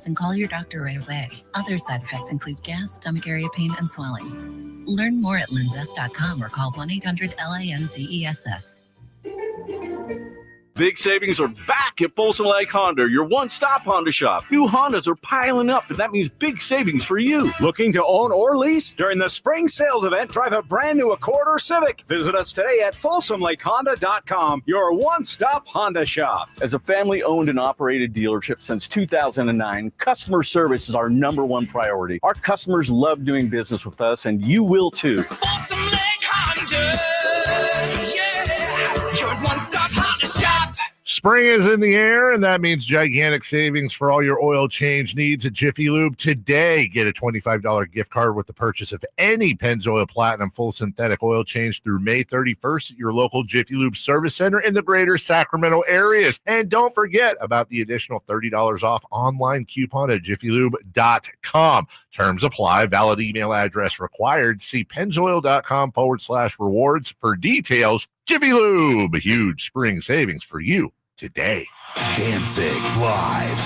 symptoms and call your doctor right away. Other side effects include gas, stomach area pain, and swelling. Learn more at linzess.com or call 1-800-LINZESS. Big savings are back at Folsom Lake Honda, your one-stop Honda shop. New Hondas are piling up, and that means big savings for you. Looking to own or lease? During the spring sales event, drive a brand new Accord or Civic. Visit us today at FolsomLakeHonda.com, your one-stop Honda shop. As a family-owned and operated dealership since 2009, customer service is our #1 priority. Our customers love doing business with us, and you will too. Folsom Lake Honda, yeah, your one-stop Honda shop. Spring is in the air, and that means gigantic savings for all your oil change needs at Jiffy Lube today. Get a $25 gift card with the purchase of any Pennzoil Platinum full synthetic oil change through May 31st at your local Jiffy Lube service center in the greater Sacramento areas. And don't forget about the additional $30 off online coupon at jiffylube.com. Terms apply. Valid email address required. See pennzoil.com/rewards for details. Jiffy Lube, a huge spring savings for you today. Danzig Live.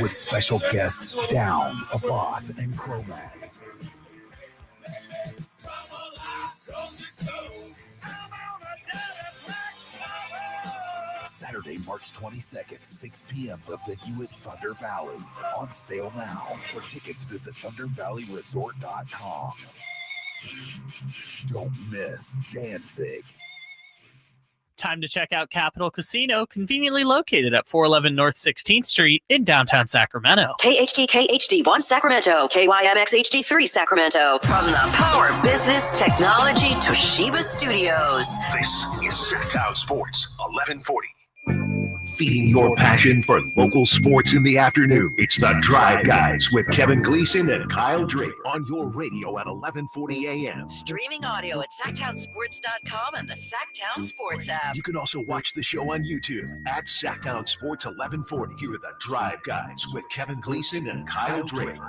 With special guests Down, Aboth, and Cro-Mags. Saturday, March 22nd, 6 p.m., the venue at Thunder Valley. On sale now. For tickets, visit ThunderValleyResort.com. Don't miss Danzig. Time to check out Capital Casino, conveniently located at 411 North 16th Street in downtown Sacramento. KHD HD1 Sacramento, KYMX HD3 Sacramento. From the Power Business Technology Toshiba Studios. This is Sacktown Sports 1140. Feeding your passion for local sports in the afternoon. It's the Drive Guys with Kevin Gleason and Kyle Drake on your radio at 1140 a.m. Streaming audio at SacktownSports.com and the Sacktown Sports app. You can also watch the show on YouTube at Sacktown Sports 1140. Here are the Drive Guys with Kevin Gleason and Kyle Drake.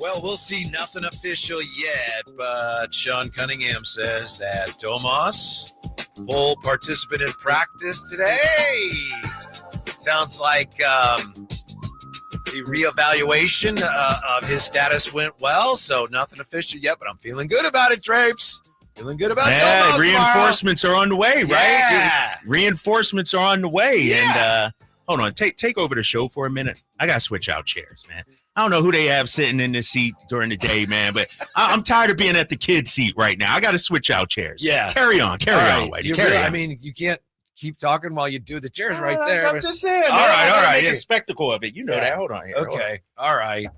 Well, we'll see nothing official yet, but Sean Cunningham says that Domas, full participant in practice today. Sounds like the reevaluation of his status went well, so nothing official yet, but I'm feeling good about it, Drapes. Feeling good about Domas reinforcements tomorrow. are on the way, right? Yeah. Reinforcements are on the way. Yeah. And hold on, take over the show for a minute. I got to switch out chairs, man. I don't know who they have sitting in this seat during the day, man, but I'm tired of being at the kid seat right now. I got to switch out chairs. Yeah. Carry on, Whitey. Carry on. I mean, you can't keep talking while you do the chairs right there. I'm just saying. All right. It's a spectacle of it. You know that. Hold on here. Okay. All right.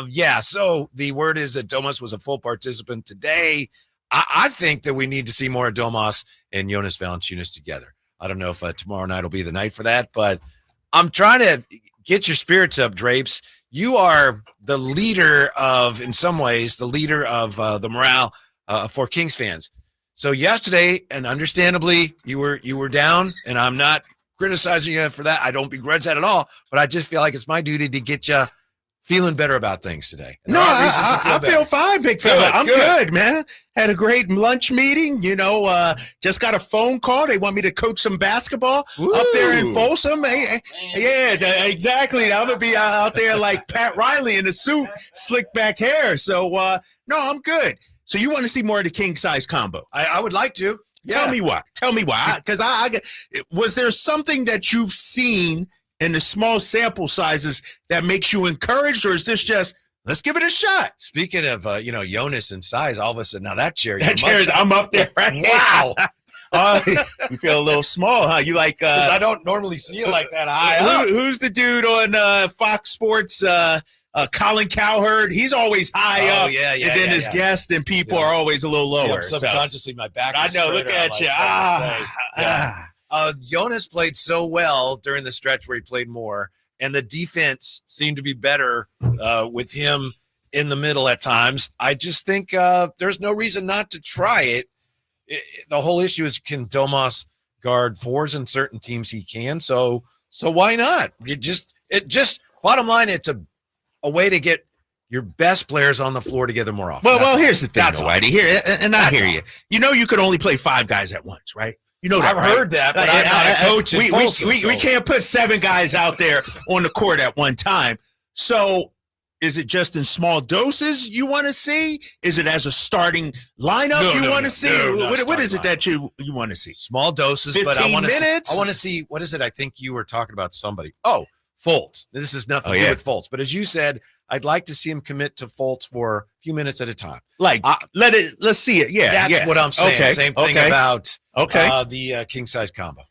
Yeah, so the word is that Domas was a full participant today. I think that we need to see more of Domas and Jonas Valanciunas together. I don't know if tomorrow night will be the night for that, but I'm trying to get your spirits up, Drapes. You are the leader of, in some ways, the leader of the morale for Kings fans. So yesterday, and understandably, you were down, and I'm not criticizing you for that. I don't begrudge that at all, but I just feel like it's my duty to get you feeling better about things today. No, I feel fine, big fella. I'm good, man. Had a great lunch meeting. Just got a phone call. They want me to coach some basketball up there in Folsom. Exactly. I'm going to be out there like Pat Riley in a suit, slick back hair. So, no, I'm good. So you want to see more of the king size combo? I would like to. Yeah. Tell me why. Because was there something that you've seen in the small sample sizes that makes you encouraged, or is this just let's give it a shot? Speaking of Jonas and size, all of a sudden now that chair, I'm up there. Right? Wow. You feel a little small, huh? You like? I don't normally see it like that high. Who's the dude on Fox Sports? Colin Cowherd. He's always high up. Yeah. And then his guest and people are always a little lower. See, I'm subconsciously, my back. I know. Look at you. Jonas played so well during the stretch where he played more, and the defense seemed to be better with him in the middle at times. I just think there's no reason not to try it. The whole issue is, can Domas guard fours in certain teams? He can. So why not? Bottom line, it's a way to get your best players on the floor together more often. Well, here's the thing, Whitey. Here, and I hear you. You could only play 5 guys at once, right? You know that, I've right? heard that, but I'm not a coach in Folsom, we can't put 7 guys out there on the court at one time. So is it just in small doses you want to see? Is it as a starting lineup you want to see? What is it that you want to see? Small doses, but I want to see what is it? I think you were talking about somebody. Oh, Fultz. This has nothing to do with Fultz, but as you said, I'd like to see him commit to Fultz for a few minutes at a time. Like, let's see it. Yeah, that's what I'm saying. Okay. Same thing about the king size combo.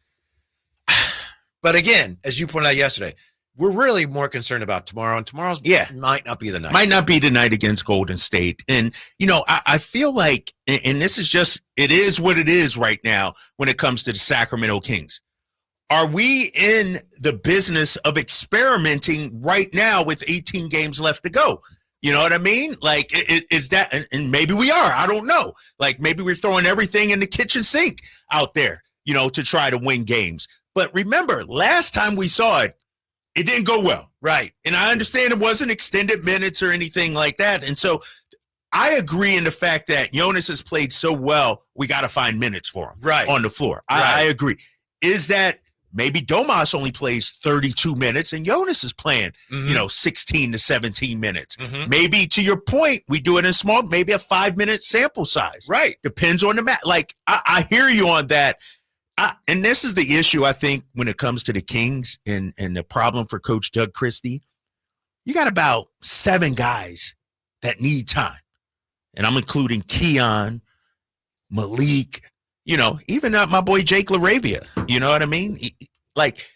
But again, as you pointed out yesterday, we're really more concerned about tomorrow, and tomorrow's might not be the night. Might not be the night against Golden State. And, I feel like, and this is just, it is what it is right now when it comes to the Sacramento Kings. Are we in the business of experimenting right now with 18 games left to go? You know what I mean? Like, is that, and maybe we are, I don't know. Like, maybe we're throwing everything in the kitchen sink out there, to try to win games. But remember, last time we saw it, it didn't go well. Right. And I understand it wasn't extended minutes or anything like that. And so I agree in the fact that Jonas has played so well, we got to find minutes for him on the floor. I agree. Is that maybe Domas only plays 32 minutes and Jonas is playing, 16 to 17 minutes. Maybe to your point, we do it in small, maybe a 5-minute sample size. Right. Depends on the match. Like, I hear you on that. And this is the issue, I think, when it comes to the Kings and the problem for Coach Doug Christie. You got about 7 guys that need time. And I'm including Keon, Malik, even my boy Jake LaRavia. You know what I mean? Like,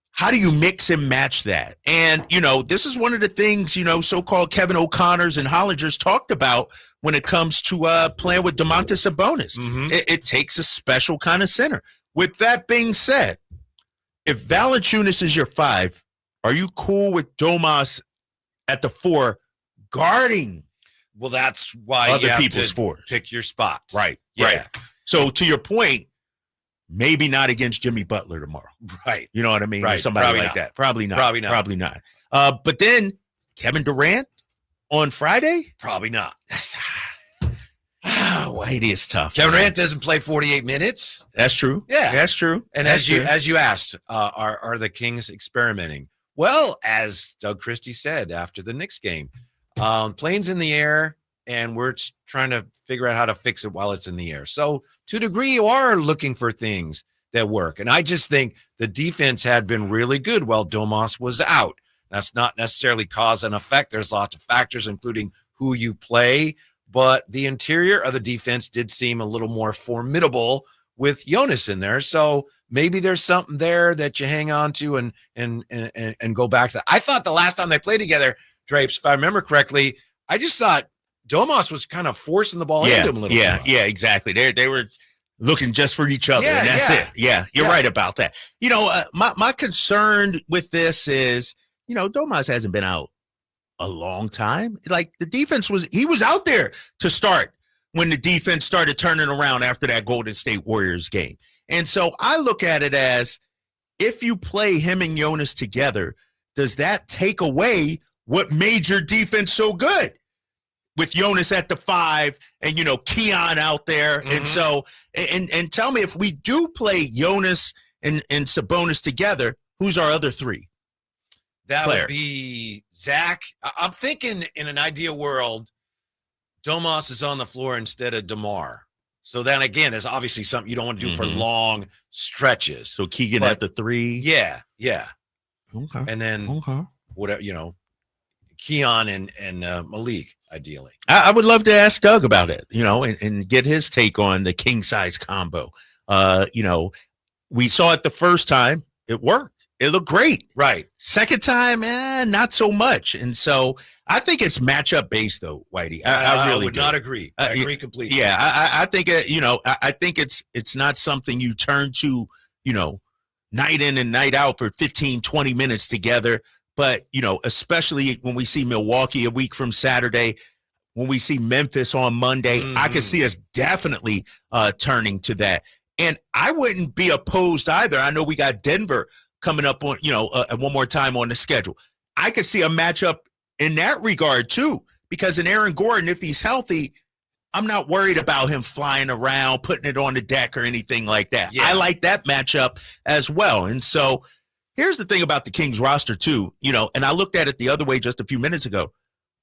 how do you mix and match that? And, this is one of the things, so-called Kevin O'Connors and Hollingers talked about when it comes to playing with Domantas Sabonis. It takes a special kind of center. With that being said, if Valanciunas is your 5, are you cool with Domas at the 4 guarding? Well, that's why other you have people's to 4s. Pick your spots. Right. Yeah. Right. So to your point, maybe not against Jimmy Butler tomorrow. Right. You know what I mean? Right. Or somebody Probably like not. that. Probably not. Probably not. But then Kevin Durant on Friday? Probably not. Whitey is tough. Kevin Durant doesn't play 48 minutes. That's true. Yeah. That's true. And as you asked, are the Kings experimenting? Well, as Doug Christie said after the Knicks game, plane's in the air, and we're trying to figure out how to fix it while it's in the air. So to a degree, you are looking for things that work. And I just think the defense had been really good while Domas was out. That's not necessarily cause and effect. There's lots of factors, including who you play. But the interior of the defense did seem a little more formidable with Jonas in there. So maybe there's something there that you hang on to and go back to that. I thought the last time they played together, Drapes, if I remember correctly, I just thought Domas was kind of forcing the ball into him a little bit. Yeah, exactly. They were looking just for each other, and that's it. Yeah, you're right about that. My concern with this is, Domas hasn't been out a long time. Like, the defense he was out there to start when the defense started turning around after that Golden State Warriors game. And so I look at it as, if you play him and Jonas together, does that take away what made your defense so good? With Jonas at the 5 and, Keon out there. And so, and tell me, if we do play Jonas and Sabonis together, who's our other 3? That would be Zach. I'm thinking in an ideal world, Domas is on the floor instead of DeMar. So then again, it's obviously something you don't want to do for long stretches. So Keegan at the 3. Yeah. Okay. And then whatever, Keon and Malik, ideally. I would love to ask Doug about it, and get his take on the king size combo. We saw it the first time. It worked. It looked great. Right. Second time, not so much. And so I think it's matchup based, though, Whitey. I really would not agree. I agree completely. Yeah, I think I think it's not something you turn to, night in and night out for 15, 20 minutes together. But, especially when we see Milwaukee a week from Saturday, when we see Memphis on Monday, I could see us definitely turning to that. And I wouldn't be opposed either. I know we got Denver coming up on, one more time on the schedule. I could see a matchup in that regard too, because in Aaron Gordon, if he's healthy, I'm not worried about him flying around, putting it on the deck or anything like that. Yeah. I like that matchup as well. And so here's the thing about the Kings roster too, and I looked at it the other way just a few minutes ago,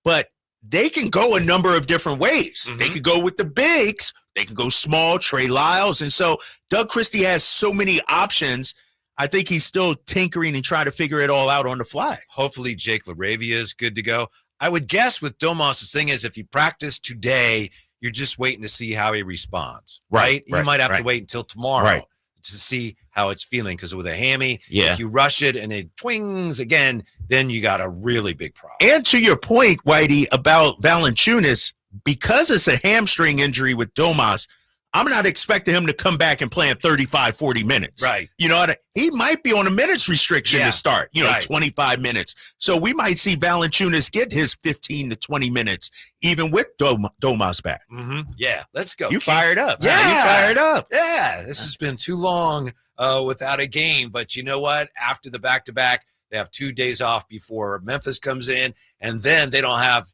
but they can go a number of different ways. Mm-hmm. They could go with the bigs. They could go small, Trey Lyles. And so Doug Christie has so many options. I think he's still tinkering and trying to figure it all out on the fly. Hopefully Jake LaRavia is good to go. I would guess with Domas, the thing is, if he practiced today, you're just waiting to see how he responds, right? You might have to wait until tomorrow to see how it's feeling, because with a hammy, if you rush it and it twings again, then you got a really big problem. And to your point, Whitey, about Valanciunas, because it's a hamstring injury with Domas, I'm not expecting him to come back and play in 35, 40 minutes. Right. He might be on a minutes restriction to start, 25 minutes. So we might see Valanciunas get his 15 to 20 minutes, even with Domas back. Mm-hmm. Yeah, let's go. You fired up. Yeah. You fired up. Yeah, this has been too long without a game. But you know what? After the back-to-back, they have 2 days off before Memphis comes in, and then they don't have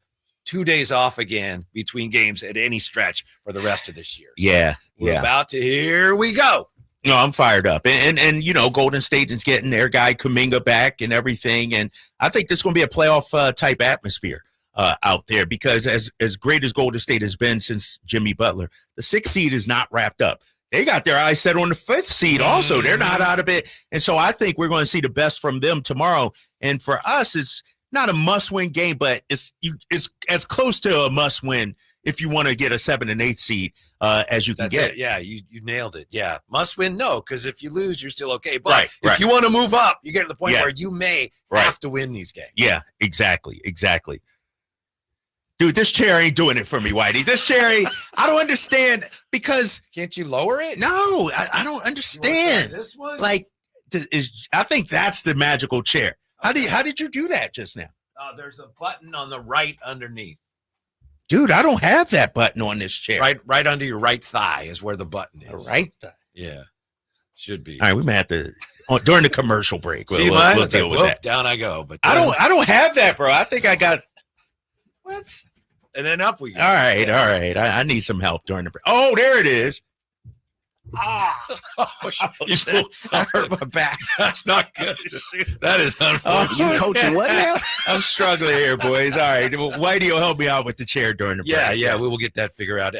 2 days off again between games at any stretch for the rest of this year. So we're about to, here we go. No, I'm fired up. And Golden State is getting their guy Kuminga back and everything. And I think this is going to be a playoff type atmosphere out there, because as great as Golden State has been since Jimmy Butler, the 6th seed is not wrapped up. They got their eyes set on the 5th seed also. They're not out of it. And so I think we're going to see the best from them tomorrow. And for us, it's not a must-win game, but it's as close to a must-win if you want to get a 7th and 8th seed as you can get. It. Yeah, you nailed it. Yeah, must-win, no, because if you lose, you're still okay. But if you want to move up, you get to the point where you may have to win these games. Yeah, exactly. Dude, this chair ain't doing it for me, Whitey. This chair, I don't understand, because can't you lower it? No, I don't understand. This one, I think that's the magical chair. How did you do that just now? There's a button on the right underneath. Dude, I don't have that button on this chair. Right under your right thigh is where the button is. Right thigh. Yeah, should be. All right, we may have to during the commercial break. See, we'll deal with that. Down I go. But I don't have that, bro. I think I got. What? And then up we go. All right. I need some help during the break. Oh, there it is. I hurt my back. That's not good. That is unfortunate. You coaching what now? I'm struggling here, boys. All right. Whitey will help me out with the chair during the break. Yeah. We will get that figured out.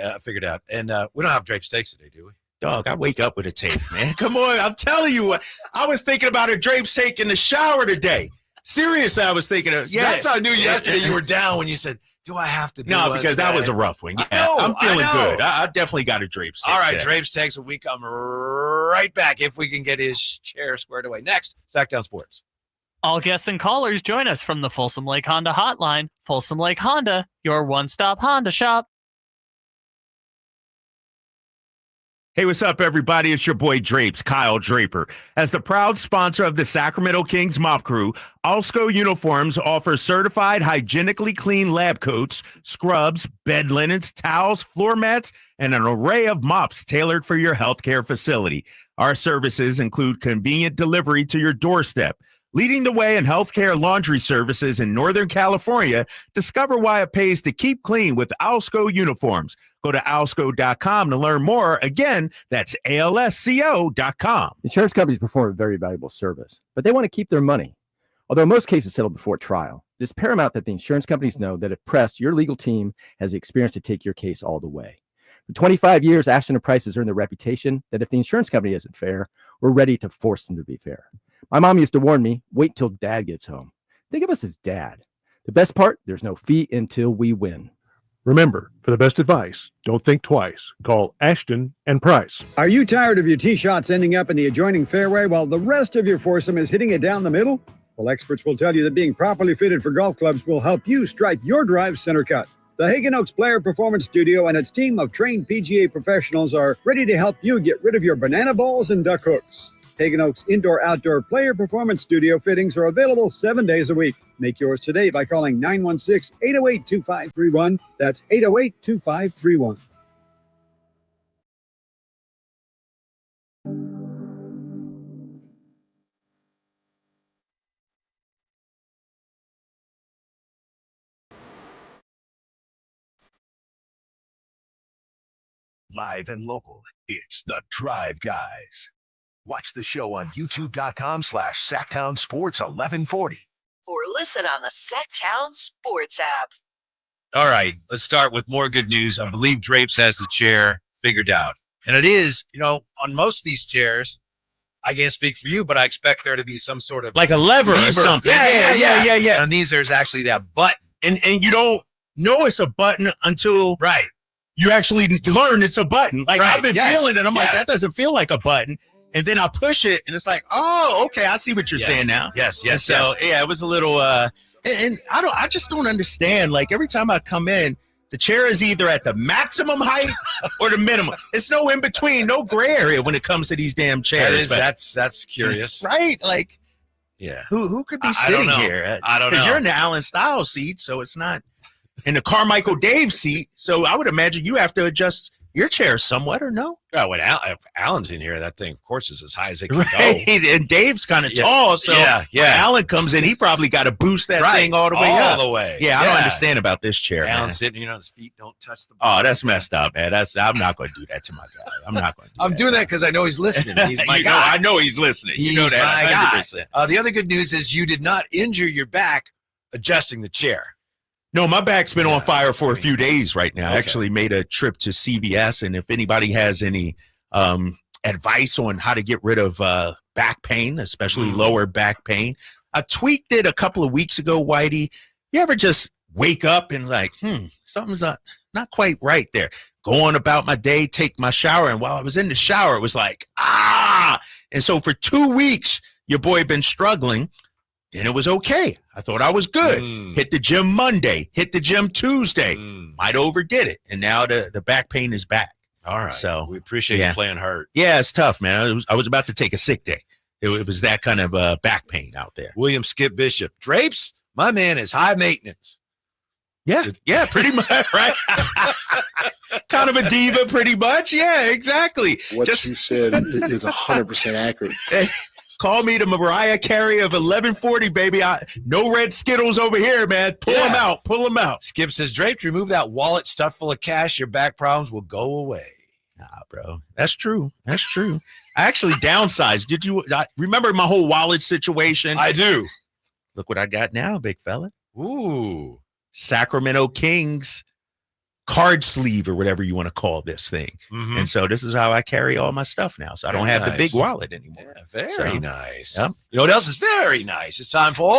And we don't have draped steaks today, do we? Dog, I wake up with a tape, man. Come on. I'm telling you, I was thinking about a draped steak in the shower today. Seriously, I was thinking of. Yeah, that's how I knew yesterday you were down when you said, do I have to do No, because that was a rough one. Yeah, I'm feeling good. I definitely got a drape steak. All right, drapes takes when we come right back if we can get his chair squared away. Next, Sacktown Sports. All guests and callers join us from the Folsom Lake Honda hotline. Folsom Lake Honda, your one-stop Honda shop. Hey, what's up, everybody? It's your boy Drapes, Kyle Draper. As the proud sponsor of the Sacramento Kings Mop Crew, Alsco Uniforms offers certified hygienically clean lab coats, scrubs, bed linens, towels, floor mats, and an array of mops tailored for your healthcare facility. Our services include convenient delivery to your doorstep. Leading the way in healthcare laundry services in Northern California, discover why it pays to keep clean with Alsco Uniforms. Go to alsco.com to learn more. Again, that's alsco.com. Insurance companies perform a very valuable service, but they want to keep their money. Although most cases settle before trial, it is paramount that the insurance companies know that if pressed, your legal team has the experience to take your case all the way. For 25 years, Ashton & Price has earned the reputation that if the insurance company isn't fair, we're ready to force them to be fair. My mom used to warn me, wait till dad gets home. Think of us as dad. The best part, there's no fee until we win. Remember, for the best advice, don't think twice. Call Ashton and Price. Are you tired of your tee shots ending up in the adjoining fairway while the rest of your foursome is hitting it down the middle? Well, experts will tell you that being properly fitted for golf clubs will help you strike your drive center cut. The Hagen Oaks Player Performance Studio and its team of trained PGA professionals are ready to help you get rid of your banana balls and duck hooks. Hagen Oaks Indoor-Outdoor Player Performance Studio fittings are available 7 days a week. Make yours today by calling 916-808-2531. That's 808-2531. Live and local, it's the Drive Guys. Watch the show on youtube.com/SacktownSports1140. Or listen on the Sacktown Sports app. All right, let's start with more good news. I believe Drapes has the chair figured out. And it is, on most of these chairs, I can't speak for you, but I expect there to be some sort of like a lever or something. Yeah. And these, there's actually that button. And you don't know it's a button until you actually learn it's a button. Like I've been feeling it. I'm like, that doesn't feel like a button. And then I push it and it's like, oh, okay, I see what you're saying now. Yes. So it was a little and I just don't understand. Like every time I come in, the chair is either at the maximum height or the minimum. It's no in between, no gray area when it comes to these damn chairs. That's curious. Right? Like, yeah. Who could be sitting here? I don't know. Because you're in the Allen Styles seat, so it's not in the Carmichael Dave seat. So I would imagine you have to adjust your chair somewhat, or no? Oh, when if Allen's in here, that thing, of course, is as high as it can go. And Dave's kind of tall, so when Allen comes in, he probably got to boost that thing all the way up. All the way. Yeah, I don't understand about this chair. Allen's sitting, his feet don't touch the bottom. Oh, that's messed up, man. I'm not going to do that to my guy. I'm not going to do I'm doing that because I know he's listening. He's my guy. I know he's listening. He's you know that 100%. The other good news is you did not injure your back adjusting the chair. No, my back's been on fire for a few days right now. I actually made a trip to CVS, and if anybody has any advice on how to get rid of back pain, especially lower back pain, I tweaked it a couple of weeks ago, Whitey. You ever just wake up and like, something's not quite right there. Go on about my day, take my shower, and while I was in the shower, it was like, And so for 2 weeks, your boy had been struggling. And it was okay. I thought I was good. Hit the gym Monday, hit the gym Tuesday. Might overdid it. And now the back pain is back. All right. So we appreciate you playing hurt. Yeah, it's tough, man. I was about to take a sick day. It was that kind of back pain out there. William Skip Bishop. Drapes, my man is high maintenance. Yeah, pretty much, right? Kind of a diva, pretty much. Yeah, exactly. What you said is 100% accurate. Call me the Mariah Carey of 1140, baby. No red Skittles over here, man. Pull them out. Pull them out. Skip says, Drapes, remove that wallet stuffed full of cash. Your back problems will go away. Nah, bro. That's true. I actually downsized. Did you remember my whole wallet situation? I do. Look what I got now, big fella. Ooh. Sacramento Kings card sleeve or whatever you want to call this thing. And so this is how I carry all my stuff now. So I don't have the big wallet anymore. Yeah, very nice. Yep. You know what else is very nice? It's time for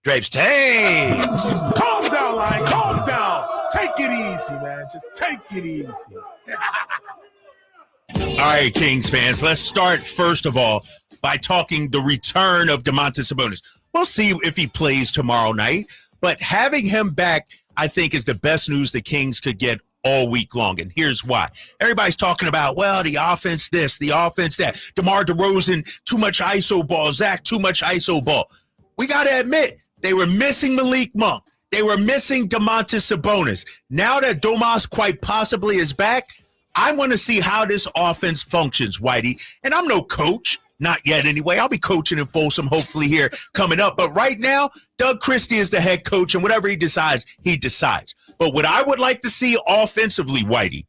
Drapes Takes. Calm down, Lion. Calm down. Take it easy, man. Just take it easy. All right, Kings fans, let's start first of all by talking the return of Domantas Sabonis. We'll see if he plays tomorrow night, but having him back, I think, is the best news the Kings could get all week long, and here's why. Everybody's talking about, well, the offense this, the offense that. DeMar DeRozan, too much ISO ball. Zach, too much ISO ball. We got to admit, they were missing Malik Monk. They were missing Domantas Sabonis. Now that Domas quite possibly is back, I want to see how this offense functions, Whitey. And I'm no coach. Not yet, anyway. I'll be coaching in Folsom, hopefully, here coming up. But right now, Doug Christie is the head coach, and whatever he decides, he decides. But what I would like to see offensively, Whitey,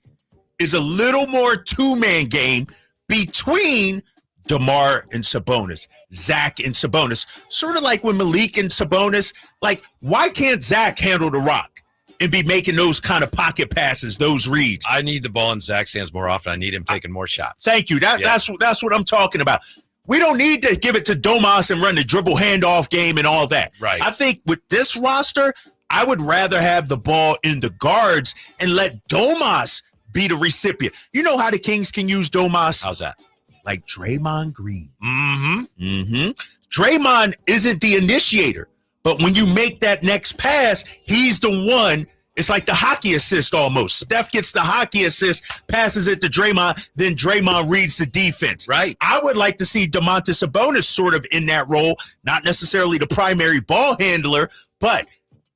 is a little more two-man game between DeMar and Sabonis, Zach and Sabonis. Sort of like when Malik and Sabonis, like, why can't Zach handle the rock and be making those kind of pocket passes, those reads? I need the ball in Zach's hands more often. I need him taking more shots. Thank you. That's what I'm talking about. We don't need to give it to Domas and run the dribble handoff game and all that. Right. I think with this roster, I would rather have the ball in the guards and let Domas be the recipient. You know how the Kings can use Domas? How's that? Like Draymond Green. Mm-hmm. Draymond isn't the initiator, but when you make that next pass, he's the one. It's like the hockey assist almost. Steph gets the hockey assist, passes it to Draymond, then Draymond reads the defense. Right. I would like to see Domantas Sabonis sort of in that role, not necessarily the primary ball handler, but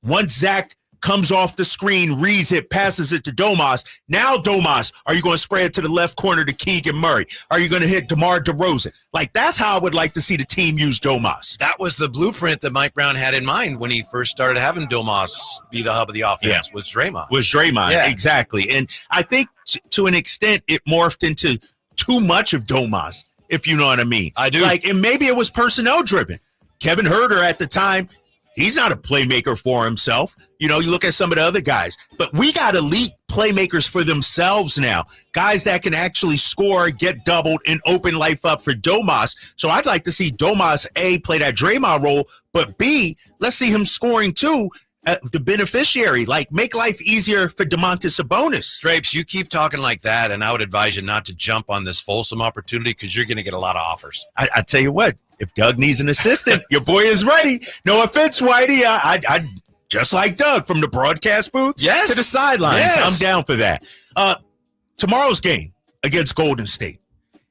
once Zach comes off the screen, reads it, passes it to Domas. Now, Domas, are you going to spray it to the left corner to Keegan Murray? Are you going to hit DeMar DeRozan? Like, that's how I would like to see the team use Domas. That was the blueprint that Mike Brown had in mind when he first started having Domas be the hub of the offense. Was Draymond. Yeah. Exactly. And I think to an extent it morphed into too much of Domas, if you know what I mean. I do. Like, and maybe it was personnel driven. Kevin Huerter at the time, he's not a playmaker for himself. You know, you look at some of the other guys, but we got elite playmakers for themselves now. Guys that can actually score, get doubled, and open life up for Domas. So I'd like to see Domas, A, play that Draymond role, but B, let's see him scoring too. The beneficiary, like, make life easier for Domantas Sabonis. Drapes, you keep talking like that, and I would advise you not to jump on this Folsom opportunity because you're going to get a lot of offers. I tell you what, if Doug needs an assistant, your boy is ready. No offense, Whitey. I just like Doug from the broadcast booth to the sidelines. Yes. I'm down for that. Tomorrow's game against Golden State.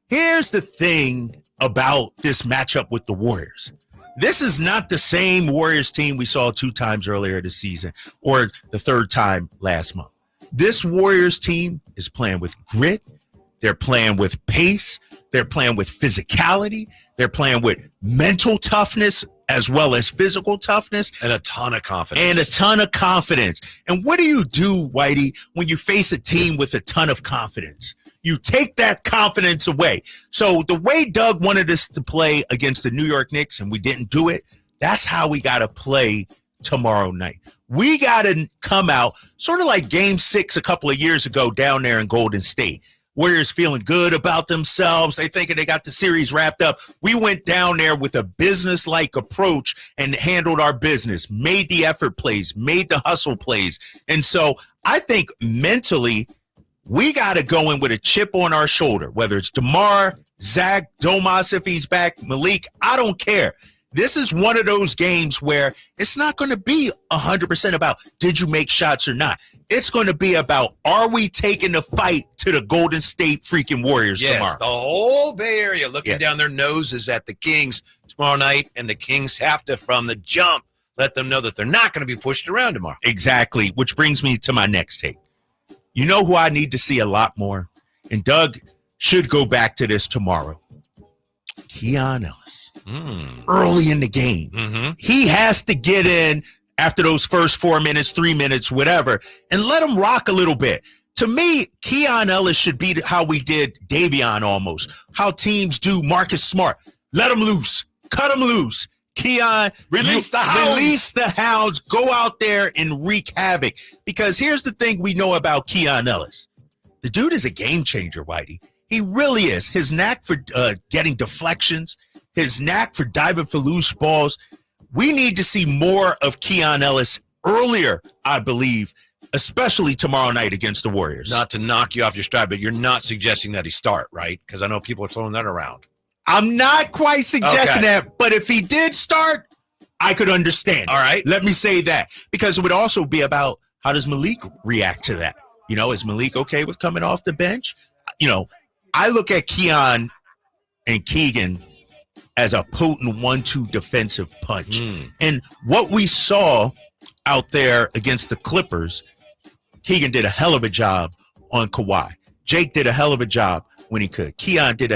Here's the thing about this matchup with the Warriors. This is not the same Warriors team we saw 2 times earlier this season or the 3rd time last month. This Warriors team is playing with grit. They're playing with pace. They're playing with physicality. They're playing with mental toughness as well as physical toughness. And a ton of confidence. And what do you do, Whitey, when you face a team with a ton of confidence? You take that confidence away. So the way Doug wanted us to play against the New York Knicks, and we didn't do it, that's how we got to play tomorrow night. We got to come out sort of like Game 6 a couple of years ago down there in Golden State. Warriors feeling good about themselves. They thinking they got the series wrapped up. We went down there with a business-like approach and handled our business, made the effort plays, made the hustle plays. And so I think mentally we got to go in with a chip on our shoulder, whether it's DeMar, Zach, Domas if he's back, Malik, I don't care. This is one of those games where it's not going to be 100% about did you make shots or not. It's going to be about are we taking the fight to the Golden State freaking Warriors tomorrow. The whole Bay Area looking down their noses at the Kings tomorrow night, and the Kings have to, from the jump, let them know that they're not going to be pushed around tomorrow. Exactly, which brings me to my next take. You know who I need to see a lot more? And Doug should go back to this tomorrow. Keon Ellis. Early in the game. He has to get in after those first 4 minutes, 3 minutes, whatever, and let him rock a little bit. To me, Keon Ellis should be how we did Davion almost, how teams do Marcus Smart. Let him loose. Cut him loose. Keon, release the hounds. Go out there and wreak havoc. Because here's the thing we know about Keon Ellis. The dude is a game changer, Whitey. He really is. His knack for getting deflections, his knack for diving for loose balls. We need to see more of Keon Ellis earlier, I believe, especially tomorrow night against the Warriors. Not to knock you off your stride, but you're not suggesting that he start, right? Because I know people are throwing that around. I'm not quite suggesting that, but if he did start, I could understand. All right. Let me say that. Because it would also be about how does Malik react to that? You know, is Malik okay with coming off the bench? You know, I look at Keon and Keegan as a potent 1-2 defensive punch. And what we saw out there against the Clippers, Keegan did a hell of a job on Kawhi. Jake did a hell of a job when he could. Keon did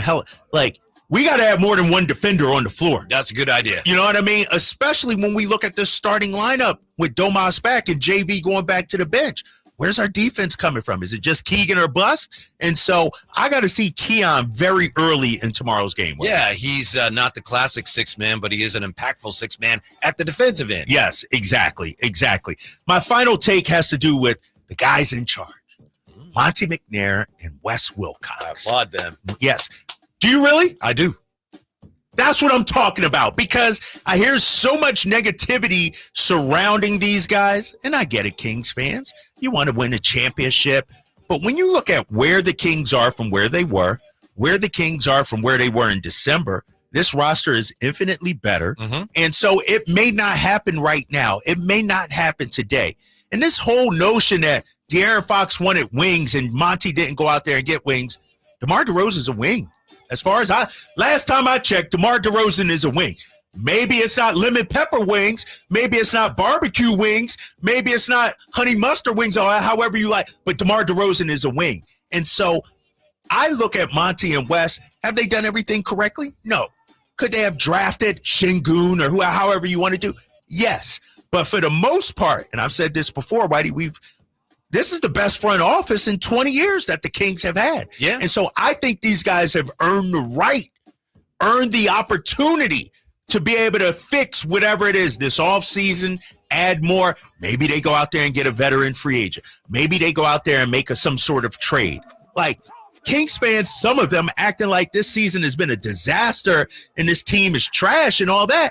we got to have more than one defender on the floor. That's a good idea. You know what I mean? Especially when we look at this starting lineup with Domas back and JV going back to the bench. Where's our defense coming from? Is it just Keegan or bust? And so I got to see Keon very early in tomorrow's game. Yeah, he's not the classic six man, but he is an impactful six man at the defensive end. Yes, exactly. My final take has to do with the guys in charge, Monty McNair and Wes Wilcox. I applaud them. Yes. Do you really? I do. That's what I'm talking about, because I hear so much negativity surrounding these guys, and I get it, Kings fans. You want to win a championship, but when you look at where the Kings are from where they were, where the Kings are from where they were in December, this roster is infinitely better, and so it may not happen right now. It may not happen today. And this whole notion that De'Aaron Fox wanted wings and Monty didn't go out there and get wings, DeMar DeRozan is a wing. As far as last time I checked, DeMar DeRozan is a wing. Maybe it's not lemon pepper wings. Maybe it's not barbecue wings. Maybe it's not honey mustard wings, or however you like. But DeMar DeRozan is a wing. And so I look at Monty and Wes. Have they done everything correctly? No. Could they have drafted Şengün or however you want to do? Yes. But for the most part, and I've said this before, Whitey, this is the best front office in 20 years that the Kings have had. Yeah. And so I think these guys have earned the opportunity to be able to fix whatever it is this offseason, add more. Maybe they go out there and get a veteran free agent. Maybe they go out there and make some sort of trade. Like, Kings fans, some of them acting like this season has been a disaster and this team is trash and all that.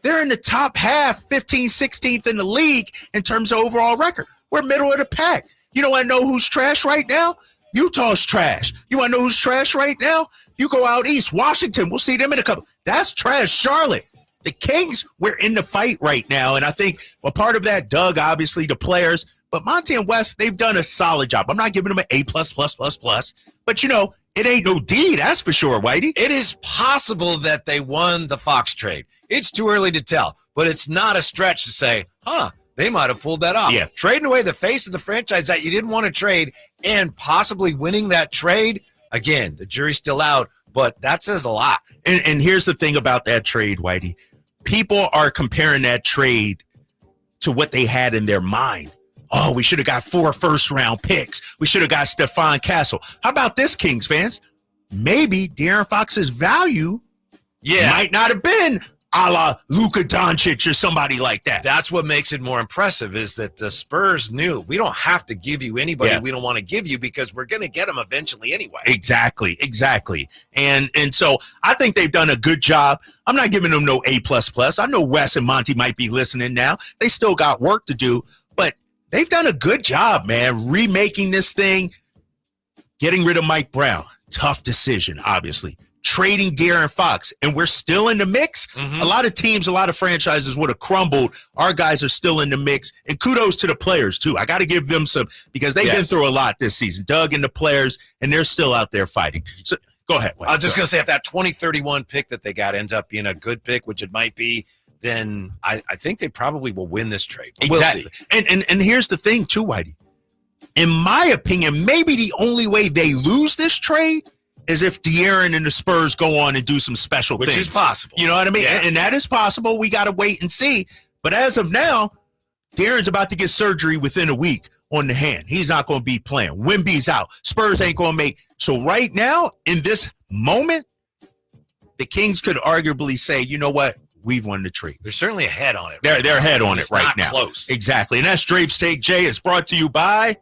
They're in the top half, 15th, 16th in the league in terms of overall record. We're middle of the pack. You know, I know who's trash right now? Utah's trash. You want to know who's trash right now? You go out east, Washington. We'll see them in a couple. That's trash. Charlotte. The Kings, we're in the fight right now. And I think a part of that, Doug, obviously, the players. But Monty and West, they've done a solid job. I'm not giving them an A++++. But, you know, it ain't no D, that's for sure, Whitey. It is possible that they won the Fox trade. It's too early to tell. But it's not a stretch to say, they might have pulled that off. Yeah. Trading away the face of the franchise that you didn't want to trade and possibly winning that trade. Again, the jury's still out, but that says a lot. And here's the thing about that trade, Whitey. People are comparing that trade to what they had in their mind. Oh, we should have got 4 first-round picks. We should have got Stephon Castle. How about this, Kings fans? Maybe De'Aaron Fox's value might not have been a la Luka Doncic or somebody like that. That's what makes it more impressive is that the Spurs knew we don't have to give you anybody we don't want to give you because we're going to get them eventually anyway. Exactly. And so I think they've done a good job. I'm not giving them no A++. I know Wes and Monty might be listening now. They still got work to do, but they've done a good job, man, remaking this thing, getting rid of Mike Brown. Tough decision, obviously. Trading De'Aaron Fox, and we're still in the mix. A lot of teams, a lot of franchises would have crumbled. Our guys are still in the mix, and kudos to the players, too. I got to give them some, because they've been through a lot this season. Doug and the players, and they're still out there fighting. So go ahead. I was just going to say, if that 2031 pick that they got ends up being a good pick, which it might be, then I think they probably will win this trade. Exactly. We'll see. And here's the thing, too, Whitey. In my opinion, maybe the only way they lose this trade is if De'Aaron and the Spurs go on and do some special things. Which is possible. You know what I mean? Yeah. And that is possible. We got to wait and see. But as of now, De'Aaron's about to get surgery within a week on the hand. He's not going to be playing. Wemby's out. Spurs ain't going to make. So right now, in this moment, the Kings could arguably say, you know what? We've won the trade. They're certainly ahead on it. They're ahead on it right not now. Close. Exactly. And that's Drape's Take, Jay. It's brought to you by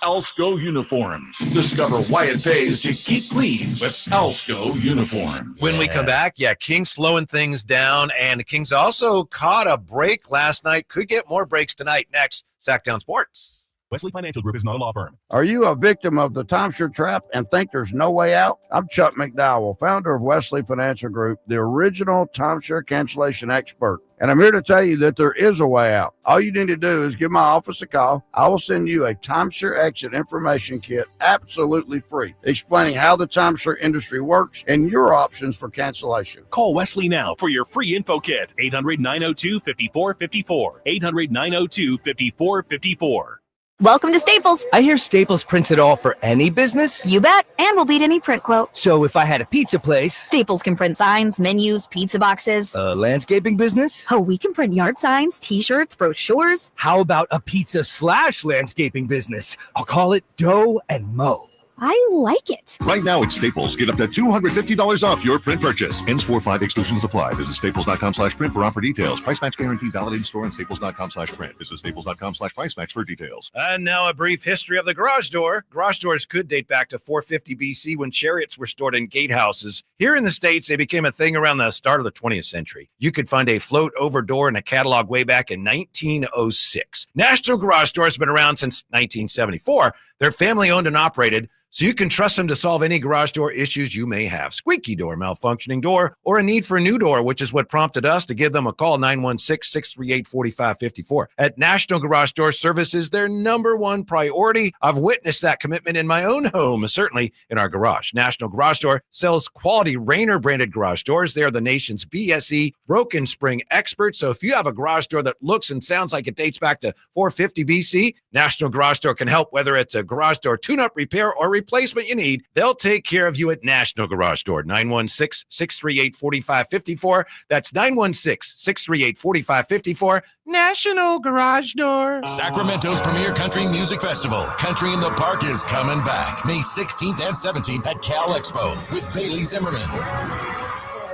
Alsco Uniforms. Discover why it pays to keep clean with Alsco Uniforms. When we come back, Kings slowing things down, and the Kings also caught a break last night. Could get more breaks tonight. Next, Sacktown Sports. Wesley Financial Group is not a law firm. Are you a victim of the timeshare trap and think there's no way out? I'm Chuck McDowell, founder of Wesley Financial Group, the original timeshare cancellation expert. And I'm here to tell you that there is a way out. All you need to do is give my office a call. I will send you a timeshare exit information kit absolutely free, explaining how the timeshare industry works and your options for cancellation. Call Wesley now for your free info kit. 800-902-5454. 800-902-5454. Welcome to Staples. I hear Staples prints it all for any business. You bet, and we'll beat any print quote. So if I had a pizza place. Staples can print signs, menus, pizza boxes. A landscaping business? Oh, we can print yard signs, t-shirts, brochures. How about a pizza/landscaping business? I'll call it Dough and Mo. I like it. Right now at Staples, get up to $250 off your print purchase. Ends 4/5, exclusions apply. Visit staples.com/print for offer details. Price match guarantee valid in store and staples.com/print. Visit staples.com/price match for details. And now a brief history of the garage door. Garage doors could date back to 450 BC when chariots were stored in gatehouses. Here in the States, they became a thing around the start of the 20th century. You could find a float over door in a catalog way back in 1906. National Garage Door has been around since 1974. They're family owned and operated, so you can trust them to solve any garage door issues you may have. Squeaky door, malfunctioning door, or a need for a new door, which is what prompted us to give them a call, 916-638-4554. At National Garage Door Service is their number one priority. I've witnessed that commitment in my own home, certainly in our garage. National Garage Door sells quality Rainer branded garage doors. They are the nation's BSE broken spring experts. So if you have a garage door that looks and sounds like it dates back to 450 BC, National Garage Door can help, whether it's a garage door tune-up, repair, or replacement you need. They'll take care of you at National Garage Door. 916-638-4554. That's 916-638-4554. National Garage Door. Sacramento's premier country music festival, Country in the Park, is coming back May 16th and 17th at Cal Expo with Bailey Zimmerman,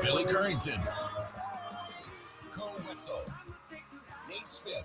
Billy Currington, Cole Wetzel, Nate Smith,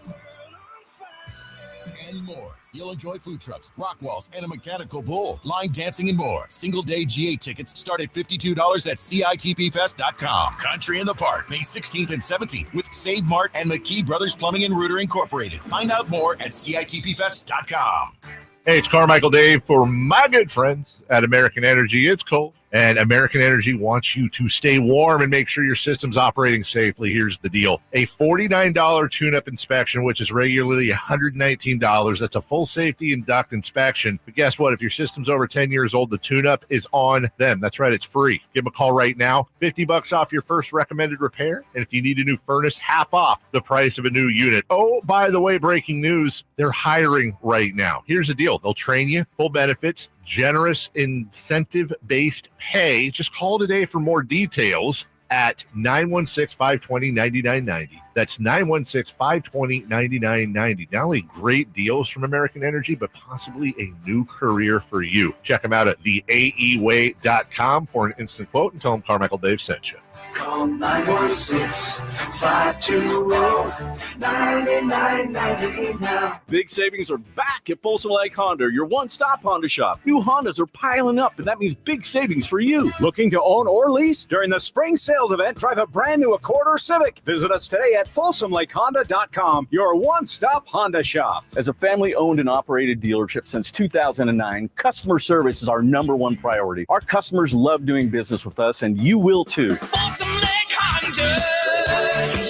and more. You'll enjoy food trucks, rock walls, and a mechanical bull, line dancing, and more. Single-day GA tickets start at $52 at CITPFest.com. Country in the Park, May 16th and 17th with Save Mart and McKee Brothers Plumbing and Rooter Incorporated. Find out more at CITPFest.com. Hey, it's Carmichael Dave for my good friends at American Energy. It's cold, and American Energy wants you to stay warm and make sure your system's operating safely. Here's the deal. A $49 tune-up inspection, which is regularly $119. That's a full safety and duct inspection. But guess what? If your system's over 10 years old, the tune-up is on them. That's right. It's free. Give them a call right now. $50 off your first recommended repair. And if you need a new furnace, half off the price of a new unit. Oh, by the way, breaking news, they're hiring right now. Here's the deal. They'll train you, full benefits, generous incentive-based pay. Just call today for more details at 916-520-9990. That's 916-520-9990. Not only great deals from American Energy, but possibly a new career for you. Check them out at theaeway.com for an instant quote and tell them Carmichael Dave sent you. Call 916-520-9990 now. Big savings are back at Folsom Lake Honda, your one-stop Honda shop. New Hondas are piling up, and that means big savings for you. Looking to own or lease? During the spring sales event, drive a brand new Accord or Civic. Visit us today at FolsomLakeHonda.com, your one-stop Honda shop. As a family-owned and operated dealership since 2009, customer service is our number one priority. Our customers love doing business with us, and you will too. Folsom Lake Honda,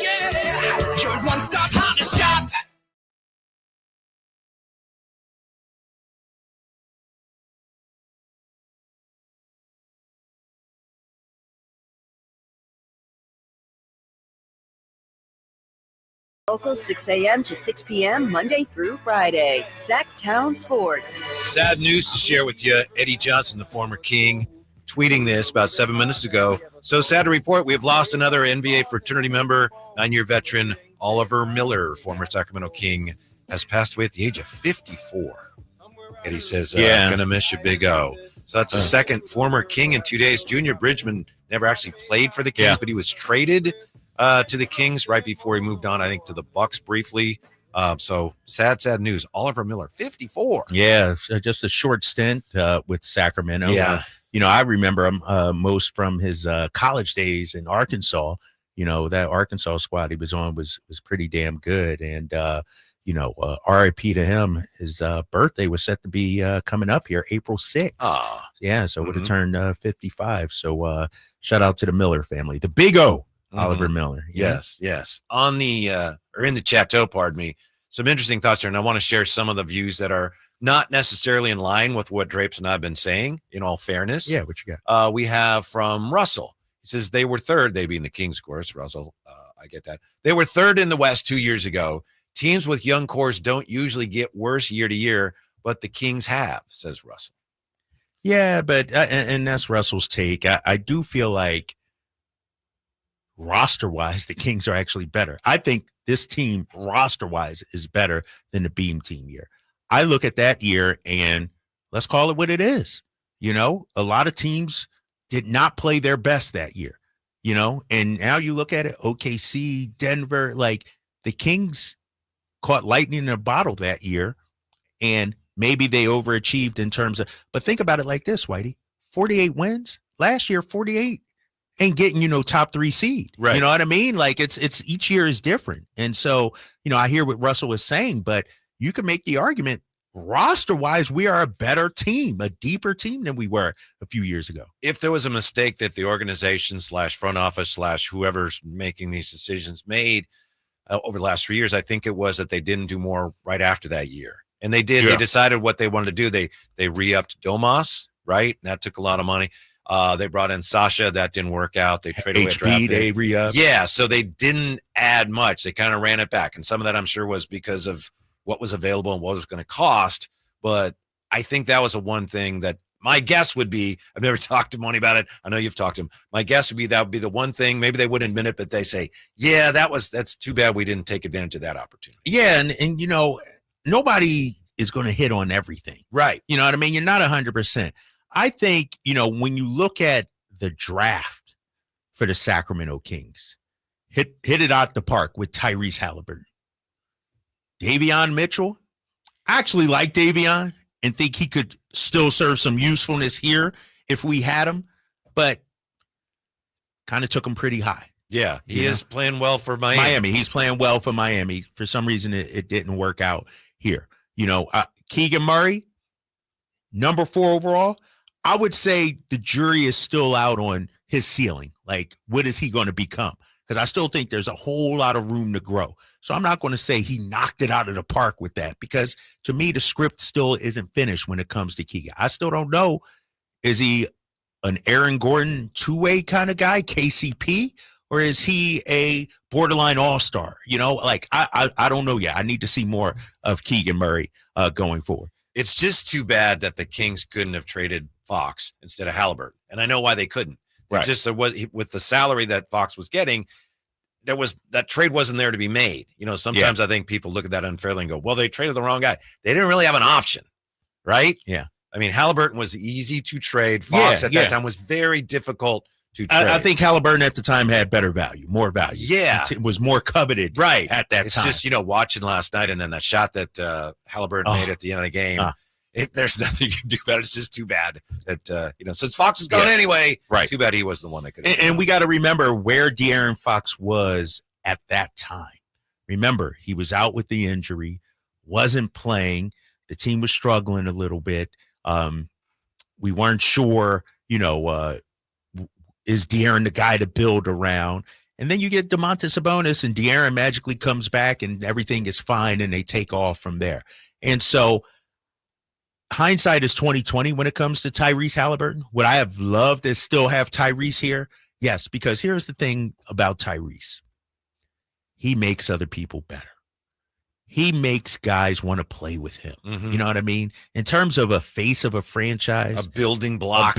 yeah, your one-stop Honda shop. Local 6 a.m. to 6 p.m. Monday through Friday. Sacktown Sports. Sad news to share with you. Eddie Johnson, the former King, tweeting this about 7 minutes ago. So sad to report, we have lost another NBA fraternity member, 9-year veteran Oliver Miller, former Sacramento King, has passed away at the age of 54. Eddie says, gonna miss you, Big O. So that's the second former King in 2 days. Junior Bridgman never actually played for the Kings, but he was traded to the Kings right before he moved on, I think, to the Bucks briefly. So sad news. Oliver Miller, 54. Yeah, just a short stint with Sacramento. Yeah. I remember him most from his college days in Arkansas. That Arkansas squad he was on was pretty damn good. And, RIP to him. His birthday was set to be coming up here, April 6th. Yeah, so would have turned 55. So shout out to the Miller family. The Big O. Oliver Miller. Yes. On the or in the chateau, pardon me, some interesting thoughts here, and I want to share some of the views that are not necessarily in line with what Drapes and I have been saying, in all fairness. Yeah, what you got? We have from Russell. He says they were third, they being the Kings, of course. Russell, I get that. They were third in the West 2 years ago. Teams with young cores don't usually get worse year to year, but the Kings have, says Russell. Yeah, but and that's Russell's take. I do feel like roster-wise, the Kings are actually better. I think this team, roster-wise, is better than the Beam team year. I look at that year, and let's call it what it is. A lot of teams did not play their best that year, and now you look at it, OKC, Denver, like the Kings caught lightning in a bottle that year, and maybe they overachieved in terms of, but think about it like this, Whitey, 48 wins. Last year, 48. Ain't getting, top 3 seed. Right. You know what I mean? Like it's each year is different. And so, I hear what Russell was saying, but you can make the argument roster-wise, we are a better team, a deeper team than we were a few years ago. If there was a mistake that the organization / front office / whoever's making these decisions made over the last 3 years, I think it was that they didn't do more right after that year. And they did. Yeah. They decided what they wanted to do. They re-upped Domas, right? And that took a lot of money. They brought in Sasha. That didn't work out. They traded away a draft pick. They re-upped. Yeah, so they didn't add much. They kind of ran it back. And some of that, I'm sure, was because of what was available and what it was going to cost. But I think that was the one thing that my guess would be, I've never talked to Money about it. I know you've talked to him. My guess would be that would be the one thing. Maybe they wouldn't admit it, but they say, yeah, that's too bad we didn't take advantage of that opportunity. Yeah, and you know, nobody is going to hit on everything. Right. You know what I mean? You're not 100%. I think, you know, when you look at the draft for the Sacramento Kings, hit it out the park with Tyrese Halliburton. Davion Mitchell, I actually like Davion and think he could still serve some usefulness here if we had him, but kind of took him pretty high. Yeah, he is playing well for Miami. He's playing well for Miami. For some reason, it didn't work out here. You know, Keegan Murray, number 4 overall, I would say the jury is still out on his ceiling. Like, what is he going to become? Because I still think there's a whole lot of room to grow. So I'm not going to say he knocked it out of the park with that, because to me, the script still isn't finished when it comes to Keegan. I still don't know. Is he an Aaron Gordon two-way kind of guy, KCP, or is he a borderline all-star? You know, like I don't know yet. I need to see more of Keegan Murray going forward. It's just too bad that the Kings couldn't have traded Fox instead of Halliburton. And I know why they couldn't. Right. Just there was, with the salary that Fox was getting, that trade wasn't there to be made. You know, sometimes I think people look at that unfairly and go, well, they traded the wrong guy. They didn't really have an option, right? Yeah. I mean, Halliburton was easy to trade. Fox at that time was very difficult to trade. I think Halliburton at the time had better value, more value. Yeah. It was more coveted at that time. It's just, you know, watching last night and then that shot that Halliburton made at the end of the game. There's nothing you can do about it. It's just too bad that, you know, since Fox is gone anyway, too bad he was the one that could have. And we got to remember where De'Aaron Fox was at that time. Remember, he was out with the injury, wasn't playing. The team was struggling a little bit. We weren't sure, you know, is De'Aaron the guy to build around? And then you get Domantas Sabonis and De'Aaron magically comes back and everything is fine and they take off from there. And so hindsight is 20/20 when it comes to Tyrese Halliburton. Would I have loved to still have Tyrese here? Yes, because here's the thing about Tyrese. He makes other people better. He makes guys want to play with him. Mm-hmm. You know what I mean? In terms of a face of a franchise. A building block.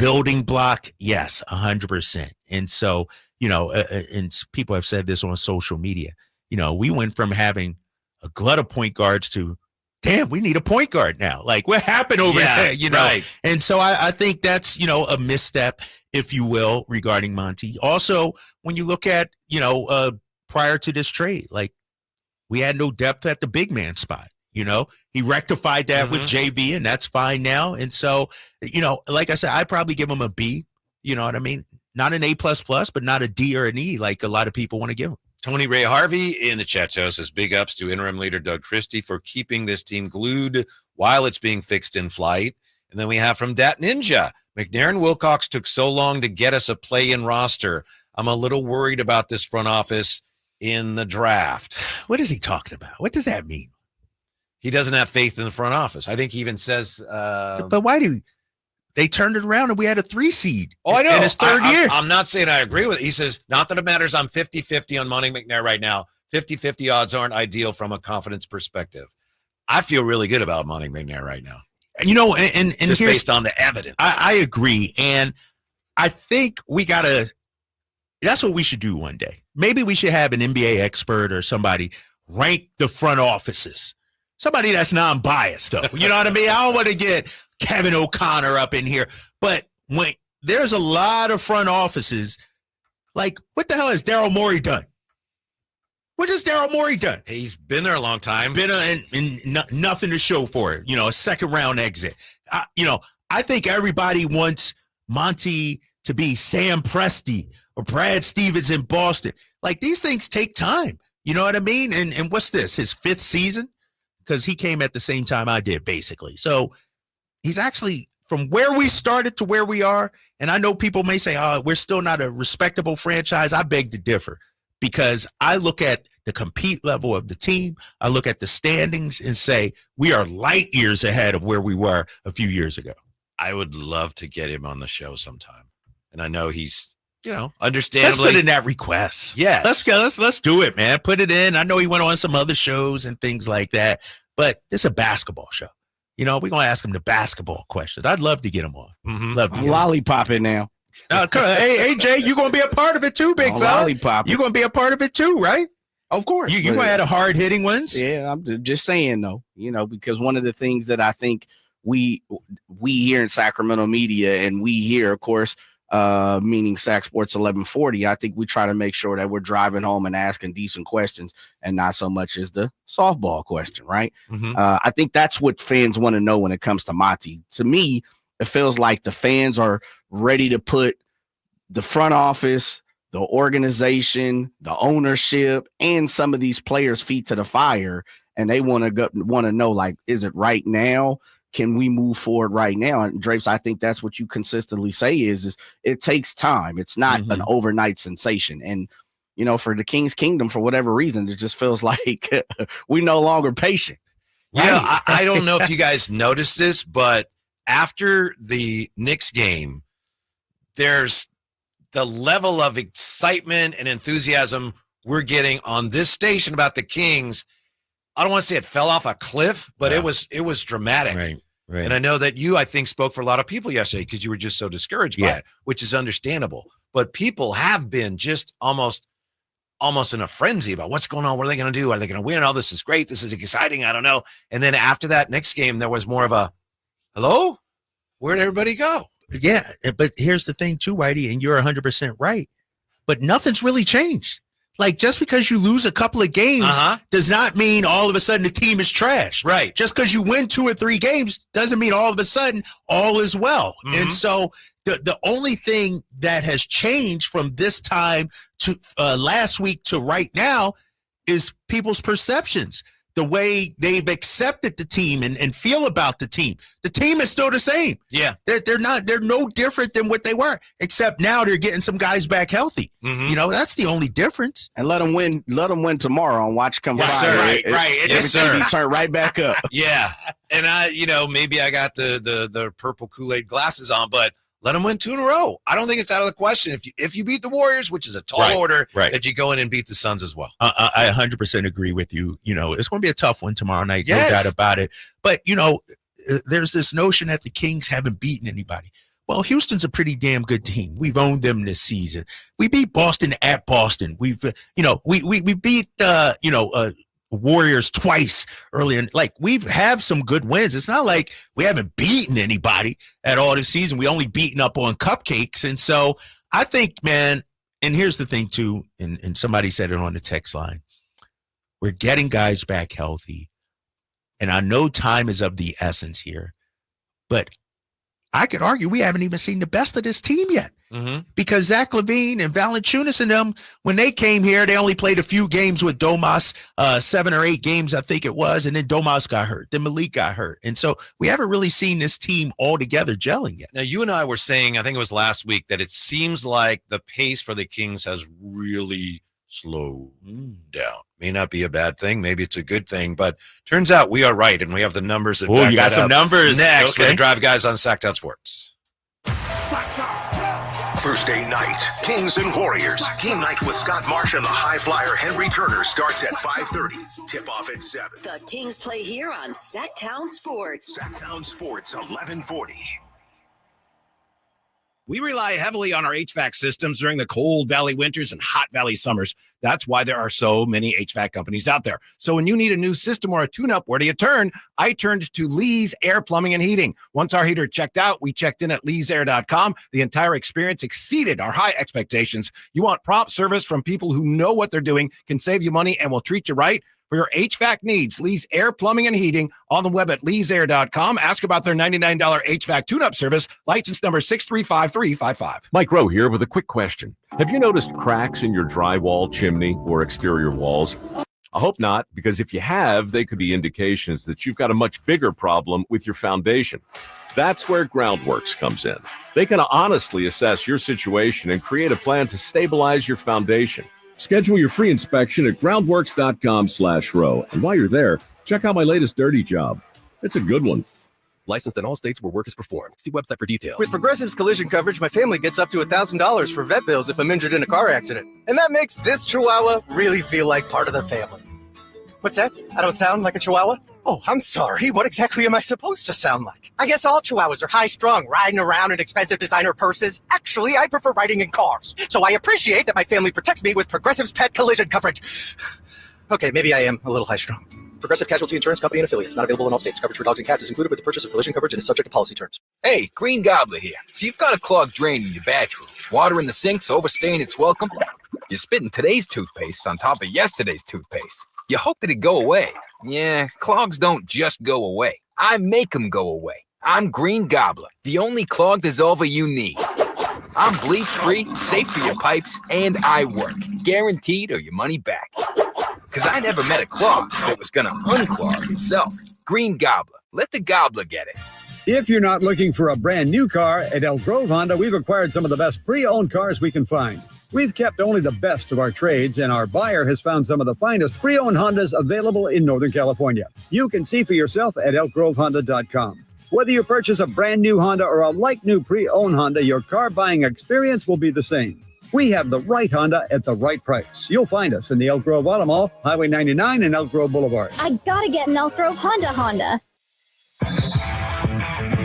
Yes, 100%. And so, you know, and people have said this on social media. You know, we went from having a glut of point guards to, damn, we need a point guard now. Like, what happened over there? You know? Right. And so I think that's, you know, a misstep, if you will, regarding Monty. Also, when you look at, you know, prior to this trade, like, we had no depth at the big man spot. You know, he rectified that with JB, and that's fine now. And so, you know, like I said, I'd probably give him a B. You know what I mean? Not an A++, but not a D or an E like a lot of people want to give him. Tony Ray Harvey in the chat show says big ups to interim leader Doug Christie for keeping this team glued while it's being fixed in flight. And then we have from Dat Ninja, McNair Wilcox took so long to get us a play-in roster. I'm a little worried about this front office in the draft. What is he talking about? What does that mean? He doesn't have faith in the front office. I think he even says but why do they turned it around and we had a 3 seed? Oh, I know. In his third year. I'm not saying I agree with it. He says, not that it matters. I'm 50-50 on Monty McNair right now. 50-50 odds aren't ideal from a confidence perspective. I feel really good about Monty McNair right now. You know, and just based on the evidence. I agree. And I think that's what we should do one day. Maybe we should have an NBA expert or somebody rank the front offices. Somebody that's non-biased, though. You know what I mean? I don't want to get Kevin O'Connor up in here. But when there's a lot of front offices, like, what the hell has Daryl Morey done? What has Daryl Morey done? He's been there a long time. Nothing to show for it. You know, a second-round exit. You know, I think everybody wants Monty to be Sam Presti or Brad Stevens in Boston. Like, these things take time. You know what I mean? And what's this, his 5th season? because he came at the same time I did, basically. So he's actually from where we started to where we are. And I know people may say, oh, we're still not a respectable franchise. I beg to differ, because I look at the compete level of the team. I look at the standings and say we are light years ahead of where we were a few years ago. I would love to get him on the show sometime. And I know he's, understandably. Let's put in that request. Yes. Let's go. Let's do it, man. Put it in. I know he went on some other shows and things like that, but it's a basketball show. We're going to ask him the basketball questions. I'd love to get him on. Mm-hmm. Love to get Lollipopping now. Hey, Jay, you're going to be a part of it too, big fella. Lollipop. You're going to be a part of it too, right? Of course. You going to have hard-hitting ones? Yeah, I'm just saying, though, because one of the things that I think we here in Sacramento media, and we here, of course, meaning Sac Sports 1140, I think we try to make sure that we're driving home and asking decent questions and not so much as the softball question, right? Mm-hmm. I think that's what fans want to know when it comes to Monty. To me, it feels like the fans are ready to put the front office, the organization, the ownership, and some of these players' feet to the fire, and they want to know, like, is it right now? Can we move forward right now? And Drapes, I think that's what you consistently say is it takes time. It's not an overnight sensation. And, for the King's Kingdom, for whatever reason, it just feels like we're no longer patient. Yeah, I don't know if you guys noticed this, but after the Knicks game, there's the level of excitement and enthusiasm we're getting on this station about the Kings. I don't want to say it fell off a cliff, but it was dramatic. Right. And I know that you, I think, spoke for a lot of people yesterday because you were just so discouraged by it, which is understandable. But people have been just almost in a frenzy about what's going on. What are they going to do? Are they going to win? Oh, this is great. This is exciting. I don't know. And then after that next game, there was more of a, hello? Where'd everybody go? Yeah, but here's the thing too, Whitey, and you're 100% right. But nothing's really changed. Like, just because you lose a couple of games does not mean all of a sudden the team is trash. Right. Just because you win 2 or 3 games doesn't mean all of a sudden all is well. Mm-hmm. And so the only thing that has changed from this time to last week to right now is people's perceptions. The way they've accepted the team and feel about the team. The team is still the same. Yeah. They're no different than what they were, except now they're getting some guys back healthy. Mm-hmm. That's the only difference. And let them win tomorrow on Watch Come Friday. Right. Yes, sir. Everything turn right back up. Yeah. And maybe I got the purple Kool-Aid glasses on, but let them win 2 in a row. I don't think it's out of the question. If you beat the Warriors, which is a tall order, that you go in and beat the Suns as well. I 100% agree with you. It's going to be a tough one tomorrow night. Yes. No doubt about it. But, there's this notion that the Kings haven't beaten anybody. Well, Houston's a pretty damn good team. We've owned them this season. We beat Boston at Boston. We've, we beat, Warriors twice early in, like, we've have some good wins. It's not like we haven't beaten anybody at all this season. We only beaten up on cupcakes. And so I think, man, and here's the thing too, and somebody said it on the text line, we're getting guys back healthy. And I know time is of the essence here, but I could argue we haven't even seen the best of this team yet. Mm-hmm. Because Zach LaVine and Valanciunas and them, when they came here, they only played a few games with Domas, 7 or 8 games, I think it was. And then Domas got hurt. Then Malik got hurt. And so we haven't really seen this team all together gelling yet. Now, you and I were saying, I think it was last week, that it seems like the pace for the Kings has really slowed down. May not be a bad thing. Maybe it's a good thing. But turns out we are right. And we have the numbers. That you got some numbers. Next, we're going to drive guys on Sacktown Sports. Thursday night, Kings and Warriors. Game night with Scott Marsh and the high flyer Henry Turner starts at 5:30. Tip-off at 7. The Kings play here on Sacktown Sports. Sacktown Sports, 1140. We rely heavily on our HVAC systems during the cold valley winters and hot valley summers. That's why there are so many HVAC companies out there. So when you need a new system or a tune-up, where do you turn? I turned to Lee's Air Plumbing and Heating. Once our heater checked out, we checked in at leesair.com. The entire experience exceeded our high expectations. You want prompt service from people who know what they're doing, can save you money, and will treat you right? For your HVAC needs, Lee's Air Plumbing and Heating, on the web at leesair.com. Ask about their $99 HVAC tune-up service, license number 6355355. Mike Rowe here with a quick question. Have you noticed cracks in your drywall, chimney, or exterior walls? I hope not, because if you have, they could be indications that you've got a much bigger problem with your foundation. That's where Groundworks comes in. They can honestly assess your situation and create a plan to stabilize your foundation. Schedule your free inspection at groundworks.com/row. And while you're there, check out my latest dirty job. It's a good one. Licensed in all states where work is performed. See website for details. With Progressive's collision coverage, my family gets up to $1,000 for vet bills if I'm injured in a car accident. And that makes this Chihuahua really feel like part of the family. What's that? I don't sound like a Chihuahua? Oh, I'm sorry. What exactly am I supposed to sound like? I guess all Chihuahuas are high-strung, riding around in expensive designer purses. Actually, I prefer riding in cars. So I appreciate that my family protects me with Progressive's pet collision coverage. Okay, maybe I am a little high-strung. Progressive Casualty Insurance Company and affiliates. Not available in all states. Coverage for dogs and cats is included with the purchase of collision coverage and is subject to policy terms. Hey, Green Gobbler here. So you've got a clogged drain in your bathroom. Water in the sink's overstaying its welcome. You're spitting today's toothpaste on top of yesterday's toothpaste. You hope that it go away. Yeah, clogs don't just go away. I make them go away. I'm Green Gobbler, the only clog dissolver you need. I'm bleach-free, safe for your pipes, and I work. Guaranteed or your money back. Because I never met a clog that was going to unclog itself. Green Gobbler. Let the gobbler get it. If you're not looking for a brand new car, at Elk Grove Honda, we've acquired some of the best pre-owned cars we can find. We've kept only the best of our trades, and our buyer has found some of the finest pre-owned Hondas available in Northern California. You can see for yourself at elkgrovehonda.com. Whether you purchase a brand new Honda or a like-new pre-owned Honda, your car buying experience will be the same. We have the right Honda at the right price. You'll find us in the Elk Grove Auto Mall, Highway 99 and Elk Grove Boulevard. I gotta get an Elk Grove Honda.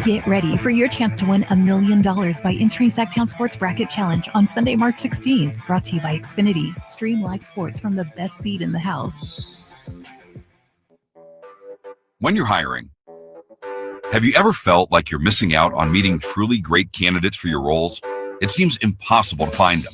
Get ready for your chance to win $1 million by entering Sacktown Sports Bracket Challenge on Sunday, March 16. Brought to you by Xfinity. Stream live sports from the best seat in the house. When you're hiring, have you ever felt like you're missing out on meeting truly great candidates for your roles? It seems impossible to find them,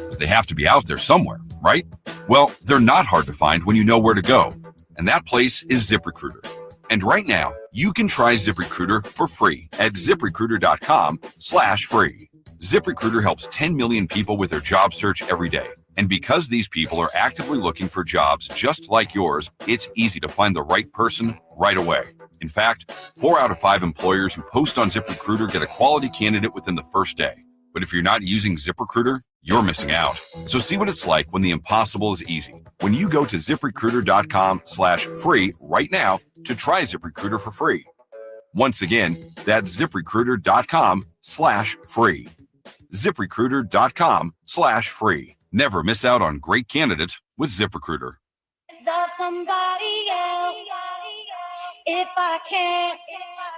but they have to be out there somewhere, right? Well, they're not hard to find when you know where to go, and that place is ZipRecruiter. And right now, you can try ZipRecruiter for free at ZipRecruiter.com/free. ZipRecruiter helps 10 million people with their job search every day. And because these people are actively looking for jobs just like yours, it's easy to find the right person right away. In fact, 4 out of 5 employers who post on ZipRecruiter get a quality candidate within the first day. But if you're not using ZipRecruiter, you're missing out. So see what it's like when the impossible is easy. When you go to ZipRecruiter.com/free right now to try ZipRecruiter for free. Once again, that's ZipRecruiter.com/free. ZipRecruiter.com/free. Never miss out on great candidates with ZipRecruiter. Love somebody else. If I can't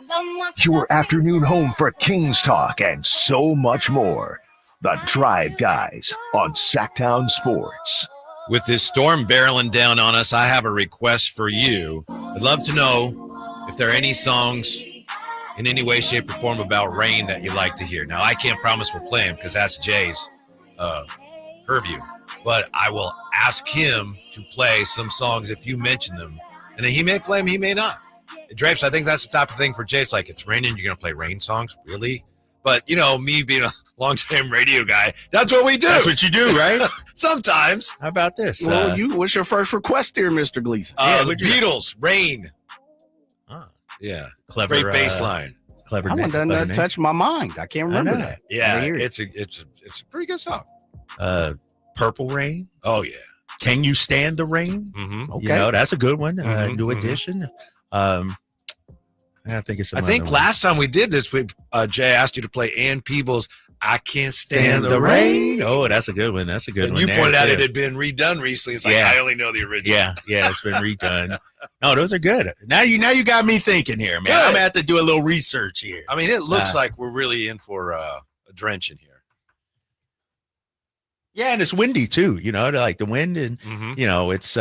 love myself. Your afternoon home for Kings talk and so much more. The Drive Guys on Sacktown Sports. With this storm barreling down on us, I have a request for you. I'd love to know if there are any songs in any way, shape, or form about rain that you'd like to hear. Now, I can't promise we'll play them because that's Jay's purview, but I will ask him to play some songs if you mention them. And he may play them, he may not. Drapes, I think that's the type of thing for Jay. It's like, it's raining, you're going to play rain songs? Really? But, you know, me being a long-time radio guy, that's what we do. That's what you do, right? Sometimes. How about this? Well, what's your first request here, Mr. Gleason? The Beatles, Rain. Yeah. Clever. Great bass line. Clever. That one doesn't touch my mind. I can't remember that. Yeah, it's a pretty good song. Purple Rain. Oh, yeah. Can You Stand the Rain? Mm-hmm. Okay. You know, that's a good one. New edition. I think last time we did this, Jay asked you to play Ann Peebles' I Can't Stand the Rain. Oh, that's a good one. That's a good and one. You pointed out it had been redone recently. It's like, I only know the original. Yeah, it's been redone. No, those are good. Now you got me thinking here, man. Good. I'm going to have to do a little research here. I mean, it looks like we're really in for a drench in here. Yeah, and it's windy too, you know, like the wind and, you know, it's,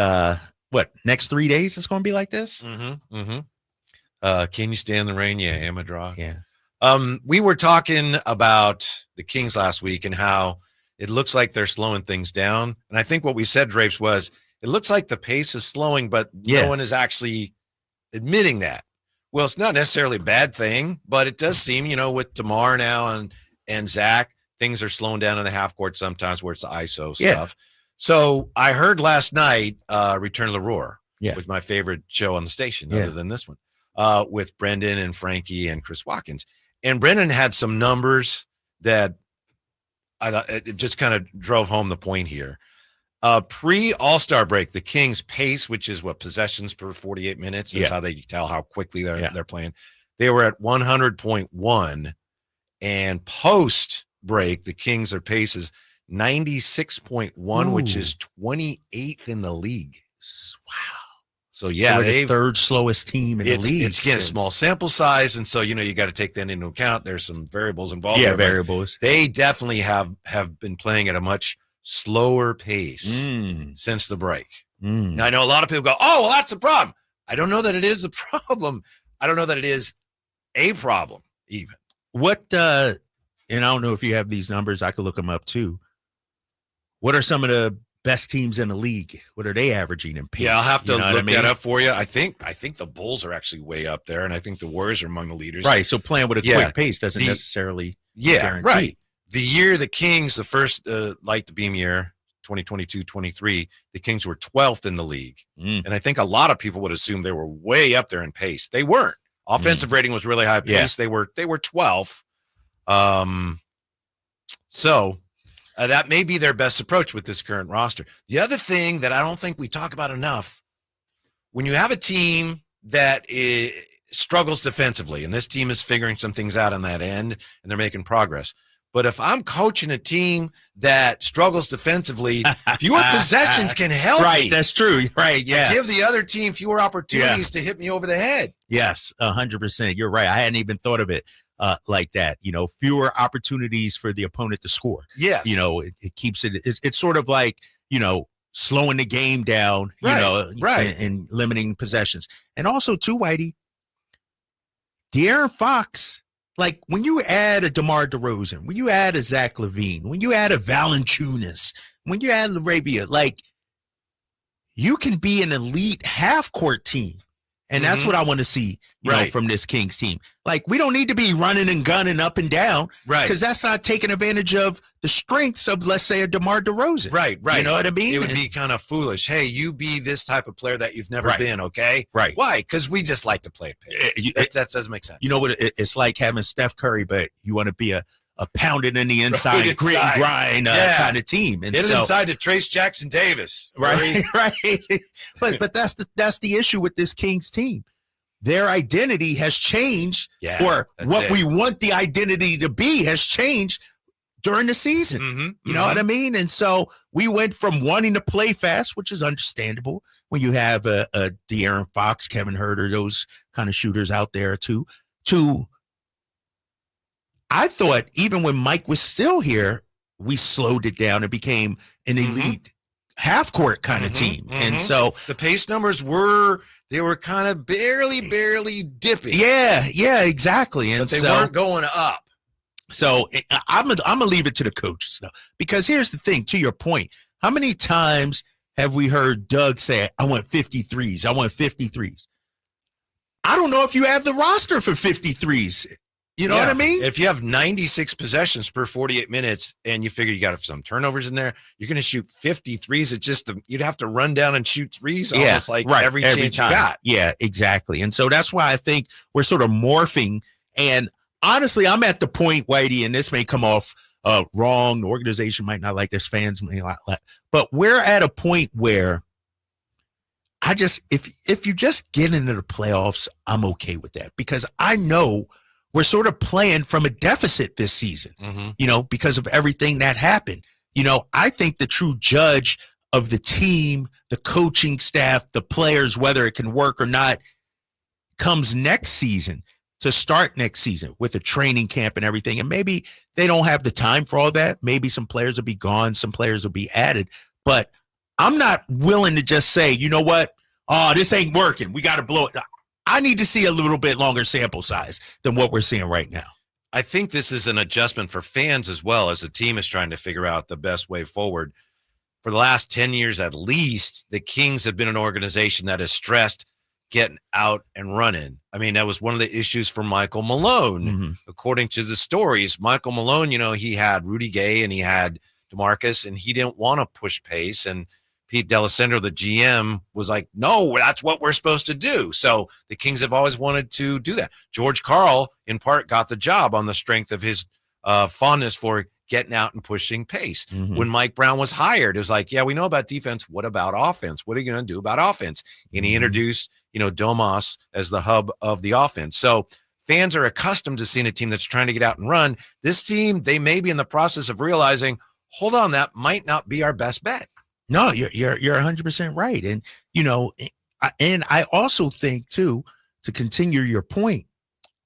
next 3 days it's going to be like this? Can You Stand the Rain? Yeah, Emma Draw. Yeah. We were talking about the Kings last week and how it looks like they're slowing things down. And I think what we said, Drapes, was it looks like the pace is slowing, but no one is actually admitting that. Well, it's not necessarily a bad thing, but it does seem, you know, with DeMar now and Zach, things are slowing down in the half court sometimes where it's the ISO stuff. So I heard last night, Return of the Roar, Yeah. was my favorite show on the station, Yeah. other than this one, with Brendan and Frankie and Chris Watkins. And Brendan had some numbers that I thought it just kind of drove home the point here. Pre-All-Star break, the Kings pace, which is what possessions per 48 minutes, that's how they tell how quickly they're playing. They were at 100.1, and post break, the Kings are pace is 96.1, which is 28th in the league. Wow. So yeah, They're the they've third slowest team in the league. It's again a small sample size, and so you got to take that into account. There's some variables involved. Yeah, there, but variables. They definitely have been playing at a much slower pace since the break. Now, I know a lot of people go, "Oh, well, that's a problem." I don't know that it is a problem. I don't know that it is a problem even. What? And I don't know if you have these numbers. I could look them up too. What are some of the best teams in the league? What are they averaging in pace? Yeah, I'll have to look that that up for you. I think the Bulls are actually way up there, and I think the Warriors are among the leaders. Right. So playing with a quick pace doesn't necessarily guarantee. Right. The year the Kings, the first light to beam year, 2022-23, the Kings were 12th in the league. And I think a lot of people would assume they were way up there in pace. They weren't. Offensive rating was really high pace. They were 12th. So that may be their best approach with this current roster. The other thing that I don't think we talk about enough, when you have a team that struggles defensively, and this team is figuring some things out on that end, and they're making progress. But if I'm coaching a team that struggles defensively, fewer possessions can help Right, me. that's true. Right, yeah. Give the other team fewer opportunities to hit me over the head. Yes, 100%. You're right. I hadn't even thought of it like that. Fewer opportunities for the opponent to score. Yes. It keeps it. It's sort of like slowing the game down. And limiting possessions, and also too, Whitey. De'Aaron Fox. Like when you add a DeMar DeRozan, when you add a Zach LaVine, when you add a Valanciunas, when you add LaRavia, like you can be an elite half-court team. And that's what I want to see, from this Kings team. Like, we don't need to be running and gunning up and down. Right. Because that's not taking advantage of the strengths of, let's say, a DeMar DeRozan. Right. You know what I mean? It would be kind of foolish. Hey, you be this type of player that you've never been, okay? Right. Why? Because we just like to play at pace. That doesn't make sense. You know what? It's like having Steph Curry, but you want to be a pounded in the inside, Right, grit and grind kind of team. And Hit it inside to Trace Jackson Davis. Right. But that's the issue with this Kings team. Their identity has changed, or what we want the identity to be has changed during the season. You know what I mean? And so we went from wanting to play fast, which is understandable when you have a De'Aaron Fox, Kevin Huerter, those kind of shooters out there to I thought even when Mike was still here, we slowed it down and became an elite half-court kind of team. And so the pace numbers were kind of barely dipping. Yeah, exactly. And but they weren't going up. So I'm gonna leave it to the coaches now, because here's the thing. To your point, how many times have we heard Doug say, "I want 53s. I want 53s." I don't know if you have the roster for 53s. You know what I mean? If you have 96 possessions per 48 minutes and you figure you got some turnovers in there, you're going to shoot 53s. You'd have to run down and shoot threes almost like every chance time. you got. Yeah, exactly. And so that's why I think we're sort of morphing. And honestly, I'm at the point, Whitey, and this may come off wrong. The organization might not like this, fans may not like, but we're at a point where if you just get into the playoffs, I'm okay with that, because I know we're sort of playing from a deficit this season, because of everything that happened. I think the true judge of the team, the coaching staff, the players, whether it can work or not, comes next season, to start next season with a training camp and everything. And maybe they don't have the time for all that. Maybe some players will be gone, some players will be added. But I'm not willing to just say, you know what? Oh, this ain't working. We got to blow it. I need to see a little bit longer sample size than what we're seeing right now. I think this is an adjustment for fans as well, as the team is trying to figure out the best way forward. For the last 10 years at least, the Kings have been an organization that has stressed getting out and running. I mean, that was one of the issues for Michael Malone. According to the stories, Michael Malone, he had Rudy Gay and he had DeMarcus, and he didn't want to push pace. And Pete D'Alessandro, the GM, was like, no, that's what we're supposed to do. So the Kings have always wanted to do that. George Karl, in part, got the job on the strength of his fondness for getting out and pushing pace. When Mike Brown was hired, it was like, yeah, we know about defense. What about offense? What are you going to do about offense? And he introduced, Domas as the hub of the offense. So fans are accustomed to seeing a team that's trying to get out and run. This team, they may be in the process of realizing, hold on, that might not be our best bet. No, you're 100% right. And, and I also think, too, to continue your point,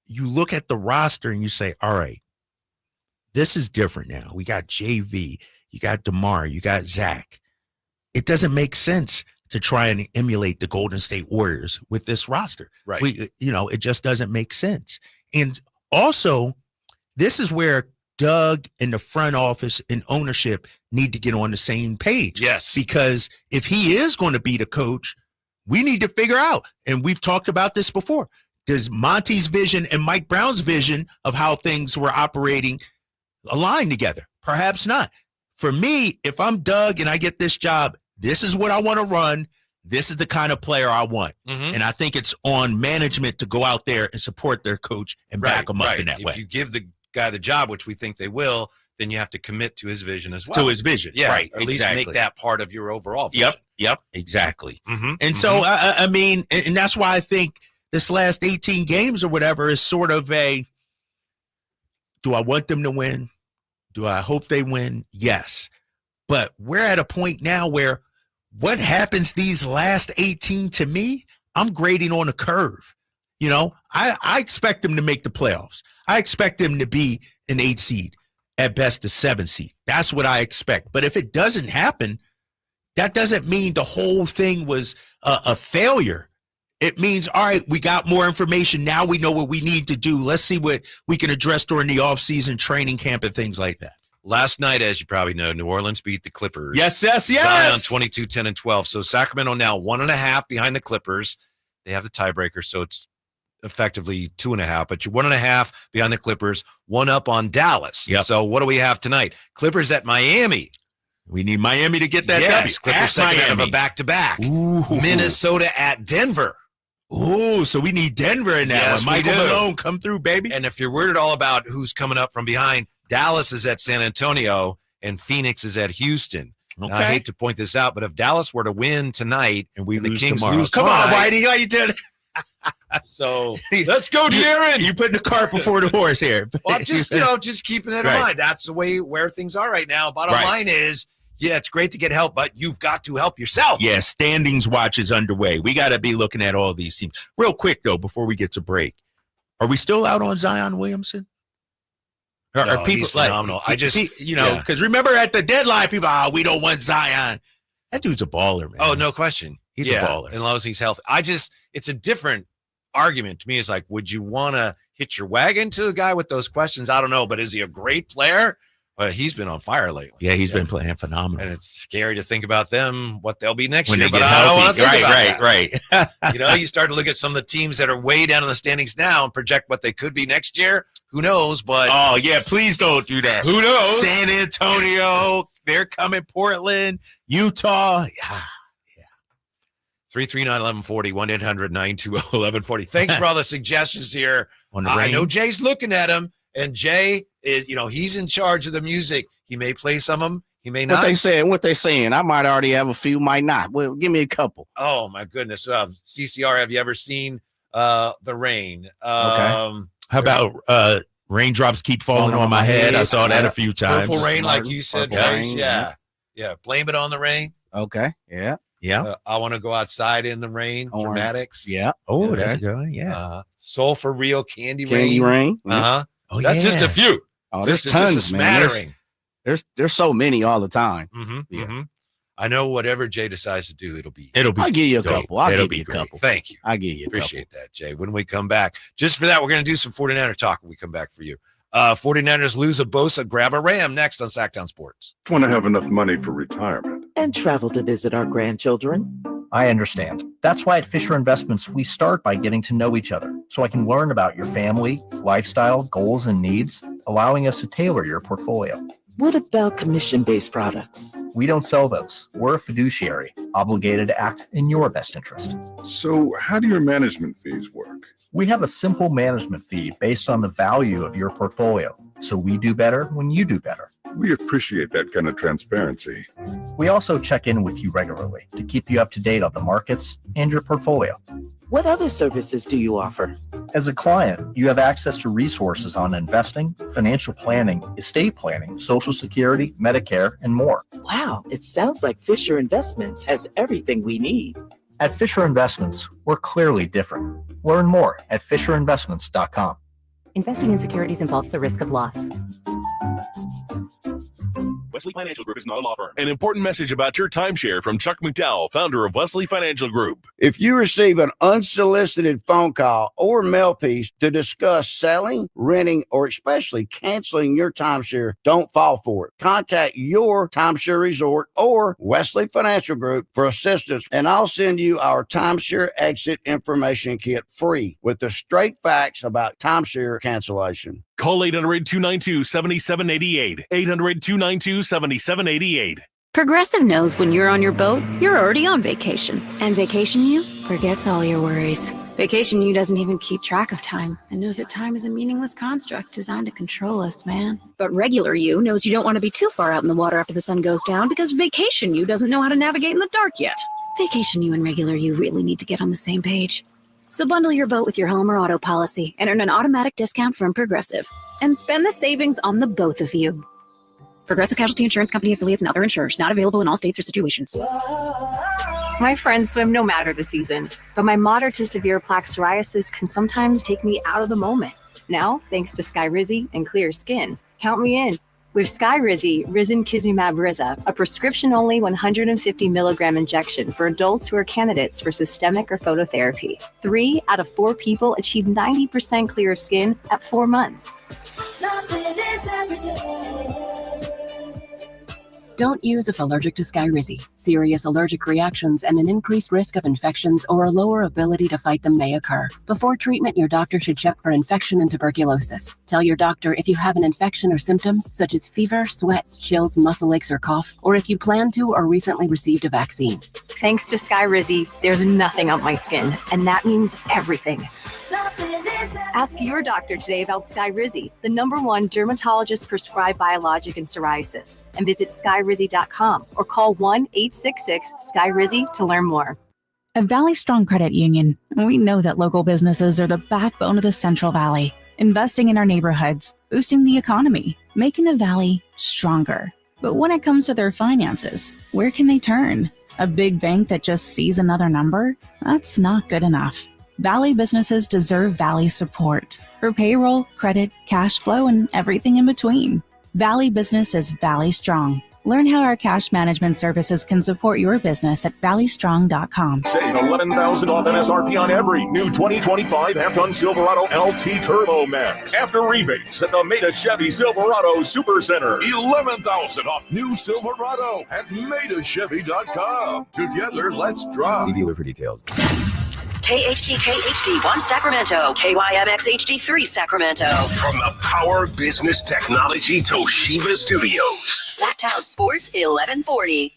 you look at the roster and you say, all right, this is different now. We got JV, you got DeMar, you got Zach. It doesn't make sense to try and emulate the Golden State Warriors with this roster. Right. It just doesn't make sense. And also, this is where Doug and the front office and ownership need to get on the same page. Yes. Because if he is going to be the coach, we need to figure out, and we've talked about this before, does Monty's vision and Mike Brown's vision of how things were operating align together? Perhaps not. For me, if I'm Doug and I get this job, this is what I want to run. This is the kind of player I want. And I think it's on management to go out there and support their coach and back them up in that way. If you give the guy the job, which we think they will, then you have to commit to his vision as well. To his vision, yeah, right. Or at least make that part of your overall vision. Yep, exactly. And so, I mean, and that's why I think this last 18 games or whatever is sort of a, do I want them to win? Do I hope they win? Yes. But we're at a point now where what happens these last 18 to me, I'm grading on a curve. I expect them to make the playoffs. I expect them to be an 8 seed, at best a 7 seed. That's what I expect. But if it doesn't happen, that doesn't mean the whole thing was a failure. It means, all right, we got more information. Now we know what we need to do. Let's see what we can address during the offseason training camp and things like that. Last night, as you probably know, New Orleans beat the Clippers. Yes. Zion 22, 10, and 12. So Sacramento now 1.5 behind the Clippers. They have the tiebreaker, so it's effectively 2.5, but you're 1.5 behind the Clippers, 1 up on Dallas. Yep. So what do we have tonight? Clippers at Miami. We need Miami to get that yes, W. Clippers second out of a back-to-back. Minnesota at Denver. Ooh, so we need Denver in that yes, one. Michael Malone, come through, baby. And if you're worried at all about who's coming up from behind, Dallas is at San Antonio and Phoenix is at Houston. Okay. Now, I hate to point this out, but if Dallas were to win tonight and we the lose Kings tomorrow, lose come tonight, on, Whitey, how you doing? So let's go, Darren. You putting the cart before the horse here. Well, just keeping that in mind. That's the way where things are right now. Bottom line is, yeah, it's great to get help, but you've got to help yourself. Yeah, standings watch is underway. We got to be looking at all these teams. Real quick, though, before we get to break, are we still out on Zion Williamson? Are people he's phenomenal. Because remember at the deadline, people, we don't want Zion. That dude's a baller, man. Oh, no question. He's a baller. As long as he's healthy. It's a different argument to me. It's like, would you want to hitch your wagon to a guy with those questions? I don't know, but is he a great player? Well, he's been on fire lately. Yeah, he's been playing phenomenal. And it's scary to think about them, what they'll be next year. They but get I don't want to think healthy. about that. You start to look at some of the teams that are way down in the standings now and project what they could be next year. Who knows? But oh yeah, please don't do that. Who knows? San Antonio, they're coming. Portland, Utah. Yeah. 339-1140, 1-800-920-1140. Thanks for all the suggestions here. I know Jay's looking at him, and Jay is, he's in charge of the music. He may play some of them. He may not. What they saying? I might already have a few, might not. Well, give me a couple. Oh my goodness. CCR, have you ever seen The Rain? Okay. How about Raindrops Keep Falling on My Head? I saw that a few times. Purple Rain, like you said, James. Yeah. Blame It on the Rain. Okay. Yeah. I Want to Go Outside in the Rain. Dramatics. Yeah. Oh, okay. That's a good one. Yeah. Soul for Real, Candy Rain. Uh-huh. Oh, that's just a few. Oh, there's tons, just a smattering. Man. There's so many all the time. I know whatever Jay decides to do, it'll be. I'll give you a couple. It'll be a couple. Thank you. I'll give you a Appreciate that, Jay. When we come back, just for that, we're going to do some 49er talk when we come back for you. 49ers lose a Bosa, grab a Ram next on Sacktown Sports. I want to have enough money for retirement. And travel to visit our grandchildren. I understand. That's why at Fisher Investments, we start by getting to know each other so I can learn about your family, lifestyle, goals, and needs, allowing us to tailor your portfolio. What about commission-based products? We don't sell those. We're a fiduciary, obligated to act in your best interest. So, how do your management fees work? We have a simple management fee based on the value of your portfolio. So we do better when you do better. We appreciate that kind of transparency. We also check in with you regularly to keep you up to date on the markets and your portfolio. What other services do you offer? As a client, you have access to resources on investing, financial planning, estate planning, Social Security, Medicare, and more. Wow, it sounds like Fisher Investments has everything we need. At Fisher Investments, we're clearly different. Learn more at fisherinvestments.com. Investing in securities involves the risk of loss. Wesley Financial Group is not a law firm. An important message about your timeshare from Chuck McDowell, founder of Wesley Financial Group. If you receive an unsolicited phone call or mail piece to discuss selling, renting, or especially canceling your timeshare, don't fall for it. Contact your timeshare resort or Wesley Financial Group for assistance, and I'll send you our timeshare exit information kit free with the straight facts about timeshare cancellation. Call 800-292-7788. 800-292-7788. Progressive knows when you're on your boat, you're already on vacation. And Vacation You forgets all your worries. Vacation You doesn't even keep track of time and knows that time is a meaningless construct designed to control us, man. But Regular You knows you don't want to be too far out in the water after the sun goes down because Vacation You doesn't know how to navigate in the dark yet. Vacation You and Regular You really need to get on the same page. So bundle your boat with your home or auto policy and earn an automatic discount from Progressive. And spend the savings on the both of you. Progressive Casualty Insurance Company affiliates and other insurers. Not available in all states or situations. My friends swim no matter the season, but my moderate to severe plaque psoriasis can sometimes take me out of the moment. Now, thanks to Skyrizi and Clear Skin, count me in. With Skyrizi, Risankizumab Riza, a prescription-only 150 milligram injection for adults who are candidates for systemic or phototherapy. 3 out of 4 people achieve 90% clear skin at 4 months. Don't use if allergic to Skyrizi. Serious allergic reactions and an increased risk of infections or a lower ability to fight them may occur. Before treatment, your doctor should check for infection and tuberculosis. Tell your doctor if you have an infection or symptoms such as fever, sweats, chills, muscle aches, or cough, or if you plan to or recently received a vaccine. Thanks to Skyrizi, there's nothing on my skin, and that means everything. Ask your doctor today about Skyrizi, the #1 dermatologist prescribed biologic in psoriasis, and visit skyrizi.com or call 1-866-SKYRIZI to learn more. At Valley Strong Credit Union, we know that local businesses are the backbone of the Central Valley, investing in our neighborhoods, boosting the economy, making the Valley stronger. But when it comes to their finances, where can they turn? A big bank that just sees another number? That's not good enough. Valley businesses deserve Valley support for payroll, credit, cash flow, and everything in between. Valley Business is Valley Strong. Learn how our cash management services can support your business at valleystrong.com. Save $11,000 off MSRP on every new 2025 half-ton Silverado LT Turbo Max. After rebates at the Maida Chevy Silverado Super Center. $11,000 off new Silverado at MaidaChevy.com. Together, let's drive. See dealer for details. KHD1 Sacramento, KYMX HD3 Sacramento. From the Power Business Technology Toshiba Studios. Sacktown Sports 1140.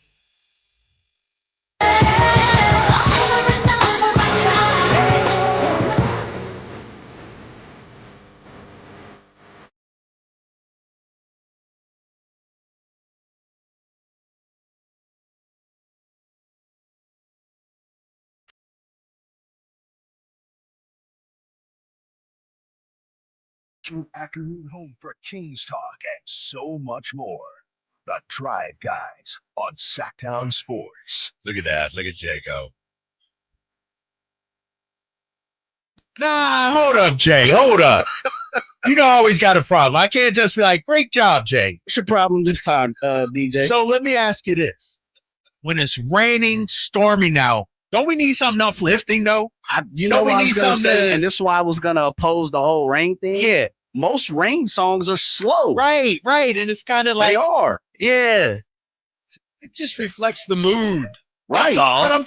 Afternoon home for Kings Talk and so much more. The Drive Guys on Sacktown Sports. Look at that. Look at Jaco. Nah, hold up, Jay. Hold up. You know, I always got a problem. I can't just be like, great job, Jay. What's your problem this time, DJ? So let me ask you this. When it's raining, stormy now, don't we need something uplifting, though? You know what I was going to say, and this is why I was going to oppose the whole rain thing. Yeah. Most rain songs are slow. Right. And it's kind of like. They are. Yeah. It just reflects the mood. Right. That's all. But I'm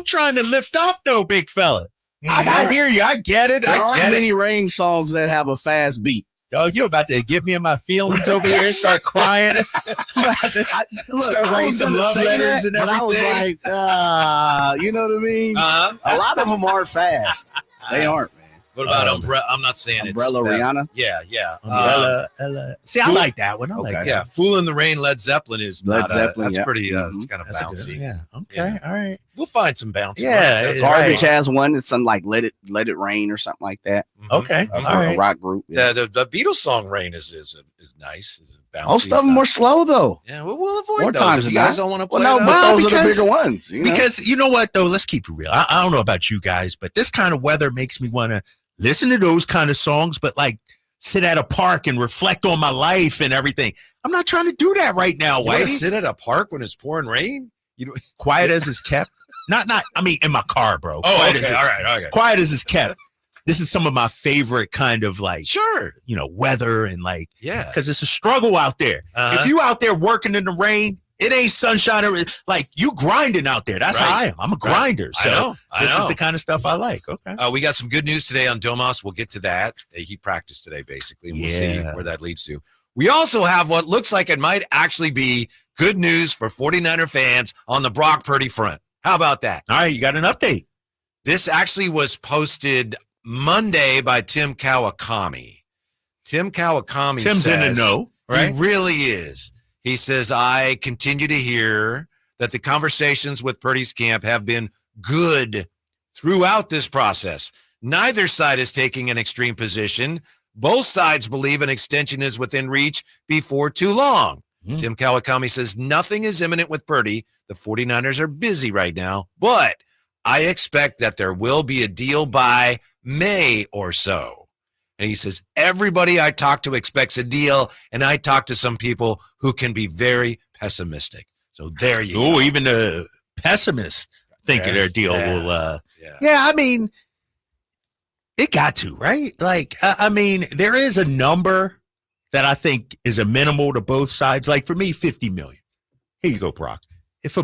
trying to lift up, though, big fella. I hear you. I get it. There aren't many rain songs that have a fast beat. Dog, you're about to get me in my feelings over here and start crying. Start writing some love letters and everything. I was like, you know what I mean? A lot of them are fast. They aren't. What about Umbrella? I'm not saying Umbrella it's Rihanna? Yeah. Umbrella. See, I like that one. I like that. Yeah, Fool in the Rain, Led Zeppelin is Led not Zeppelin, that's yeah. pretty Mhm. it's kind of That's a bouncy. good, yeah. Okay. All right. We'll find some bouncy. Yeah, ones. Garbage has one. It's something like Let It Rain or something like that. Okay. A, All right. a rock group. Yeah. The Beatles song Rain is nice. Is bouncy. Most of them were slow though. Yeah, we'll avoid More those. times If you than guys not. don't want to play Well, no, that. but those are the bigger ones. You know? Because you know what though? Let's keep it real. I don't know about you guys, but this kind of weather makes me want to listen to those kind of songs, but like sit at a park and reflect on my life and everything. I'm not trying to do that right now. You want Whitey. to sit at a park when it's pouring rain? Quiet as is kept. Not. I mean, in my car, bro. Oh, Quiet okay. as All right. Okay. Quiet as is kept. This is some of my favorite kind of like, Sure. Weather and like, Yeah. because it's a struggle out there. Uh-huh. If you out there working in the rain, it ain't sunshine. Like you grinding out there. That's how I am. I'm a grinder. So this is the kind of stuff I like. Okay. We got some good news today on Domas. We'll get to that. He practiced today, basically. We'll see where that leads to. We also have what looks like it might actually be good news for 49er fans on the Brock Purdy front. How about that? All right, you got an update. This actually was posted Monday by Tim Kawakami. Tim Kawakami Tim's says, in the know, right? He really is. He says, I continue to hear that the conversations with Purdy's camp have been good throughout this process. Neither side is taking an extreme position. Both sides believe an extension is within reach before too long. Tim Kawakami says nothing is imminent with Purdy. The 49ers are busy right now, but I expect that there will be a deal by May or so. And he says, everybody I talk to expects a deal, and I talk to some people who can be very pessimistic. So there you go. Oh, even the pessimists think their deal will. Yeah, I mean, it got to, right? Like, I mean, there is a number that I think is a minimal to both sides. Like for me, 50 million. Here you go, Brock. If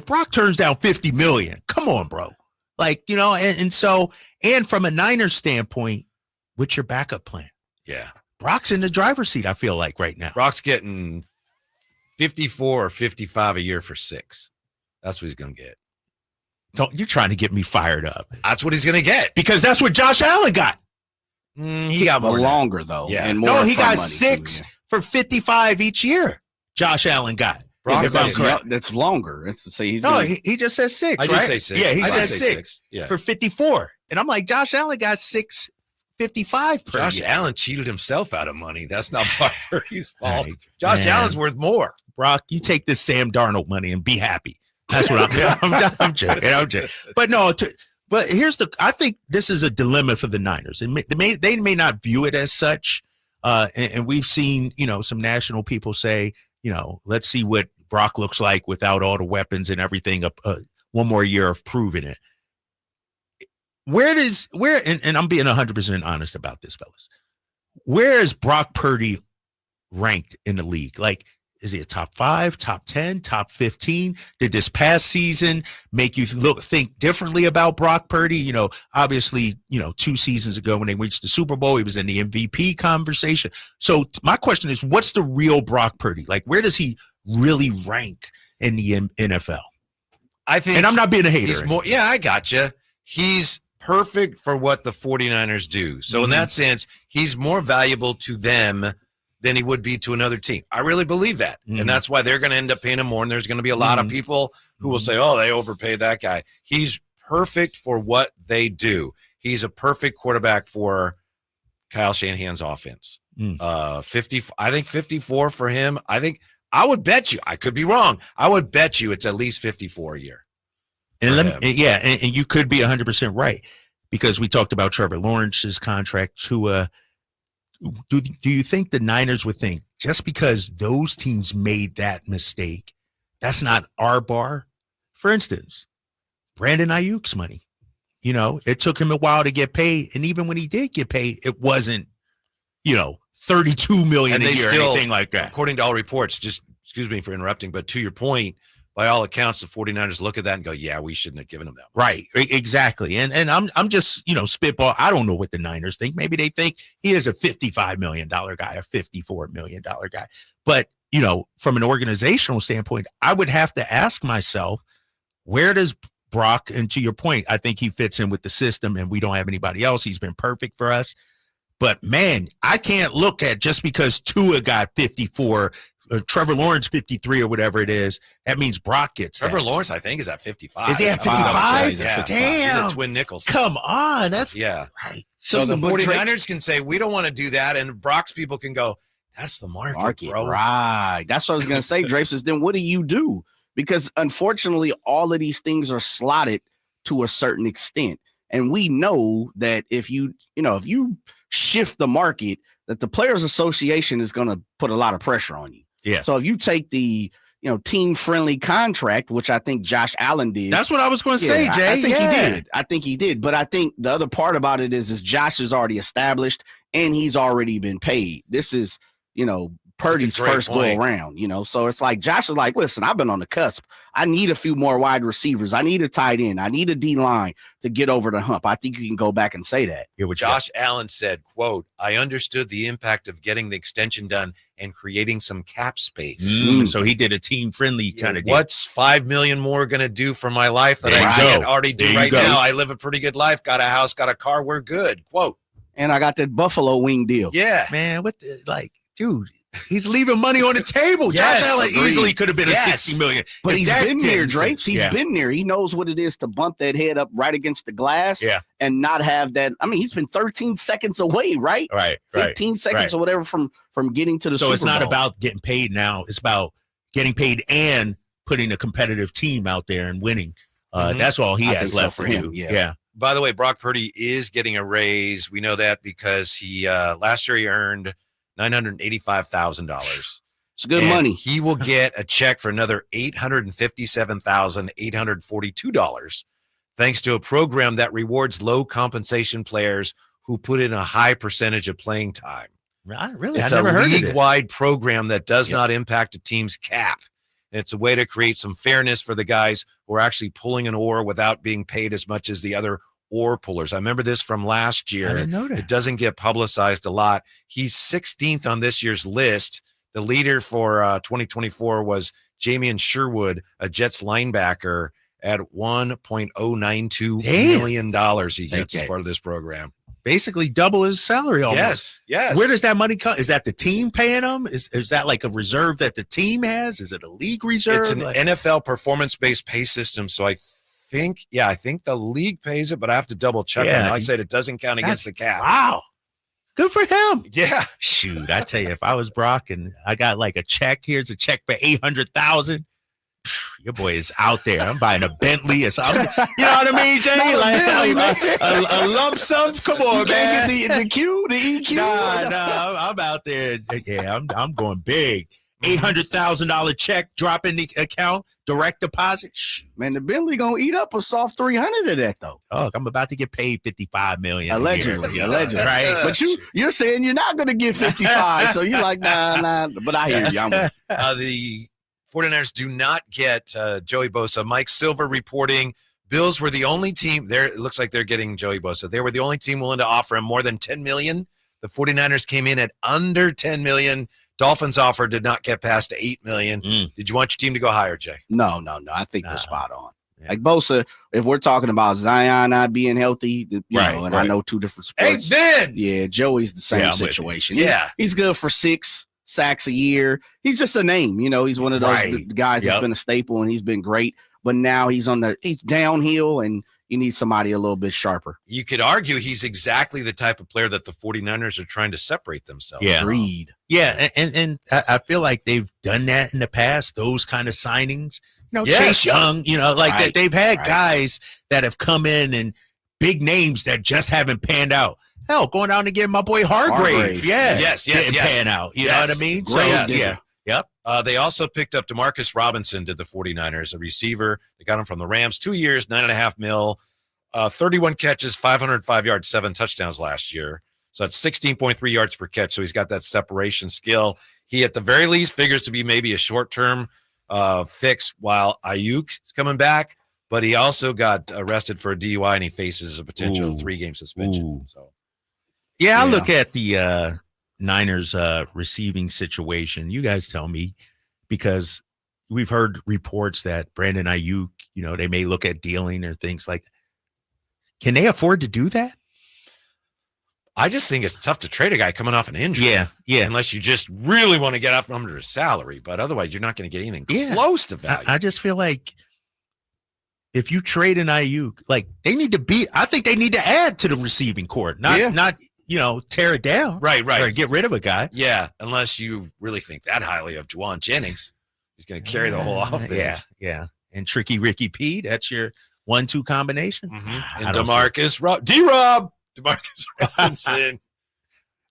Brock turns down 50 million, come on, bro. Like, and from a Niners standpoint, what's your backup plan? Yeah. Brock's in the driver's seat, I feel like, right now. Brock's getting 54 or 55 a year for 6. That's what he's going to get. You're trying to get me fired up. That's what he's going to get. Because that's what Josh Allen got. He got more longer, though. Yeah. And more no, he got money 6 for 55 each year. Josh Allen got. That's longer. He just said 6. I right? did say 6. Yeah, he I said did say 6 Yeah. for 54. And I'm like, Josh Allen got 6.55 per Josh year. Allen cheated himself out of money. That's not Brock Purdy's fault. Hey, Josh man. Allen's worth more. Brock, you take this Sam Darnold money and be happy. That's what I'm joking. I'm joking. But no, but I think this is a dilemma for the Niners. And they may not view it as such. And we've seen, some national people say, let's see what Brock looks like without all the weapons and everything. One more year of proving it. And I'm being 100% honest about this, fellas. Where is Brock Purdy ranked in the league? Like, is he a top 5, top 10, top 15? Did this past season make you think differently about Brock Purdy? Obviously, 2 seasons ago when they reached the Super Bowl, he was in the MVP conversation. So my question is, what's the real Brock Purdy? Like, where does he really rank in the NFL? I think, and I'm not being a hater. He's more, yeah, I gotcha. He's perfect for what the 49ers do. So in that sense, he's more valuable to them than he would be to another team. I really believe that. And that's why they're going to end up paying him more. And there's going to be a lot of people who will say, oh, they overpaid that guy. He's perfect for what they do. He's a perfect quarterback for Kyle Shanahan's offense. 50, I think 54 for him. I would bet you, I could be wrong. I would bet you it's at least 54 a year. And you could be 100% right, because we talked about Trevor Lawrence's contract. Do you think the Niners would think just because those teams made that mistake, that's not our bar? For instance, Brandon Ayuk's money. It took him a while to get paid, and even when he did get paid, it wasn't, $32 million a year or anything like that. According to all reports, just excuse me for interrupting, but to your point, by all accounts, the 49ers look at that and go, yeah, we shouldn't have given him that much. Right, exactly. And I'm just, spitball. I don't know what the Niners think. Maybe they think he is a $55 million guy, a $54 million guy. But, from an organizational standpoint, I would have to ask myself, where does Brock, and to your point, I think he fits in with the system and we don't have anybody else. He's been perfect for us. But, man, I can't look at just because Tua got 54, Trevor Lawrence 53 or whatever it is, that means Brock gets Trevor that. Lawrence, I think, is at 55. Is he at 55? Yeah. Damn. He's a twin nickels. Come on. That's right. So the 49ers can say, we don't want to do that. And Brock's people can go, that's the market, bro. Right. That's what I was going to say, Drapes, is then what do you do? Because unfortunately, all of these things are slotted to a certain extent. And we know that if you shift the market, that the Players Association is going to put a lot of pressure on you. Yeah. So if you take the, team-friendly contract, which I think Josh Allen did. That's what I was going to say, Jay. I think he did. I think he did. But I think the other part about it is Josh is already established and he's already been paid. This is, Purdy's first go around, so it's like Josh is like, listen, I've been on the cusp. I need a few more wide receivers. I need a tight end. I need a D line to get over the hump. I think you can go back and say that. Josh Allen said, quote, I understood the impact of getting the extension done and creating some cap space. So he did a team friendly kind of deal. What's $5 million more going to do for my life that I can't already do right now? I live a pretty good life, got a house, got a car. We're good. Quote. And I got that Buffalo wing deal. Yeah, man. Dude, he's leaving money on the table. Josh Allen easily could have been a $60 million. But he's been there, Drapes. He's been there. He knows what it is to bump that head up right against the glass and not have that. I mean, he's been 13 seconds away, right? Right. 15 seconds or whatever from getting to the Super Bowl. So it's not about getting paid now. It's about getting paid and putting a competitive team out there and winning. That's all he has left for him. Yeah. By the way, Brock Purdy is getting a raise. We know that because he last year he earned $985,000. It's good money. He will get a check for another $857,842 thanks to a program that rewards low compensation players who put in a high percentage of playing time. Really? It's I never heard of this. a league-wide program that does not impact a team's cap. And it's a way to create some fairness for the guys who are actually pulling an oar without being paid as much as the other oar pullers. I remember this from last year. I didn't know that. It doesn't get publicized a lot. He's 16th on this year's list. The leader for 2024 was Jamian Sherwood, a Jets linebacker, at $1.092 million he gets as part of this program. Basically double his salary almost. Yes. Where does that money come? Is that the team paying him? Is that like a reserve that the team has? Is it a league reserve? It's an NFL performance-based pay system, so I think the league pays it, but I have to double check on it. Like I said, it doesn't count against the cap. Wow. Good for him. Yeah. Shoot, I tell you, if I was Brock and I got like a check, here's a check for $800,000. Your boy is out there. I'm buying a Bentley or something. You know what I mean, Jay? A lump sum. Come on, man. The EQ. Nah, I'm out there. Yeah, I'm going big. $800,000 check drop in the account, direct deposit. Shoot. Man, the Bentley gonna eat up a soft 300 of that though. Oh, I'm about to get paid $55 million. Allegedly, right? But you're saying you're not gonna get 55, so you're like, nah. But I hear you. The 49ers do not get Joey Bosa. Mike Silver reporting Bills were the only team there. It looks like they're getting Joey Bosa. They were the only team willing to offer him more than $10 million. The 49ers came in at under $10 million. Dolphins offer did not get past $8 million. Did you want your team to go higher, Jay? No. I think they're spot on. Yeah. Like Bosa, if we're talking about Zion not being healthy, I know two different sports. Hey, Ben! Yeah, Joey's the same situation. Yeah. He's good for 6 sacks a year. He's just a name. He's one of those guys that's been a staple, and he's been great. But now he's downhill, and you need somebody a little bit sharper. You could argue he's exactly the type of player that the 49ers are trying to separate themselves from. Agreed. Yeah, and I feel like they've done that in the past, those kind of signings. Chase Young, that they've had guys that have come in and big names that just haven't panned out. Hell, going down and getting my boy Hargrave. Yeah. Yes. Pan out. You know what I mean? Great. Yep. They also picked up DeMarcus Robinson to the 49ers, a receiver. They got him from the Rams, 2 years, $9.5 million, 31 catches, 505 yards, 7 touchdowns last year. So that's 16.3 yards per catch. So he's got that separation skill. He, at the very least, figures to be maybe a short-term fix while Ayuk is coming back, but he also got arrested for a DUI and he faces a potential 3-game suspension. So, I look at the Niners receiving situation. You guys tell me, because we've heard reports that Brandon Ayuk, they may look at dealing or things like that. Can they afford to do that? I just think it's tough to trade a guy coming off an injury. Yeah. Unless you just really want to get out from under his salary, but otherwise you're not going to get anything close to value. I just feel like if you trade an Ayuk, like I think they need to add to the receiving core, not tear it down. Right. Or get rid of a guy. Yeah, unless you really think that highly of Juwan Jennings. He's going to carry the whole offense. Yeah. And Tricky Ricky P, that's your 1-2 combination. Mm-hmm. And D-Rob. Demarcus Robinson.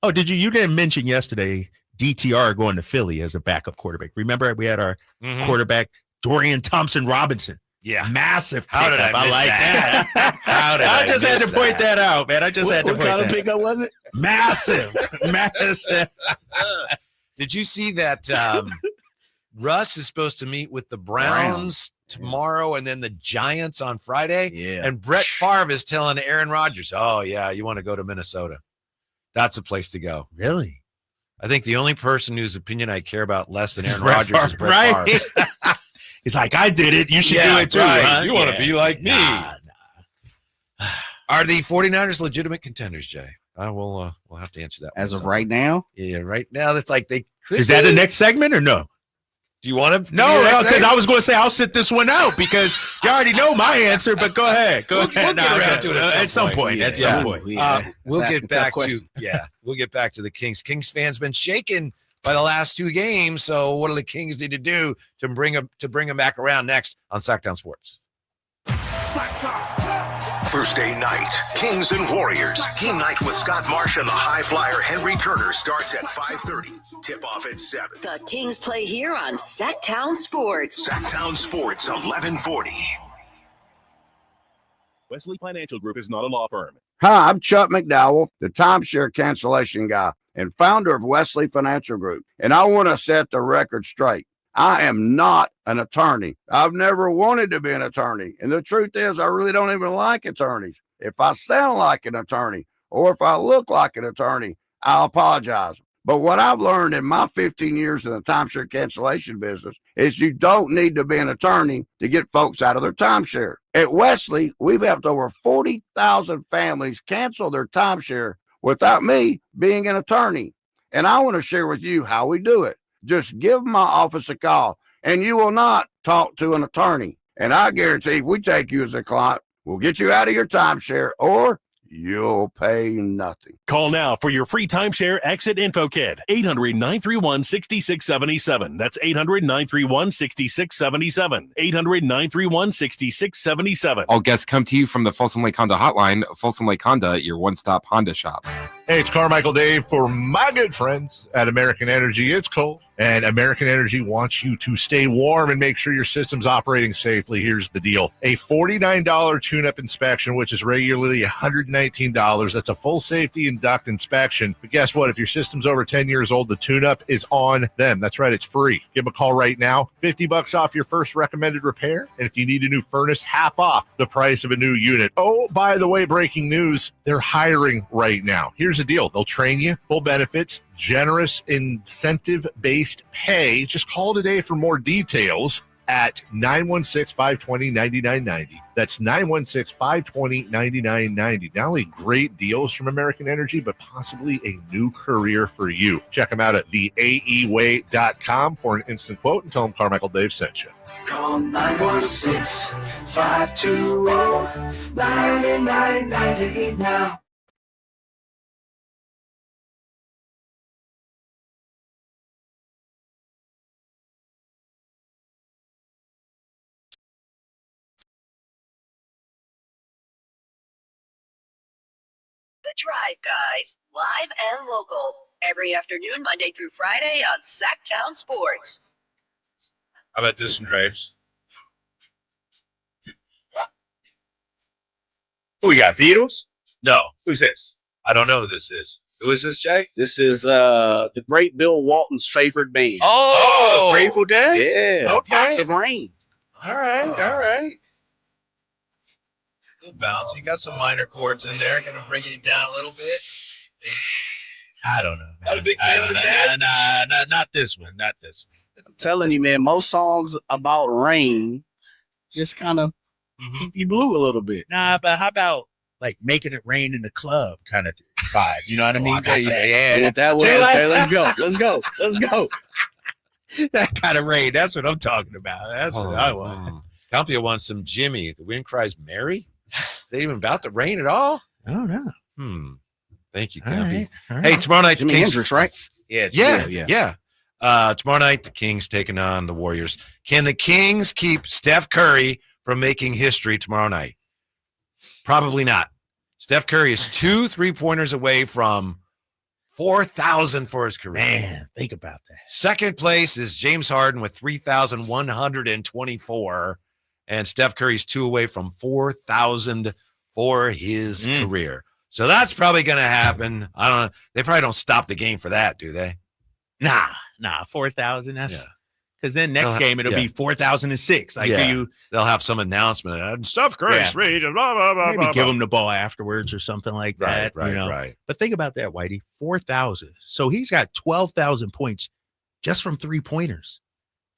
Oh, you didn't mention yesterday DTR going to Philly as a backup quarterback. Remember we had our quarterback, Dorian Thompson-Robinson. Yeah. Massive pickup. How did I miss that? How did I just had to point that out, man. I just had to point that out. What kind of pickup was it? Massive. Did you see that Russ is supposed to meet with the Browns tomorrow and then the Giants on Friday? Yeah. And Brett Favre is telling Aaron Rodgers, oh, yeah, you want to go to Minnesota. That's a place to go. Really? I think the only person whose opinion I care about less than Aaron Rodgers is Brett Favre. He's like, I did it. You should do it too. Right. Huh? You want to be like me. Are the 49ers legitimate contenders, Jay? We'll have to answer that. As of right now? Yeah, right now. It's like they could. Is that the next segment or no? Do you want to? No, because I was going to say I'll sit this one out because you already know my answer. But go ahead. We'll get around to it at some point. At some point. We'll get back to we'll get back to the Kings. Kings fans been shaken by the last 2 games. So what do the Kings need to do to bring them back around? Next on Sacktown Sports. Thursday night, Kings and Warriors. Game night with Scott Marsh and the high flyer Henry Turner starts at 5:30. Tip off at 7. The Kings play here on Sacktown Sports. Sacktown Sports, 1140. Wesley Financial Group is not a law firm. Hi, I'm Chuck McDowell, the timeshare cancellation guy and founder of Wesley Financial Group. And I want to set the record straight. I am not an attorney. I've never wanted to be an attorney. And the truth is, I really don't even like attorneys. If I sound like an attorney or if I look like an attorney, I'll apologize. But what I've learned in my 15 years in the timeshare cancellation business is you don't need to be an attorney to get folks out of their timeshare. At Wesley, we've helped over 40,000 families cancel their timeshare without me being an attorney. And I want to share with you how we do it. Just give my office a call, and you will not talk to an attorney. And I guarantee if we take you as a client, we'll get you out of your timeshare, or you'll pay nothing. Call now for your free timeshare exit info kit. 800-931-6677. That's 800-931-6677. 800-931-6677. All guests come to you from the Folsom Lake Honda hotline. Folsom Lake Honda, your one-stop Honda shop. Hey, it's Carmichael Dave for my good friends at American Energy. It's cold, and American Energy wants you to stay warm and make sure your system's operating safely. Here's the deal. A $49 tune-up inspection, which is regularly $119. That's a full safety and duct inspection. But guess what? If your system's over 10 years old, the tune-up is on them. That's right. It's free. Give them a call right now. $50 off your first recommended repair. And if you need a new furnace, half off the price of a new unit. Oh, by the way, breaking news, they're hiring right now. Here's the deal. They'll train you, full benefits, generous incentive-based pay. Just call today for more details at 916-520-9990. That's 916-520-9990. Not only great deals from American Energy, but possibly a new career for you. Check them out at theaeway.com for an instant quote and tell them Carmichael Dave sent you. Call 916-520-9990 now. The Drive Guys, live and local, every afternoon, Monday through Friday on Sacktown Sports. How about this one, Drives? Who we got, Beatles? No. Who's this? I don't know who this is. Who is this, Jay? This is the great Bill Walton's favorite band. Oh, Grateful Dead? Yeah. Okay. Box of Rain. All right. A little bounce. You got some minor chords in there. Gonna bring it down a little bit. I don't know. Man. Not a big fan of that? Nah, not this one. Not this one. I'm telling you, man, most songs about rain just kind of keep you blue a little bit. Nah, but how about like making it rain in the club kind of vibe? You know what I mean? Yeah, that way. Okay, let's go. That kind of rain. That's what I'm talking about. That's what I want. Compia wants some Jimmy. The wind cries Mary. Is it even about the rain at all? I don't know. Thank you, All Compia. right. Hey, tomorrow night, Jimi the Kings. Hendrix, right? Yeah. Tomorrow night, the Kings taking on the Warriors. Can the Kings keep Steph Curry from making history tomorrow night? Probably not. Steph Curry is 2 3-pointers away from 4,000 for his career. Man, think about that. Second place is James Harden with 3,124. And Steph Curry's 2 away from 4,000 for his career. So that's probably going to happen. I don't know. They probably don't stop the game for that, do they? Nah, 4,000. That's because then next game it'll be 4,006. Like, they'll have some announcement. And Steph Curry's blah, blah, blah, maybe blah, give blah. them the ball afterwards or something like that. Right. But think about that, Whitey. 4,000. So he's got 12,000 points just from 3-pointers.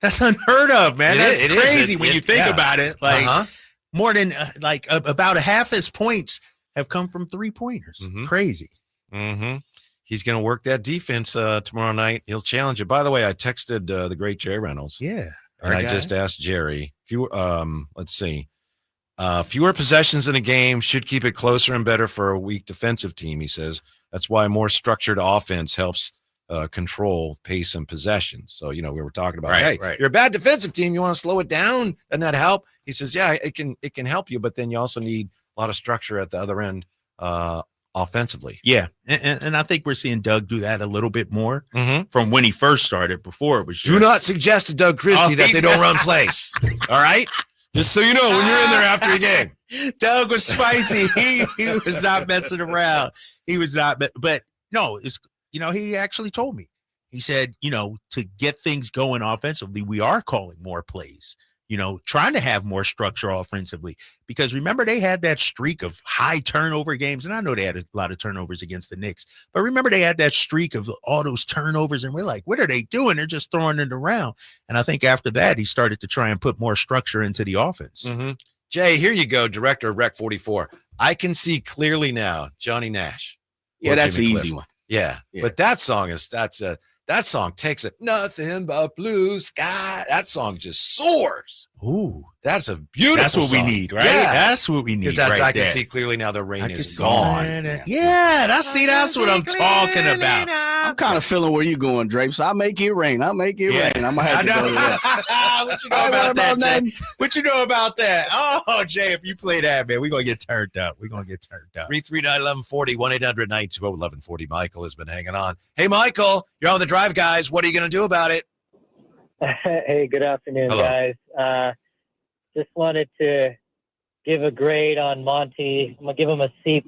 That's unheard of, man. That's crazy when you think about it. Like more than about a half his points have come from 3-pointers. Crazy. He's going to work that defense tomorrow night. He'll challenge it. By the way, I texted the great Jerry Reynolds. Yeah. And I just asked Jerry, let's see. Fewer possessions in a game should keep it closer and better for a weak defensive team, he says. That's why more structured offense helps control pace and possession. So, we were talking about, you're a bad defensive team. You want to slow it down? Doesn't that help? He says, yeah, it can help you, but then you also need a lot of structure at the other end offensively. Yeah. And I think we're seeing Doug do that a little bit more from when he first started. Before it was do not suggest to Doug Christie that they don't run plays. All right? Just so you know, when you're in there after a game. Doug was spicy. He was not messing around. He was not. But no, it's he actually told me. He said, to get things going offensively, we are calling more plays. Trying to have more structure offensively, because remember they had that streak of high turnover games, and I know they had a lot of turnovers against the Knicks, but remember they had that streak of all those turnovers, and we're like, what are they doing? They're just throwing it around. And I think after that, he started to try and put more structure into the offense. Jay, here you go, director of Rec 44. I can see clearly now, Johnny Nash. Yeah, that's the Jimmy easy Cliff. one. Yeah, but that song takes it. Nothing but blue sky. That song just soars. Ooh, that's a beautiful That's what song. we need, right? Yeah. That's what we need. Because that's right I can there. see clearly now the rain is see gone. Yeah, that's what I'm talking about. I'm kind of feeling where you're going, Drapes. I'll make it rain. I'm gonna have to go to that. What you know about that, Jay? What you know about that? Oh, Jay, if you play that, man, we're going to get turned up. 339-1140, 1-800-920-1140. Michael has been hanging on. Hey, Michael, you're on the drive, guys. What are you going to do about it? Hey, good afternoon, Hello. guys. Just wanted to give a grade on Monty. I'm gonna give him a C+.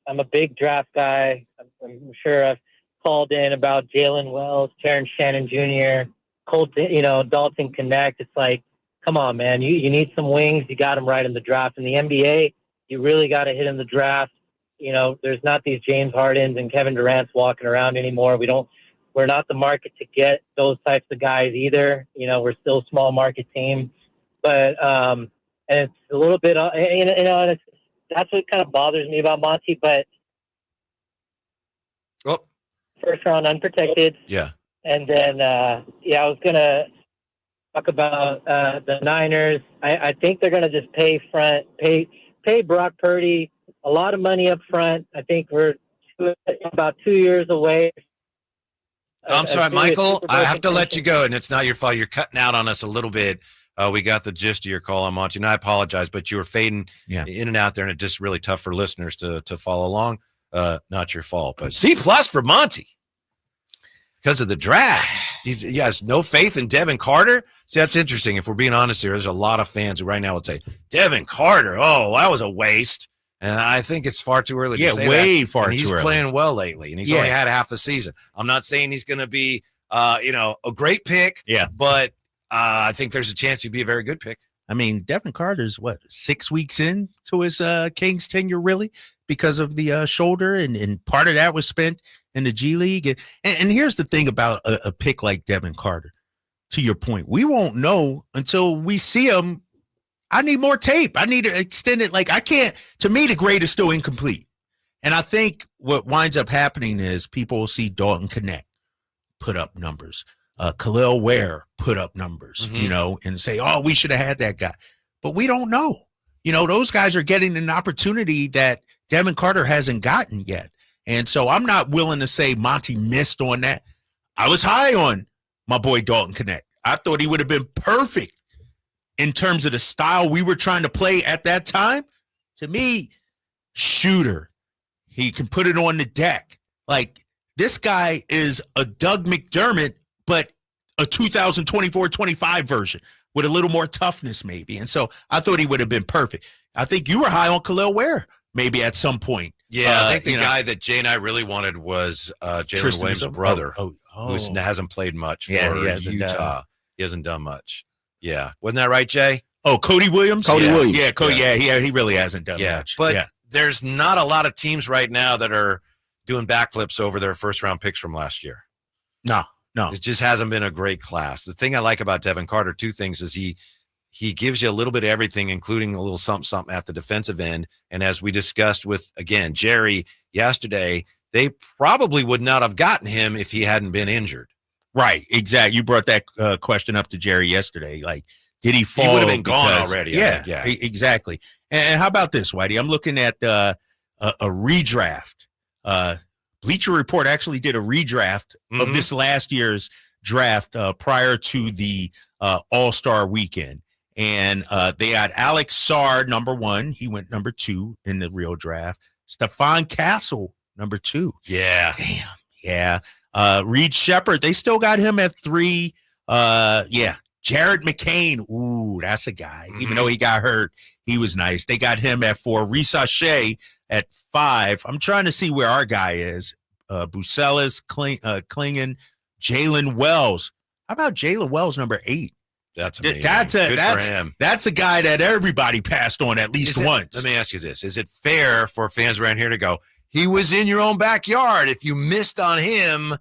I'm a big draft guy. I'm sure I've called in about Jalen Wells, Terrence Shannon Jr., Dalton Connect. It's like, come on, man. You need some wings. You got them right in the draft. In the NBA, you really got to hit in the draft. There's not these James Hardens and Kevin Durant's walking around anymore. We're not the market to get those types of guys either. We're still a small market team, but and it's a little bit, that's what kind of bothers me about Monty. But first round unprotected, yeah, and then I was gonna talk about the Niners. I think they're gonna just pay Brock Purdy a lot of money up front. I think we're about 2 years away. I'm sorry, Michael. I have to let you go, and it's not your fault. You're cutting out on us a little bit. We got the gist of your call on Monty, and I apologize, but you were fading in and out there, and it's just really tough for listeners to follow along. Not your fault, but C+ for Monty because of the draft. He has no faith in Devin Carter. See, that's interesting. If we're being honest here, there's a lot of fans who right now would say, Devin Carter, oh, that was a waste. And I think it's far too early Yeah, to say way that. far And he's too early. playing well lately, and he's only had half a season. I'm not saying he's going to be, a great pick. Yeah. But I think there's a chance he'd be a very good pick. I mean, Devin Carter's 6 weeks in to his Kings tenure, really, because of the shoulder, and part of that was spent in the G League. And here's the thing about a pick like Devin Carter. To your point, we won't know until we see him. I need more tape. I need to extend it. Like, I can't. To me, the grade is still incomplete. And I think what winds up happening is people will see Dalton Connect put up numbers. Khalil Ware put up numbers, and say, oh, we should have had that guy. But we don't know. Those guys are getting an opportunity that Devin Carter hasn't gotten yet. And so I'm not willing to say Monty missed on that. I was high on my boy Dalton Connect. I thought he would have been perfect in terms of the style we were trying to play at that time. To me, shooter. He can put it on the deck. Like, this guy is a Doug McDermott, but a 2024-25 version with a little more toughness maybe. And so I thought he would have been perfect. I think you were high on Khalil Ware maybe at some point. Yeah, I think the guy that Jay and I really wanted was Jalen Williams' brother, who hasn't played much for Utah. He hasn't done much. Yeah. Wasn't that right, Jay? Oh, Cody Williams? Williams. Yeah, he really hasn't done much. But there's not a lot of teams right now that are doing backflips over their first-round picks from last year. No. It just hasn't been a great class. The thing I like about Devin Carter, two things, is he gives you a little bit of everything, including a little something at the defensive end. And as we discussed with, again, Jerry yesterday, they probably would not have gotten him if he hadn't been injured. Right, exactly. You brought that question up to Jerry yesterday. Like, did he fall? He would have been gone already. Yeah, exactly. And how about this, Whitey? I'm looking at a redraft. Bleacher Report actually did a redraft of this last year's draft prior to the All-Star weekend. And they had Alex Sard, number 1. He went number 2 in the real draft. Stephon Castle, number 2. Yeah. Damn. Yeah. Reed Shepard, they still got him at 3. Jared McCain. Ooh, that's a guy. Even though he got hurt, he was nice. They got him at 4. Risache at 5. I'm trying to see where our guy is. Bucelas, Klingon, Jalen Wells. How about Jalen Wells, number 8? That's amazing. For him. That's a guy that everybody passed on at least once. Let me ask you this. Is it fair for fans around here to go, he was in your own backyard? If you missed on him,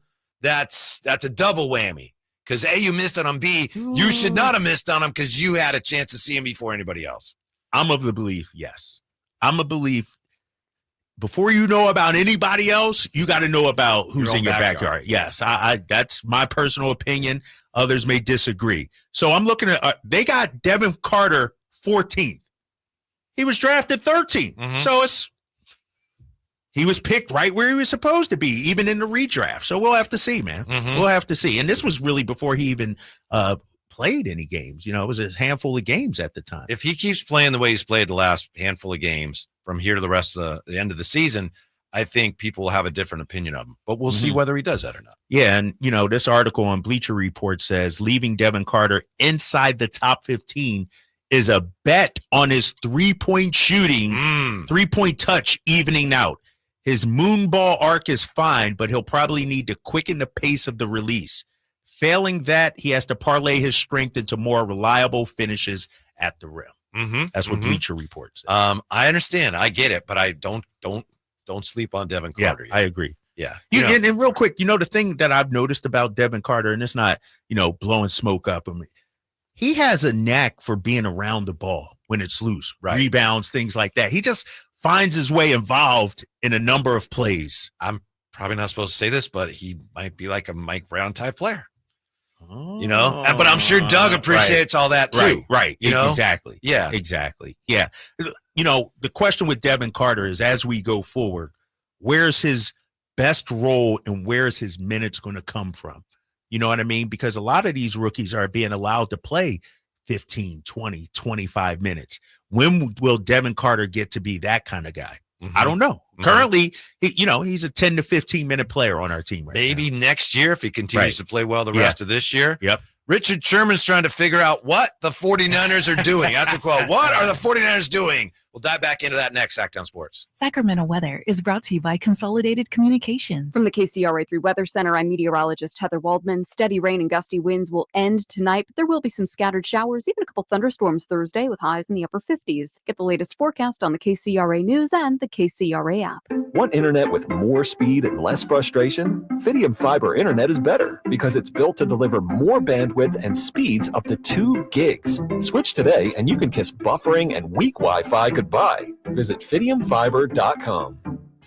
that's a double whammy. Because A, you missed on him. B, you should not have missed on him because you had a chance to see him before anybody else. I'm of the belief, yes. I'm a belief. Before you know about anybody else, you got to know about who's in your backyard. Yes, I that's my personal opinion. Others may disagree. So I'm looking at they got Devin Carter 14th. He was drafted 13th. So he was picked right where he was supposed to be, even in the redraft. So we'll have to see, man. We'll have to see. And this was really before he even played any games. It was a handful of games at the time. If he keeps playing the way he's played the last handful of games from here to the rest of the end of the season, I think people will have a different opinion of him. But we'll see whether he does that or not. Yeah, and, this article on Bleacher Report says leaving Devin Carter inside the top 15 is a bet on his three-point shooting, three-point touch evening out. His moonball arc is fine, but he'll probably need to quicken the pace of the release. Failing that, he has to parlay his strength into more reliable finishes at the rim. That's what Bleacher Report says. I understand. I get it, but I don't sleep on Devin Carter. I agree. Yeah. And real quick, the thing that I've noticed about Devin Carter, and it's not, blowing smoke up. He has a knack for being around the ball when it's loose, right? Rebounds, things like that. He just finds his way involved in a number of plays. I'm probably not supposed to say this, but he might be like a Mike Brown type player. But I'm sure Doug appreciates all that too. Right. Exactly. Yeah. Exactly. Yeah. The question with Devin Carter is, as we go forward, where's his best role and where's his minutes going to come from? You know what I mean? Because a lot of these rookies are being allowed to play 15, 20, 25 minutes. When will Devin Carter get to be that kind of guy? I don't know. Currently, he's a 10 to 15 minute player on our team right Maybe now. Next year if he continues to play well the rest of this year. Yep. Richard Sherman's trying to figure out what the 49ers are doing. That's a quote. What are the 49ers doing We'll dive back into that next, Sacktown Sports. Sacramento weather is brought to you by Consolidated Communications. From the KCRA 3 Weather Center, I'm meteorologist Heather Waldman. Steady rain and gusty winds will end tonight, but there will be some scattered showers, even a couple thunderstorms Thursday with highs in the upper 50s. Get the latest forecast on the KCRA News and the KCRA app. Want internet with more speed and less frustration? Fidium Fiber internet is better because it's built to deliver more bandwidth and speeds up to 2 gigs. Switch today and you can kiss buffering and weak Wi-Fi goodbye. Visit fidiumfiber.com.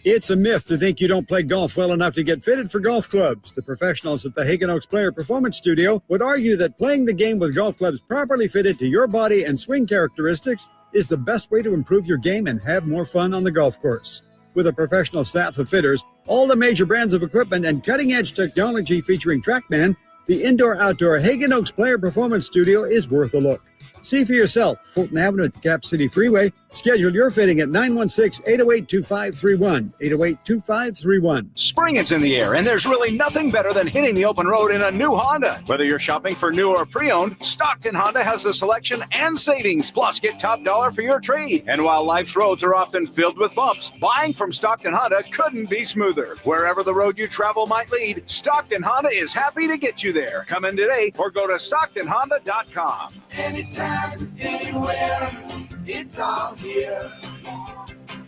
It's a myth to think you don't play golf well enough to get fitted for golf clubs. The professionals at the Hagen Oaks Player Performance Studio would argue that playing the game with golf clubs properly fitted to your body and swing characteristics is the best way to improve your game and have more fun on the golf course. With a professional staff of fitters, all the major brands of equipment, and cutting-edge technology featuring TrackMan, the indoor-outdoor Hagen Oaks Player Performance Studio is worth a look. See for yourself, Fulton Avenue at the Cap City Freeway. Schedule your fitting at 916-808-2531, 808-2531. Spring is in the air, and there's really nothing better than hitting the open road in a new Honda. Whether you're shopping for new or pre-owned, Stockton Honda has the selection and savings. Plus, get top dollar for your trade. And while life's roads are often filled with bumps, buying from Stockton Honda couldn't be smoother. Wherever the road you travel might lead, Stockton Honda is happy to get you there. Come in today or go to StocktonHonda.com. Anytime, anywhere, it's all here.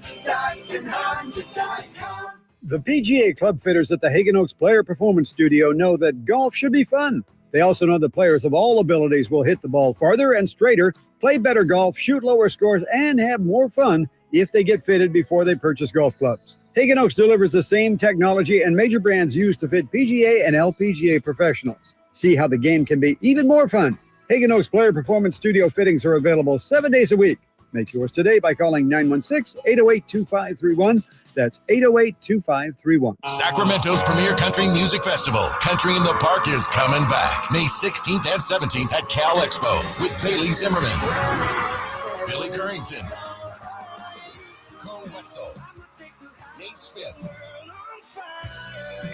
StocktonHonda.com. The PGA club fitters at the Hagen Oaks Player Performance Studio know that golf should be fun. They also know that players of all abilities will hit the ball farther and straighter, play better golf, shoot lower scores, and have more fun if they get fitted before they purchase golf clubs. Hagen Oaks delivers the same technology and major brands used to fit PGA and LPGA professionals. See how the game can be even more fun. Hagen Oaks Player Performance Studio fittings are available 7 days a week. Make yours today by calling 916-808-2531. That's 808-2531. Sacramento's premier country music festival, Country in the Park, is coming back May 16th and 17th at Cal Expo with Bailey Zimmerman, Billy Currington, Cole Wetzel, Nate Smith,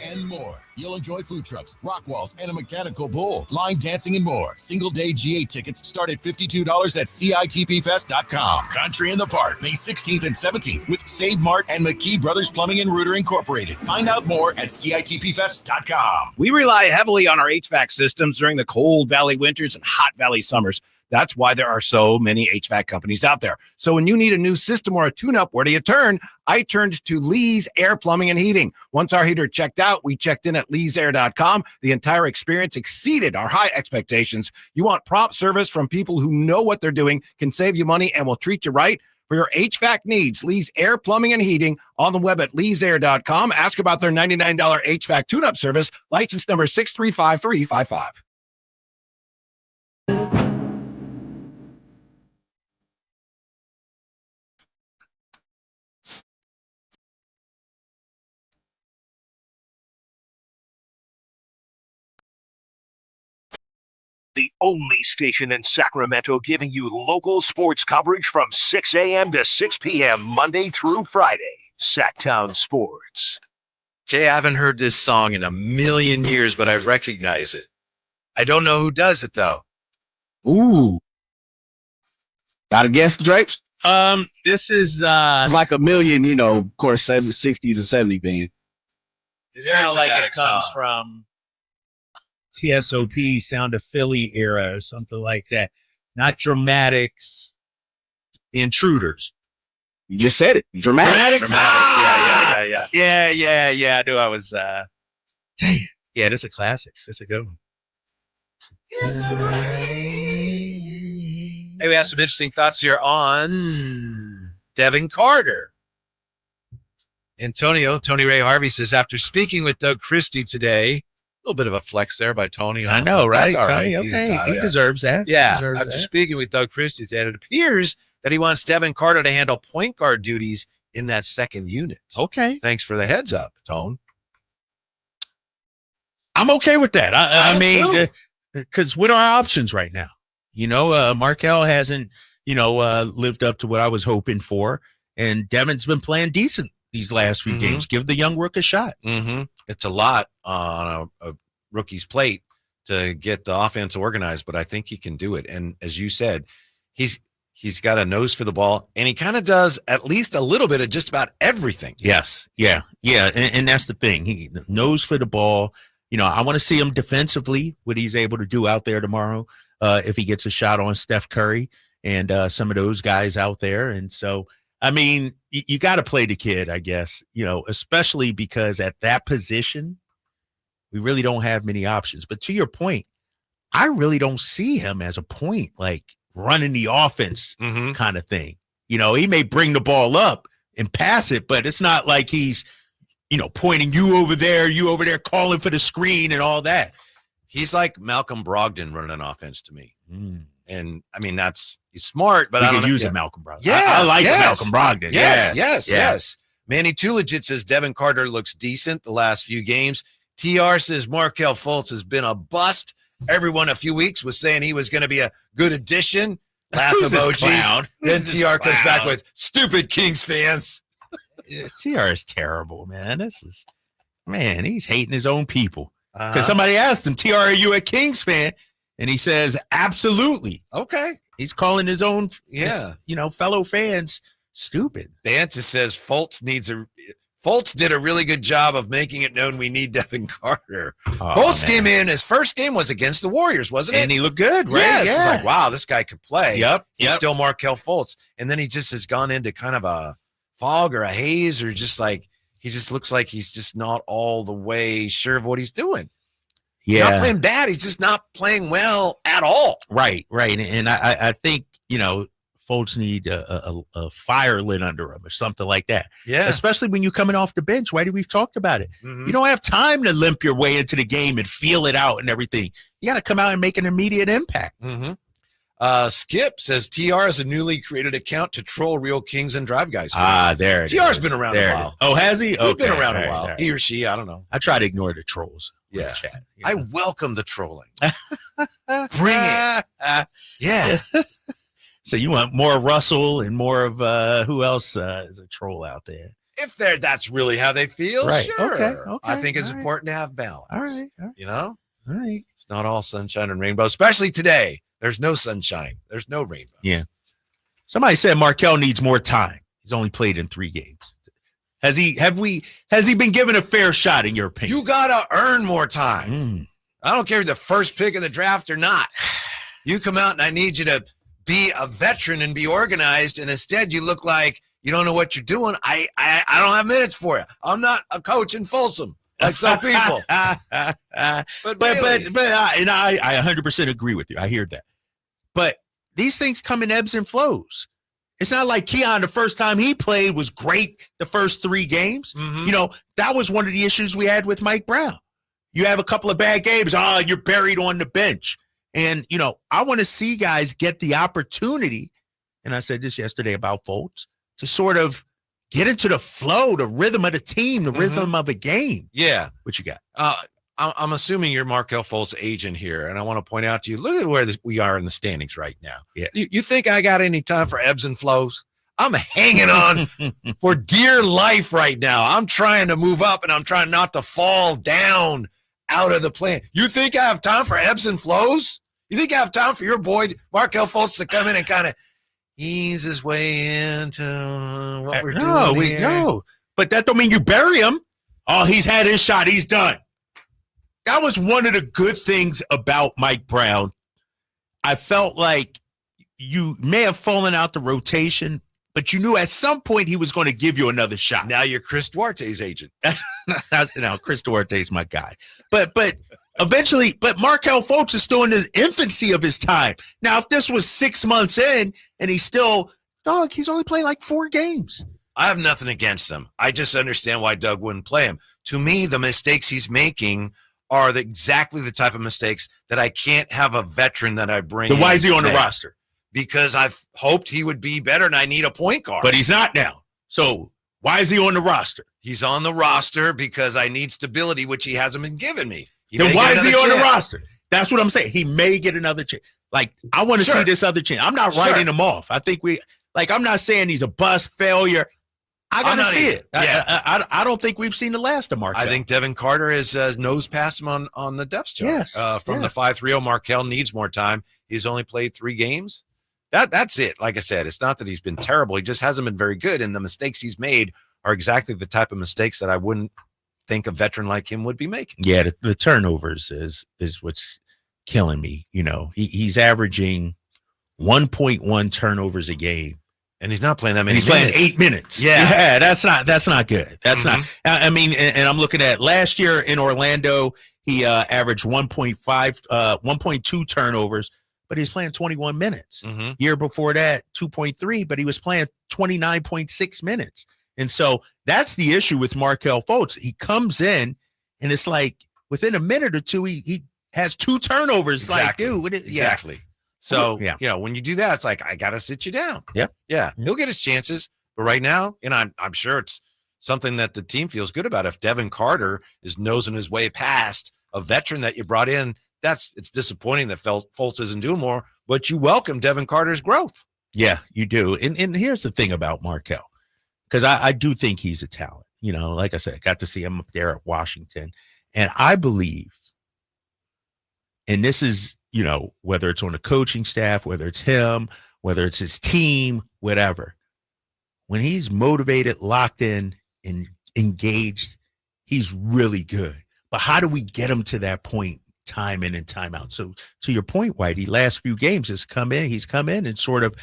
and more. You'll enjoy food trucks, rock walls, and a mechanical bull, line dancing, and more. Single-day GA tickets start at $52 at CITPFest.com. Country in the Park, May 16th and 17th with Save Mart and McKee Brothers Plumbing and Rooter Incorporated. Find out more at CITPFest.com. We rely heavily on our HVAC systems during the cold valley winters and hot valley summers. That's why there are so many HVAC companies out there. So when you need a new system or a tune-up, where do you turn? I turned to Lee's Air Plumbing and Heating. Once our heater checked out, we checked in at leesair.com. The entire experience exceeded our high expectations. You want prompt service from people who know what they're doing, can save you money, and will treat you right? For your HVAC needs, Lee's Air Plumbing and Heating, on the web at leesair.com. Ask about their $99 HVAC tune-up service, license number 635355. The only station in Sacramento giving you local sports coverage from 6 a.m. to 6 p.m. Monday through Friday. Sacktown Sports. Jay, I haven't heard this song in a million years, but I recognize it. I don't know who does it, though. Ooh. Got a guess, Drapes? This is it's like a million, you know, of course, 60s and 70s band. It sounds like it comes from TSOP, Sound of Philly era or something like that. Not Dramatics, Intruders. You just said it. Dramatics. Yeah. Yeah. I knew I was dang it. Yeah, this is a classic. This is a good one. Hey, we have some interesting thoughts here on Devin Carter. Tony Ray Harvey says, after speaking with Doug Christie today, a little bit of a flex there by Tony. I know, right? That's all right. Okay, he deserves that. Yeah, after speaking with Doug Christie today, it appears that he wants Devin Carter to handle point guard duties in that second unit. Okay. Thanks for the heads up, Tone. I'm okay with that. I mean, because what are our options right now? You know, Markel hasn't, lived up to what I was hoping for, and Devin's been playing decent these last few games. Give the young rook a shot. It's a lot on a rookie's plate to get the offense organized, but I think he can do it. And as you said, he's He's got a nose for the ball, and he kind of does at least a little bit of just about everything. Yes. Yeah. Yeah. And that's the thing. He knows for the ball. I want to see him defensively, what he's able to do out there tomorrow if he gets a shot on Steph Curry and some of those guys out there. And so, I mean, you got to play the kid, I guess, especially because at that position, we really don't have many options. But to your point, I really don't see him as a point, like running the offense kind of thing. He may bring the ball up and pass it, but it's not like he's, pointing you over there, calling for the screen and all that. He's like Malcolm Brogdon running an offense to me. And I mean, he's smart, but I don't use Malcolm Brogdon. Yeah, I like Malcolm Brogdon. Yes. Manny Tuligit says Devin Carter looks decent the last few games. TR says Markelle Fultz has been a bust. Everyone a few weeks was saying he was going to be a good addition. Laugh emojis. Then TR comes back with stupid Kings fans. TR is terrible, man. He's hating his own people. Because somebody asked him, TR, are you a Kings fan? And he says, absolutely. Okay. He's calling his own, fellow fans stupid. Banta says Fultz did a really good job of making it known we need Devin Carter. Fultz came in, his first game was against the Warriors, wasn't it? And he looked good, right? Yes. It's like, wow, this guy could play. Yep. He's still Markelle Fultz. And then he just has gone into kind of a fog or a haze, or just like, he just looks like he's just not all the way sure of what he's doing. Yeah. He's not playing bad. He's just not playing well at all. Right. And I think, Fultz need a fire lit under him or something like that. Yeah. Especially when you're coming off the bench, right? We've talked about it. You don't have time to limp your way into the game and feel it out and everything. You got to come out and make an immediate impact. Skip says TR is a newly created account to troll real Kings and Drive Guys. There it TR's is. been around There a it while. is. Oh, has he? He's been around a while. Right. He or she, I don't know. I try to ignore the trolls. Yeah. The chat, I welcome the trolling. Bring it. Yeah. So you want more Russell and more of who else is a troll out there? If that's really how they feel, Right. sure. Okay. I think it's important to have balance. All right. All right. It's not all sunshine and rainbow, especially today. There's no sunshine. There's no rainbow. Yeah. Somebody said Markelle needs more time. He's only played in 3 games. Has he been given a fair shot in your opinion? You gotta earn more time. I don't care if the first pick of the draft or not. You come out and I need you to be a veteran and be organized, and instead you look like you don't know what you're doing. I don't have minutes for you. I'm not a coach in Folsom like some people. But I 100% agree with you. I hear that. But these things come in ebbs and flows. It's not like Keon, the first time he played, was great the first 3 games. That was one of the issues we had with Mike Brown. You have a couple of bad games. You're buried on the bench. And, I want to see guys get the opportunity, and I said this yesterday about Fultz, to sort of get into the flow, the rhythm of the team, the rhythm of a game. Yeah. What you got? I'm assuming you're Markelle Fultz agent here, and I want to point out to you, look at where we are in the standings right now. Yeah. You think I got any time for ebbs and flows? I'm hanging on for dear life right now. I'm trying to move up, and I'm trying not to fall down out of the plan. You think I have time for ebbs and flows? You think I have time for your boy Markelle Fultz to come in and kind of ease his way into what we're doing here? No, but that don't mean you bury him. Oh, he's had his shot. He's done. That was one of the good things about Mike Brown. I felt like you may have fallen out the rotation, but you knew at some point he was going to give you another shot. Now you're Chris Duarte's agent. Now Chris Duarte's my guy. But eventually, but Markelle Fultz is still in the infancy of his time. Now, if this was 6 months in and he's only played like 4 games. I have nothing against him. I just understand why Doug wouldn't play him. To me, the mistakes he's making are exactly the type of mistakes that I can't have a veteran that I bring in. Then why is he on the roster? Because I've hoped he would be better and I need a point guard. But he's not now. So why is he on the roster? He's on the roster because I need stability, which he hasn't been giving me. Then why is he on the roster? That's what I'm saying. He may get another chance. Like, I want to see this other chance. I'm not writing him off. I think I'm not saying he's a bust failure. I got to see it. Yeah. I don't think we've seen the last of Markelle. I think Devin Carter is nose past him on the depth chart. Yes. From the 5-3-0, Markelle needs more time. He's only played 3 games. That's it. Like I said, it's not that he's been terrible. He just hasn't been very good. And the mistakes he's made are exactly the type of mistakes that I wouldn't think a veteran like him would be making. Yeah, the turnovers is what's killing me. He's averaging 1.1 turnovers a game. And he's not playing that many. He's playing 8 minutes. Yeah, that's not good. That's not. I mean, and I'm looking at last year in Orlando, he averaged 1.2 turnovers, but he's playing 21 minutes. Year before that, 2.3, but he was playing 29.6 minutes. And so that's the issue with Markelle Fultz. He comes in, and it's like within a minute or two, he has 2 turnovers. Exactly. Like, dude, exactly. So, when you do that, it's like, I got to sit you down. Yep. Yeah. He'll get his chances. But right now, I'm sure it's something that the team feels good about. If Devin Carter is nosing his way past a veteran that you brought in, it's disappointing that Fultz isn't doing more, but you welcome Devin Carter's growth. Yeah, you do. And here's the thing about Markelle, because I do think he's a talent. Like I said, I got to see him up there at Washington. And I believe, and this is, whether it's on the coaching staff, whether it's him, whether it's his team, whatever, when he's motivated, locked in, and engaged, he's really good. But how do we get him to that point time in and time out? So to your point, Whitey, last few games he's come in and sort of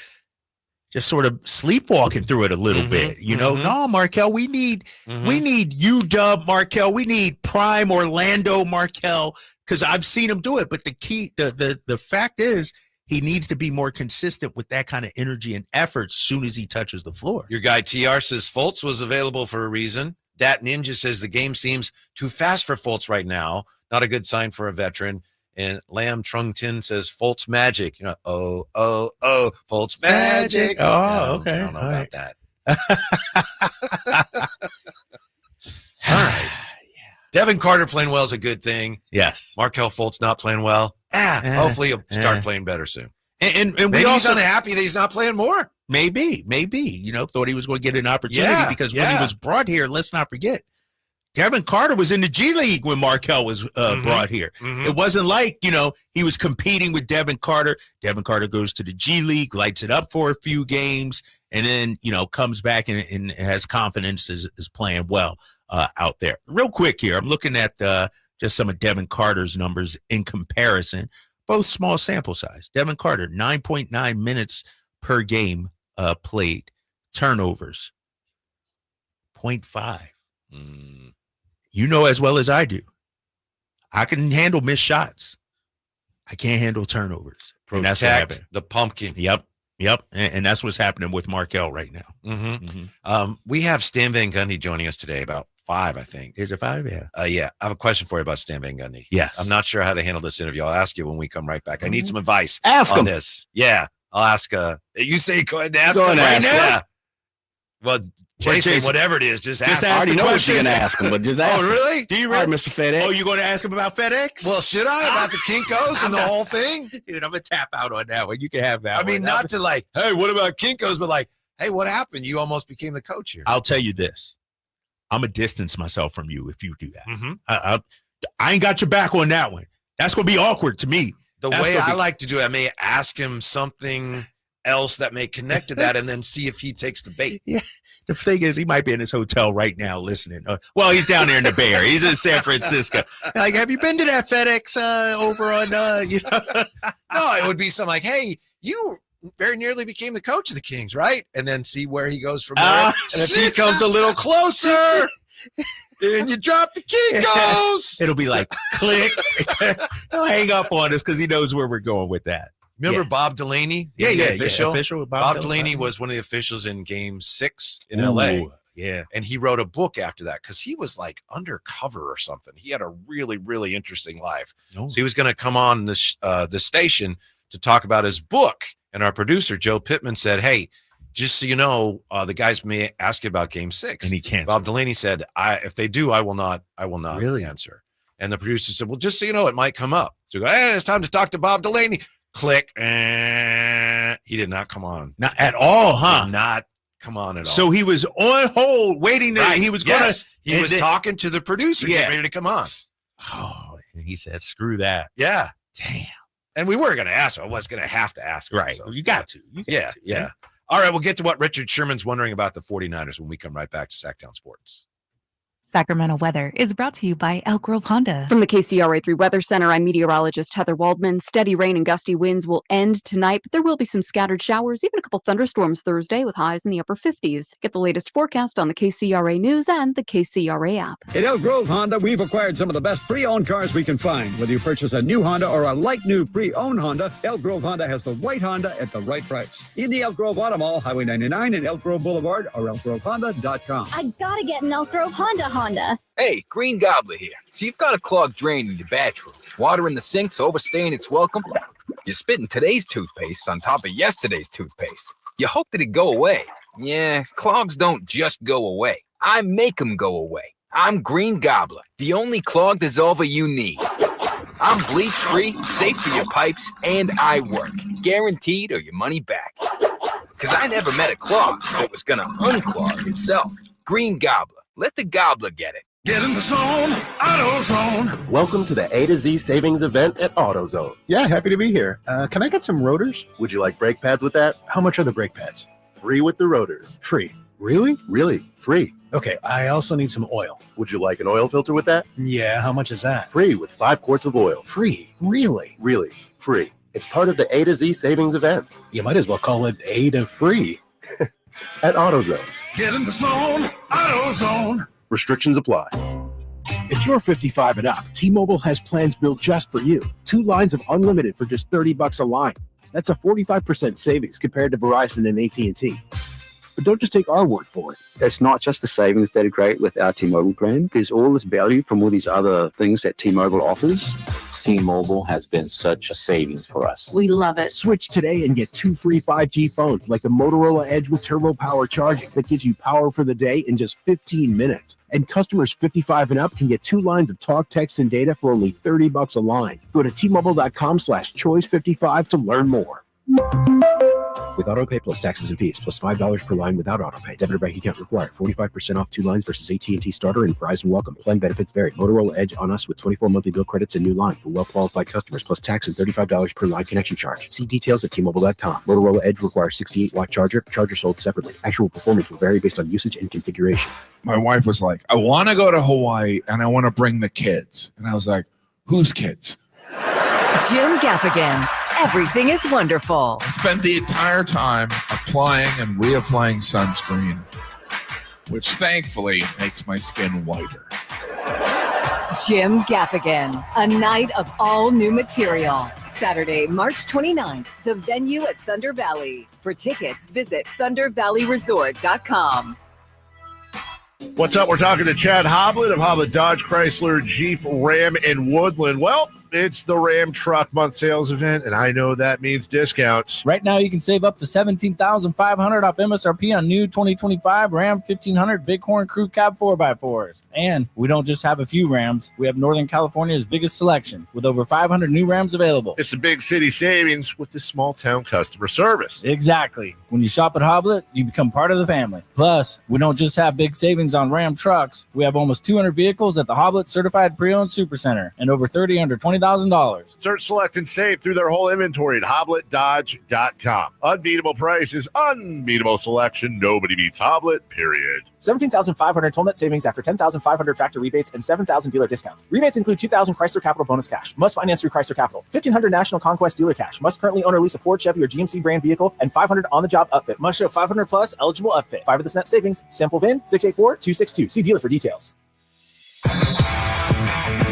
sleepwalking through it a little bit. No, Markelle, we need UW Markelle. We need prime Orlando Markelle, because I've seen him do it. But the fact is, he needs to be more consistent with that kind of energy and effort as soon as he touches the floor. Your guy TR says Fultz was available for a reason. Dat Ninja says the game seems too fast for Fultz right now. Not a good sign for a veteran. And Lamb Trung Tin says Fultz magic. Fultz magic. Oh, okay. I don't know about that. All right. Devin Carter playing well is a good thing. Yes. Markelle Fultz not playing well. Hopefully he'll start playing better soon. And maybe we also he's unhappy that he's not playing more. Maybe, thought he was going to get an opportunity because when he was brought here, let's not forget, Devin Carter was in the G League when Markelle was brought here. It wasn't like, he was competing with Devin Carter. Devin Carter goes to the G League, lights it up for a few games, and then, comes back and has confidence, is playing well out there. Real quick here, I'm looking at just some of Devin Carter's numbers in comparison, both small sample size. Devin Carter, 9.9 minutes per game played. Turnovers, 0.5. You know as well as I do, I can handle missed shots. I can't handle turnovers. Protect and that's what happened. The pumpkin. Yep. And that's what's happening with Markelle right now. We have Stan Van Gundy joining us today, about 5, I think. Is it 5? Yeah. Yeah. I have a question for you about Stan Van Gundy. Yes. I'm not sure how to handle this interview. I'll ask you when we come right back. I need some advice Ask on him. this. Yeah. I'll ask. You say go ahead and ask Go him ahead and right ask him. now. Well, Jason, whatever it is, just ask. I already know what you're going to ask him, but just ask him. Really? Do you All right, really? Mr. FedEx. Oh, you going to ask him about FedEx? Well, should I? About the Kinkos and the whole thing? Dude, I'm going to tap out on that one. You can have that I mean, not to like, hey, what about Kinkos? But like, hey, what happened? You almost became the coach here. I'll tell you this. I'm going to distance myself from you if you do that. I ain't got your back on that one. That's going to be awkward to me. The way I like to do it, I may ask him something else that may connect to that and then see if he takes the bait. Yeah. The thing is, he might be in his hotel right now listening. Well, he's down there in the Bay Area. He's in San Francisco. Like, have you been to that FedEx over on, No, it would be something like, hey, you very nearly became the coach of the Kings, right? And then see where he goes from there. And if he comes a little closer, then you drop the Kinkos. It'll be like, click. He'll hang up on us because he knows where we're going with that. Remember Bob Delaney? Yeah. Official. Bob Delaney was one of the officials in Game 6 in LA. Yeah. And he wrote a book after that because he was like undercover or something. He had a really, really interesting life. So he was going to come on this station to talk about his book. And our producer, Joe Pittman, said, hey, just so you know, the guys may ask you about Game 6. And he can't. Bob Delaney said, if they do, I will not really answer. And the producer said, well, just so you know, it might come up. So go, hey, it's time to talk to Bob Delaney. Click. He did not come on. Not at all, huh? Did not come on at all. So he was on hold waiting. He was going to. He was talking to the producer, getting ready to come on. Oh, and he said, screw that. Yeah. Damn. And we were going to ask him. I was going to have to ask him. Right. So. You got to. Yeah. All right, we'll get to what Richard Sherman's wondering about the 49ers when we come right back to Sacktown Sports. Sacramento weather is brought to you by Elk Grove Honda. From the KCRA3 Weather Center, I'm meteorologist Heather Waldman. Steady rain and gusty winds will end tonight, but there will be some scattered showers, even a couple thunderstorms Thursday with highs in the upper 50s. Get the latest forecast on the KCRA News and the KCRA app. At Elk Grove Honda, we've acquired some of the best pre-owned cars we can find. Whether you purchase a new Honda or a like-new pre-owned Honda, Elk Grove Honda has the right Honda at the right price. In the Elk Grove Auto Mall, Highway 99 and Elk Grove Boulevard, or elkgrovehonda.com. I gotta get an Elk Grove Honda. Hey, Green Gobbler here. So you've got a clogged drain in your bathroom. Water in the sink's overstaying its welcome. You're spitting today's toothpaste on top of yesterday's toothpaste. You hope that it go away. Yeah, clogs don't just go away. I make them go away. I'm Green Gobbler, the only clog dissolver you need. I'm bleach-free, safe for your pipes, and I work. Guaranteed or your money back. Because I never met a clog that was going to unclog itself. Green Gobbler. Let the gobbler get it. Get in the zone, AutoZone. Welcome to the A to Z savings event at AutoZone. Yeah, happy to be here. Can I get some rotors? Would you like brake pads with that? How much are the brake pads? Free with the rotors. Free. Really? Really, free. Okay, I also need some oil. Would you like an oil filter with that? Yeah, how much is that? Free with 5 quarts of oil. Free? Really? Really, free. It's part of the A to Z savings event. You might as well call it A to free. At AutoZone. Get in the zone, AutoZone. Restrictions apply. If you're 55 and up, T-Mobile has plans built just for you. 2 lines of unlimited for just $30 a line. That's a 45% savings compared to Verizon and AT&T. But don't just take our word for it. It's not just the savings that are great with our T-Mobile plan. There's all this value from all these other things that T-Mobile offers. T-Mobile has been such a savings for us. We love it. Switch today and get 2 free 5G phones like the Motorola Edge with Turbo Power charging that gives you power for the day in just 15 minutes. And customers 55 and up can get 2 lines of talk, text, and data for only $30 a line. Go to T-Mobile.com/choice55 to learn more. With AutoPay plus taxes and fees, plus $5 per line without AutoPay. Debit or bank account required. 45% off 2 lines versus AT&T Starter and Verizon Welcome. Plan benefits vary. Motorola Edge on us with 24 monthly bill credits and new line for well-qualified customers, plus tax and $35 per line connection charge. See details at T-Mobile.com. Motorola Edge requires 68-watt charger. Charger sold separately. Actual performance will vary based on usage and configuration. My wife was like, I want to go to Hawaii and I want to bring the kids. And I was like, whose kids? Jim Gaffigan. Everything is wonderful. I spent the entire time applying and reapplying sunscreen, which thankfully makes my skin whiter. Jim Gaffigan, a night of all new material. Saturday, March 29th, the venue at Thunder Valley. For tickets, visit thundervalleyresort.com. What's up? We're talking to Chad Hoblet of Hoblet Dodge Chrysler Jeep Ram in Woodland. Well, it's the Ram Truck Month Sales Event, and I know that means discounts. Right now, you can save up to $17,500 off MSRP on new 2025 Ram 1500 Bighorn Crew Cab 4x4s. And we don't just have a few Rams. We have Northern California's biggest selection, with over 500 new Rams available. It's the big city savings with the small town customer service. Exactly. When you shop at Hoblet, you become part of the family. Plus, we don't just have big savings on Ram trucks. We have almost 200 vehicles at the Hoblet Certified Pre-Owned Supercenter and over 30 under $20,000. Search, select, and save through their whole inventory at HobletDodge.com. Unbeatable prices, unbeatable selection. Nobody beats Hoblet, period. $17,500 total net savings after $10,500 factory rebates and $7,000 dealer discounts. Rebates include $2,000 Chrysler Capital bonus cash. Must finance through Chrysler Capital. $1,500 National Conquest dealer cash. Must currently own or lease a Ford, Chevy, or GMC brand vehicle. And $500 on-the-job upfit. Must show 500 plus eligible upfit. 5 of this net savings. Sample VIN 684262. See dealer for details.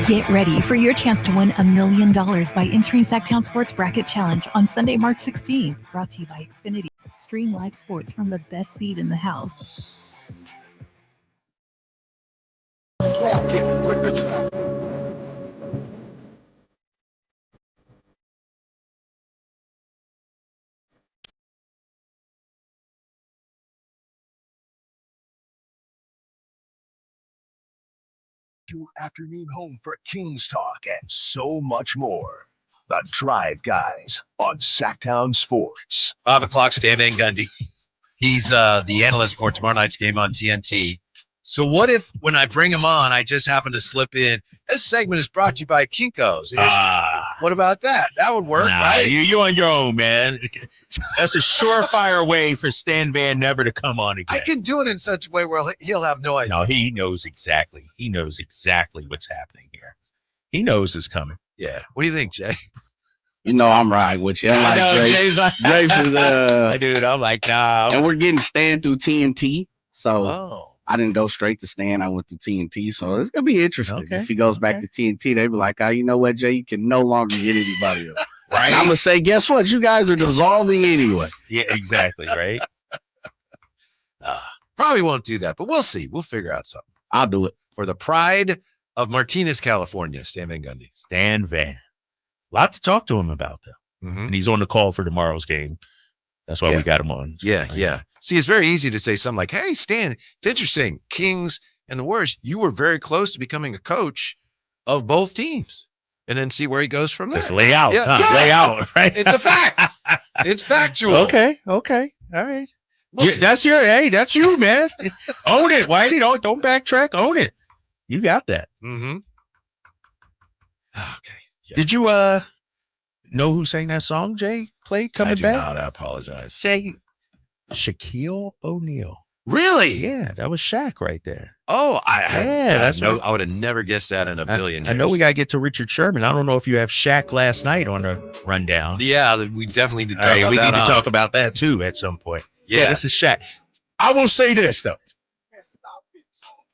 Get ready for your chance to win $1 million by entering Sacktown Sports Bracket Challenge on Sunday, March 16th. Brought to you by Xfinity. Stream live sports from the best seat in the house. Your afternoon home for Kings talk and so much more. The Drive Guys on Sacktown Sports. 5 o'clock, Stan Van Gundy. He's the analyst for tomorrow night's game on TNT. So what if when I bring him on, I just happen to slip in, this segment is brought to you by Kinko's. What about that? That would work, right? You on your own, man. That's a surefire way for Stan Van never to come on again. I can do it in such a way where he'll have no idea. No, he knows exactly. He knows exactly what's happening here. He knows it's coming. Yeah. What do you think, Jay? You know I'm riding with you. I know Drake. Jay's like, Drake is dude. I'm like, nah. and we're getting Stan through TNT, so Oh. I didn't go straight to Stan. I went to TNT, so it's gonna be interesting. Okay. If he goes back to TNT, they be like, "Oh, you know what, Jay? You can no longer get anybody else." Right. And I'm gonna say, guess what? You guys are dissolving anyway. Yeah, exactly. Right. Probably won't do that, but we'll see. We'll figure out something. I'll do it. For the pride of Martinez, California, Stan Van Gundy. Stan Van. A lot to talk to him about, though. Mm-hmm. And he's on the call for tomorrow's game. That's why we got him on. Yeah. See, it's very easy to say something like, hey, Stan, it's interesting. Kings and the Warriors, you were very close to becoming a coach of both teams. And then see where he goes from there. Just lay out. Yeah, Huh? yeah. Lay out, right? It's a fact. It's factual. Okay. All right. That's you, man. Own it, Whitey. Don't backtrack. Own it. You got that. Mm-hmm. Okay. Yeah. Did you know who sang that song, Jay? Played coming back? I do not. I apologize. Jay, Shaquille O'Neal. Really? Yeah, that was Shaq right there. Oh, I would have never guessed that in a billion years. I know we got to get to Richard Sherman. I don't know if you have Shaq last night on the rundown. Yeah, we definitely need to talk All right, about we that. need to talk about that too at some point. Yeah. This is Shaq. I will say this though.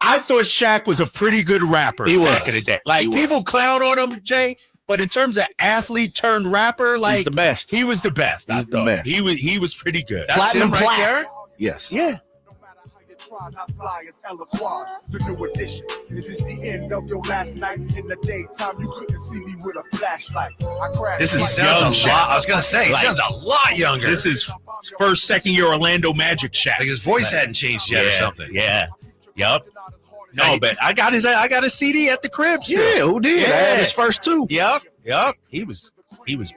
I thought Shaq was a pretty good rapper back in the day. Like people clown on him, Jay, but in terms of athlete turned rapper, like He's the best. He was the best. He's the best. He was pretty good. That's him right there? Yes. Yeah. The new edition. This is the end of your last night. In the daytime, you couldn't see me with a flashlight. This He sounds a lot. I was gonna say, he sounds a lot younger. This is first, second year Orlando Magic Shaq. Like his voice hadn't changed yet or something. Yeah. Yup. No, but I got a CD at the crib still. Yeah, who did? I had his first two. Yup. He was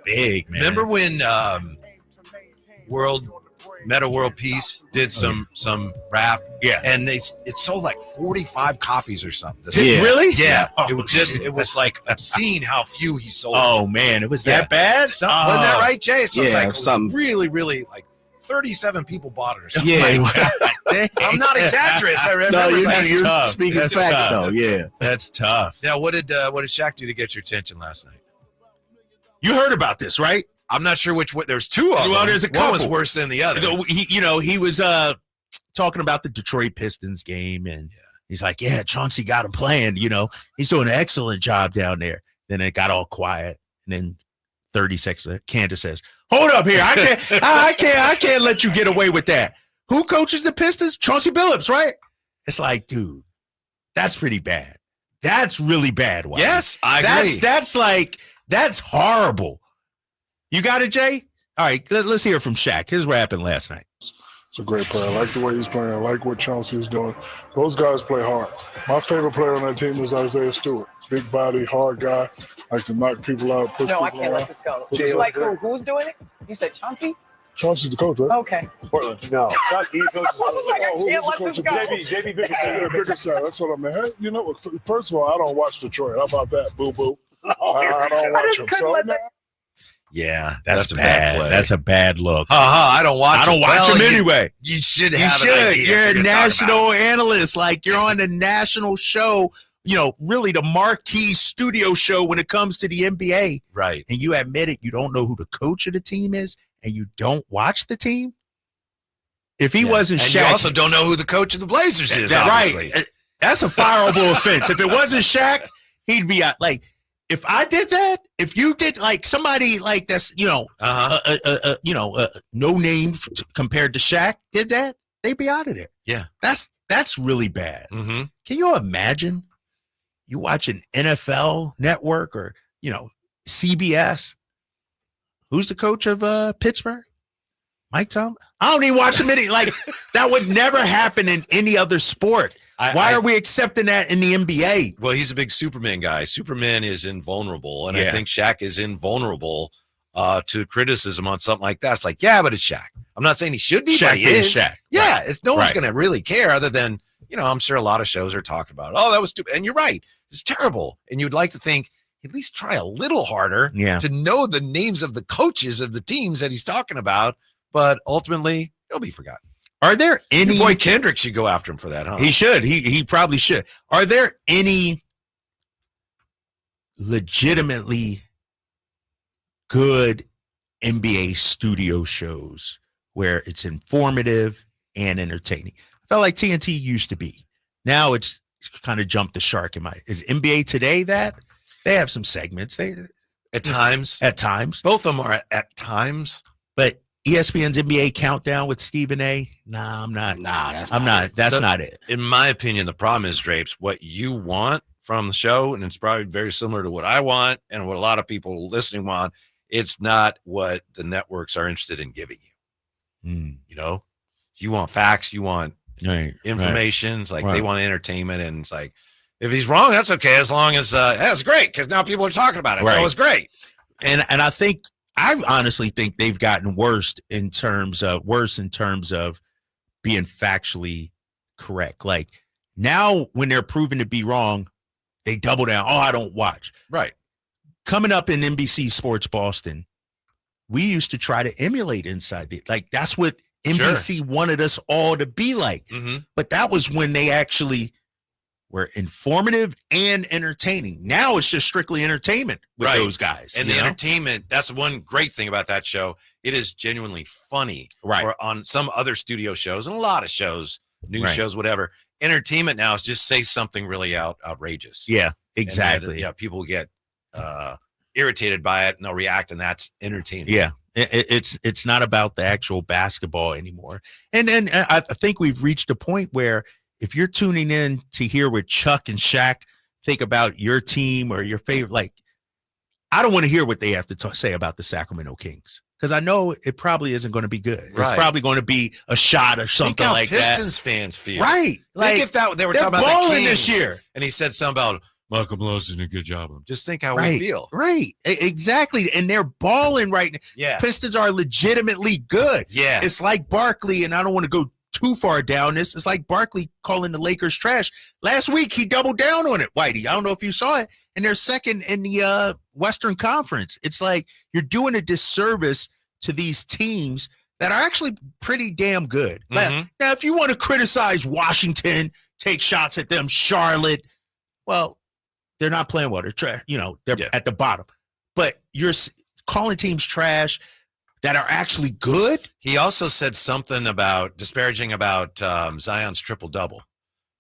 big, man. Remember when Meta World Peace did some rap? Yeah. And it sold like 45 copies or something. Really? Yeah. Oh, it was like obscene how few he sold. Oh man, it was that bad? Wasn't that right, Jay? It's just Yeah, like it was something. really, really like 37 people bought it or something. Yeah. I'm not exaggerating. I remember. No, like, you're tough. speaking That's facts tough. though. Yeah. That's tough. Now, what did Shaq do to get your attention last night? You heard about this, right? I'm not sure which. There's two of them. Well, there's a couple. One was worse than the other. He was talking about the Detroit Pistons game, and he's like, "Yeah, Chauncey got him playing. He's doing an excellent job down there." Then it got all quiet, and then 30 seconds later, Candace says, "Hold up here! I can't let you get away with that. Who coaches the Pistons? Chauncey Billups, right?" It's like, dude, that's pretty bad. That's really bad. Why? Yes, I agree. That's horrible. You got it, Jay? All right, let's hear from Shaq. His rapping last night. It's a great player. I like the way he's playing. I like what Chauncey is doing. Those guys play hard. My favorite player on that team is Isaiah Stewart. Big body, hard guy. Like to knock people out, push people No, I can't around. let this go. Like who's doing it? You said Chauncey? Chauncey's the coach, right? Okay. Portland. No. I was like, I can't let this go. JB Bickerstaff. That's what I mean. Hey, you know what? First of all, I don't watch Detroit. How about that, boo-boo? I don't watch them. So, Yeah, That's a bad. play. That's a bad look. I don't watch. I don't watch him anyway. You should You have. should. An idea You're what a talking national about. analyst. Like you're on the national show. Really the marquee studio show when it comes to the NBA. Right. And you admit it. You don't know who the coach of the team is, and you don't watch the team. If he wasn't And Shaq, you also don't know who the coach of the Blazers is. right? Obviously. That's a fireable offense. If it wasn't Shaq, he'd be out. Like if I did that, if you did like somebody like that's no name compared to Shaq did that, they'd be out of there. Yeah, that's really bad. Mm-hmm. Can you imagine? You watch an NFL network or CBS. Who's the coach of Pittsburgh? Mike Tomlin. I don't even watch him like that would never happen in any other sport. Why are we accepting that in the NBA? Well, he's a big Superman guy. Superman is invulnerable, and I think Shaq is invulnerable to criticism on something like that. It's like, yeah, but it's Shaq. I'm not saying he should be, Shaq but he is is. Shaq. Yeah, Right. no one's Right. going to really care other than, I'm sure a lot of shows are talking about it. Oh, that was stupid. And you're right. It's terrible. And you'd like to think at least try a little harder to know the names of the coaches of the teams that he's talking about. But ultimately, he'll be forgotten. Are there any? Your boy Kendrick should go after him for that, huh? He should. He probably should. Are there any legitimately good NBA studio shows where it's informative and entertaining? I felt like TNT used to be. Now it's kind of jumped the shark in my. Is NBA Today that? They have some segments. At times. Both of them are at times. But ESPN's NBA Countdown with Stephen A. Nah, I'm not. That's not it. In my opinion, the problem is, Drapes, what you want from the show, and it's probably very similar to what I want and what a lot of people listening want. It's not what the networks are interested in giving you. You know, you want facts, you want information. It's like they want entertainment, and it's like if he's wrong, that's okay as long as that's great because now people are talking about it. So it's great. And I honestly think they've gotten worse in terms of being factually correct. Like now, when they're proven to be wrong, they double down. Oh, I don't watch. Right. Coming up in NBC Sports Boston, we used to try to emulate Inside the, like that's what NBC wanted us all to be like. But that was when they actually were informative and entertaining. Now it's just strictly entertainment with those guys. And the entertainment, that's one great thing about that show. It is genuinely funny. Right. Or on some other studio shows and a lot of shows, news shows, whatever. Entertainment now is just say something really outrageous. Yeah, exactly. And people get irritated by it and they'll react, and that's entertainment. Yeah. It's not about the actual basketball anymore. And I think we've reached a point where if you're tuning in to hear what Chuck and Shaq think about your team or your favorite, like, I don't want to hear what they have to say about the Sacramento Kings because I know it probably isn't going to be good. It's probably going to be a shot or something like that. Pistons fans feel. Right. Like if they were talking about the Kings this year and he said something about Michael Malone's doing a good job. Just think how we feel. Right. Exactly. And they're balling right now. Yeah. Pistons are legitimately good. Yeah. It's like Barkley, and I don't want to go too far down this. It's like Barkley calling the Lakers trash. Last week, he doubled down on it, Whitey. I don't know if you saw it. And they're second in the Western Conference. It's like you're doing a disservice to these teams that are actually pretty damn good. Now, if you want to criticize Washington, take shots at them, Charlotte, well, they're not playing well. They're trash. They're at the bottom. But you're calling teams trash that are actually good. He also said something disparaging about Zion's triple-double.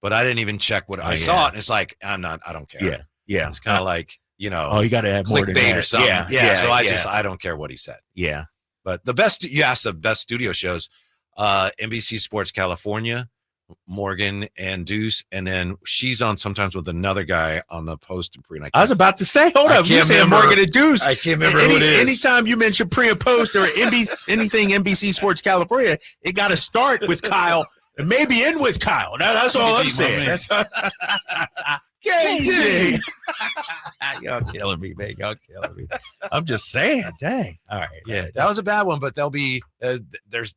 But I didn't even check what I saw it. And it's like, I don't care. Yeah. It's kind of like, you got to have more than that. Or something. So I don't care what he said. Yeah. But you asked the best studio shows, NBC Sports California, Morgan and Deuce, and then she's on sometimes with another guy on the post and pre. I was about to say, hold up, you said Morgan and Deuce. I can't remember who it is. Anytime you mention pre and post or anything NBC Sports California, it got to start with Kyle and maybe end with Kyle. That's all I'm saying. Y'all killing me, man. Y'all killing me. I'm just saying, dang. All right. Yeah, that was a bad one, but there'll be there's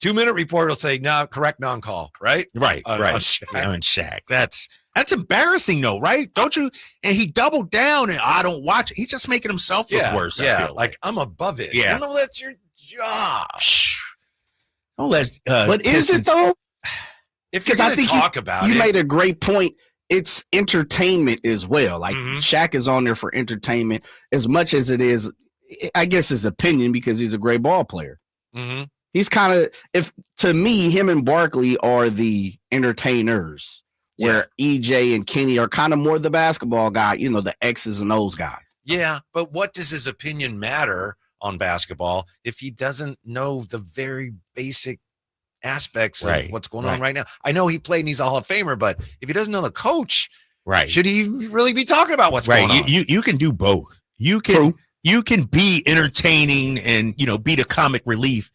2-minute report will say no, correct non-call, right? Right. On Shaq. That's embarrassing though, right? Don't you? And he doubled down and I don't watch it. He's just making himself look worse. Yeah, I feel like I'm above it. Yeah. Don't let your job. Don't let but is it though? If you're going to talk about it. You made a great point. It's entertainment as well. Like Shaq is on there for entertainment as much as it is, I guess, his opinion because he's a great ball player. He's kind of, to me, him and Barkley are the entertainers, where EJ and Kenny are kind of more the basketball guy, the X's and O's guys. Yeah, but what does his opinion matter on basketball if he doesn't know the very basic aspects of what's going on right now? I know he played and he's a Hall of Famer, but if he doesn't know the coach, should he really be talking about what's going on? You can do both. You can be entertaining and be the comic relief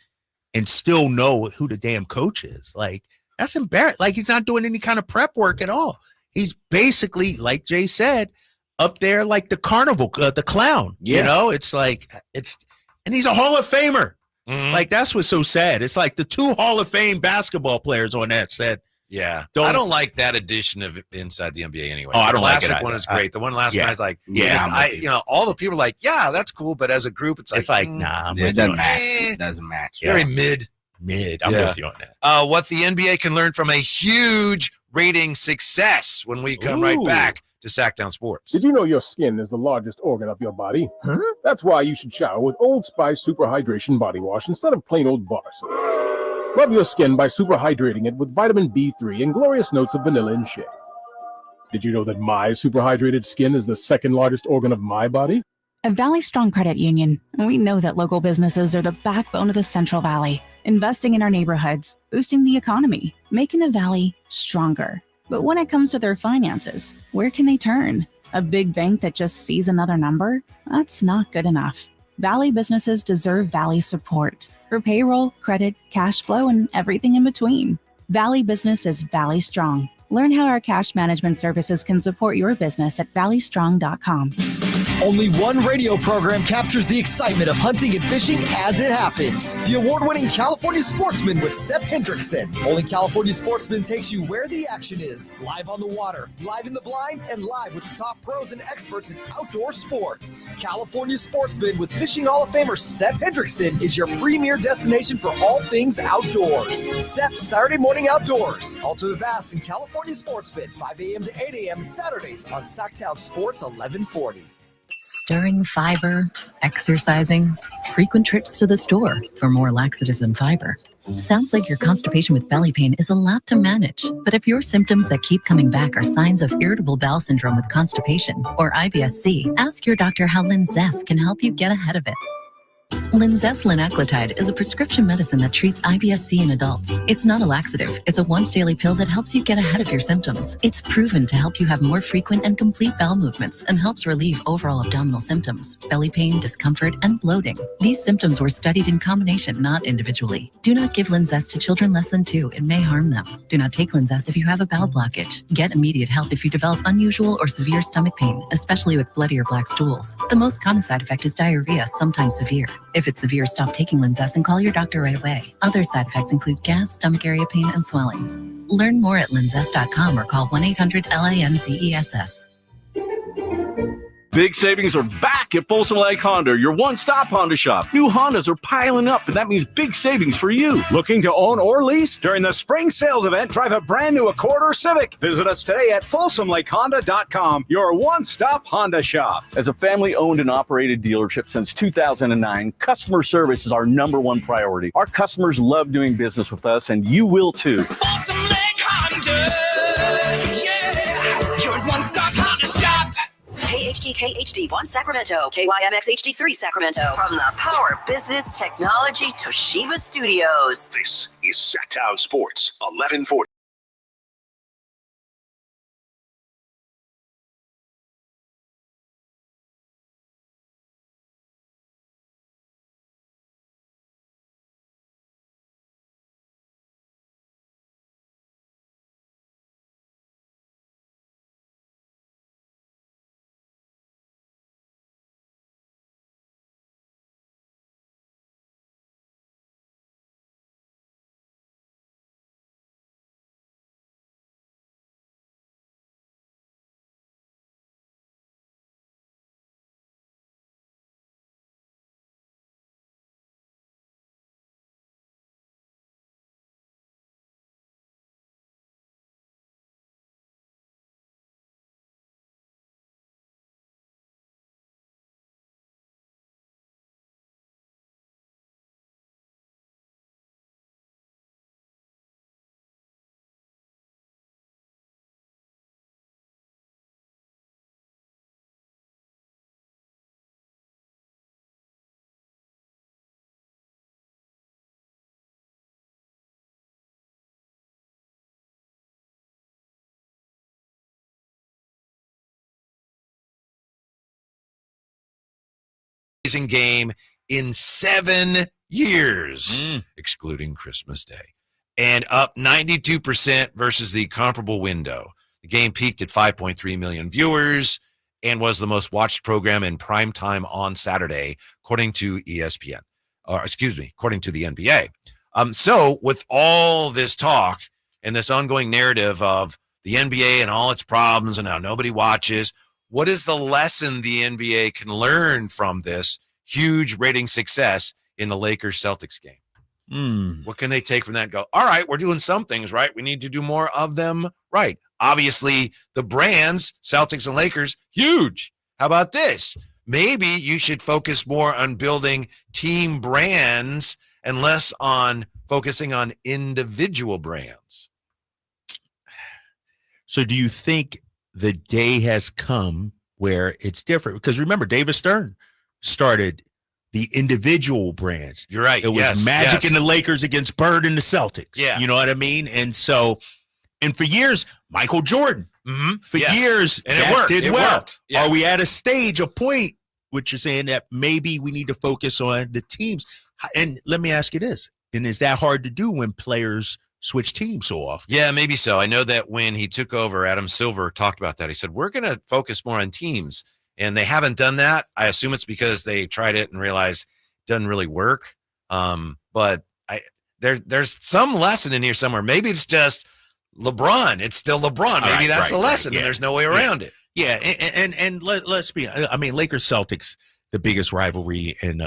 and still know who the damn coach is. Like, that's embarrassing. Like, he's not doing any kind of prep work at all. He's basically, like Jay said, up there like the carnival, the clown. It's like, and he's a Hall of Famer. Like, that's what's so sad. It's like the 2 Hall of Fame basketball players on that said, Yeah. Don't- I don't like that edition of Inside the NBA anyway. Oh, I don't the like it classic either. one is great. The one last night is like, yeah, all the people are like, yeah, that's cool. But as a group, it's like, nah, I'm Yeah, it with you doesn't on match. that. It doesn't match. very mid. I'm Yeah. with you on that. What the NBA can learn from a huge rating success when we come right back to Sacktown Sports. Did you know your skin is the largest organ of your body? Huh? That's why you should shower with Old Spice Super Hydration Body Wash instead of plain old bar soap. Love your skin by super hydrating it with vitamin B3 and glorious notes of vanilla and shea. Did you know that my super hydrated skin is the second largest organ of my body? At Valley Strong Credit Union, we know that local businesses are the backbone of the Central Valley, investing in our neighborhoods, boosting the economy, making the Valley stronger. But when it comes to their finances, where can they turn? A big bank that just sees another number? That's not good enough. Valley businesses deserve Valley support for payroll, credit, cash flow, and everything in between. Valley Business is Valley Strong. Learn how our cash management services can support your business at valleystrong.com. Only one radio program captures the excitement of hunting and fishing as it happens. The award-winning California Sportsman with Sep Hendrickson. Only California Sportsman takes you where the action is. Live on the water, live in the blind, and live with the top pros and experts in outdoor sports. California Sportsman with Fishing Hall of Famer Sep Hendrickson is your premier destination for all things outdoors. Sep's Saturday Morning Outdoors. Ultimate Bass and California Sportsman, 5 a.m. to 8 a.m. Saturdays on Sacktown Sports 1140. Stirring fiber, exercising, frequent trips to the store for more laxatives and fiber. Sounds like your constipation with belly pain is a lot to manage. But if your symptoms that keep coming back are signs of irritable bowel syndrome with constipation or IBS-C, ask your doctor how Linzess can help you get ahead of it. Linzess linaclotide is a prescription medicine that treats IBS-C in adults. It's not a laxative. It's a once-daily pill that helps you get ahead of your symptoms. It's proven to help you have more frequent and complete bowel movements and helps relieve overall abdominal symptoms, belly pain, discomfort, and bloating. These symptoms were studied in combination, not individually. Do not give Linzess to children less than 2. It may harm them. Do not take Linzess if you have a bowel blockage. Get immediate help if you develop unusual or severe stomach pain, especially with bloody or black stools. The most common side effect is diarrhea, sometimes severe. If it's severe, stop taking Linzess and call your doctor right away. Other side effects include gas, stomach area pain, and swelling. Learn more at linzess.com or call 1-800-LINZESS. Big savings are back at Folsom Lake Honda, your one-stop Honda shop. New Hondas are piling up, and that means big savings for you. Looking to own or lease? During the spring sales event, drive a brand new Accord or Civic. Visit us today at FolsomLakeHonda.com, your one-stop Honda shop. As a family-owned and operated dealership since 2009, customer service is our #1 priority. Our customers love doing business with us, and you will too. Folsom Lake Honda, yeah, your one-stop Honda shop. KHD HD1 Sacramento, KYMX HD3 Sacramento. From the Power Business Technology Toshiba Studios. This is Sacktown Sports 1140. Game in 7 years, excluding Christmas Day, and up 92% versus the comparable window. The game peaked at 5.3 million viewers and was the most watched program in prime time on Saturday, according to ESPN, or excuse me, according to the NBA. So with all this talk and this ongoing narrative of the NBA and all its problems and how nobody watches. What is the lesson the NBA can learn from this huge rating success in the Lakers-Celtics game? What can they take from that and go, all right, we're doing some things right. We need to do more of them right. Obviously, the brands, Celtics and Lakers, huge. How about this? Maybe you should focus more on building team brands and less on focusing on individual brands. So do you think the day has come where it's different? Because remember, David Stern started the individual brands. You're right. It was Magic and the Lakers against Bird and the Celtics. Yeah. You know what I mean? And so, and for years, Michael Jordan. For years, and that it worked. did well. Yeah. Are we at a point, which you're saying that maybe we need to focus on the teams? And let me ask you this. And is that hard to do when players switch teams so often? Yeah, maybe so. I know that when he took over, Adam Silver talked about that. He said, we're going to focus more on teams. And they haven't done that. I assume it's because they tried it and realized it doesn't really work. But there's some lesson in here somewhere. Maybe it's just LeBron. It's still LeBron. Maybe that's the lesson, and there's no way around it. Yeah, and let's be, I mean, Lakers-Celtics, the biggest rivalry in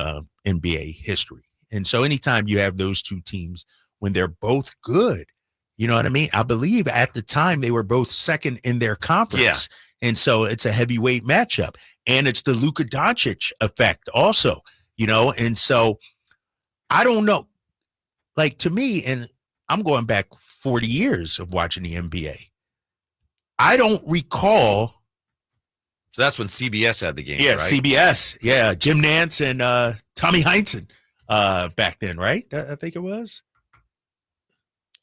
NBA history. And so anytime you have those two teams, when they're both good, you know what I mean? I believe at the time they were both second in their conference. Yeah. And so it's a heavyweight matchup. And it's the Luka Doncic effect also, you know? And so I don't know. Like, to me, and I'm going back 40 years of watching the NBA, I don't recall. So that's when CBS had the game, Yeah, right? CBS. Yeah, Jim Nance and Tommy Heinsohn back then, right? I think it was.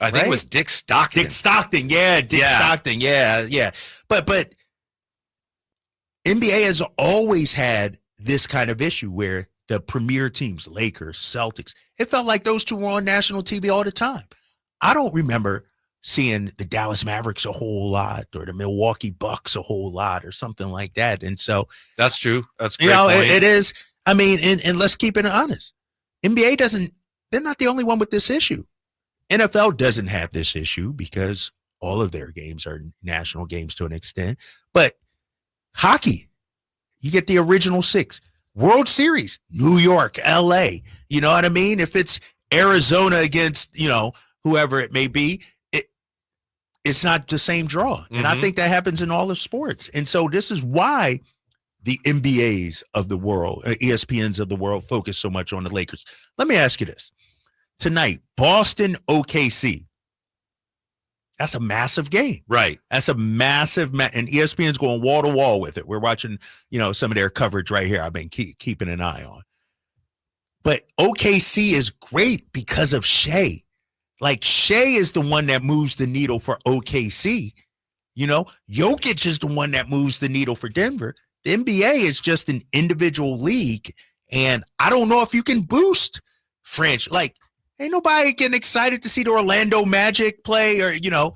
I think it was Dick Stockton. Dick Stockton, yeah, Stockton, yeah. But NBA has always had this kind of issue where the premier teams, Lakers, Celtics, it felt like those two were on national TV all the time. I don't remember seeing the Dallas Mavericks a whole lot or the Milwaukee Bucks a whole lot or something like that. And so that's true. That's a great you know, point. it is. I mean, and let's keep it honest. NBA they're not the only one with this issue. NFL doesn't have this issue because all of their games are national games to an extent. But hockey, you get the original six. World Series, New York, LA. You know what I mean? If it's Arizona against, you know, whoever it may be, it's not the same draw. And I think that happens in all of sports. And so this is why the NBAs of the world, ESPNs of the world, focus so much on the Lakers. Let me ask you this. Tonight, Boston, OKC. That's a massive game. Right. That's a massive and ESPN's going wall to wall with it. We're watching, you know, some of their coverage right here. I've been keeping an eye on. But OKC is great because of Shea. Like, Shea is the one that moves the needle for OKC. You know, Jokic is the one that moves the needle for Denver. The NBA is just an individual league. And I don't know if you can boost French. Like, ain't nobody getting excited to see the Orlando Magic play or, you know,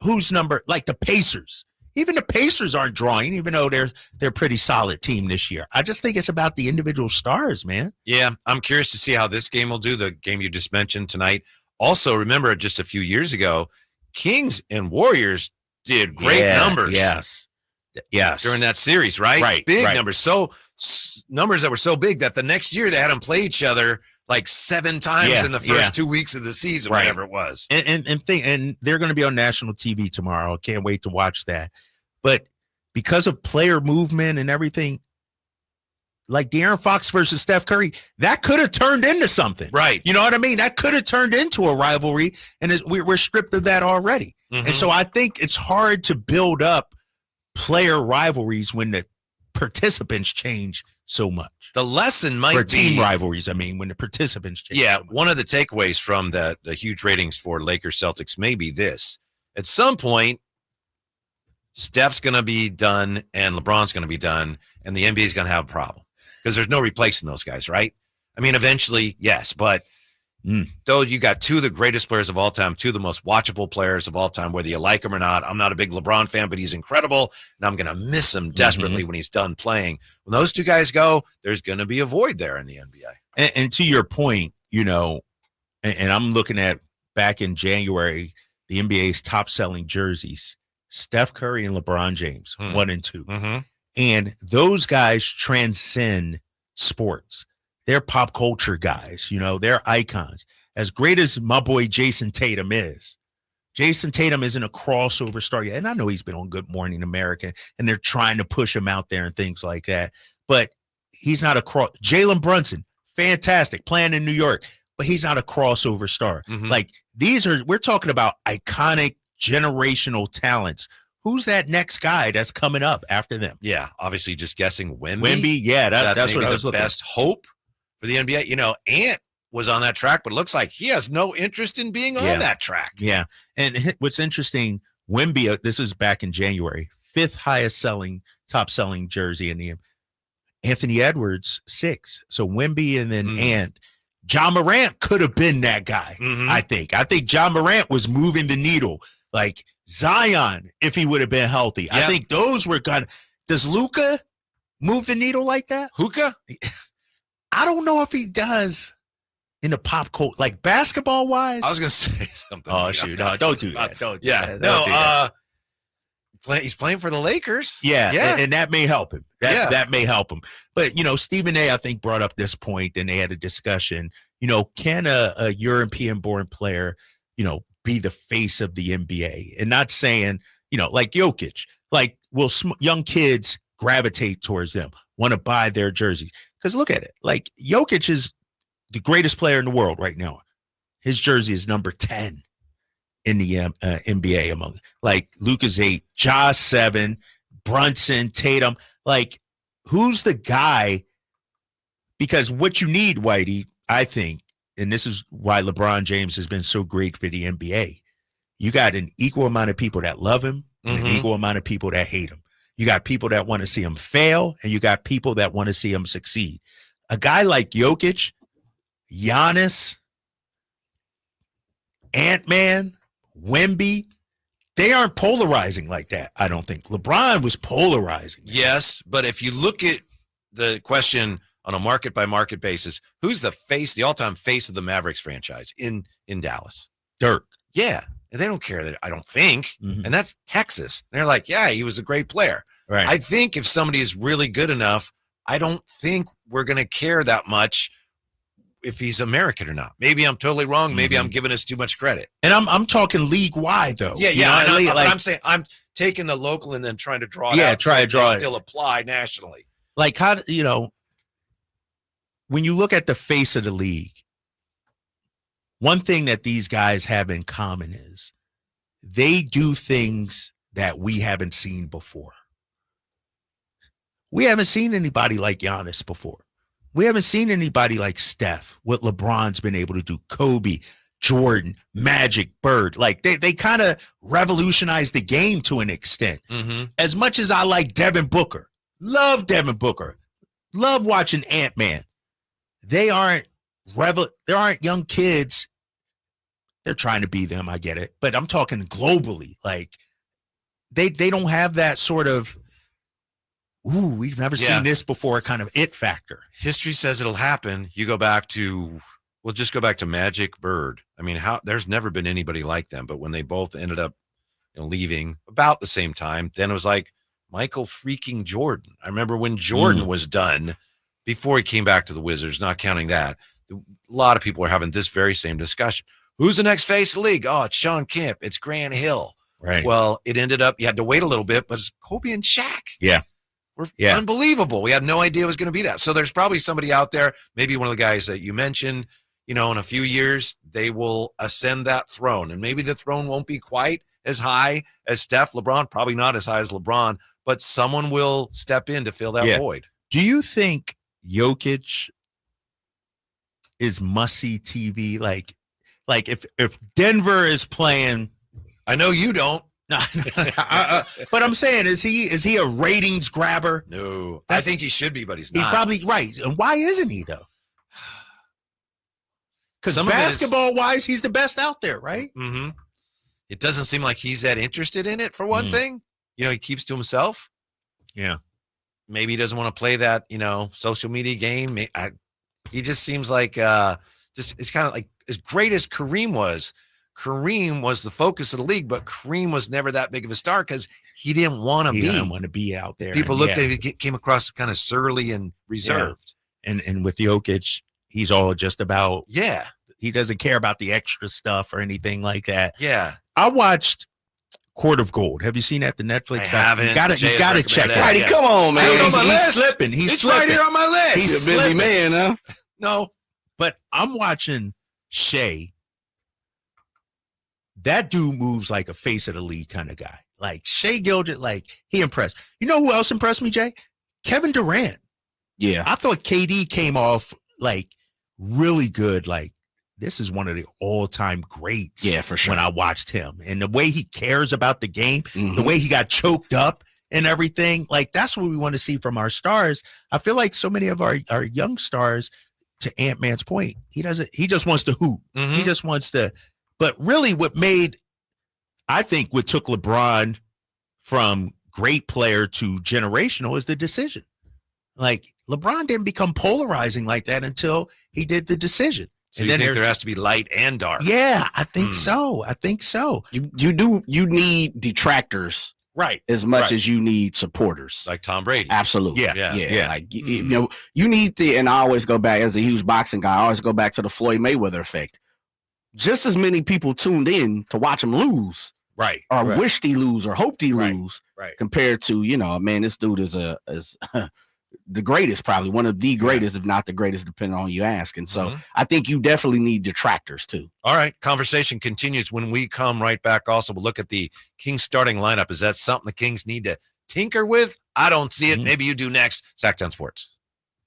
who's number, like the Pacers. Even the Pacers aren't drawing, even though they're a pretty solid team this year. I just think it's about the individual stars, man. Yeah, I'm curious to see how this game will do, the game you just mentioned tonight. Also, remember just a few years ago, Kings and Warriors did great numbers. Yes. During that series, right? Right. Big right. numbers. So numbers that were so big that the next year they had them play each other like 7 times in the first 2 weeks of the season, whatever it was. And they're going to be on national TV tomorrow. Can't wait to watch that. But because of player movement and everything, like De'Aaron Fox versus Steph Curry, that could have turned into something. Right. You know what I mean? That could have turned into a rivalry, and we're stripped of that already. And so I think it's hard to build up player rivalries when the participants change so much. The lesson might for be team rivalries. I mean, when the participants change. Yeah, one of the takeaways from the huge ratings for Lakers Celtics may be this: at some point, Steph's going to be done and LeBron's going to be done, and the NBA is going to have a problem because there's no replacing those guys, right? I mean, eventually, yes, but though you got two of the greatest players of all time, two of the most watchable players of all time, whether you like him or not. I'm not a big LeBron fan, but he's incredible, and I'm going to miss him desperately when he's done playing. When those two guys go, there's going to be a void there in the NBA. And to your point, you know, and I'm looking at back in January, the NBA's top selling jerseys, Steph Curry and LeBron James, 1 and 2. And those guys transcend sports. They're pop culture guys, they're icons. As great as my boy Jason Tatum is, Jason Tatum isn't a crossover star yet. And I know he's been on Good Morning America and they're trying to push him out there and things like that. But he's not a Jalen Brunson, fantastic, playing in New York, but he's not a crossover star. Like we're talking about iconic generational talents. Who's that next guy that's coming up after them? Yeah, obviously just guessing Wemby. Wemby, yeah, that's what I was looking at. Best hope for the NBA. Ant was on that track, but it looks like he has no interest in being on that track. Yeah, and what's interesting, Wemby, this is back in January, 5th highest top selling jersey in the Anthony Edwards, 6. So Wemby and then Ant. John Morant could have been that guy, I think. I think John Morant was moving the needle. Like Zion, if he would have been healthy. I think those were good. Does Luka move the needle like that? Hookah? I don't know if he does in the pop culture, like basketball wise. I was going to say something. Oh, shoot. No, don't do that. Don't do that. He's playing for the Lakers. Yeah. And that may help him. That may help him. But, Stephen A., I think, brought up this point and they had a discussion. Can a European-born player, be the face of the NBA? And not saying, like Jokic, like will young kids gravitate towards them, want to buy their jerseys? Because look at it. Like Jokic is the greatest player in the world right now. His jersey is number 10 in the NBA among, like Luka's 8, Ja's 7, Brunson, Tatum. Like, who's the guy? Because what you need, Whitey, I think, and this is why LeBron James has been so great for the NBA. You got an equal amount of people that love him and an equal amount of people that hate him. You got people that want to see him fail, and you got people that want to see him succeed. A guy like Jokic, Giannis, Ant-Man, Wemby, they aren't polarizing like that, I don't think. LeBron was polarizing. Yes, but if you look at the question on a market-by-market basis, who's the all-time face of the Mavericks franchise in Dallas? Dirk. Yeah, and they don't care that, I don't think, and that's Texas. And they're like, yeah, he was a great player. Right. I think if somebody is really good enough, I don't think we're going to care that much if he's American or not. Maybe I'm totally wrong. Maybe I'm giving us too much credit. And I'm talking league-wide, though. Yeah. I'm saying I'm taking the local and then trying to draw it out. Yeah, try to draw it. Still apply nationally. Like, how, when you look at the face of the league, one thing that these guys have in common is they do things that we haven't seen before. We haven't seen anybody like Giannis before. We haven't seen anybody like Steph, what LeBron's been able to do, Kobe, Jordan, Magic, Bird. Like they kind of revolutionized the game to an extent. As much as I like Devin Booker, love Devin Booker, love watching Ant-Man. There aren't young kids. They're trying to be them. I get it. But I'm talking globally. Like they don't have that sort of, ooh, we've never seen this before kind of it factor. History says it'll happen. You go back to, we'll just go back to Magic, Bird. I mean, there's never been anybody like them. But when they both ended up leaving about the same time, then it was like Michael freaking Jordan. I remember when Jordan was done before he came back to the Wizards, not counting that. A lot of people are having this very same discussion. Who's the next face of the league? Oh, it's Sean Kemp. It's Grant Hill. Right. Well, it ended up, you had to wait a little bit, but it's Kobe and Shaq. Yeah. We're unbelievable. We had no idea it was going to be that. So there's probably somebody out there, maybe one of the guys that you mentioned, in a few years, they will ascend that throne. And maybe the throne won't be quite as high as Steph, LeBron, probably not as high as LeBron, but someone will step in to fill that void. Do you think Jokic is must-see TV? Like if Denver is playing, I know you don't. But I'm saying, is he a ratings grabber? No, I think he should be, but he's not. He's probably right. And why isn't he though? Because basketball-wise, he's the best out there, right? It doesn't seem like he's that interested in it. For one thing, he keeps to himself. Yeah, maybe he doesn't want to play that social media game. He just seems like it's kind of like as great as Kareem was. Kareem was the focus of the league, but Kareem was never that big of a star because he didn't want to be. He didn't want to be out there. People looked at him, he came across kind of surly and reserved. Yeah. And with Jokic, he's all just about. Yeah. He doesn't care about the extra stuff or anything like that. Yeah. I watched Court of Gold. Have you seen that? The Netflix? I haven't. You gotta check it. Righty, come on, man. He's slipping. He's slipping. Right here on my list. He's a busy man, huh? No. But I'm watching Shea. That dude moves like a face of the league kind of guy. Like Shea Gilgeous, like he impressed. You know who else impressed me, Jay? Kevin Durant. Yeah. I thought KD came off like really good. Like this is one of the all-time greats. Yeah, for sure. When I watched him and the way he cares about the game, the way he got choked up and everything, like that's what we want to see from our stars. I feel like so many of our young stars, to Ant-Man's point, he just wants to hoop. He just wants to, but really what took LeBron from great player to generational is the decision. Like LeBron didn't become polarizing like that until he did the decision. So and you think there has to be light and dark? Yeah, I think so. I think so. You need detractors, right? As much as you need supporters, like Tom Brady. Absolutely, yeah. Like you know, you need the. And I always go back as a huge boxing guy. I always go back to the Floyd Mayweather effect. Just as many people tuned in to watch him lose, right? Or wished he lose, or hoped he lose, right? Compared to man, this dude is the greatest, probably one of the greatest, if not the greatest, depending on who you ask. And so I think you definitely need detractors too. All right. Conversation continues when we come right back. Also, we'll look at the Kings starting lineup. Is that something the Kings need to tinker with? I don't see it. Maybe you do next. Sacktown Sports.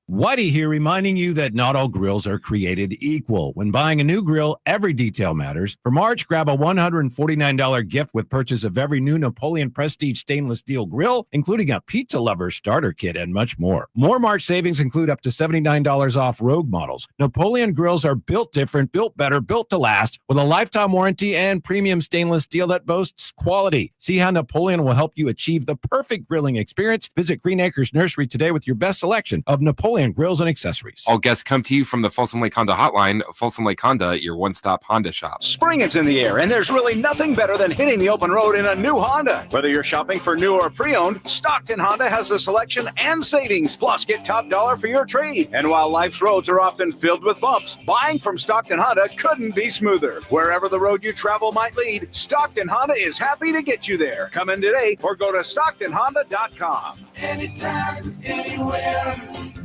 Whitey here reminding you that not all grills are created equal. When buying a new grill, every detail matters. For March, grab a $149 gift with purchase of every new Napoleon Prestige stainless steel grill, including a pizza lover starter kit and much more. More March savings include up to $79 off Rogue models. Napoleon grills are built different, built better, built to last, with a lifetime warranty and premium stainless steel that boasts quality. See how Napoleon will help you achieve the perfect grilling experience. Visit Green Acres Nursery today with your best selection of Napoleon grills and accessories. All guests come to you from the Folsom Lake Honda hotline. Folsom Lake Honda, your one-stop Honda shop. Spring is in the air, and there's really nothing better than hitting the open road in a new Honda. Whether you're shopping for new or pre-owned, Stockton Honda has the selection and savings. Plus, get top dollar for your trade. And while life's roads are often filled with bumps, buying from Stockton Honda couldn't be smoother. Wherever the road you travel might lead, Stockton Honda is happy to get you there. Come in today or go to StocktonHonda.com. Anytime, anywhere,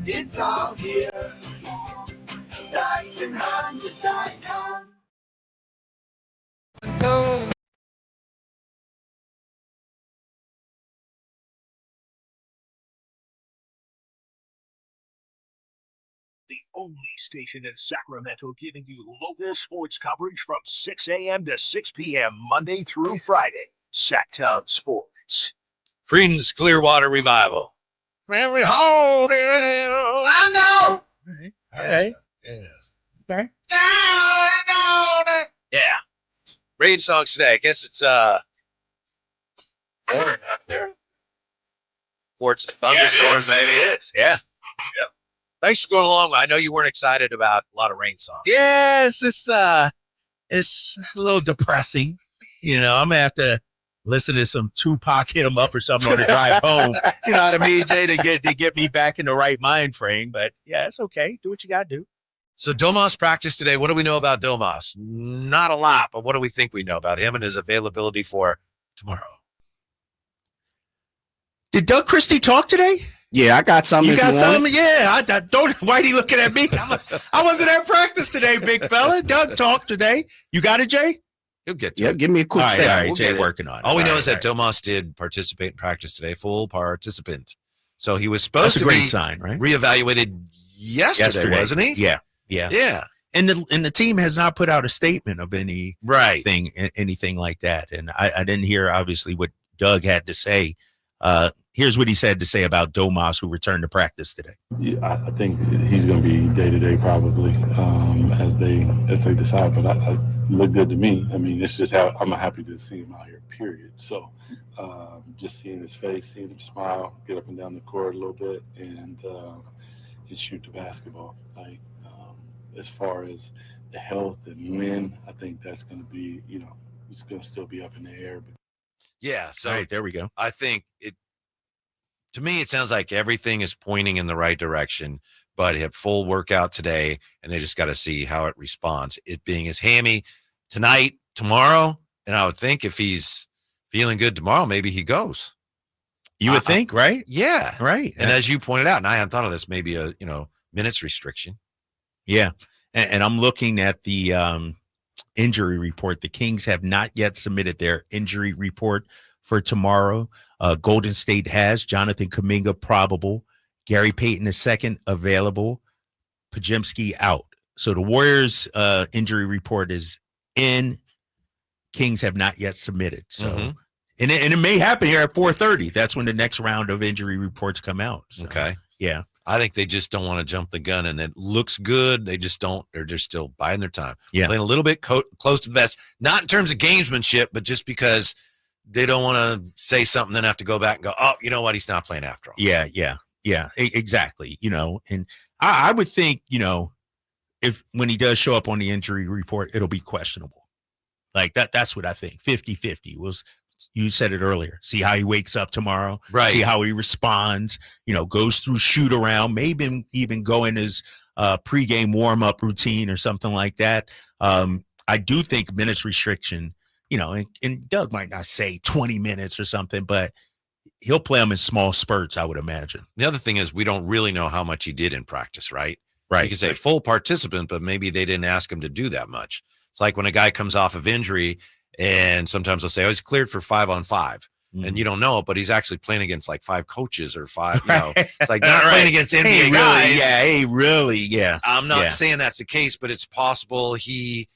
it's all here. StocktonHonda.com. The only station in Sacramento giving you local sports coverage from 6 a.m. to 6 p.m. Monday through Friday. Sacktown Sports. Creedence Clearwater Revival. Every hole I know. Hey. Okay. Yeah. Rain songs today. I guess it's pouring out there. Forts and thunderstorms, maybe it is. Yeah. Yep. Thanks for going along. I know you weren't excited about a lot of rain songs. Yeah, it's a little depressing. You know, I'm gonna have to listen to some Tupac, hit 'em up or something on the drive home. You know what I mean, Jay, to get me back in the right mind frame. But yeah, it's okay. Do what you gotta do. So Domas practiced today. What do we know about Domas? Not a lot, but what do we think we know about him and his availability for tomorrow? Did Doug Christie talk today? Yeah, I got some. You got some? Yeah. Don't. Why are you looking at me? I wasn't at practice today, big fella. Doug talked today. You got it, Jay? He'll get to Yeah, it. give me a quick All right, We'll Jay get it. working on it. All we know is that Domas did participate in practice today, full participant. So he was supposed That's a to great be sign, right? reevaluated yesterday, wasn't he? Yeah. Yeah. And the team has not put out a statement of anything like that. And I didn't hear obviously what Doug had to say. Here's what he said to say about Domas, who returned to practice today. Yeah, I think he's going to be day-to-day probably as they decide. But I look good to me. I mean, it's just how I'm happy to see him out here, period. So just seeing his face, seeing him smile, get up and down the court a little bit, and shoot the basketball. Like as far as health and when, I think that's going to be, it's going to still be up in the air. Yeah. So All right, there we go. I think to me, it sounds like everything is pointing in the right direction, but he had full workout today, and they just got to see how it responds. It being his hammy tonight, tomorrow, and I would think if he's feeling good tomorrow, maybe he goes. You would think, right? Yeah. Right. And as you pointed out, and I hadn't thought of this, maybe a minutes restriction. Yeah. And I'm looking at the injury report. The Kings have not yet submitted their injury report for tomorrow. Golden State has Jonathan Kuminga probable, Gary Payton II available, Podziemski out. So the Warriors injury report is in. Kings have not yet submitted. So and it may happen here at 4:30. That's when the next round of injury reports come out. So, Okay. Yeah. I think they just don't want to jump the gun, and it looks good. They just don't. They're just still biding their time. Yeah. Playing a little bit close to the vest, not in terms of gamesmanship, but just because they don't want to say something, then have to go back and go, oh, you know what? He's not playing after all. Yeah. Exactly. And I would think, if when he does show up on the injury report, it'll be questionable. Like that's what I think. 50-50 was. You said it earlier. See how he wakes up tomorrow. Right. See how he responds. Goes through shoot around. Maybe even go in his pregame warm up routine or something like that. I do think minutes restriction. And Doug might not say 20 minutes or something, but he'll play them in small spurts, I would imagine. The other thing is we don't really know how much he did in practice, right? Right. You could say full participant, but maybe they didn't ask him to do that much. It's like when a guy comes off of injury. And sometimes they'll say, he's cleared for 5-on-5. And you don't know it, but he's actually playing against like 5 coaches or 5, It's like not playing against NBA guys. Yeah. I'm not saying that's the case, but it's possible he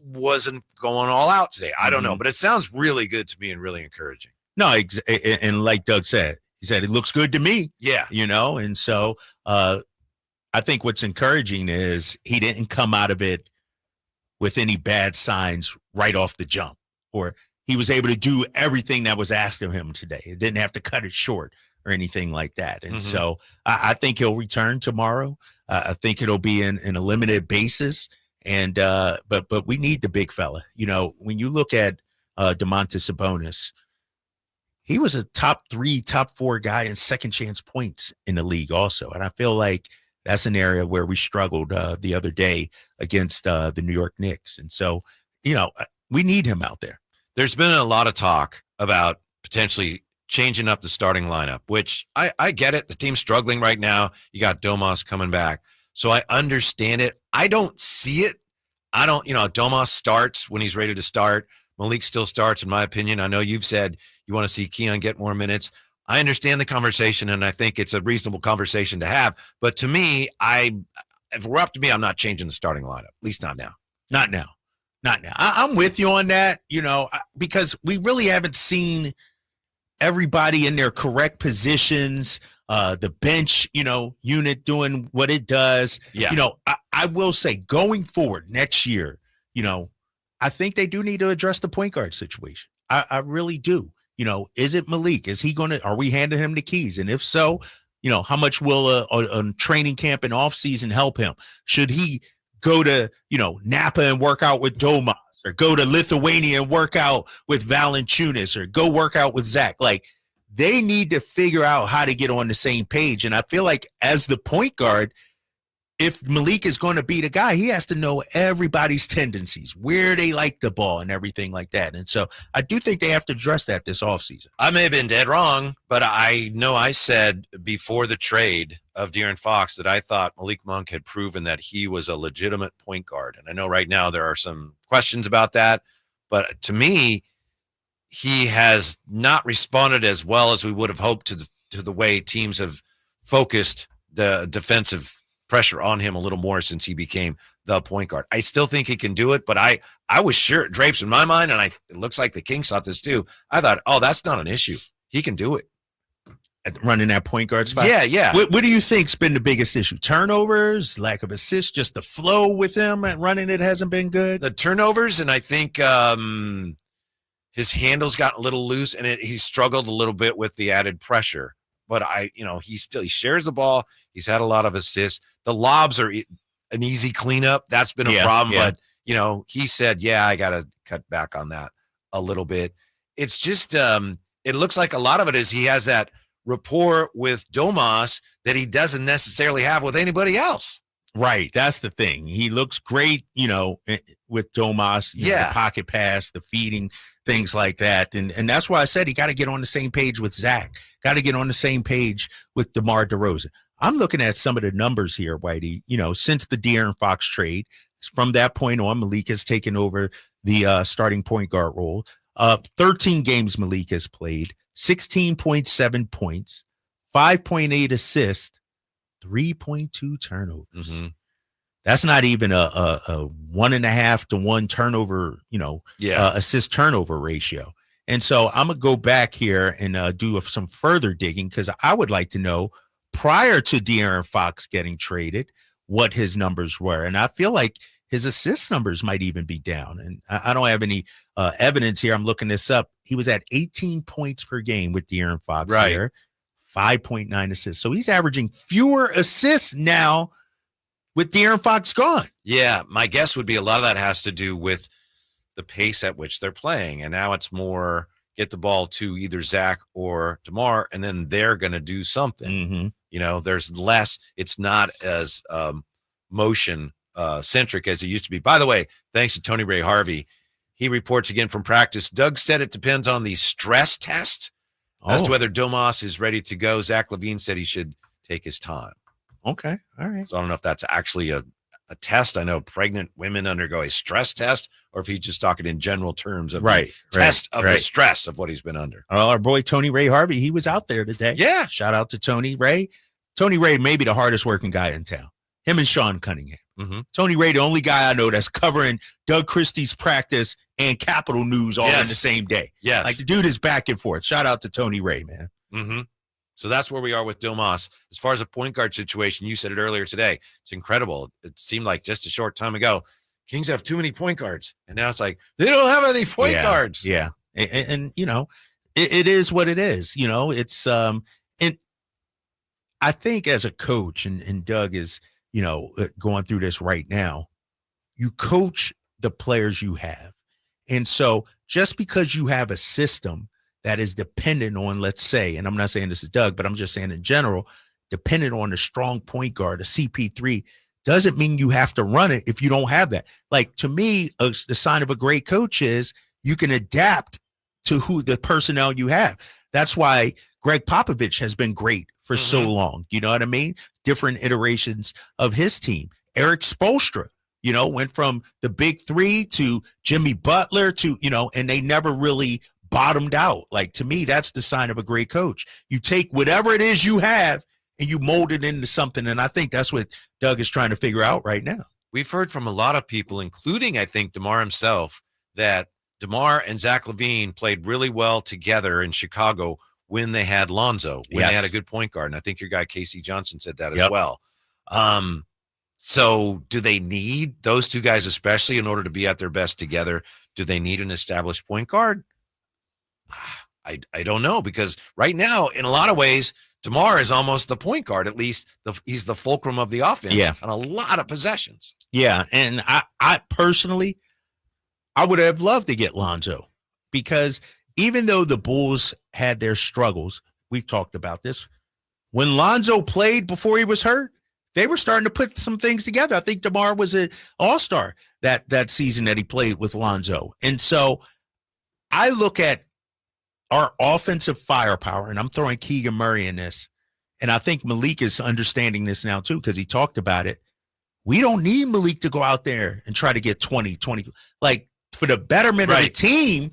wasn't going all out today. I don't know, but it sounds really good to me and really encouraging. No, and like Doug said, he said, it looks good to me. Yeah. And so I think what's encouraging is he didn't come out of it with any bad signs right off the jump, or he was able to do everything that was asked of him today. It didn't have to cut it short or anything like that. And so I think he'll return tomorrow. I think it'll be in a limited basis. And but we need the big fella. When you look at Domantas Sabonis, he was a top 3, top 4 guy in second chance points in the league also. And I feel like that's an area where we struggled the other day against the New York Knicks. And so, we need him out there. There's been a lot of talk about potentially changing up the starting lineup, which I get it. The team's struggling right now. You got Domas coming back. So I understand it. I don't see it. Domas starts when he's ready to start. Malik still starts, in my opinion. I know you've said you want to see Keon get more minutes. I understand the conversation, and I think it's a reasonable conversation to have. But to me, if it were up to me, I'm not changing the starting lineup, at least not now. Not now. I'm with you on that, because we really haven't seen everybody in their correct positions, the bench, unit doing what it does. Yeah. I will say going forward next year, I think they do need to address the point guard situation. I really do. Is it Malik? Are we handing him the keys? And if so, how much will a training camp and off season help him? Should he go to, Napa and work out with Domas, or go to Lithuania and work out with Valanciunas, or go work out with Zach? Like, they need to figure out how to get on the same page. And I feel like as the point guard, if Malik is going to be the guy, he has to know everybody's tendencies, where they like the ball and everything like that. And so I do think they have to address that this offseason. I may have been dead wrong, but I know I said before the trade of De'Aaron Fox that I thought Malik Monk had proven that he was a legitimate point guard. And I know right now there are some questions about that, but to me, he has not responded as well as we would have hoped to the way teams have focused the defensive pressure on him a little more since he became the point guard. I still think he can do it, but I was sure it drapes in my mind, and it looks like the Kings thought this too. I thought, that's not an issue. He can do it. Running that point guard spot? Yeah. What do you think's been the biggest issue? Turnovers, lack of assists, just the flow with him at running it hasn't been good? The turnovers, and I think his handles got a little loose, and he struggled a little bit with the added pressure. But he shares the ball. He's had a lot of assists. The lobs are an easy cleanup. That's been a problem. But, he said, I got to cut back on that a little bit. It's just, it looks like a lot of it is he has that rapport with Domas that he doesn't necessarily have with anybody else. Right. That's the thing. He looks great, with Domas, the pocket pass, the feeding, things like that. And that's why I said he got to get on the same page with Zach, got to get on the same page with DeMar DeRozan. I'm looking at some of the numbers here, Whitey, since the De'Aaron Fox trade. From that point on, Malik has taken over the starting point guard role. 13 games Malik has played, 16.7 points, 5.8 assists, 3.2 turnovers. Mm-hmm. That's not even a 1.5 to 1 turnover, assist turnover ratio. And so I'm going to go back here and do some further digging because I would like to know prior to De'Aaron Fox getting traded what his numbers were. And I feel like his assist numbers might even be down. And I don't have any evidence here. I'm looking this up. He was at 18 points per game with De'Aaron Fox here, 5.9 assists. So he's averaging fewer assists now with De'Aaron Fox gone. Yeah, my guess would be a lot of that has to do with the pace at which they're playing. And now it's more get the ball to either Zach or DeMar, and then they're going to do something. Mm-hmm. There's less. It's not as motion centric as it used to be. By the way, thanks to Tony Ray Harvey. He reports again from practice. Doug said it depends on the stress test as to whether Domas is ready to go. Zach LaVine said he should take his time. Okay. All right. So I don't know if that's actually a test. I know pregnant women undergo a stress test, or if he's just talking in general terms of the test of the stress of what he's been under. Well, our boy Tony Ray Harvey, he was out there today. Yeah. Shout out to Tony Ray. Tony Ray may be the hardest working guy in town. Him and Sean Cunningham. Mm-hmm. Tony Ray, the only guy I know that's covering Doug Christie's practice and Capitol News all in the same day. Yes. Like the dude is back and forth. Shout out to Tony Ray, man. Mm-hmm. So that's where we are with Domas. As far as a point guard situation, you said it earlier today. It's incredible. It seemed like just a short time ago, Kings have too many point guards. And now it's like, they don't have any point guards. Yeah. And it is what it is. It's and I think as a coach, and Doug is, going through this right now, you coach the players you have. And so just because you have a system that is dependent on, let's say, and I'm not saying this is Doug, but I'm just saying in general, dependent on a strong point guard, a CP3, doesn't mean you have to run it if you don't have that. Like, to me, the sign of a great coach is you can adapt to who the personnel you have. That's why Greg Popovich has been great for so long. You know what I mean? Different iterations of his team. Eric Spoelstra, went from the big three to Jimmy Butler to, and they never really bottomed out. Like, to me, that's the sign of a great coach. You take whatever it is you have and you mold it into something. And I think that's what Doug is trying to figure out right now. We've heard from a lot of people, including, I think, DeMar himself, that DeMar and Zach LaVine played really well together in Chicago when they had Lonzo, when they had a good point guard. And I think your guy, Casey Johnson, said that as well. So do they need those two guys, especially in order to be at their best together? Do they need an established point guard? I don't know, because right now, in a lot of ways, DeMar is almost the point guard. At least he's the fulcrum of the offense on a lot of possessions. Yeah, and I personally, I would have loved to get Lonzo, because even though the Bulls had their struggles, we've talked about this, when Lonzo played before he was hurt, they were starting to put some things together. I think DeMar was an all-star that season that he played with Lonzo. And so I look at our offensive firepower, and I'm throwing Keegan Murray in this, and I think Malik is understanding this now too, because he talked about it. We don't need Malik to go out there and try to get 20. Like, for the betterment of the team,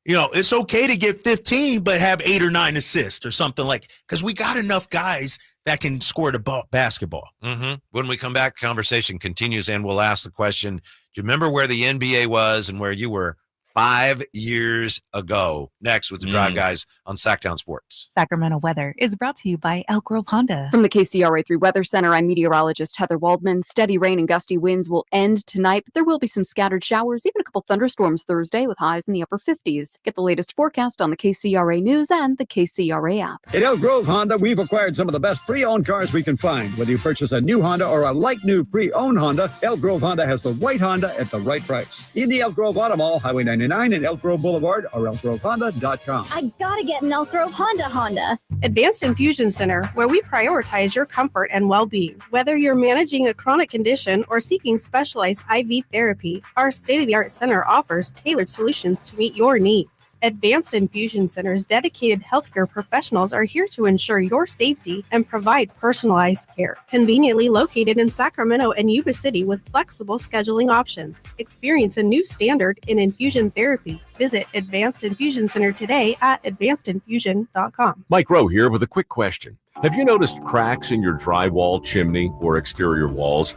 it's okay to get 15, but have 8 or 9 assists or something, like, because we got enough guys that can score the basketball. Mm-hmm. When we come back, conversation continues, and we'll ask the question, do you remember where the NBA was and where you were 5 years ago. Next with the Drive Guys on Sacktown Sports. Sacramento weather is brought to you by Elk Grove Honda. From the KCRA 3 Weather Center, I'm meteorologist Heather Waldman. Steady rain and gusty winds will end tonight, but there will be some scattered showers, even a couple thunderstorms Thursday with highs in the upper 50s. Get the latest forecast on the KCRA News and the KCRA app. At Elk Grove Honda, we've acquired some of the best pre-owned cars we can find. Whether you purchase a new Honda or a like-new pre-owned Honda, Elk Grove Honda has the right Honda at the right price. In the Elk Grove Auto Mall, Highway 99 and Elk Grove Boulevard, or elkgrovehonda.com. I gotta get an Elk Grove Honda. Advanced Infusion Center, where we prioritize your comfort and well-being. Whether you're managing a chronic condition or seeking specialized IV therapy, our state-of-the-art center offers tailored solutions to meet your needs. Advanced Infusion Center's dedicated healthcare professionals are here to ensure your safety and provide personalized care. Conveniently located in Sacramento and Yuba City with flexible scheduling options. Experience a new standard in infusion therapy. Visit Advanced Infusion Center today at advancedinfusion.com. Mike Rowe here with a quick question. Have you noticed cracks in your drywall, chimney, or exterior walls?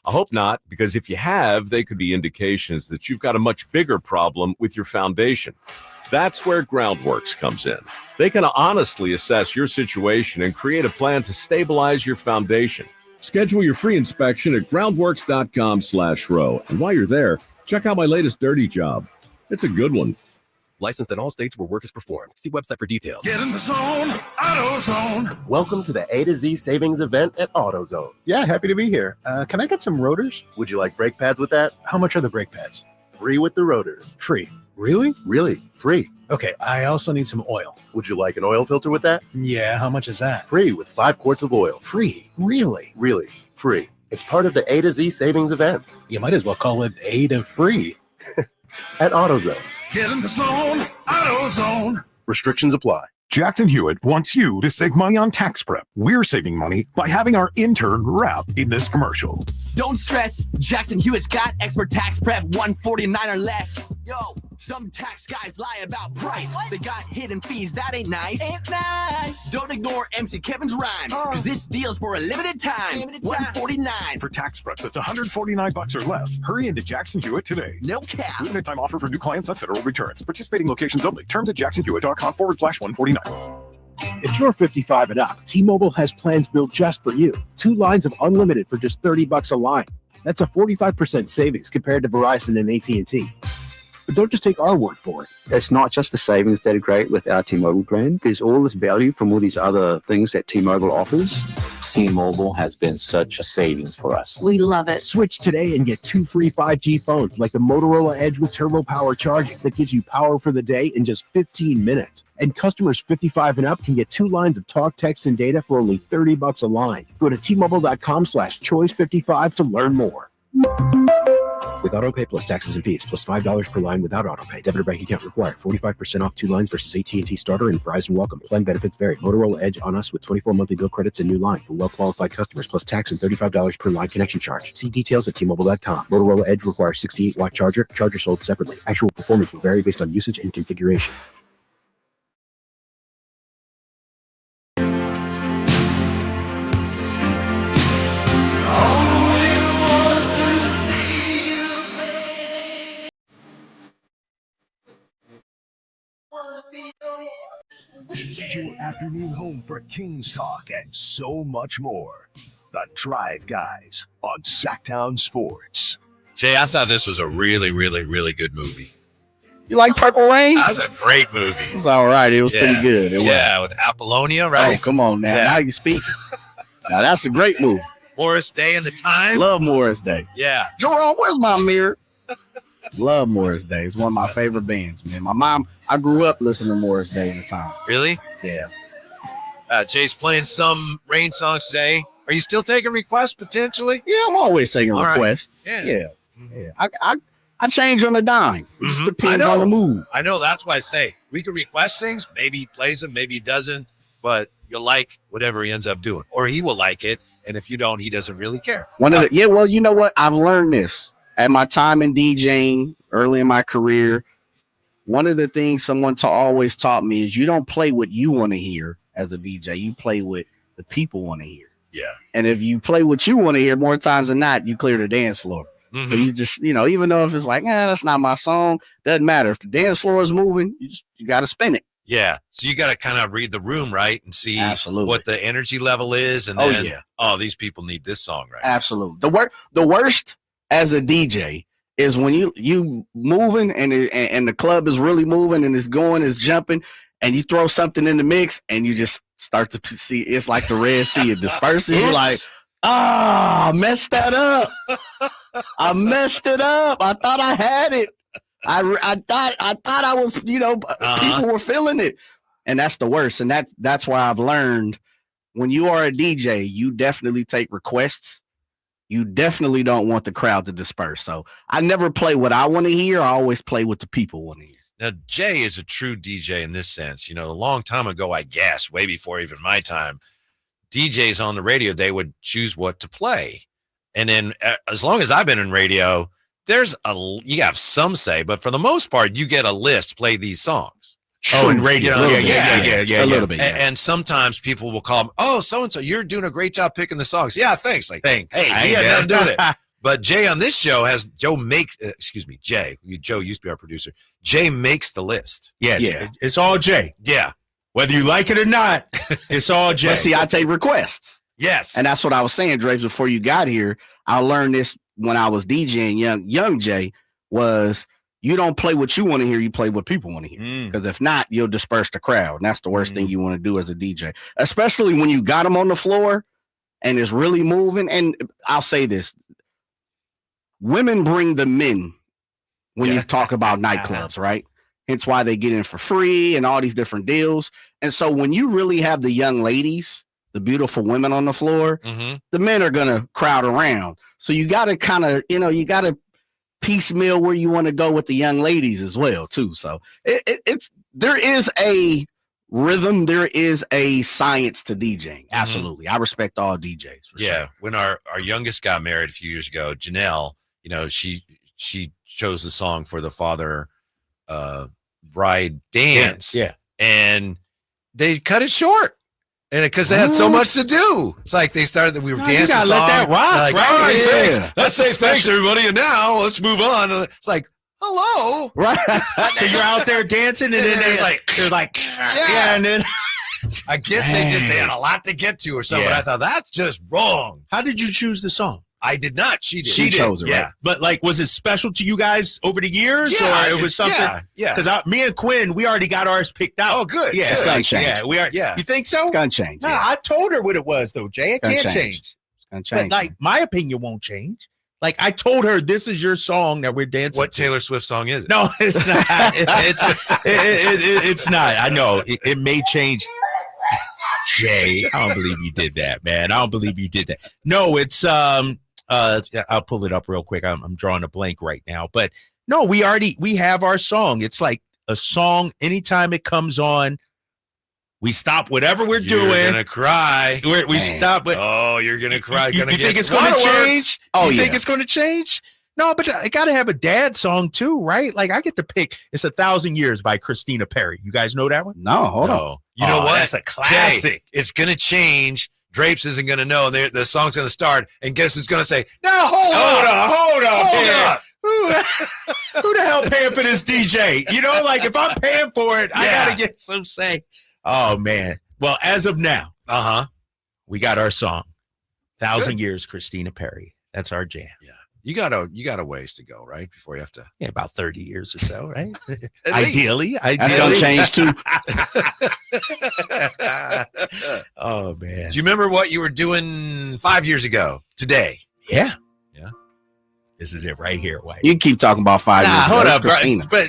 I hope not, because if you have, they could be indications that you've got a much bigger problem with your foundation. That's where Groundworks comes in. They can honestly assess your situation and create a plan to stabilize your foundation. Schedule your free inspection at groundworks.com/row. And while you're there, check out my latest dirty job. It's a good one. Licensed in all states where work is performed. See website for details. Get in the zone, AutoZone. Welcome to the A to Z savings event at AutoZone. Yeah, happy to be here. Can I get some rotors? Would you like brake pads with that? How much are the brake pads? Free with the rotors. Free. Really? Really, free. Okay, I also need some oil. Would you like an oil filter with that? Yeah, how much is that? Free with 5 quarts of oil. Free? Really? Really, free. It's part of the A to Z savings event. You might as well call it A to free. At AutoZone. Get in the zone, AutoZone. Restrictions apply. Jackson Hewitt wants you to save money on tax prep. We're saving money by having our intern rap in this commercial. Don't stress, Jackson Hewitt's got expert tax prep, $149 or less. Yo, some tax guys lie about price. They got hidden fees, that ain't nice. Ain't nice. Don't ignore MC Kevin's rhyme, cause this deal's for a limited time. $149 for tax prep that's $149 or less. Hurry into Jackson Hewitt today. No cap. Limited time offer for new clients on federal returns. Participating locations only. Terms at jacksonhewitt.com/149. If you're 55 and up, T-Mobile has plans built just for you. 2 lines of unlimited for just $30 a line. That's a 45% savings compared to Verizon and AT&T. But don't just take our word for it. It's not just the savings that are great with our T-Mobile brand. There's all this value from all these other things that T-Mobile offers. T-Mobile has been such a savings for us. We love it. Switch today and get 2 free 5G phones like the Motorola Edge with Turbo Power charging that gives you power for the day in just 15 minutes. And customers 55 and up can get 2 lines of talk, text, and data for only $30 a line. Go to T-Mobile.com/choice55 to learn more. With AutoPay plus taxes and fees, plus $5 per line without AutoPay. Debit or bank account required. 45% off 2 lines versus AT&T Starter and Verizon Welcome. Plan benefits vary. Motorola Edge on us with 24 monthly bill credits and new line for well-qualified customers, plus tax and $35 per line connection charge. See details at T-Mobile.com. Motorola Edge requires 68-watt charger. Charger sold separately. Actual performance will vary based on usage and configuration. Your afternoon home for Kings talk and so much more. The Drive Guys on Sacktown Sports. Jay, I thought this was a really, really, really good movie. You like Purple Rain? That was a great movie. It was all right. It was pretty good. It was. With Apollonia, right? Oh, come on now. Now you speak. Now that's a great movie. Morris Day and the Time. Love Morris Day. Yeah. Jerome, where's my mirror? Love Morris Day. It's one of my favorite bands, man. My mom, I grew up listening to Morris Day in the time. Really? Yeah. Jay's playing some Rain songs today. Are you still taking requests potentially? Yeah, I'm always taking All requests. Right. Yeah. I change on the dime. It just depends on the mood. I know. That's why I say we can request things. Maybe he plays them, maybe he doesn't. But you'll like whatever he ends up doing, or he will like it. And if you don't, he doesn't really care. Well, you know what? I've learned this at my time in DJing early in my career. One of the things someone always taught me is you don't play what you want to hear as a DJ. You play what the people want to hear. Yeah. And if you play what you want to hear, more times than not, you clear the dance floor. So you just, even though if it's like, that's not my song, doesn't matter. If the dance floor is moving, you got to spin it. Yeah. So you got to kind of read the room, right? And see what the energy level is. And then, these people need this song, right? Absolutely. The worst as a DJ is when you moving and the club is really moving and it's jumping, and you throw something in the mix and you just start to see it's like the Red Sea. It disperses. You're like, I messed that up. I messed it up. I thought I had it. I thought I was, people were feeling it. And that's the worst. And that's why I've learned when you are a DJ, you definitely take requests. You definitely don't want the crowd to disperse. So I never play what I want to hear. I always play what the people want to hear. Now, Jay is a true DJ in this sense. A long time ago, I guess, way before even my time, DJs on the radio, they would choose what to play. And then as long as I've been in radio, you have some say, but for the most part, you get a list, play these songs. Oh, in radio. Yeah. A little bit. And sometimes people will call them, so-and-so, you're doing a great job picking the songs. Yeah, thanks. Like, thanks. Hey, he had nothing to do with it. But Jay on this show Joe used to be our producer. Jay makes the list. Yeah. It's all Jay. Yeah. Whether you like it or not, it's all Jay. But see, I take requests. Yes. And that's what I was saying, Drapes, before you got here. I learned this when I was DJing young Jay was you don't play what you want to hear, you play what people want to hear. Because if not, you'll disperse the crowd. And that's the worst thing you want to do as a DJ, especially when you got them on the floor and it's really moving. And I'll say this. Women bring the men when you talk about nightclubs, right? Hence why they get in for free and all these different deals. And so when you really have the young ladies, the beautiful women on the floor, the men are going to crowd around. So you got to kind of, you got to piecemeal where you want to go with the young ladies as well, too. So there is a rhythm. There is a science to DJing. Absolutely. I respect all DJs. Sure. When our youngest got married a few years ago, Janelle, she chose the song for the father bride dance. Yeah. And they cut it short. And because they had so much to do. It's like we were dancing. You gotta let that rock, like, right? Thanks. Let's say thanks, everybody. And now let's move on. It's like, hello. Right. So you're out there dancing, and then they're like, yeah. And then I guess they had a lot to get to or something. Yeah. I thought that's just wrong. How did you choose the song? I did not. She did. She chose it. Yeah. Right? But was it special to you guys over the years, or it was something? Yeah. Because me and Quinn, we already got ours picked out. Oh, good. Yeah. It's gonna change. Yeah. We are. Yeah. You think so? It's gonna change. No, I told her what it was though, Jay. It can't change. It's gonna change. But my opinion won't change. I told her this is your song that we're dancing. What Taylor Swift song is it? No, it's not. It's not. I know it may change. Jay, I don't believe you did that, man. I don't believe you did that. No, it's I'll pull it up real quick. I'm drawing a blank right now, but no, we have our song. It's like a song. Anytime it comes on, we stop whatever we're doing. You're gonna cry. We stop. You're gonna cry. You think it's gonna change? You think it's gonna change? No, but I gotta have a dad song too, right? I get to pick. It's 1,000 Years by Christina Perri. You guys know that one? No, hold on. You know what? That's a classic. Jay, it's gonna change. Drapes isn't going to know. The song's going to start, and guess who's going to say, "No, hold on. Who the hell paying for this DJ? If I'm paying for it, I got to get some say." Oh, man. Well, as of now, we got our song, 1,000 Years, Christina Perri. That's our jam. Yeah. You got a ways to go, right? Before you have to. Yeah, about 30 years or so, right? Ideally. That's going to change too. Oh, man. Do you remember what you were doing 5 years ago today? Yeah. This is it right here, White. You can keep talking about 5 years ago. Hold up, bro. But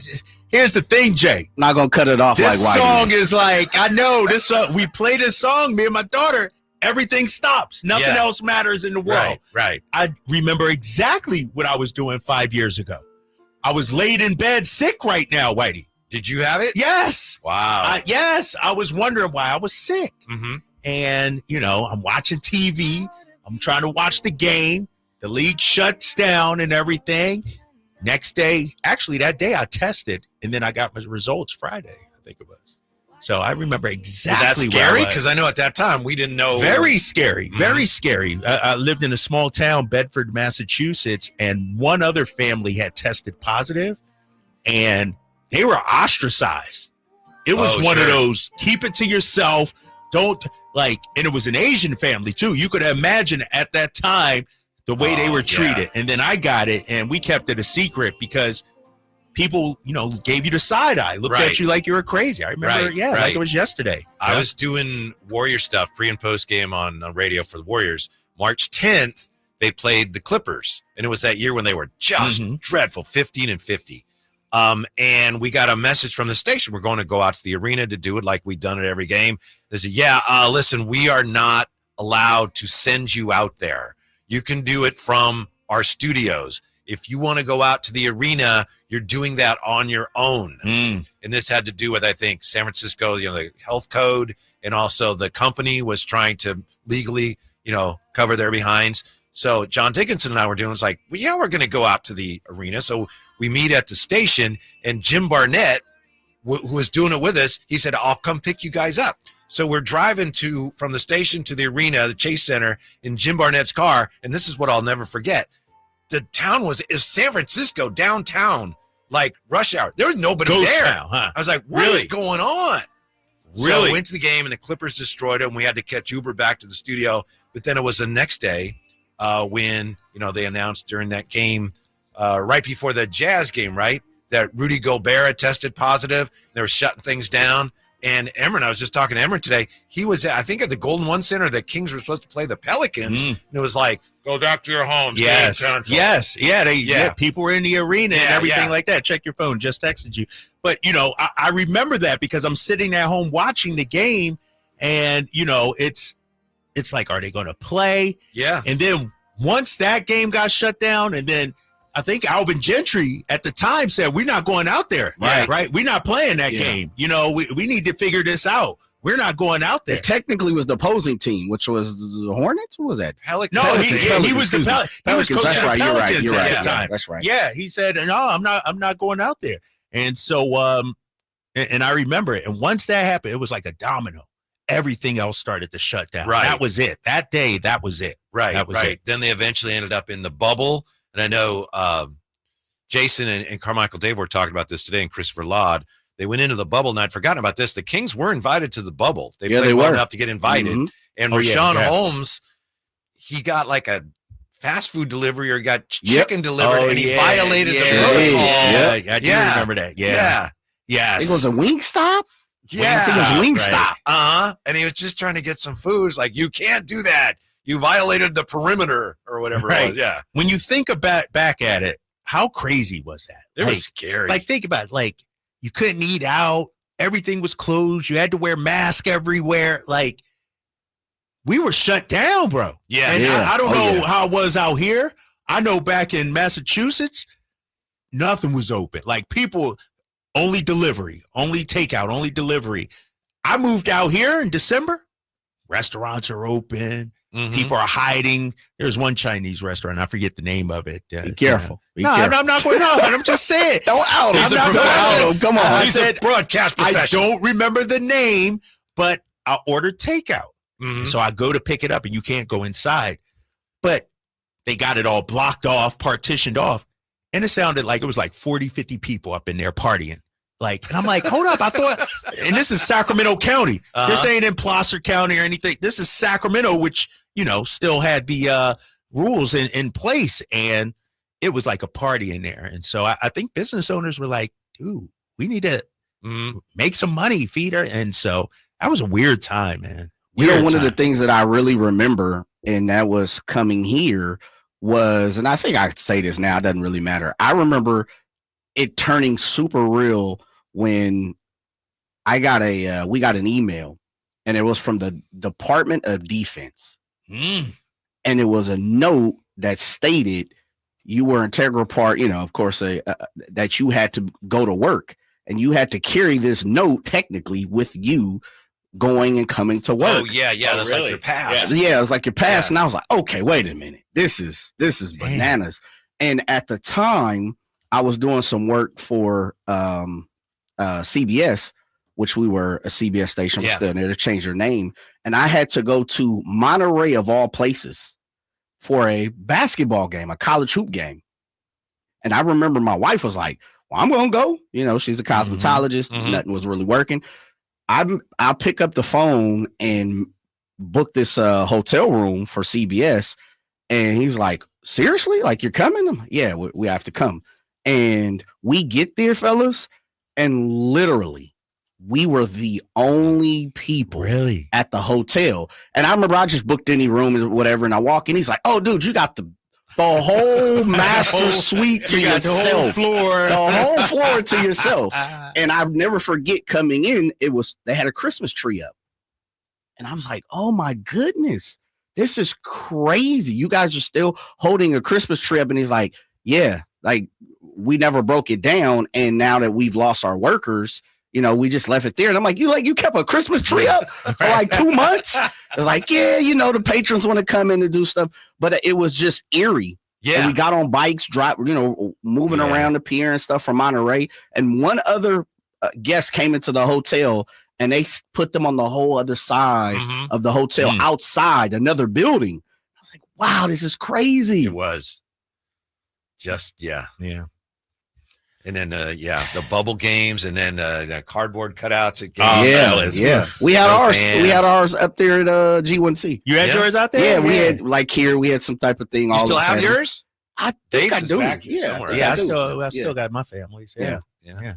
here's the thing, Jay. Not going to cut it off like White. This song is I know this song. We play this song, me and my daughter. Everything stops. Nothing else matters in the world. Right. I remember exactly what I was doing 5 years ago. I was laid in bed sick right now, Whitey. Did you have it? Yes. Wow. Yes. I was wondering why I was sick. Mm-hmm. And, I'm watching TV. I'm trying to watch the game. The league shuts down and everything. Next day, actually that day I tested, and then I got my results Friday, I think it was. So I remember exactly. Was that where scary? I Because I know at that time we didn't know. Very scary. Very scary. I lived in a small town, Bedford, Massachusetts, and one other family had tested positive, and they were ostracized. It was one of those, keep it to yourself. Don't and it was an Asian family too. You could imagine at that time the way they were treated. And then I got it, and we kept it a secret because people, gave you the side eye, looked at you like you were crazy. I remember, like it was yesterday. I was doing Warrior stuff pre and post game on radio for the Warriors. March 10th, they played the Clippers, and it was that year when they were just dreadful, 15-50. And we got a message from the station. We're going to go out to the arena to do it like we've done it every game. They said, listen, we are not allowed to send you out there. You can do it from our studios. If you want to go out to the arena, you're doing that on your own. And this had to do with, I think, San Francisco, the health code, and also the company was trying to legally, cover their behinds. So John Dickinson and I were doing, it's like, we're going to go out to the arena. So we meet at the station, and Jim Barnett, who was doing it with us, he said, I'll come pick you guys up. So we're driving from the station to the arena, the Chase Center, in Jim Barnett's car, and this is what I'll never forget. The town is San Francisco, downtown, like rush hour. There was nobody there. Town, huh? I was like, what is going on? Really? So we went to the game, and the Clippers destroyed it, and we had to catch Uber back to the studio. But then it was the next day when, they announced during that game, right before the Jazz game, right, that Rudy Gobert had tested positive. They were shutting things down. And Emron, I was just talking to Emron today. He was, I think, at the Golden One Center. The Kings were supposed to play the Pelicans. And it was like, go back to your homes. Yes. Yeah. People were in the arena and everything like that. Check your phone. Just texted you. But, I remember that because I'm sitting at home watching the game, and, it's like, are they going to play? Yeah. And then once that game got shut down, and then I think Alvin Gentry at the time said, we're not going out there. Right. We're not playing that game. We need to figure this out. We're not going out there. It technically was the opposing team, which was the Hornets. What was that? Pelicans. No, he was the Pelicans. He was coaching that's right. the You're right. Pelicans You're at right. the time. That's right. Yeah, he said, no, I'm not going out there. And so, and I remember it. And once that happened, it was like a domino. Everything else started to shut down. Right. That was it. That day, that was it. Right. That was it. Then they eventually ended up in the bubble. And I know Jason and Carmichael Dave were talking about this today, and Christopher Laud. They went into the bubble, and I'd forgotten about this. The Kings were invited to the bubble. They played well enough to get invited. And Rashawn Holmes, he got like a fast food delivery or got chicken delivered, and he violated the protocol. Yeah, I do remember that. Yeah. I think it was a Wingstop. Yeah. I think it was Wingstop. And he was just trying to get some food. It's like, you can't do that. You violated the perimeter or whatever it was. Yeah. When you think about back at it, how crazy was that? It was scary. Like, think about it. Like, you couldn't eat out. Everything was closed. You had to wear masks everywhere. Like, we were shut down, bro. Yeah. And I don't know how it was out here. I know back in Massachusetts, nothing was open. Like, people, only delivery, only takeout, only delivery. I moved out here in December. Restaurants are open. People are hiding. There's one Chinese restaurant. I forget the name of it. Be careful. I'm not going out. I'm just saying. Don't out him. Come on. He's a broadcast professional. I don't remember the name, but I ordered takeout. So I go to pick it up, and you can't go inside. But they got it all blocked off, partitioned off. And it sounded like it was like 40, 50 people up in there partying. Like, and I'm like, hold up. I thought, and this is Sacramento County. This ain't in Placer County or anything. This is Sacramento, which, still had the rules in place. And it was like a party in there. And so I think business owners were like, dude, we need to make some money, feed her. And so that was a weird time, man. One of the things that I really remember, and that was coming here, was, and I think I say this now, it doesn't really matter. I remember it turning super real when we got an email, and it was from the Department of Defense. And it was a note that stated you were an integral part, of course, that you had to go to work, and you had to carry this note technically with you going and coming to work. Oh, yeah. That's really? Like your pass. Yeah, it was like your pass. And I was like, okay, wait a minute. This is bananas. And at the time, I was doing some work for CBS which we were a CBS station, we're still there, to change their name. And I had to go to Monterey, of all places, for a basketball game, a college hoop game. And I remember my wife was like, well, I'm going to go. You know, she's a cosmetologist. Nothing was really working. I'll pick up the phone and book this hotel room for CBS. And he's like, seriously? Like, you're coming? I'm like, yeah, we have to come. And we get there, fellas, and literally we were the only people at the hotel. And I remember I just booked any room or whatever, and I walk in, he's like, oh, dude, you got the whole master suite to yourself. The whole floor. The whole floor to yourself. And I'll never forget coming in, they had a Christmas tree up. And I was like, oh my goodness, this is crazy. You guys are still holding a Christmas tree up. And he's like, yeah, like we never broke it down. And now that we've lost our workers, you know, we just left it there. And I'm like, you kept a Christmas tree up for like 2 months? It's like, yeah, you know, the patrons want to come in and do stuff. But it was just eerie. Yeah. And we got on bikes, moving around the pier and stuff from Monterey. And one other guest came into the hotel, and they put them on the whole other side of the hotel, outside another building. I was like, wow, this is crazy. It was just, yeah. And then, the bubble games, and then the cardboard cutouts at games. We had ours. Fans. We had ours up there at G1C. You had yours out there? Yeah, we had we had some type of thing. You still have yours? I think I do. Back somewhere. Yeah, I still got my family's. Yeah. You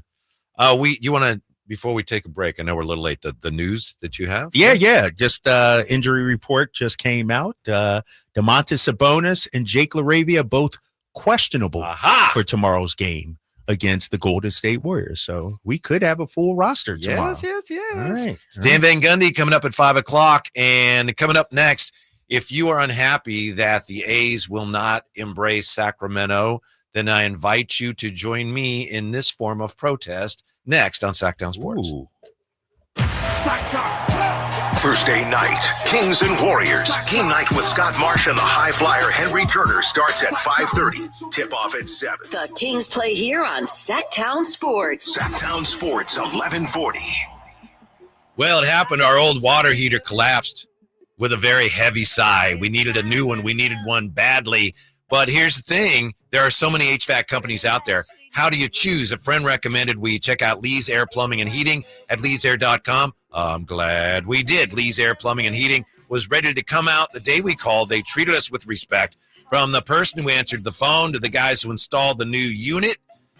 want to, before we take a break, I know we're a little late, the news that you have? Yeah. Just injury report just came out. Domantas Sabonis and Jake LaRavia both questionable for tomorrow's game against the Golden State Warriors. So we could have a full roster tomorrow. Yes. All right. Stan Van Gundy coming up at 5:00. And coming up next, if you are unhappy that the A's will not embrace Sacramento, then I invite you to join me in this form of protest next on Sacktown Sports. Thursday night, Kings and Warriors. Game night with Scott Marsh and the high flyer Henry Turner starts at 5:30. Tip-off at 7. The Kings play here on Sacktown Sports. Sacktown Sports, 1140. Well, it happened. Our old water heater collapsed with a very heavy sigh. We needed a new one. We needed one badly. But here's the thing. There are so many HVAC companies out there. How do you choose? A friend recommended we check out Lee's Air Plumbing and Heating at leesair.com. I'm glad we did. Lee's Air Plumbing and Heating was ready to come out the day we called. They treated us with respect, from the person who answered the phone to the guys who installed the new unit.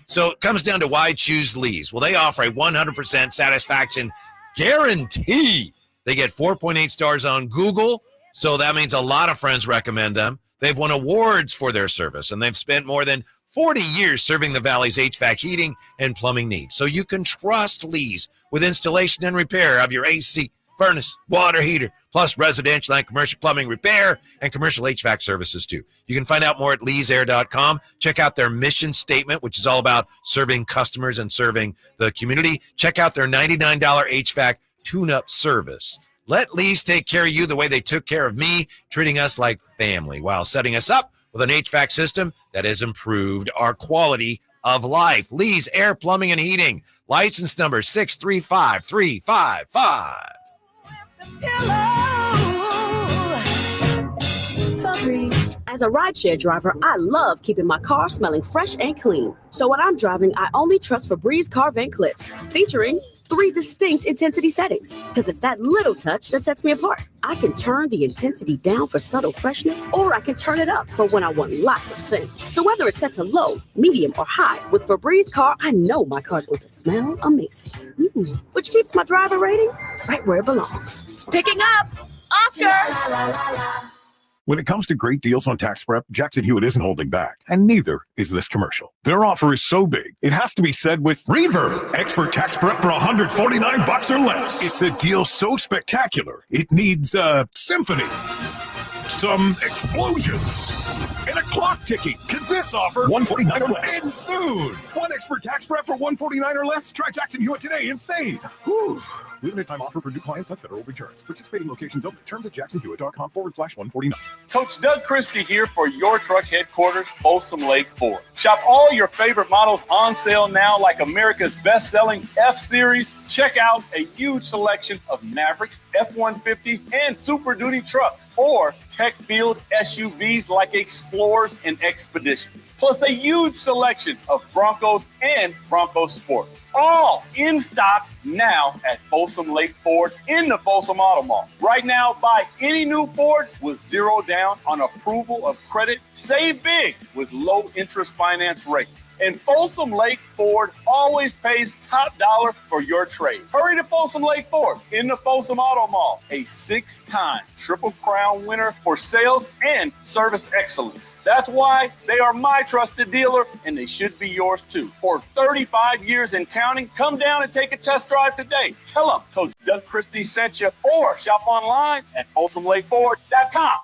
So it comes down to why choose Lee's. Well, they offer a 100% satisfaction guarantee. They get 4.8 stars on Google, so that means a lot of friends recommend them. They've won awards for their service, and they've spent more than 40 years serving the Valley's HVAC heating and plumbing needs. So you can trust Lee's with installation and repair of your AC, furnace, water heater, plus residential and commercial plumbing repair and commercial HVAC services too. You can find out more at leesair.com. Check out their mission statement, which is all about serving customers and serving the community. Check out their $99 HVAC tune-up service. Let Lee's take care of you the way they took care of me, treating us like family while setting us up with an HVAC system that has improved our quality of life. Lee's Air Plumbing and Heating. License number 635355. As a rideshare driver, I love keeping my car smelling fresh and clean. So when I'm driving, I only trust Febreze car vent clips, featuring 3 distinct intensity settings, because it's that little touch that sets me apart. I can turn the intensity down for subtle freshness, or I can turn it up for when I want lots of scent. So whether it's set to low, medium, or high, with Febreze car, I know my car's going to smell amazing. Which keeps my driver rating right where it belongs. Picking up, Oscar! When it comes to great deals on tax prep, Jackson Hewitt isn't holding back, and neither is this commercial. Their offer is so big, it has to be said with Reverb, expert tax prep for $149 or less. It's a deal so spectacular, it needs a symphony, some explosions, and a clock ticking, because this offer, $149 or less. And soon, one expert tax prep for $149 or less. Try Jackson Hewitt today and save. Whew. Limited time offer for new clients on Federal Returns. Participating locations only. Terms at jacksonhewitt.com/149. Coach Doug Christie here for your truck headquarters, Folsom Lake Ford. Shop all your favorite models on sale now, like America's best-selling F-Series. Check out a huge selection of Mavericks, F-150s, and Super Duty trucks, or tech-filled SUVs like Explorers and Expeditions. Plus a huge selection of Broncos and Bronco Sports. All in stock now at Folsom Lake Ford in the Folsom Auto Mall. Right now, buy any new Ford with zero down on approval of credit. Save big with low interest finance rates. And Folsom Lake Ford always pays top dollar for your trade. Hurry to Folsom Lake Ford in the Folsom Auto Mall, a 6-time Triple Crown winner for sales and service excellence. That's why they are my trusted dealer, and they should be yours too. For 35 years and counting, come down and take a test drive today. Tell them Coach Doug Christie sent you, or shop online at FolsomLakeFord.com.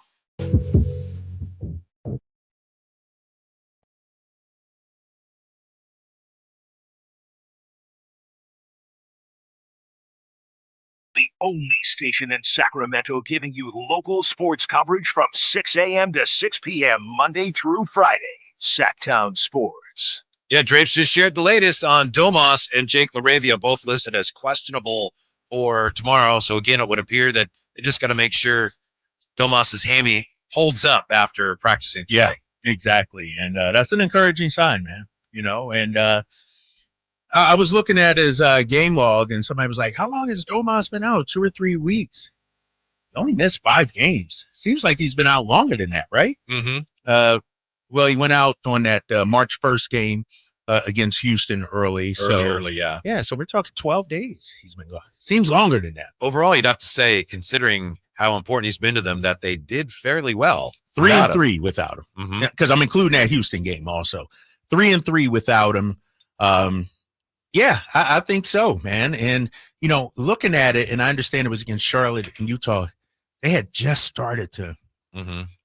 The only station in Sacramento giving you local sports coverage from 6 a.m. to 6 p.m. Monday through Friday. Sacktown Sports. Yeah, Drapes just shared the latest on Domas and Jake LaRavia, both listed as questionable for tomorrow. So again, it would appear that they just got to make sure Domas's hammy holds up after practicing today. Yeah, exactly. And that's an encouraging sign, man. And I was looking at his game log, and somebody was like, how long has Domas been out? 2 or 3 weeks. He only missed 5 games. Seems like he's been out longer than that, right? Mm-hmm. Well, he went out on that March 1st game against Houston early. Early, yeah. Yeah, so we're talking 12 days he's been gone. Seems longer than that. Overall, you'd have to say, considering how important he's been to them, that they did fairly well. 3-3 without him. Mm-hmm. Because I'm including that Houston game also. 3-3 without him. Yeah, I think so, man. And, looking at it, and I understand it was against Charlotte and Utah, they had just started to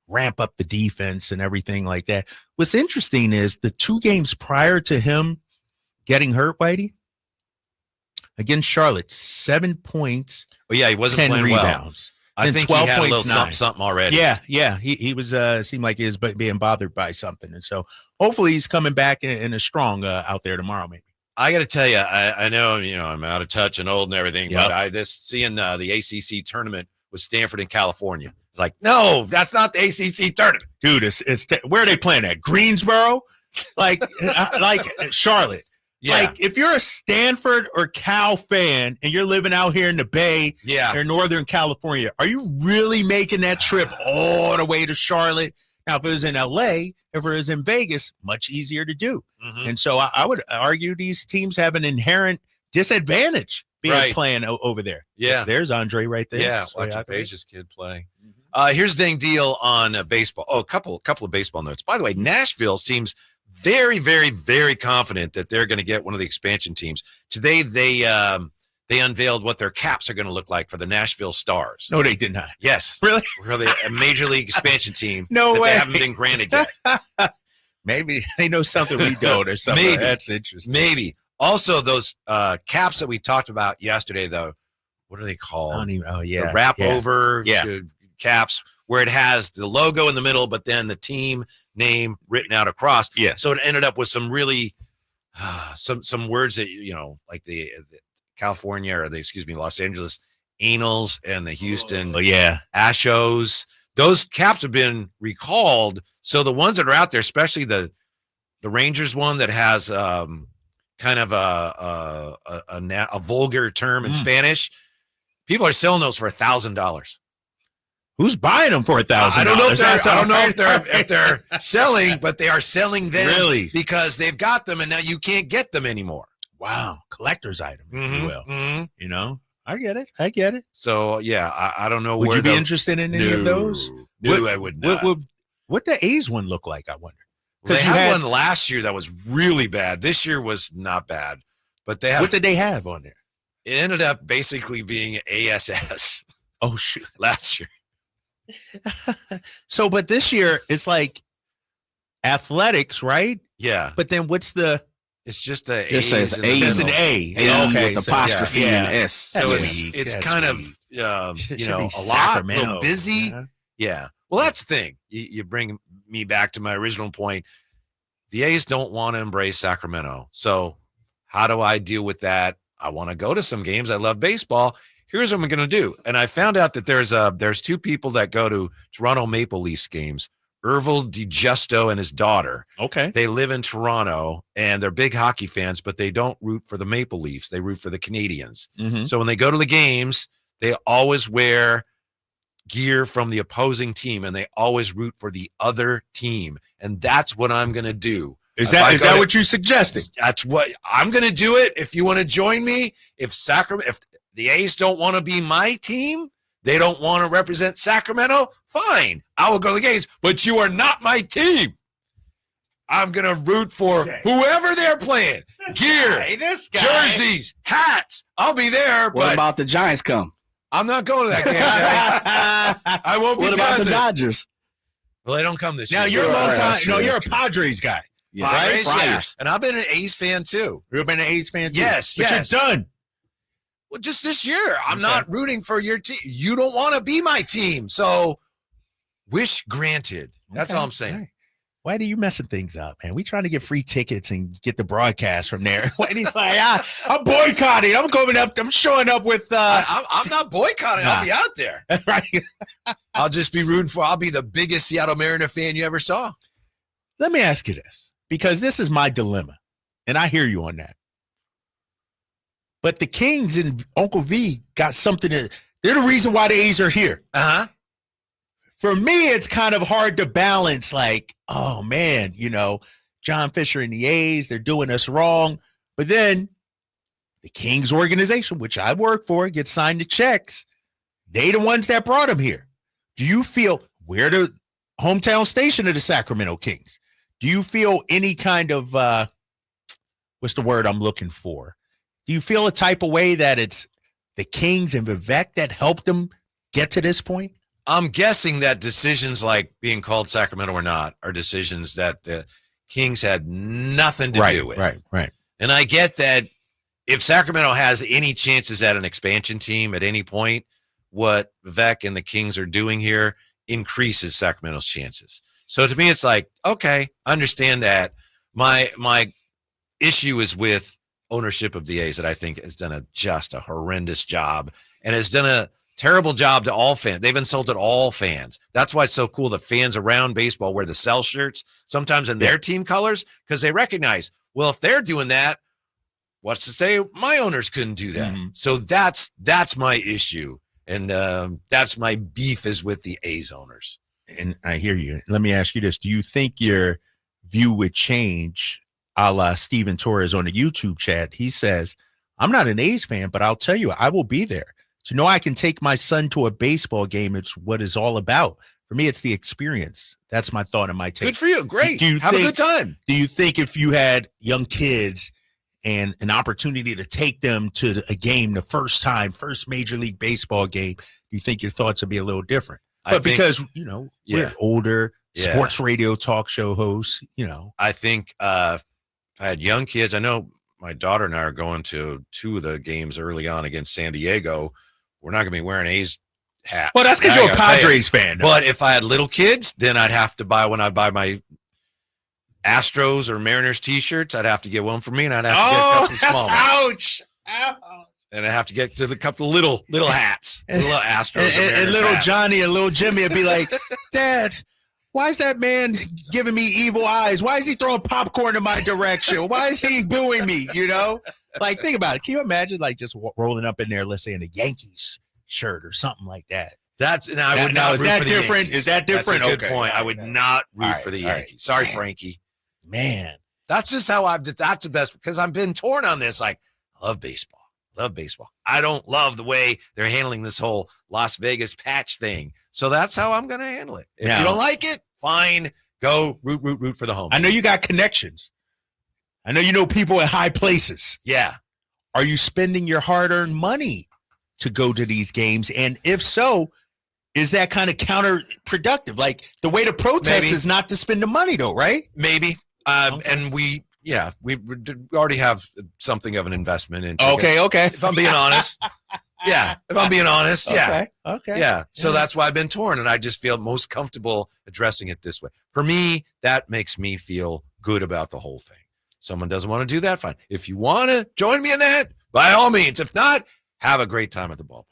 ramp up the defense and everything like that. What's interesting is the 2 games prior to him getting hurt, Whitey, against Charlotte, 7 points. Oh, yeah, he wasn't 10 playing rebounds. well. I think he had a little something already. Yeah. He was seemed like he was being bothered by something. And so hopefully he's coming back and is strong out there tomorrow, maybe. I got to tell you, I know, I'm out of touch and old and everything, but seeing the ACC tournament with Stanford in California, it's like, no, that's not the ACC tournament. Dude, where are they playing at? Greensboro? Like Charlotte. Yeah. Like, if you're a Stanford or Cal fan and you're living out here in the Bay or Northern California, are you really making that trip all the way to Charlotte? Now, if it was in LA, if it was in Vegas, much easier to do. Mm-hmm. And so I would argue these teams have an inherent disadvantage being playing over there. Yeah. There's Andre right there. Yeah, So, watch Page's kid play. Here's dang deal on baseball. Oh, a couple of baseball notes. By the way, Nashville seems very, very, very confident that they're going to get one of the expansion teams. Today, they unveiled what their caps are going to look like for the Nashville Stars. No, they did not. Yes. Really? Really, a major league expansion team. No way. They haven't been granted yet. Maybe they know something we don't or something. Maybe. That's interesting. Maybe. Also, those caps that we talked about yesterday, though, what are they called? I don't even know. Yeah. The wrap over Yeah. caps where it has the logo in the middle, but then the team name written out across. Yeah. So it ended up with some really some words that, like the California or Los Angeles Angels and the Houston Astros. Those caps have been recalled. So the ones that are out there, especially the Rangers one that has kind of a vulgar term in Spanish, people are selling those for $1,000. Who's buying them for $1,000? I don't know if they're selling, but they are selling them because they've got them and now you can't get them anymore. Wow, collector's item, if you will. I get it. So yeah, I don't know. Would you be interested in any of those? No, I would not. What the A's one look like? I wonder. They had one last year that was really bad. This year was not bad, but they had. What did they have on there? It ended up basically being ASS. Oh shoot! Last year. So, but this year it's like athletics, right? Yeah. But then what's the It's just the Just A's says in the A. It's an middle. A. A Okay, with so, apostrophe yeah. and S. So That's it's weak. That's kind of weak. you know, Should a be lot, a Sacramento. little busy. Yeah. Yeah. Well, that's the thing. You bring me back to my original point. The A's don't want to embrace Sacramento. So how do I deal with that? I want to go to some games. I love baseball. Here's what I'm going to do. And I found out that there's two people that go to Toronto Maple Leafs games. Ervil DiGusto and his daughter. Okay. They live in Toronto, and they're big hockey fans, but they don't root for the Maple Leafs. They root for the Canadians. Mhm. So when they go to the games, they always wear gear from the opposing team, and they always root for the other team. And that's what I'm going to do. Is that what you're suggesting? That's what I'm going to do it. If you want to join me, if the A's don't want to be my team, they don't want to represent Sacramento, fine. I will go to the games, but you are not my team. I'm going to root for whoever they're playing. Gear, jerseys, hats. I'll be there. What but about the Giants come? I'm not going to that game, Jay. I won't be What about the present. Dodgers? Well, they don't come this year. Now, you're a long Right, time. that's No, true, you're a that's Padres guy. Yeah. Padres, Right? yeah. Friars. And I've been an A's fan, too. You've been an A's fan too. Yes, but yes. you're done. Well, just this year, I'm not rooting for your team. You don't want to be my team. So, wish granted. That's all I'm saying. Right. Why are you messing things up, man? We trying to get free tickets and get the broadcast from there. And he's like, I'm boycotting. I'm coming up. I'm showing up with. I'm not boycotting. I'll be out there. Right. I'll just be rooting for. I'll be the biggest Seattle Mariner fan you ever saw. Let me ask you this, because this is my dilemma, and I hear you on that. But the Kings and Uncle V got something that they're the reason why the A's are here. For me, it's kind of hard to balance, like, oh man, John Fisher and the A's, they're doing us wrong. But then the Kings organization, which I work for, gets signed the checks. They the ones that brought them here. Do you feel we're the hometown station of the Sacramento Kings? Do you feel any kind of what's the word I'm looking for? Do you feel a type of way that it's the Kings and Vivek that helped them get to this point? I'm guessing that decisions like being called Sacramento or not are decisions that the Kings had nothing to do with. Right. And I get that if Sacramento has any chances at an expansion team at any point, what Vivek and the Kings are doing here increases Sacramento's chances. So to me, it's like, okay, I understand that. My issue is with ownership of the A's that I think has done just a horrendous job and has done a terrible job to all fans. They've insulted all fans. That's why it's so cool that fans around baseball wear the Cell shirts, sometimes in their team colors, because they recognize, well, if they're doing that, what's to say my owners couldn't do that? Mm-hmm. So that's my issue. And that's my beef is with the A's owners. And I hear you. Let me ask you this. Do you think your view would change a la Steven Torres on the YouTube chat? He says, I'm not an A's fan, but I'll tell you, I will be there. To know I can take my son to a baseball game, it's what it's all about. For me, it's the experience. That's my thought and my take. Good for you. Great. Have a good time. Do you think if you had young kids and an opportunity to take them to a game the first time, first Major League Baseball game, do you think your thoughts would be a little different? But because, we're older, sports radio talk show hosts, I think if I had young kids, I know my daughter and I are going to 2 of the games early on against San Diego. We're not going to be wearing A's hats. Well, that's because you're a Padres fan. But if I had little kids, then I'd have to buy, when I buy my Astros or Mariners t-shirts, I'd have to get one for me, and I'd have to get a couple of small ones. Ouch. And I have to get to the couple of little hats, little Astros and little hats. Johnny and little Jimmy would be like, Dad, why is that man giving me evil eyes? Why is he throwing popcorn in my direction? Why is he booing me? Like, think about it. Can you imagine, like, just rolling up in there, let's say in a Yankees shirt or something like that? I would not root for the different? Yankees. Is that different? That's a good Okay. point. I would not root for the Yankees. Sorry, Frankie. Man. That's just how that's the best, because I've been torn on this. Like, I love baseball. I don't love the way they're handling this whole Las Vegas patch thing. So that's how I'm going to handle it. If you don't like it, fine. Go root for the home. I know you got connections. I know you know people in high places. Yeah. Are you spending your hard-earned money to go to these games? And if so, is that kind of counterproductive? Like, the way to protest is not to spend the money, though, right? Maybe. And we Yeah, we already have something of an investment in Okay. tickets. Okay. If I'm being honest. Yeah. If I'm being honest. Yeah. Okay. Yeah. So that's why I've been torn, and I just feel most comfortable addressing it this way. For me, that makes me feel good about the whole thing. Someone doesn't want to do that, fine. If you want to join me in that, by all means. If not, have a great time at the ballpark.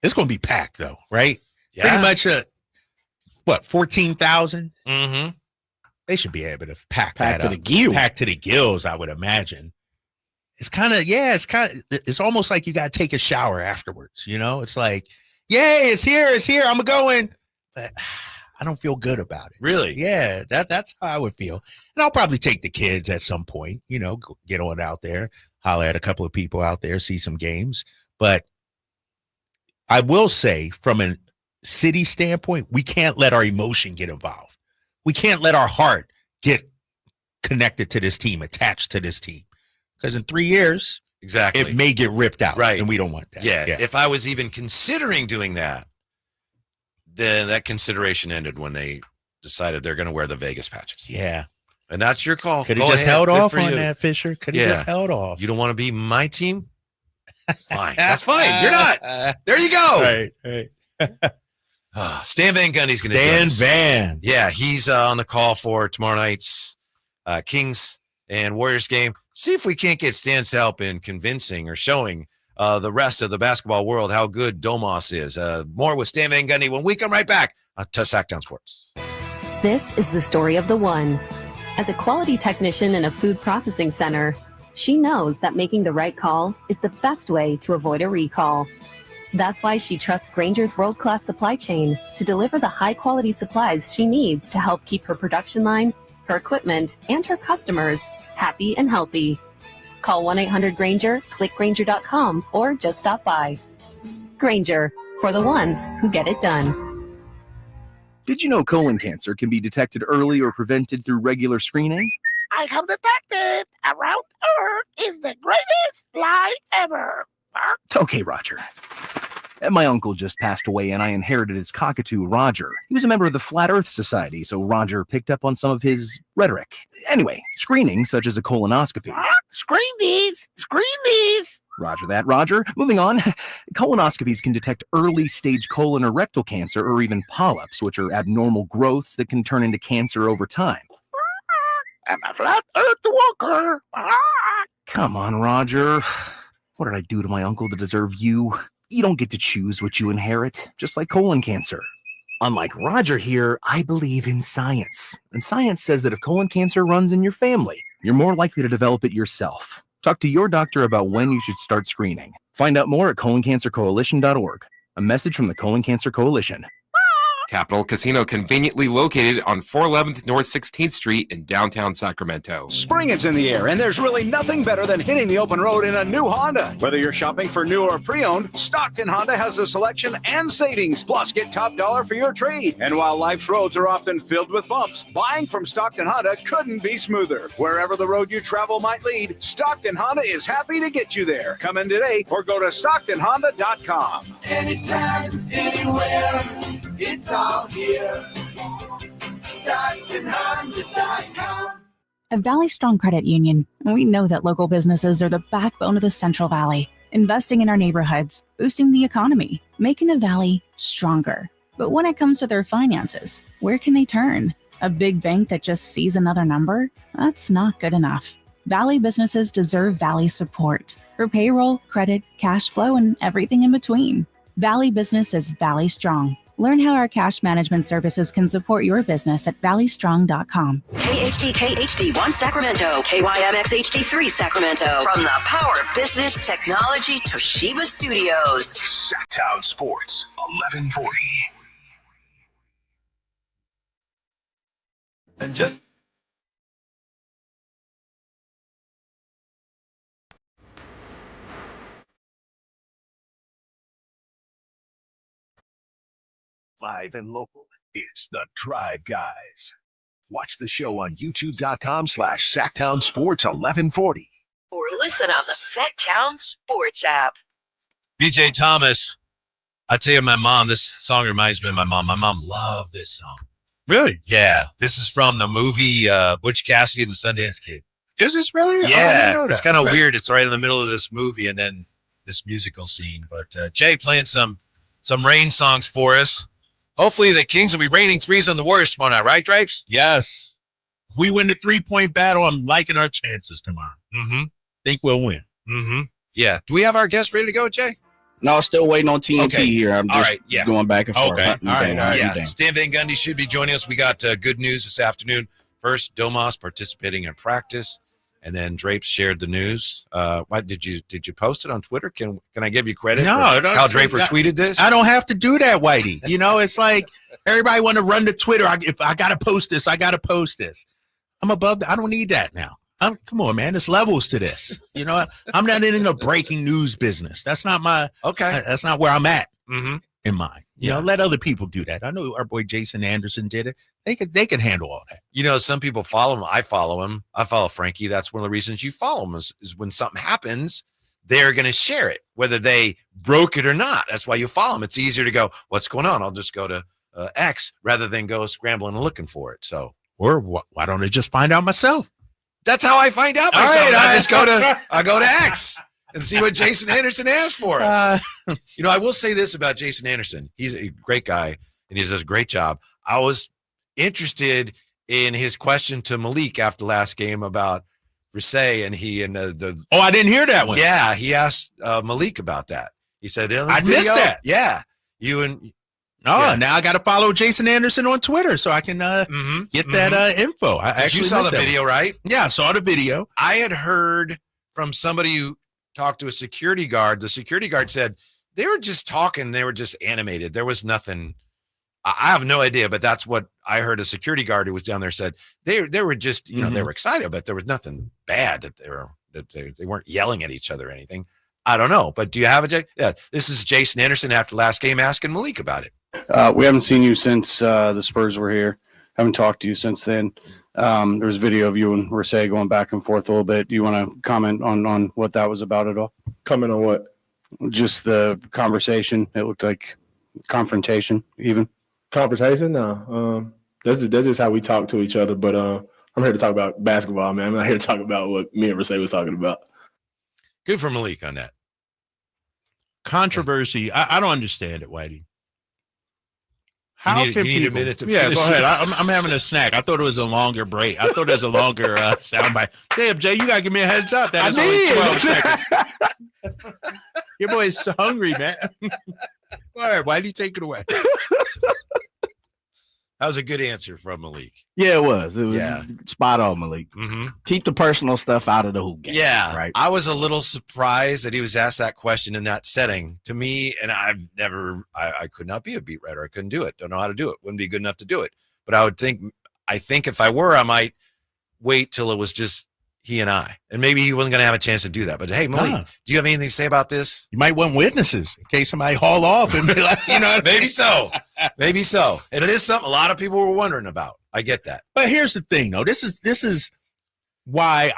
It's going to be packed, though, right? Yeah. Pretty much, 14,000? Mm-hmm. They should be able to pack Packed that to up. the gills. Packed to the gills, I would imagine. It's almost like you got to take a shower afterwards, you know? It's like, yay, it's here, I'm going. But I don't feel good about it. Really? Yeah, that's how I would feel. And I'll probably take the kids at some point, you know, get on out there, holler at a couple of people out there, see some games. But I will say, from a city standpoint, we can't let our emotion get involved. We can't let our heart get connected to this team, attached to this team. Because in 3 years, exactly, it may get ripped out. Right. And we don't want that. Yeah. If I was even considering doing that, then that consideration ended when they decided they're going to wear the Vegas patches. Yeah. And that's your call. Could have just held off on that, Fisher. Could have just held off. You don't want to be my team? Fine. That's fine. You're not. There you go. Right. Stan Van Gundy's going to Stan Van. Yeah, he's on the call for tomorrow night's Kings and Warriors game. See if we can't get Stan's help in convincing or showing the rest of the basketball world how good Domas is. More with Stan Van Gundy when we come right back to Sacktown Sports. This is the story of the one. As a quality technician in a food processing center, she knows that making the right call is the best way to avoid a recall. That's why she trusts Grainger's world-class supply chain to deliver the high-quality supplies she needs to help keep her production line, her equipment, and her customers happy and healthy. Call 1-800-GRAINGER, click Grainger.com, or just stop by. Grainger, for the ones who get it done. Did you know colon cancer can be detected early or prevented through regular screening? I have detected Around Earth is the greatest lie ever. Okay, Roger. My uncle just passed away and I inherited his cockatoo, Roger. He was a member of the Flat Earth Society, so Roger picked up on some of his rhetoric. Anyway, screening, such as a colonoscopy. Screen these! Screen these! Roger that, Roger. Moving on. Colonoscopies can detect early-stage colon or rectal cancer or even polyps, which are abnormal growths that can turn into cancer over time. I'm a Flat Earth walker. Come on, Roger. What did I do to my uncle to deserve you? You don't get to choose what you inherit, just like colon cancer. Unlike Roger here, I believe in science. And science says that if colon cancer runs in your family, you're more likely to develop it yourself. Talk to your doctor about when you should start screening. Find out more at coloncancercoalition.org. A message from the Colon Cancer Coalition. Capital Casino, conveniently located on 411th North 16th Street in downtown Sacramento. Spring is in the air, and there's really nothing better than hitting the open road in a new Honda. Whether you're shopping for new or pre-owned, Stockton Honda has the selection and savings. Plus, get top dollar for your trade. And while life's roads are often filled with bumps, buying from Stockton Honda couldn't be smoother. Wherever the road you travel might lead, Stockton Honda is happy to get you there. Come in today or go to StocktonHonda.com. Anytime, anywhere, it's all here. StocktonHonda.com. At Valley Strong Credit Union, we know that local businesses are the backbone of the Central Valley, investing in our neighborhoods, boosting the economy, making the Valley stronger. But when it comes to their finances, where can they turn? A big bank that just sees another number? That's not good enough. Valley businesses deserve Valley support for payroll, credit, cash flow, and everything in between. Valley Business is Valley Strong. Learn how our cash management services can support your business at valleystrong.com. KHD1 Sacramento, KYMX HD3 Sacramento. From the Power Business Technology Toshiba Studios. Sacktown Sports, 1140. And just live and local. It's the Drive Guys. Watch the show on youtube.com/Sacktown Sports 1140. Or listen on the Sacktown Sports app. BJ Thomas, I tell you, my mom, this song reminds me of my mom. My mom loved this song. Really? Yeah. This is from the movie Butch Cassidy and the Sundance Kid. Is this really? Yeah, I didn't know it's that. kind of weird. It's right in the middle of this movie and then this musical scene. But Jay playing some rain songs for us. Hopefully the Kings will be raining threes on the Warriors tomorrow night, right, Drapes? Yes. If we win the 3-point battle, I'm liking our chances tomorrow. Mm-hmm. Think we'll win. Mm-hmm. Yeah. Do we have our guest ready to go, Jay? No, still waiting on TNT here. I'm just going back and forth. Okay. All right. Yeah. Stan Van Gundy should be joining us. We got good news this afternoon. First, Domas participating in practice, and then Drapes shared the news. What did you post it on Twitter? Can I give you credit for how Draper tweeted this? I don't have to do that, Whitey. It's like everybody want to run to Twitter. If I got to post this, I got to post this. I'm above that. I don't need that now. Come on, man. There's levels to this. I'm not in the breaking news business. That's not my. Okay. That's not where I'm at. Mm-hmm. In mind, let other people do that. I know our boy Jason Anderson did it. They could handle all that. Some people follow him. I follow him. I follow Frankie. That's one of the reasons you follow him is when something happens, they're going to share it, whether they broke it or not. That's why you follow him. It's easier to go, what's going on? I'll just go to X rather than go scrambling and looking for it. So, or why don't I just find out myself? That's how I find out myself. Right, I go to X and see what Jason Anderson has for us. I will say this about Jason Anderson. He's a great guy, and he does a great job. I was interested in his question to Malik after last game about Versailles, and Oh, I didn't hear that one. Yeah, he asked Malik about that. He said, I missed that. Yeah. You and... now I got to follow Jason Anderson on Twitter so I can get that info. You saw the video, right? Yeah, I saw the video. I had heard from somebody who talked to a security guard. The security guard said they were just talking. They were just animated. There was nothing. I have no idea, but that's what I heard. A security guard who was down there said they were just, they were excited, but there was nothing bad that they weren't yelling at each other or anything. I don't know, but do you have a Jay? Yeah, this is Jason Anderson after last game asking Malik about it. We haven't seen you since the Spurs were here. Haven't talked to you since then. There was a video of you and Versailles going back and forth a little bit. Do you want to comment on what that was about at all? Comment on what? Just the conversation. It looked like confrontation, even. Confrontation? No. That's just how we talk to each other. But I'm here to talk about basketball, man. I'm not here to talk about what me and Versailles was talking about. Good for Malik on that. Controversy. I don't understand it, Whitey. How can people? A minute to finish. Go ahead. I'm having a snack. I thought it was a longer break. I thought it was a longer soundbite. Damn, Jay, you gotta give me a heads up. That is only 12 seconds. Your boy is so hungry, man. All right, why do you take it away? That was a good answer from Malik. Yeah, it was. Spot on, Malik. Mm-hmm. Keep the personal stuff out of the hoop game. Yeah, right. I was a little surprised that he was asked that question in that setting. To me, and I could not be a beat writer. I couldn't do it. Don't know how to do it. Wouldn't be good enough to do it. But I think if I were, I might wait till it was just he and I. And maybe he wasn't going to have a chance to do that. But hey, Malik, do you have anything to say about this? You might want witnesses in case somebody haul off and be like, maybe so. Maybe so. And it is something a lot of people were wondering about. I get that. But here's the thing, though. This is why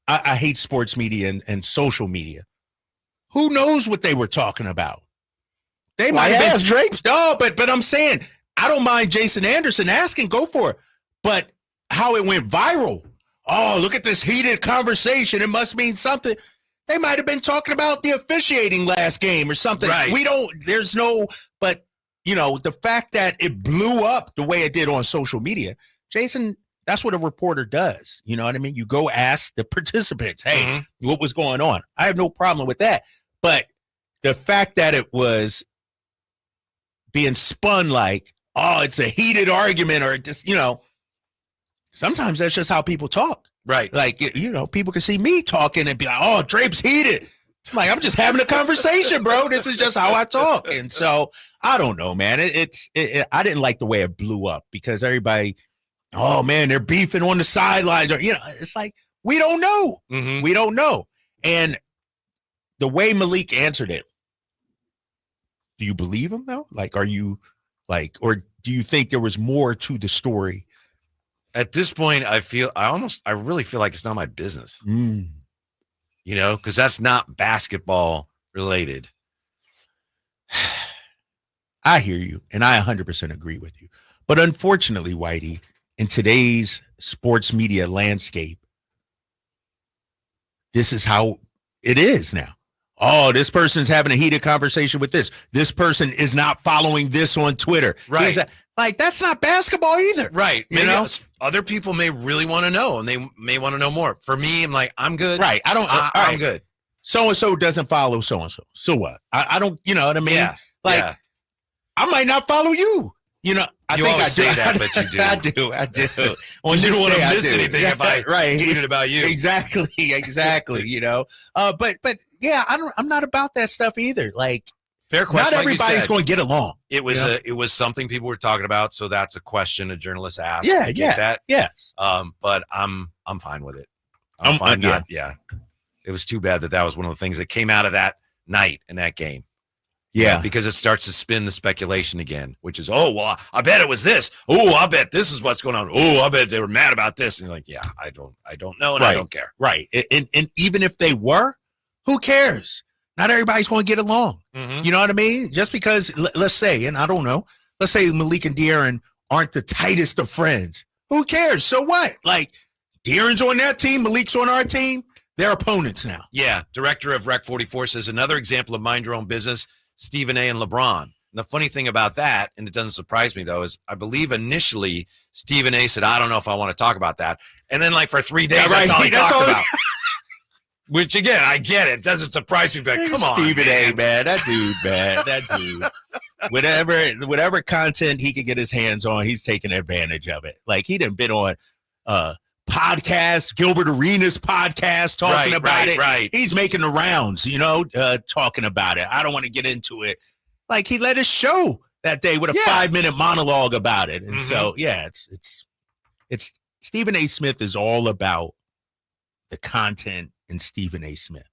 I hate sports media and social media. Who knows what they were talking about? They might have been Drake. No, but I'm saying I don't mind Jason Anderson asking, go for it. But how it went viral. Oh, look at this heated conversation. It must mean something. They might have been talking about the officiating last game or something. Right. But the fact that it blew up the way it did on social media, Jason, that's what a reporter does. You know what I mean? You go ask the participants, hey, what was going on? I have no problem with that. But the fact that it was being spun like, oh, it's a heated argument or just, sometimes that's just how people talk. Right. Like, people can see me talking and be like, oh, Drape's heated. I'm like, I'm just having a conversation, bro. This is just how I talk. And so I don't know, man. I didn't like the way it blew up because everybody, oh man, they're beefing on the sidelines. Or, it's like, we don't know. Mm-hmm. We don't know. And the way Malik answered it, do you believe him though? Like, are you like, or do you think there was more to the story? At this point, I really feel like it's not my business. Because that's not basketball related. I hear you, and I 100% agree with you. But unfortunately, Whitey, in today's sports media landscape, this is how it is now. Oh, this person's having a heated conversation with this. This person is not following this on Twitter. Right. Like, that's not basketball either. Right. You know? Other people may really want to know, and they may want to know more. For me, I'm like, I'm good. Right. I'm good. So-and-so doesn't follow so-and-so. So what? I don't, you know what I mean? Yeah. Like, I might not follow you. You know, I You think always I do. say that, but you do. I do. You don't want to miss anything if I tweeted about you. Exactly. You know, but yeah, I'm not about that stuff either. Like, fair question. Not everybody's going to get along. It was it was something people were talking about, so that's a question a journalist asked. I get that. Yes. But I'm fine with it. I'm fine. Yeah. It was too bad that was one of the things that came out of that night in that game. Yeah, because it starts to spin the speculation again, which is, oh, well, I bet it was this. Oh, I bet this is what's going on. Oh, I bet they were mad about this. And you're like, yeah, I don't know, and I don't care. Right. And even if they were, who cares? Not everybody's going to get along. Mm-hmm. You know what I mean? Just because, let's say, and I don't know, let's say Malik and De'Aaron aren't the tightest of friends. Who cares? So what? Like, De'Aaron's on that team, Malik's on our team. They're opponents now. Yeah. Director of Rec 44 says another example of mind your own business. Stephen A. and LeBron. And the funny thing about that, and it doesn't surprise me, though, is I believe initially Stephen A. said, I don't know if I want to talk about that. And then, like, for 3 days, that's all he talked about. Which, again, I get it. Doesn't surprise me, but come on, Stephen A., man. That dude. Whatever content he could get his hands on, he's taking advantage of it. Like, he done been on podcast, Gilbert Arenas podcast, talking about it. Right. He's making the rounds, you know, talking about it. I don't want to get into it. Like, he led his show that day with a 5-minute monologue about it. And so, yeah, it's Stephen A. Smith is all about the content in Stephen A. Smith.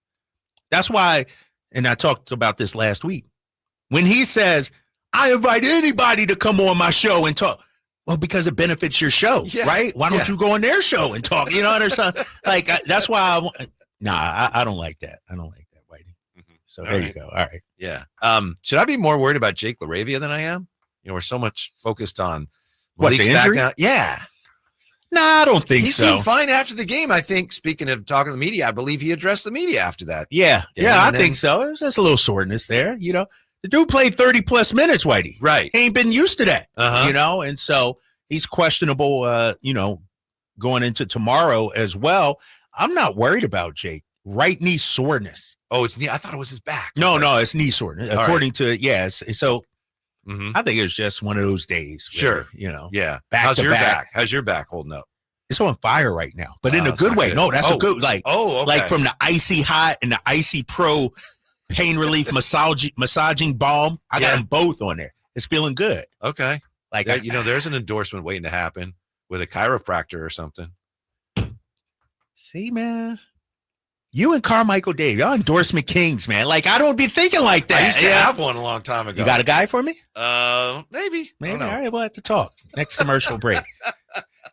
That's why, and I talked about this last week, when he says, I invite anybody to come on my show and talk. Well, because it benefits your show, right? Why don't you go on their show and talk? You know what I'm saying? Like, that's why I don't like that. I don't like that, Whitey. Mm-hmm. So there you go. All right. Yeah. Should I be more worried about Jake LaRavia than I am? You know, we're so much focused on Malik's the injury. Back now. Yeah. No, I don't think he so. He seemed fine after the game. I think, speaking of talking to the media, I believe he addressed the media after that. Yeah. I think so. There's just a little soreness there, you know. The dude played 30-plus minutes, Whitey. Right. He ain't been used to that, Uh-huh. you know, and so he's questionable, you know, going into tomorrow as well. I'm not worried about Jake. Right knee soreness. Oh, it's knee. I thought it was his back. No, it's knee soreness. All according to, so mm-hmm. I think it's just one of those days. Where, Sure. You know. Yeah. Back How's to your back. back? How's your back holding up? It's on fire right now, but in a good way. Good. No, that's a good, like, okay. Like from the Icy Hot and the Icy Pro pain relief massaging balm. I got them both on there. It's feeling good. Okay. Like, you know, there's an endorsement waiting to happen with a chiropractor or something. See, man, you and Carmichael Dave, y'all endorsement kings, man. Like, I don't be thinking like that. I used to have one a long time ago. You got a guy for me? Maybe. All right, we'll have to talk. Next commercial break.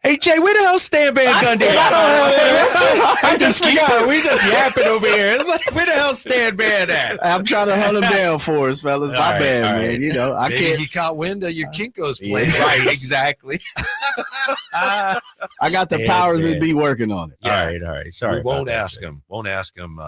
Hey, Jay, where the hell Stan Van Gundy? I just forgot. We just yapping over here. Where the hell Stan Van at? I'm trying to hunt him down for us, fellas. My bad, man. You know, I Maybe can't. he caught wind of your Kinko's play. Yeah, right, exactly. I got the powers that be working on it. Yeah. All right. Sorry. We won't ask him. Won't ask him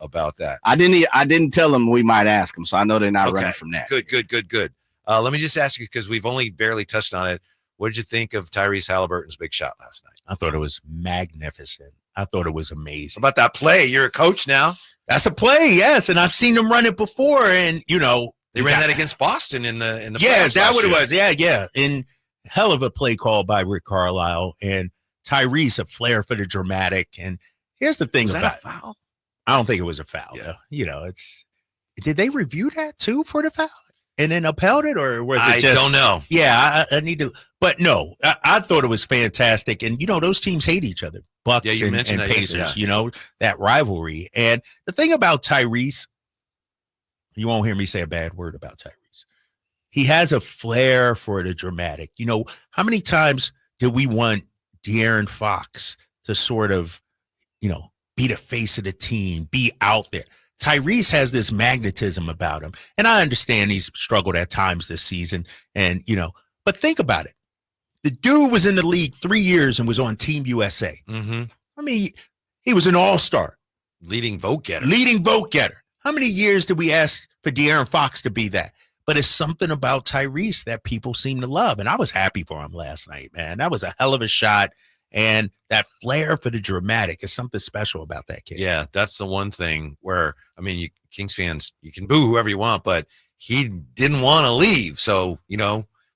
about that. I didn't tell them we might ask them, so I know they're not running from that. Good. Let me just ask you, because we've only barely touched on it. What did you think of Tyrese Halliburton's big shot last night? I thought it was magnificent. I thought it was amazing. How about that play? You're a coach now. That's a play, yes, and I've seen them run it before, and you know they ran that against Boston in the yeah, that's what it was. Yeah, and hell of a play call by Rick Carlisle and Tyrese, a flair for the dramatic. And here's the thing was about that a foul? I don't think it was a foul. Yeah. You know, did they review that too for the foul and then upheld it, or was it just? I don't know. Yeah, I need to. But no, I thought it was fantastic. And, you know, those teams hate each other. Bucks and Pacers, you know, that rivalry. And the thing about Tyrese, you won't hear me say a bad word about Tyrese. He has a flair for the dramatic. You know, how many times did we want De'Aaron Fox to sort of, you know, be the face of the team, be out there? Tyrese has this magnetism about him. And I understand he's struggled at times this season. And, you know, but think about it. The dude was in the league 3 years and was on Team USA. Mm-hmm. I mean, he was an all-star. Leading vote getter. How many years did we ask for De'Aaron Fox to be that? But it's something about Tyrese that people seem to love. And I was happy for him last night, man. That was a hell of a shot. And that flair for the dramatic is something special about that kid. Yeah, that's the one thing where, I mean, you Kings fans, you can boo whoever you want, but he didn't want to leave. So,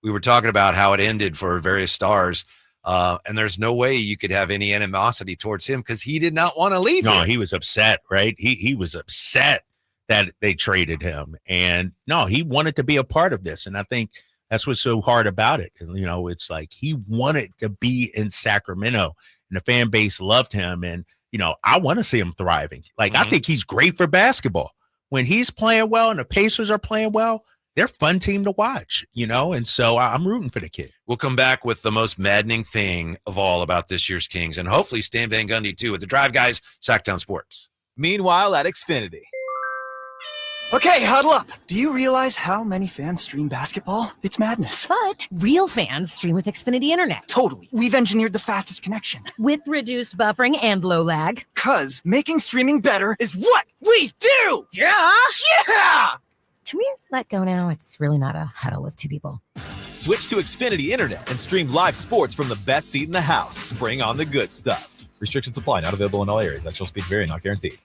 we were talking about how it ended for various stars. And there's no way you could have any animosity towards him because he did not want to leave. No, he was upset, right? He was upset that they traded him. And no, he wanted to be a part of this. And I think that's what's so hard about it. And, it's like he wanted to be in Sacramento and the fan base loved him. And, I want to see him thriving. Like, I think he's great for basketball. When he's playing well and the Pacers are playing well, they're a fun team to watch, and so I'm rooting for the kid. We'll come back with the most maddening thing of all about this year's Kings, and hopefully Stan Van Gundy, too, with the Drive Guys, Sacktown Sports. Meanwhile, at Xfinity. Okay, huddle up. Do you realize how many fans stream basketball? It's madness. But real fans stream with Xfinity Internet. Totally. We've engineered the fastest connection. With reduced buffering and low lag. 'Cause making streaming better is what we do! Yeah! Yeah! Can we let go now? It's really not a huddle with two people. Switch to Xfinity Internet and stream live sports from the best seat in the house. Bring on the good stuff. Restrictions apply. Not available in all areas. Actual speed vary. Not guaranteed.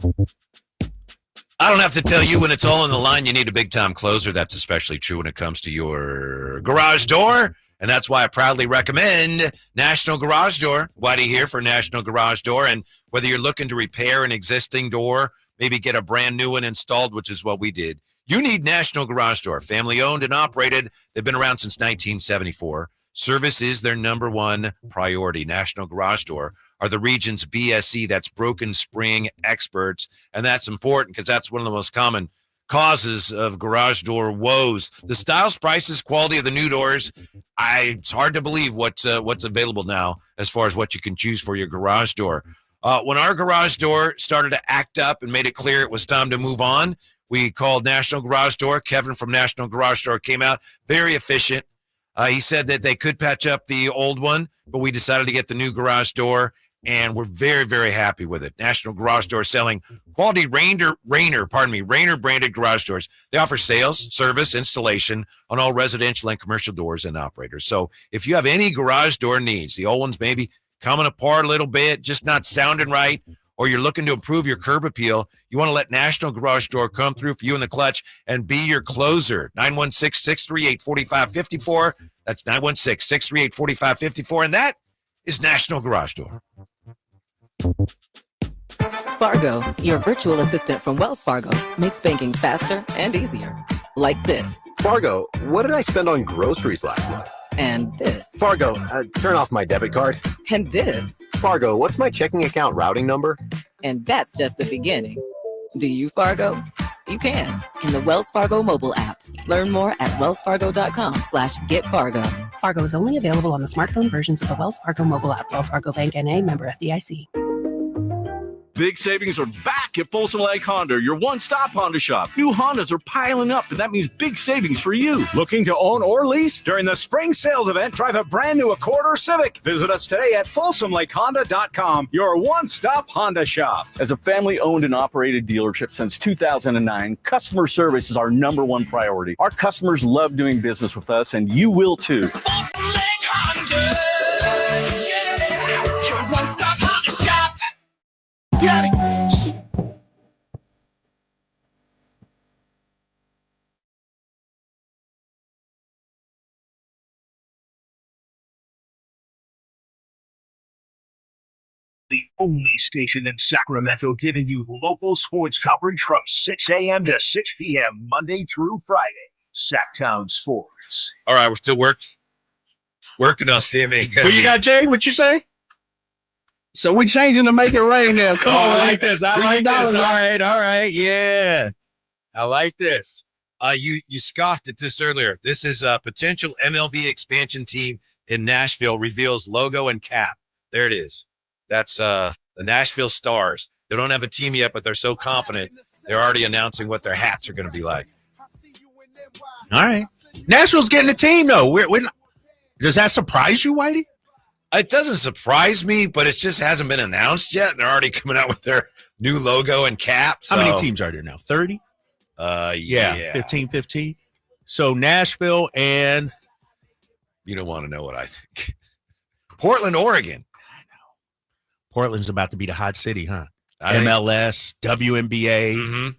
I don't have to tell you when it's all on the line, you need a big-time closer. That's especially true when it comes to your garage door. And that's why I proudly recommend National Garage Door. Whitey here for National Garage Door. And whether you're looking to repair an existing door, maybe get a brand new one installed, which is what we did, you need National Garage Door. Family-owned and operated. They've been around since 1974. Service is their number one priority. National Garage Door are the region's BSC, that's broken spring experts. And that's important because that's one of the most common causes of garage door woes. The styles, prices, quality of the new doors. It's hard to believe what's available now as far as what you can choose for your garage door. When our garage door started to act up and made it clear it was time to move on, we called National Garage Door. Kevin from National Garage Door came out, very efficient. He said that they could patch up the old one, but we decided to get the new garage door, and we're very, very happy with it. National Garage Door selling quality Rainer branded garage doors. They offer sales, service, installation on all residential and commercial doors and operators. So if you have any garage door needs, the old ones maybe coming apart a little bit, just not sounding right, or you're looking to improve your curb appeal, you want to let National Garage Door come through for you in the clutch and be your closer. 916-638-4554. That's 916-638-4554. And that is National Garage Door. Fargo, your virtual assistant from Wells Fargo, makes banking faster and easier. Like this. Fargo, what did I spend on groceries last month? And this. Fargo, turn off my debit card. And this. Fargo, what's my checking account routing number? And that's just the beginning. Do you, Fargo? You can in the Wells Fargo mobile app. Learn more at wellsfargo.com/getfargo. Fargo is only available on the smartphone versions of the Wells Fargo mobile app. Wells Fargo Bank N.A., member FDIC. Big savings are back at Folsom Lake Honda, your one-stop Honda shop. New Hondas are piling up, and that means big savings for you. Looking to own or lease? During the spring sales event, drive a brand new Accord or Civic. Visit us today at FolsomLakeHonda.com, your one-stop Honda shop. As a family-owned and operated dealership since 2009, customer service is our number one priority. Our customers love doing business with us, and you will too. Folsom Lake Honda, yeah, your one-stop Honda shop. Got it. The only station in Sacramento giving you local sports coverage from 6 a.m. to 6 p.m. Monday through Friday. Sacktown Sports. All right, we're still working on Sammy. What you got, Jay? What you say? So we're changing to make it rain now. Come on, I like this. All right. Yeah. I like this. You scoffed at this earlier. This is a potential MLB expansion team in Nashville reveals logo and cap. There it is. That's the Nashville Stars. They don't have a team yet, but they're so confident they're already announcing what their hats are going to be like. All right. Nashville's getting a team, though. We're not. Does that surprise you, Whitey? It doesn't surprise me, but it just hasn't been announced yet. They're already coming out with their new logo and cap. So. How many teams are there now? 30? Yeah. 15. So Nashville and you don't want to know what I think. Portland, Oregon. Portland's about to be the hot city, huh? I think- MLS, WNBA,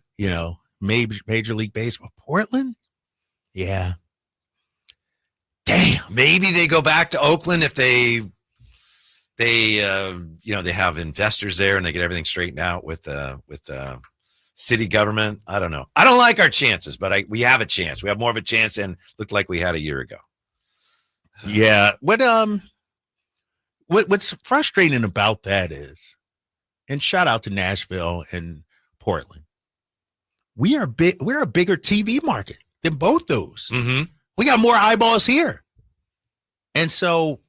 Major League Baseball. Portland? Yeah. Damn. Maybe they go back to Oakland if they have investors there and they get everything straightened out with city government. I don't know. I don't like our chances, but we have a chance. We have more of a chance than looked like we had a year ago. Yeah. What's frustrating about that is, and shout out to Nashville and Portland, we're a bigger TV market than both those. Mm-hmm. We got more eyeballs here. And so,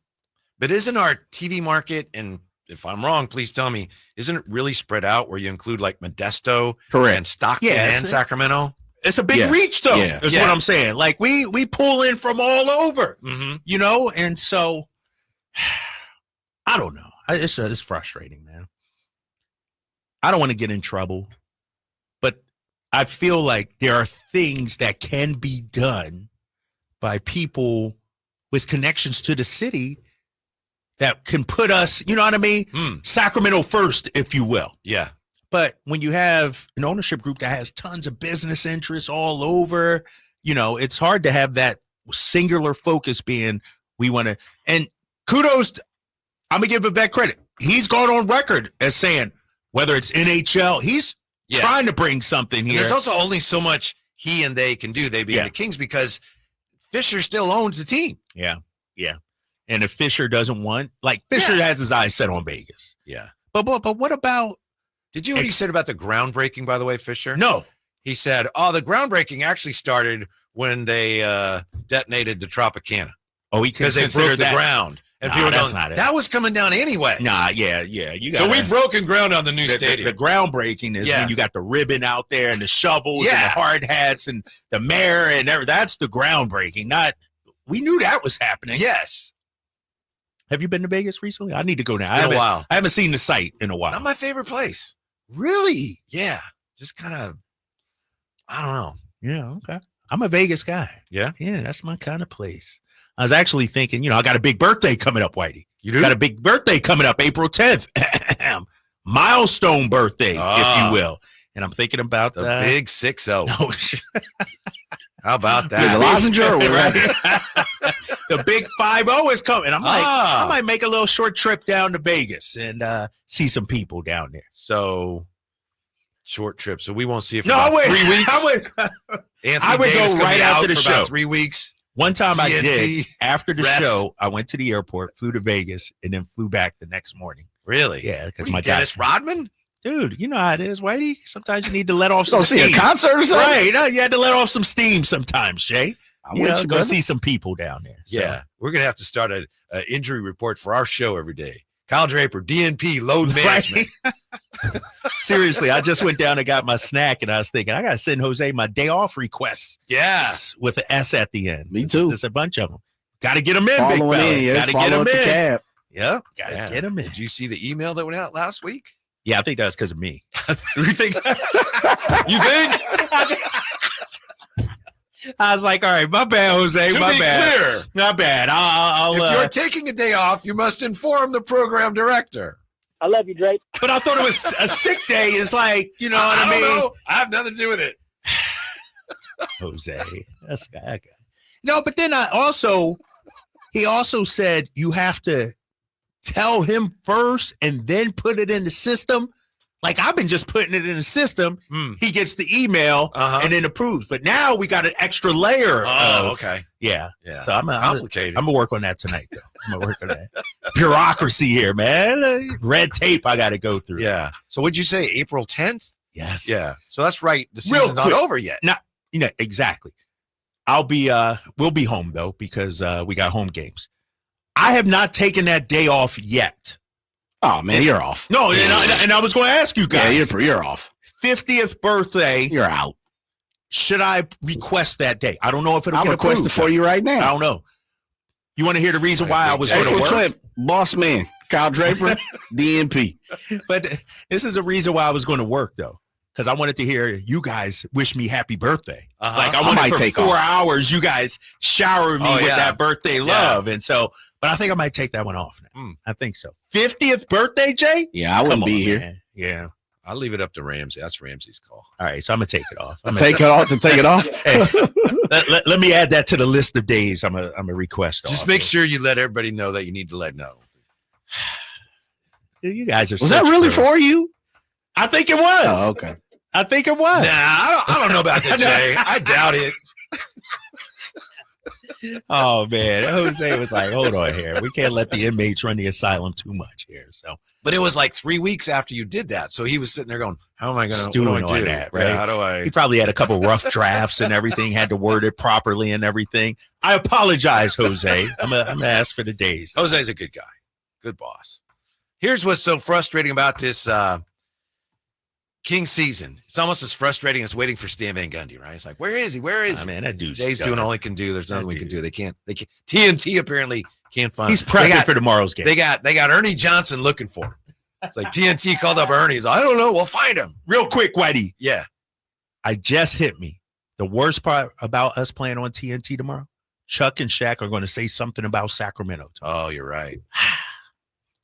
but isn't our TV market, and if I'm wrong, please tell me, isn't it really spread out where you include like Modesto and Stockton and Sacramento? It's a big reach, though. Yeah. That's what I'm saying. Like we pull in from all over, and so I don't know. It's frustrating, man. I don't want to get in trouble, but I feel like there are things that can be done by people with connections to the city that can put us, you know what I mean? Sacramento first, if you will. Yeah. But when you have an ownership group that has tons of business interests all over, it's hard to have that singular focus being we want to. And kudos, I'm going to give Vivek credit. He's gone on record as saying, whether it's NHL, he's trying to bring something here. And there's also only so much he and they can do, they being the Kings, because Fisher still owns the team. Yeah. And if Fisher doesn't want, Fisher has his eyes set on Vegas. Yeah. But what about? Did you hear what he said about the groundbreaking, by the way, Fisher? No. He said, the groundbreaking actually started when they detonated the Tropicana. Oh, because they broke the ground. And people that's going, not it. that was coming down anyway. Yeah. So we've broken ground on the new stadium. The groundbreaking is when you got the ribbon out there and the shovels and the hard hats and the mayor and everything. That's the groundbreaking. We knew that was happening. Yes. Have you been to Vegas recently? I need to go now. It's been a while. I haven't seen the site in a while. Not my favorite place. Really? Yeah. Just kind of, I don't know. Yeah, okay. I'm a Vegas guy. Yeah? Yeah, that's my kind of place. I was actually thinking, I got a big birthday coming up, Whitey. You do? Got a big birthday coming up, April 10th. Milestone birthday, if you will. And I'm thinking about the big 6-0. No. How about that? The lozenge or what? The big 5-0 is coming. I'm like, I might make a little short trip down to Vegas and see some people down there. So, short trip. So we won't see it for 3 weeks. I would go right after the show. About 3 weeks. One time I TNT, did. After the rest. show, I went to the airport, flew to Vegas, and then flew back the next morning. Really? Yeah, because my my Dennis Rodman? Dude, you know how it is, Whitey. Sometimes you need to let off some see steam. a concert or something? Right. No, you had to let off some steam sometimes, Jay. Go see some people down there. So. Yeah. We're going to have to start an injury report for our show every day. Kyle Draper, DNP, load management. Seriously, I just went down and got my snack, and I was thinking, I got to send Jose my day off requests. Yeah. With an S at the end. Me too. There's a bunch of them. Got to get them in, big fella. Got to get them in. Yeah, got to get them in. Did you see the email that went out last week? Yeah, I think that's because of me. You think? I was like, all right, my bad, Jose. To my be bad. clear, Not bad. I'll if you're taking a day off, you must inform the program director. I love you, Drake. But I thought it was a sick day. It's like, you know what I mean? Don't know. I have nothing to do with it. Jose, that's that guy. No, but then he also said you have to tell him first and then put it in the system. Like I've been just putting it in the system. He gets the email and then approves. But now we got an extra layer. Okay. Yeah. Yeah. So I'm complicated. I'm gonna work on that tonight, though. I'm gonna work on that bureaucracy here, man. Red tape I got to go through. Yeah. So what'd you say? April 10th? Yes. Yeah. So that's right. The season's not over yet. Not, exactly. We'll be home though because we got home games. I have not taken that day off yet. Oh man, you're off. No, and I was going to ask you guys. Yeah, you're off. 50th birthday. You're out. Should I request that day? I don't know if it'll I'll get request approved. it for you right now. I don't know. You want to hear the reason why I was going to work? Clip, boss man, Kyle Draper, DNP. But this is a reason why I was going to work, though, because I wanted to hear you guys wish me happy birthday. Like I wanted for 4 hours, you guys shower me with that birthday love, and so. But I think I might take that one off now. I think so. 50th birthday, Jay? Yeah, I wouldn't be here. Man. Yeah. I'll leave it up to Ramsey. That's Ramsey's call. All right, so I'm gonna take it off. Take it off. Hey, let me add that to the list of days. I'm a request. Just make sure you let everybody know that you need to let know. You guys are. Was that really for you? I think it was. Oh, okay. I think it was. Nah, I don't know about that, Jay. I doubt it. Oh man, Jose was like, "Hold on here. We can't let the inmates run the asylum too much here." So, but it was like 3 weeks after you did that, so he was sitting there going, "How am I going to stewing on that?" Right? Yeah, how do I? He probably had a couple rough drafts and everything. Had to word it properly and everything. I apologize, Jose. I'm gonna ask for the days. Jose's a good guy, good boss. Here's what's so frustrating about this King season. It's almost as frustrating as waiting for Stan Van Gundy, right? It's like, where is he? Where is he? Man, that dude's Jay's done. doing all he can do. There's nothing we can do. They can't. TNT apparently can't find. He's prepping for tomorrow's game. They got Ernie Johnson looking for him. It's like TNT called up Ernie. He's like, I don't know. We'll find him real quick, Whitey. Yeah. I just hit me. The worst part about us playing on TNT tomorrow, Chuck and Shaq are going to say something about Sacramento. Oh, you're right.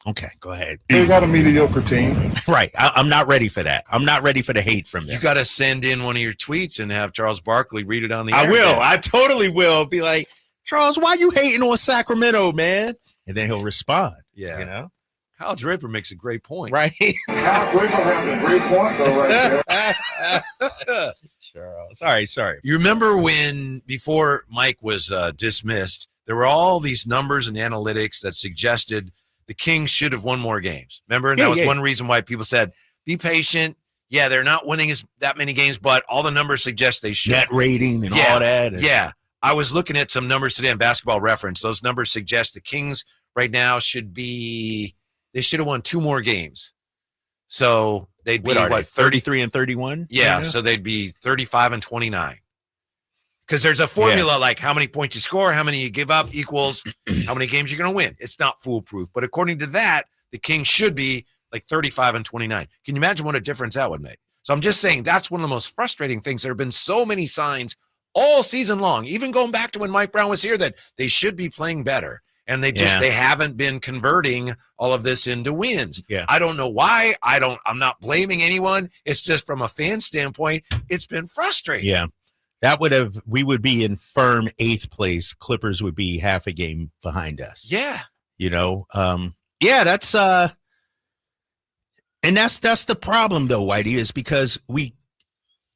Okay, go ahead. They got a mediocre team. Right. I'm not ready for that. I'm not ready for the hate from them. You got to send in one of your tweets and have Charles Barkley read it on the air. I will. Again. I totally will. Be like, Charles, why you hating on Sacramento, man? And then he'll respond. Yeah. You know? Kyle Draper makes a great point. Right. Kyle Draper has a great point, though, right there. Sorry. You remember when, before Mike was dismissed, there were all these numbers and analytics that suggested the Kings should have won more games. Remember? And that was one reason why people said, be patient. Yeah, they're not winning that many games, but all the numbers suggest they should. Net rating and all that. Yeah. I was looking at some numbers today on Basketball Reference. Those numbers suggest the Kings right now they should have won 2 more games. So they'd be, what 33 and 31? Yeah, so they'd be 35 and 29. Because there's a formula like how many points you score, how many you give up equals how many games you're going to win. It's not foolproof. But according to that, the Kings should be like 35 and 29. Can you imagine what a difference that would make? So I'm just saying that's one of the most frustrating things. There have been so many signs all season long, even going back to when Mike Brown was here, that they should be playing better. And they haven't been converting all of this into wins. Yeah. I don't know why. I'm not blaming anyone. It's just from a fan standpoint, it's been frustrating. Yeah. We would be in firm 8th place. Clippers would be half a game behind us. Yeah. You know, that's and that's the problem though, Whitey, is because we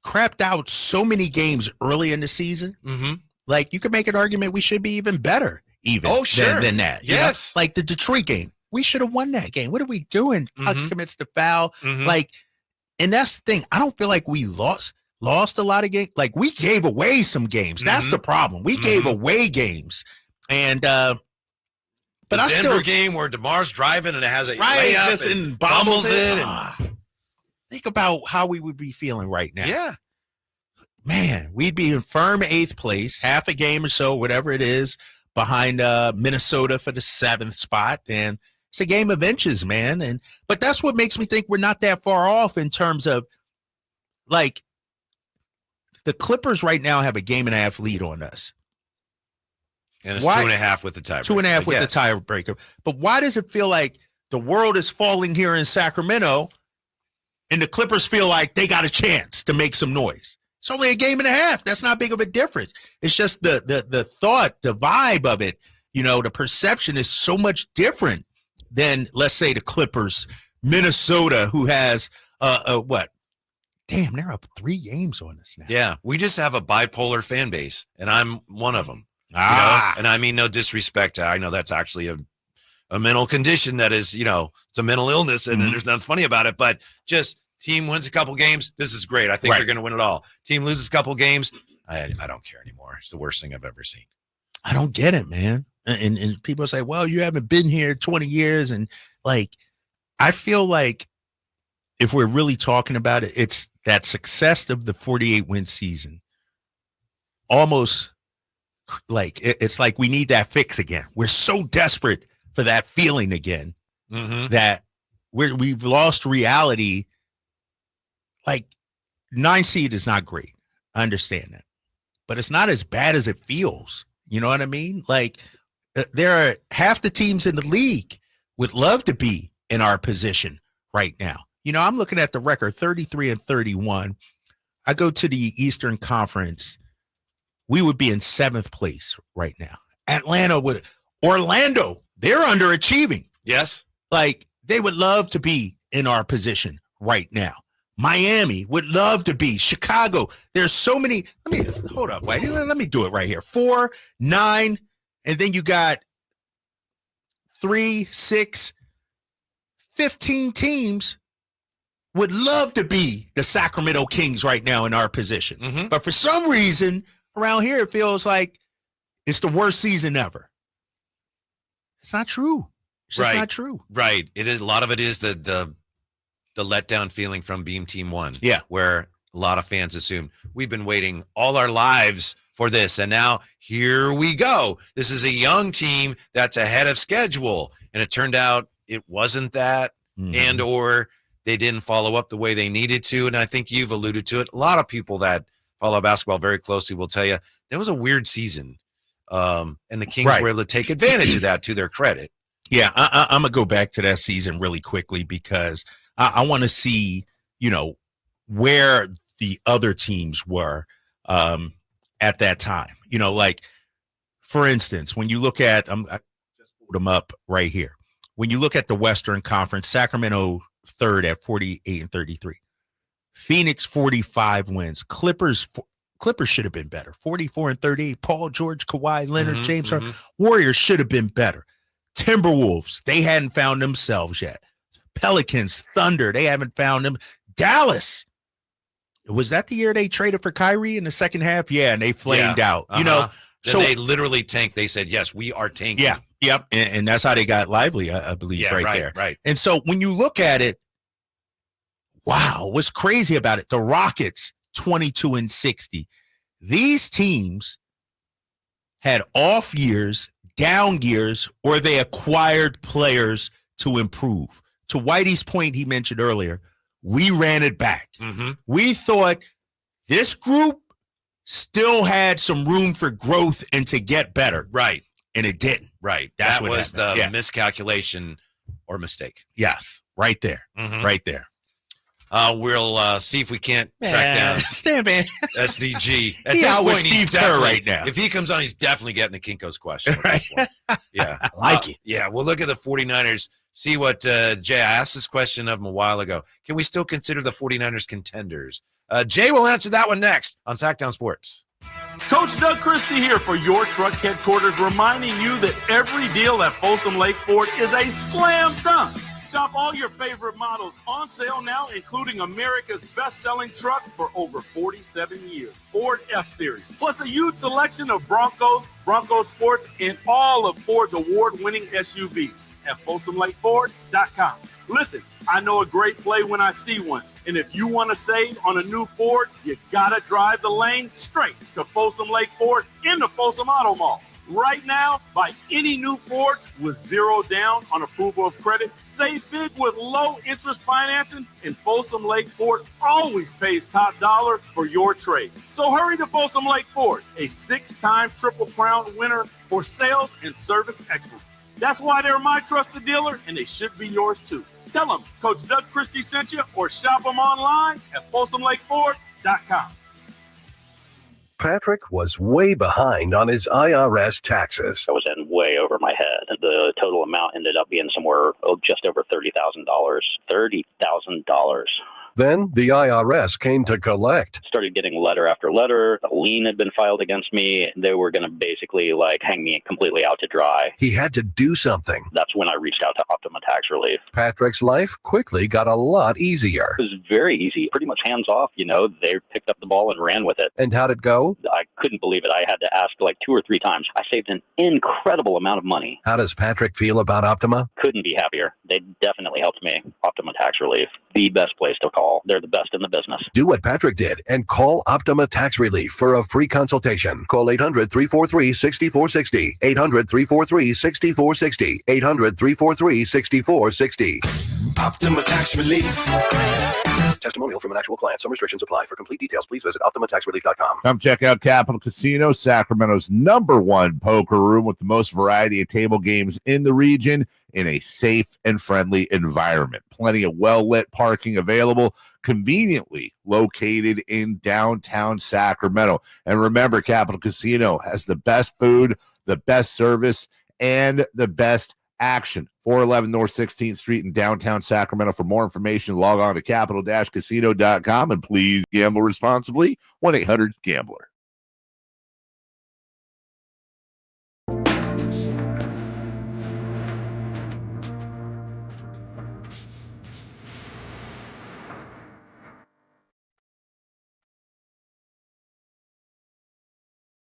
crapped out so many games early in the season. Mm-hmm. Like you could make an argument we should be even better, than that. Yes. You know? Like the Detroit game. We should have won that game. What are we doing? Hux commits the foul. Like, and that's the thing. I don't feel like we lost a lot of games. Like we gave away some games. That's the problem. We gave away games. And but the I Denver still game where DeMar's driving and it has a right layup just and bobbles it. Think about how we would be feeling right now. Yeah. Man, we'd be in firm 8th place, half a game or so, whatever it is, behind Minnesota for the 7th spot. And it's a game of inches, man. But that's what makes me think we're not that far off in terms of, like, the Clippers right now have a game and a half lead on us. And it's 2.5 with the tiebreaker. 2.5 with the tiebreaker. But why does it feel like the world is falling here in Sacramento and the Clippers feel like they got a chance to make some noise? It's only a game and a half. That's not big of a difference. It's just the thought, the vibe of it, you know, the perception is so much different than, let's say, the Clippers, Minnesota, who has what? Damn, they're up 3 games on us now. Yeah, we just have a bipolar fan base, and I'm one of them. You know? And I mean no disrespect. I know that's actually a mental condition that is, you know, it's a mental illness, and there's nothing funny about it, but just team wins a couple games. This is great. I think they're going to win it all. Team loses a couple games. I don't care anymore. It's the worst thing I've ever seen. I don't get it, man. And people say, well, you haven't been here 20 years. And like, I feel like if we're really talking about it, it's that success of the 48 win season almost like it's like we need that fix again. We're so desperate for that feeling again that we've lost reality. Like 9 seed is not great. I understand that, but it's not as bad as it feels. You know what I mean? Like there are half the teams in the league would love to be in our position right now. You know, I'm looking at the record 33-31. I go to the Eastern Conference. We would be in 7th place right now. Orlando, they're underachieving. Yes. Like they would love to be in our position right now. Miami would love to be. Chicago. There's so many. Hold up. Wait, let me do it right here. 4, 9, and then you got 3, 6, 15 teams would love to be the Sacramento Kings right now in our position. But for some reason around here, it feels like it's the worst season ever. It's not true. It's just not true. Right. It is. A lot of it is the letdown feeling from Beam Team 1. Yeah. Where a lot of fans assume we've been waiting all our lives for this. And now here we go. This is a young team that's ahead of schedule. And it turned out it wasn't that and or they didn't follow up the way they needed to. And I think you've alluded to it. A lot of people that follow basketball very closely will tell you there was a weird season. And the Kings were able to take advantage of that to their credit. Yeah, I'm going to go back to that season really quickly because I want to see, you know, where the other teams were at that time. You know, like, for instance, when you look at I just pulled them up right here. When you look at the Western Conference, Sacramento 3rd at 48-33. Phoenix 45 wins. Clippers should have been better. 44-38. Paul George, Kawhi Leonard, James Harden. Warriors should have been better. Timberwolves, they hadn't found themselves yet. Pelicans, Thunder, they haven't found them. Dallas, was that the year they traded for Kyrie in the second half? Yeah, and they flamed out. You know, then so they literally tanked. They said, yes, we are tanking. Yeah, yep. And that's how they got lively, I believe, right there. Right. And so when you look at it, wow, what's crazy about it? The Rockets, 22-60. These teams had off years, down years, or they acquired players to improve. To Whitey's point he mentioned earlier, we ran it back. We thought this group still had some room for growth and to get better. Right. And it didn't. Right. That's that what was happened. the miscalculation or mistake. Yes. Right there. Right there. We'll see if we can't track down Stan Van SVG. At He this out with point, he's Steve Kerr definitely- right now. If he comes on, he's definitely getting the Kinko's question. At this point. Yeah. I like it. Yeah, we'll look at the 49ers, see what Jay, I asked this question of him a while ago. Can we still consider the 49ers contenders? Jay will answer that one next on Sacktown Sports. Coach Doug Christie here for your truck headquarters, reminding you that every deal at Folsom Lake Ford is a slam dunk. Shop all your favorite models on sale now, including America's best-selling truck for over 47 years, Ford F-Series, plus a huge selection of Broncos, Bronco Sports, and all of Ford's award-winning SUVs at FolsomLakeFord.com. Listen, I know a great play when I see one, and if you want to save on a new Ford, you gotta drive the lane straight to Folsom Lake Ford in the Folsom Auto Mall. Right now, buy any new Ford with zero down on approval of credit. Save big with low interest financing, and Folsom Lake Ford always pays top dollar for your trade. So hurry to Folsom Lake Ford, a 6-time Triple Crown winner for sales and service excellence. That's why they're my trusted dealer, and they should be yours too. Tell them Coach Doug Christie sent you, or shop them online at FolsomLakeFord.com. Patrick was way behind on his IRS taxes. I was in way over my head. The total amount ended up being somewhere just over $30,000. $30,000. Then the IRS came to collect. Started getting letter after letter. A lien had been filed against me. They were going to basically hang me completely out to dry. He had to do something. That's when I reached out to Optima Tax Relief. Patrick's life quickly got a lot easier. It was very easy, pretty much hands off. They picked up the ball and ran with it. And how'd it go? I couldn't believe it. I had to ask 2 or 3 times. I saved an incredible amount of money. How does Patrick feel about Optima? Couldn't be happier. They definitely helped me. Optima Tax Relief, the best place to call. call. They're the best in the business. Do what Patrick did and call Optima Tax Relief for a free consultation. Call 800-343-6460. 800-343-6460. 800-343-6460. Optima Tax Relief. Testimonial from an actual client. Some restrictions apply. For complete details, please visit OptimaTaxRelief.com. Come check out Capital Casino, Sacramento's #1 poker room with the most variety of table games in the region in a safe and friendly environment. Plenty of well-lit parking available, conveniently located in downtown Sacramento. And remember, Capital Casino has the best food, the best service, and the best action. 411 North 16th Street in downtown Sacramento. For more information, log on to capital-casino.com, and please gamble responsibly. 1-800-GAMBLER.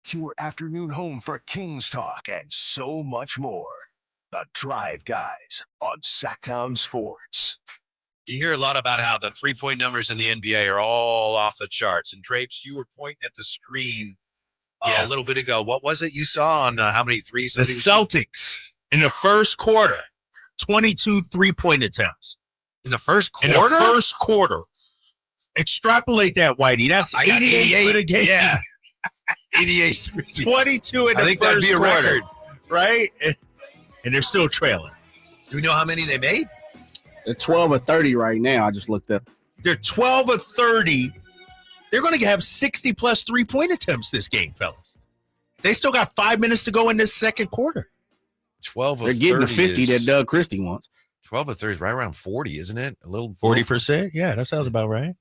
Your afternoon home for Kings talk and so much more. The Drive Guys on Sacktown Sports. You hear a lot about how the three-point numbers in the NBA are all off the charts. And Drapes, you were pointing at the screen a little bit ago. What was it you saw on how many threes? The Celtics in the first quarter, 22 three-point attempts. In the first quarter? In the first quarter. Extrapolate that, Whitey. That's 88 for the game. Yeah. 88. 22 in the first quarter. I think that'd be a record. Right? And they're still trailing. Do we know how many they made? They're 12 or 30 right now. I just looked up. They're 12 or 30. They're going to have 60-plus three-point attempts this game, fellas. They still got 5 minutes to go in this second quarter. 12 of They're getting the 50 that Doug Christie wants. 12 of 30 is right around 40, isn't it? A little 40%? Yeah, that sounds about right.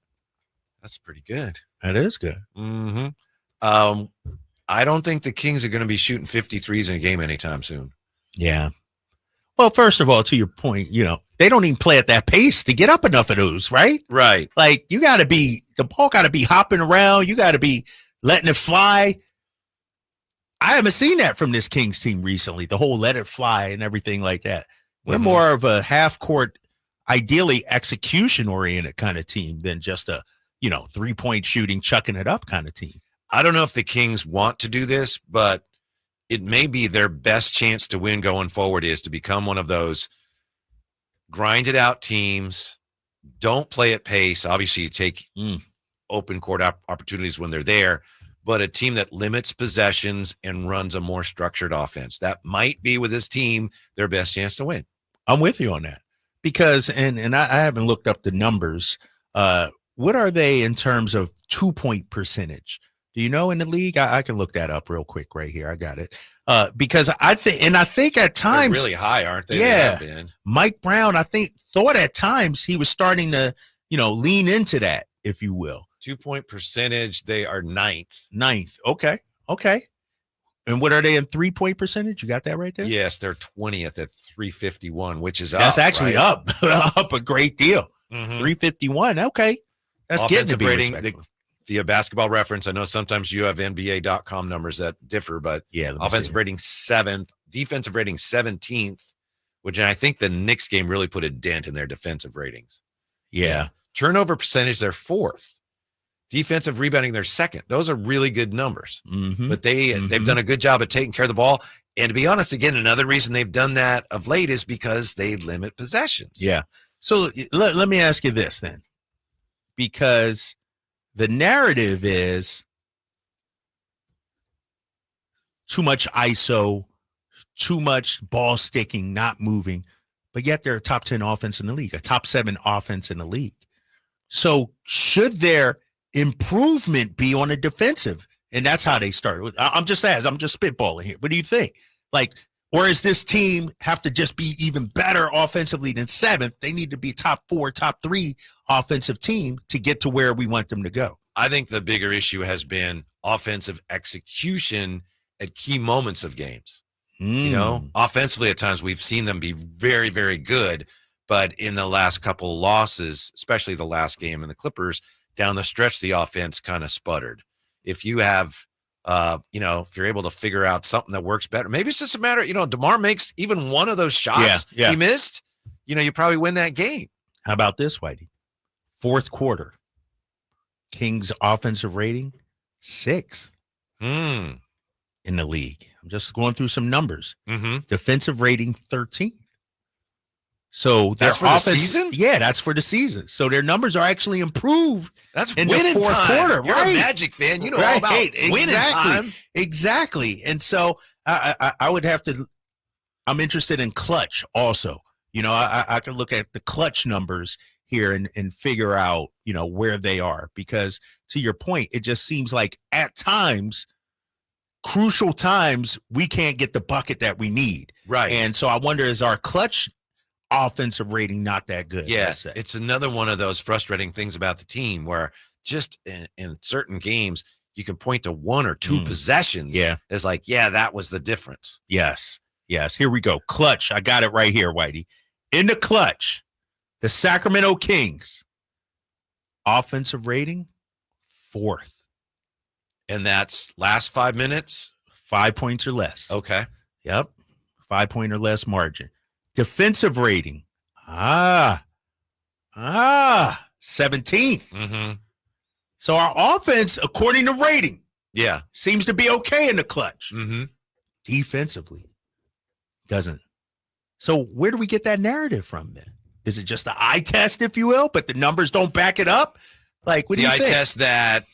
That's pretty good. That is good. Mm-hmm. I don't think the Kings are going to be shooting 53s in a game anytime soon. Yeah. Well, first of all, to your point, they don't even play at that pace to get up enough of those, right? Right. Like, the ball got to be hopping around. You got to be letting it fly. I haven't seen that from this Kings team recently, the whole let it fly and everything like that. We're more of a half-court, ideally execution-oriented kind of team than just a, three-point shooting, chucking it up kind of team. I don't know if the Kings want to do this, but it may be their best chance to win going forward is to become one of those grinded out teams. Don't play at pace. Obviously, you take open court opportunities when they're there, but a team that limits possessions and runs a more structured offense. That might be, with this team, their best chance to win. I'm with you on that because, and I haven't looked up the numbers. What are they in terms of 2-point percentage? Do you know in the league? I can look that up real quick right here. I got it. Because I think at times they're really high, aren't they? Yeah. They have been. Mike Brown, I thought at times he was starting to, lean into that, if you will. 2-point percentage, they are ninth. Okay. And what are they in 3-point percentage? You got that right there? Yes, they're 20th at 351, which is That's up. actually right? up a great deal. Mhm. 351. Okay. That's getting to Offensive be rating, respectable. via Basketball Reference. I know sometimes you have NBA.com numbers that differ, but yeah, offensive rating 7th, defensive rating 17th, which I think the Knicks game really put a dent in their defensive ratings. Yeah. Turnover percentage, they're 4th. Defensive rebounding, they're 2nd. Those are really good numbers. Mm-hmm. But they've done a good job of taking care of the ball. And to be honest, again, another reason they've done that of late is because they limit possessions. Yeah. So let me ask you this then, because the narrative is too much ISO, too much ball sticking, not moving, but yet they're a top 10 offense in the league, a top 7 offense in the league. So should their improvement be on the defensive? And that's how they started. I'm just spitballing here. What do you think? Or is this team have to just be even better offensively than 7th? They need to be top 4, top 3 offensive team to get to where we want them to go. I think the bigger issue has been offensive execution at key moments of games. Offensively at times we've seen them be very, very good, but in the last couple of losses, especially the last game in the Clippers, down the stretch, the offense kind of sputtered. If you have, if you're able to figure out something that works better, maybe it's just a matter, DeMar makes even one of those shots he missed, you probably win that game. How about this, Whitey? Fourth quarter, Kings offensive rating, 6th in the league. I'm just going through some numbers. Defensive rating, 13th. So that's for the season? Yeah, that's for the season. So their numbers are actually improved. That's in winning the fourth time. quarter. You're right. a Magic fan. You know all about winning time. Exactly. And so I would have to. I'm interested in clutch also. You know, I can look at the clutch numbers here and figure out, you know, where they are, because to your point, it just seems like at times, crucial times, we can't get the bucket that we need. Right. And so I wonder, is our clutch offensive rating not that good? Yeah, it's another one of those frustrating things about the team where just in certain games, you can point to one or two possessions. Yeah. It's like, yeah, that was the difference. Yes. Here we go. Clutch. I got it right here, Whitey. In the clutch, the Sacramento Kings offensive rating, 4th. And that's last 5 minutes? 5 points or less. Okay. Yep. 5 point or less margin. Defensive rating. 17th. So our offense, according to rating, seems to be okay in the clutch. Defensively, doesn't. So where do we get that narrative from then? Is it just the eye test, if you will, but the numbers don't back it up? Like, what do you think? The eye test that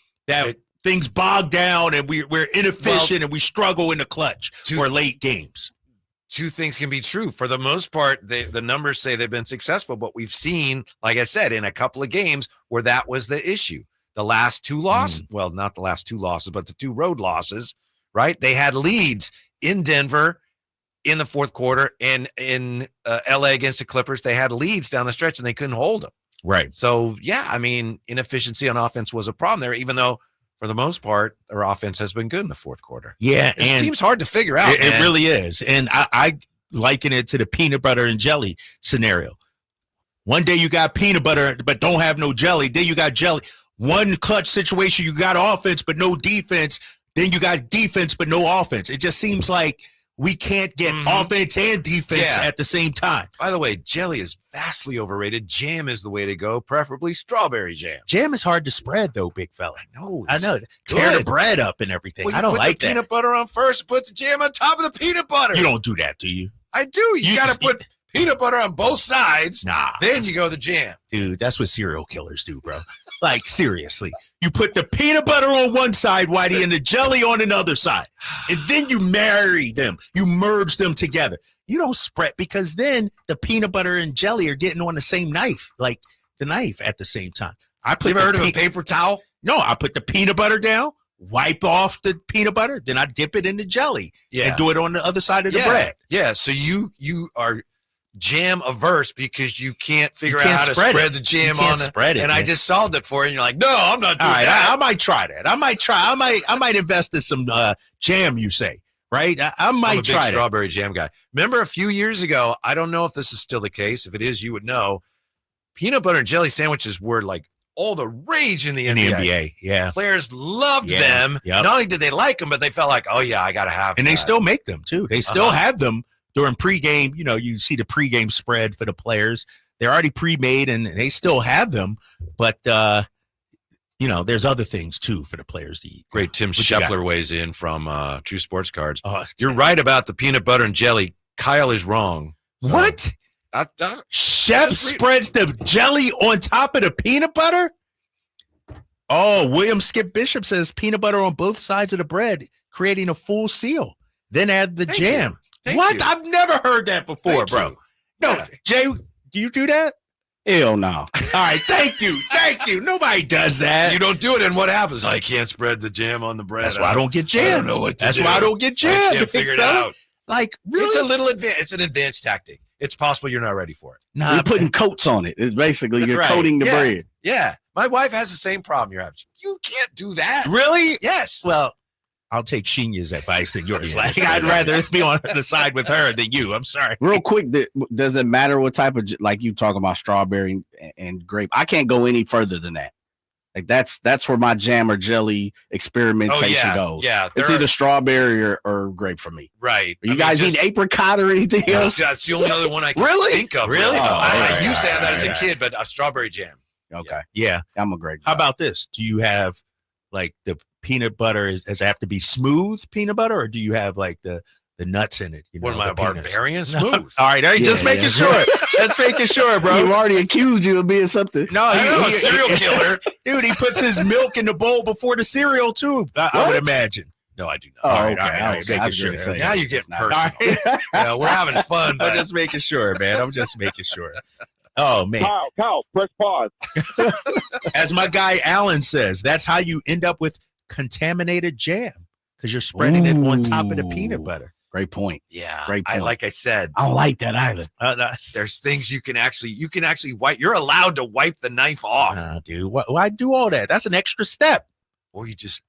things bog down and we're inefficient and we struggle in the clutch or late games. Two things can be true. For the most part, the numbers say they've been successful, but we've seen, like I said, in a couple of games where that was the issue. The last 2 losses, well, not the last 2 losses, but the 2 road losses, right? They had leads in Denver in the fourth quarter, and in LA against the Clippers, they had leads down the stretch and they couldn't hold them. Right. So, yeah, I mean, inefficiency on offense was a problem there, even though for the most part, their offense has been good in the fourth quarter. Yeah. It seems hard to figure out. It really is. And I liken it to the peanut butter and jelly scenario. One day you got peanut butter, but don't have no jelly. Then you got jelly. One clutch situation, you got offense, but no defense. Then you got defense, but no offense. It just seems like we can't get offense and defense at the same time. By the way, jelly is vastly overrated. Jam is the way to go, preferably strawberry jam. Jam is hard to spread, though, big fella. I know. Good. Tear the bread up and everything. Well, I don't like the that. peanut butter on first, put the jam on top of the peanut butter. You don't do that, do you? I do. You got to put peanut butter on both sides. Nah. Then you go the jam. Dude, that's what serial killers do, bro. Like, seriously. You put the peanut butter on one side, Whitey, and the jelly on another side. And then you marry them. You merge them together. You don't spread, because then the peanut butter and jelly are getting on the same knife, like the knife at the same time. You ever heard of a paper towel? No, I put the peanut butter down, wipe off the peanut butter, then I dip it in the jelly and do it on the other side of the bread. Yeah, so you are jam averse because you can't figure out how to spread the jam on it. And I just solved it for you. And you're like, no, I'm not doing that. I might try that. I might invest in some jam, you say, right? I might I'm a big try strawberry jam guy. Remember a few years ago, I don't know if this is still the case. If it is, you would know. Peanut butter and jelly sandwiches were like all the rage in the NBA. Yeah. Players loved them. Yep. Not only did they like them, but they felt like, oh, yeah, I got to have them. And they still make them, too. They still have them during pregame. You know, you see the pregame spread for the players. They're already pre-made, and they still have them. But, you know, there's other things, too, for the players to eat. Great. Tim Scheffler weighs in from True Sports Cards. You're right about the peanut butter and jelly. Kyle is wrong. So, what? Chef spreads the jelly on top of the peanut butter? Oh, William Skip Bishop says peanut butter on both sides of the bread, creating a full seal. Then add the jam. What? I've never heard that before, bro. No, Jay, do you do that? Hell no. All right, thank you. Nobody does that. You don't do it, and what happens? I can't spread the jam on the bread. That's why I don't get jam. I don't know what to do. That's why I don't get jam. I can't figure it out. Like, really? It's a little advanced. It's an advanced tactic. It's possible you're not ready for it. Nah, you're putting coats on it. It's basically you're coating the bread. Yeah. My wife has the same problem you're having. You can't do that. Really? Yes. Well, I'll take Shinya's advice than yours. Like, I'd rather be on the side with her than you. I'm sorry. Real quick, does it matter what type of, like you talking about strawberry and grape? I can't go any further than that. Like that's where my jam or jelly experimentation goes. Yeah, it's either strawberry or grape for me. Right. You guys eat apricot or anything else? That's the only other one I can think of. Really? I used to have that as a kid, but a strawberry jam. Okay. Yeah. I'm a great guy. How about this? Do you have like the peanut butter? Does it have to be smooth peanut butter, or do you have like the nuts in it? You What know, am I, a the peanuts? barbarian? No. Smooth. All right. Just making sure. Just making sure, bro. You already accused you of being something. No, I'm a serial killer. Dude, he puts his milk in the bowl before the cereal too. I would imagine. No, I do not. Oh, All right, okay. all right, I was making sure. gonna say, Now you're getting it's not- personal. Yeah, we're having fun. I'm But just making sure, man. I'm just making sure. Oh man. Kyle, press pause. As my guy Alan says, that's how you end up with contaminated jam because you're spreading it on top of the peanut butter. Great point. yeah, Great point. like I said, I don't like that either. there's things you can actually wipe. You're allowed to wipe the knife off, Nah, dude. Why do all that? That's an extra step. or you just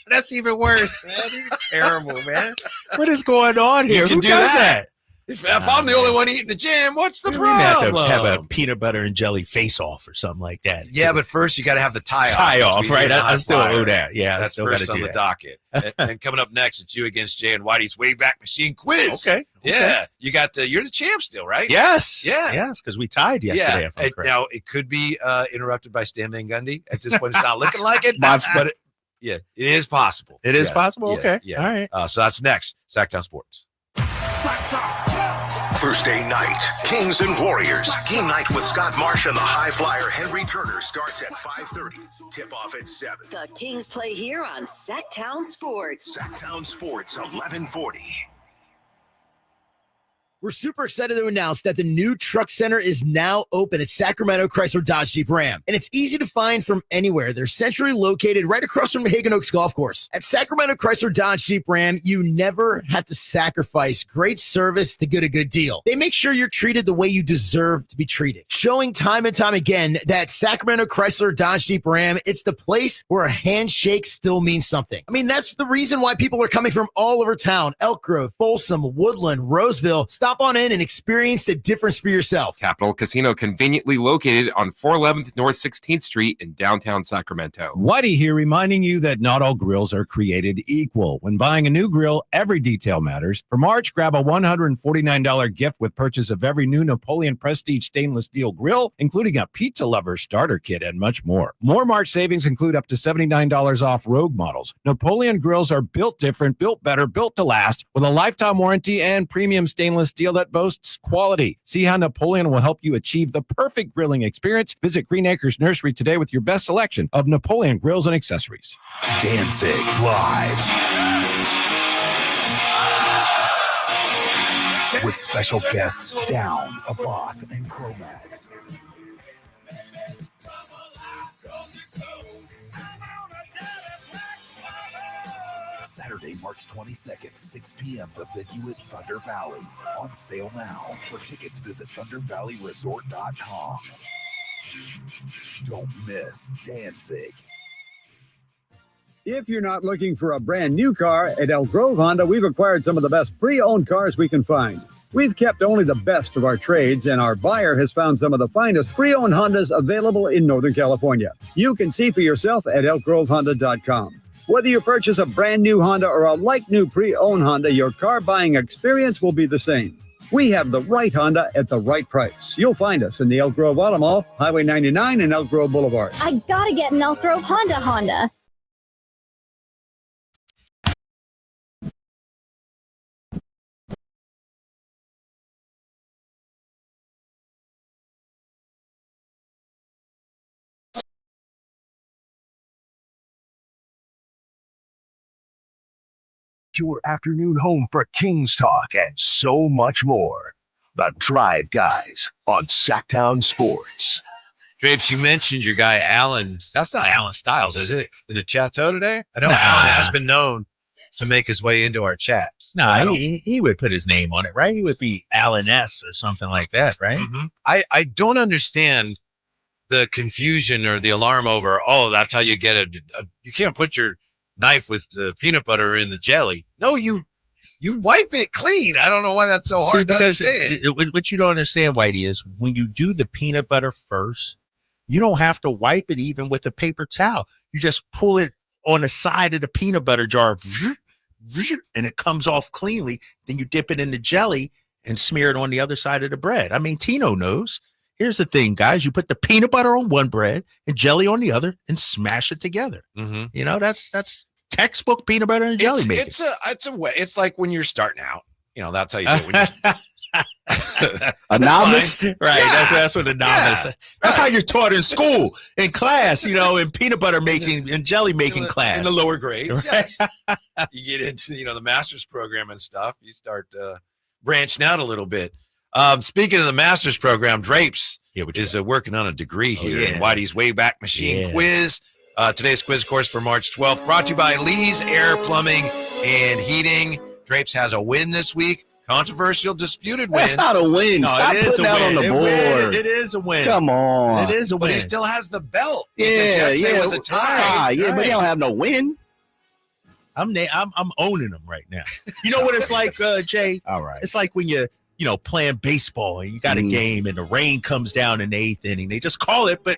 That's even worse, man. You're terrible, man. What is going on here? can Who do does that. that? If I'm the only one eating the jam, what's the We have to problem? have a peanut butter and jelly face off or something like that. Yeah, but first you got to have the tie Tie-off, between right? you and the I high still flyer. owe that. Yeah, I That's still first gotta on do the that. docket. And coming up next, it's you against Jay and Whitey's Wayback Machine quiz. Okay. Yeah, you got you're the champ still, right? Yes. Yeah. Yes, because we tied yesterday. If I'm And correct. now it could be interrupted by Stan Van Gundy. At this point, it's not looking like it, My- but it is possible. It is Yes, possible? yes, Okay. Yeah. All right. So that's next. Sacktown Sports. Thursday night, Kings and Warriors. Game night with Scott Marsh and the high flyer Henry Turner starts at 5:30. Tip off at 7. The Kings play here on Sacktown Sports. Sacktown Sports, 1140. We're super excited to announce that the new Truck Center is now open at Sacramento Chrysler Dodge Jeep Ram. And it's easy to find from anywhere. They're centrally located right across from Hagen Oaks Golf Course. At Sacramento Chrysler Dodge Jeep Ram, you never have to sacrifice great service to get a good deal. They make sure you're treated the way you deserve to be treated. Showing time and time again that Sacramento Chrysler Dodge Jeep Ram, it's the place where a handshake still means something. I mean, that's the reason why people are coming from all over town. Elk Grove, Folsom, Woodland, Roseville. Stop on in and experience the difference for yourself. Capital Casino, conveniently located on 411th North 16th Street in downtown Sacramento. Whitey here, reminding you that not all grills are created equal. When buying a new grill, every detail matters. For March, grab a $149 gift with purchase of every new Napoleon Prestige stainless steel grill, including a pizza lover starter kit and much more. More March savings include up to $79 off Rogue models. Napoleon grills are built different, built better, built to last, with a lifetime warranty and premium stainless steel that boasts quality. See how Napoleon will help you achieve the perfect grilling experience. Visit Green Acres Nursery today with your best selection of Napoleon grills and accessories. Danzig live. With special guests Down, Aboth, and Chromax. Saturday, March 22nd, 6 p.m., the venue at Thunder Valley. On sale now. For tickets, visit ThunderValleyResort.com. Don't miss Danzig. If you're not looking for a brand new car, at Elk Grove Honda, we've acquired some of the best pre-owned cars we can find. We've kept only the best of our trades, and our buyer has found some of the finest pre-owned Hondas available in Northern California. You can see for yourself at elkgrovehonda.com. Whether you purchase a brand new Honda or a like-new pre-owned Honda, your car buying experience will be the same. We have the right Honda at the right price. You'll find us in the Elk Grove Auto Mall, Highway 99 and Elk Grove Boulevard. I gotta get an Elk Grove Honda. Your afternoon home for Kings Talk and so much more. The Drive Guys on Sacktown Sports. Drapes, you mentioned your guy Alan. That's not Alan Styles, is it? In the chateau today? I know Alan has been known to make his way into our chat. No, he would put his name on it, right? He would be Alan S. or something like that, right? Mm-hmm. I don't understand the confusion or the alarm over, oh, that's how you get it. You can't put your knife with the peanut butter in the jelly. No, you wipe it clean. I don't know why that's so hard to understand. What you don't understand, Whitey, is when you do the peanut butter first, you don't have to wipe it even with a paper towel. You just pull it on the side of the peanut butter jar, and it comes off cleanly. Then you dip it in the jelly and smear it on the other side of the bread. I mean, Tino knows. Here's the thing, guys. You put the peanut butter on one bread and jelly on the other and smash it together. Mm-hmm. You know, that's textbok peanut butter and jelly making. It's a way. It's like when you're starting out. You know, that's how you do it. When a novice, right? Yeah. That's what a novice. Yeah. That's how you're taught in school, in class. You know, in peanut butter making and jelly making class in the lower grades. Right. Yes. You get into the master's program and stuff. You start branching out a little bit. Speaking of the master's program, Drapes is working on a degree here in Whitey's Wayback Machine quiz. Today's quiz course for March 12th, brought to you by Lee's Air Plumbing and Heating. Drapes has a win this week. Controversial, disputed win. That's not a win. Stop putting that on the board. It is a win. Come on. It is a win. But he still has the belt. Yeah, Yesterday was a tie. Yeah, but he don't have no win. I'm owning them right now. You know what it's like, Jay? All right. It's like when you're playing baseball and you got a game and the rain comes down in the 8th inning. They just call it, but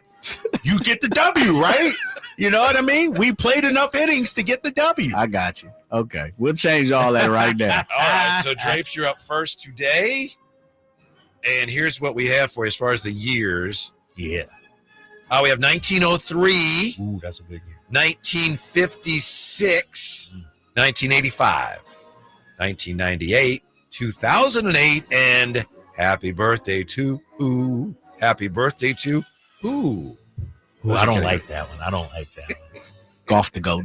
you get the W, right? You know what I mean? We played enough innings to get the W. I got you. Okay. We'll change all that right now. All right. So, Drapes, you're up first today. And here's what we have for you as far as the years. Yeah. We have 1903. Ooh, that's a big year. 1956. 1985. 1998. 2008. And happy birthday to who? Happy birthday to who? Ooh, I don't like that one. I don't like that one. Golf to go.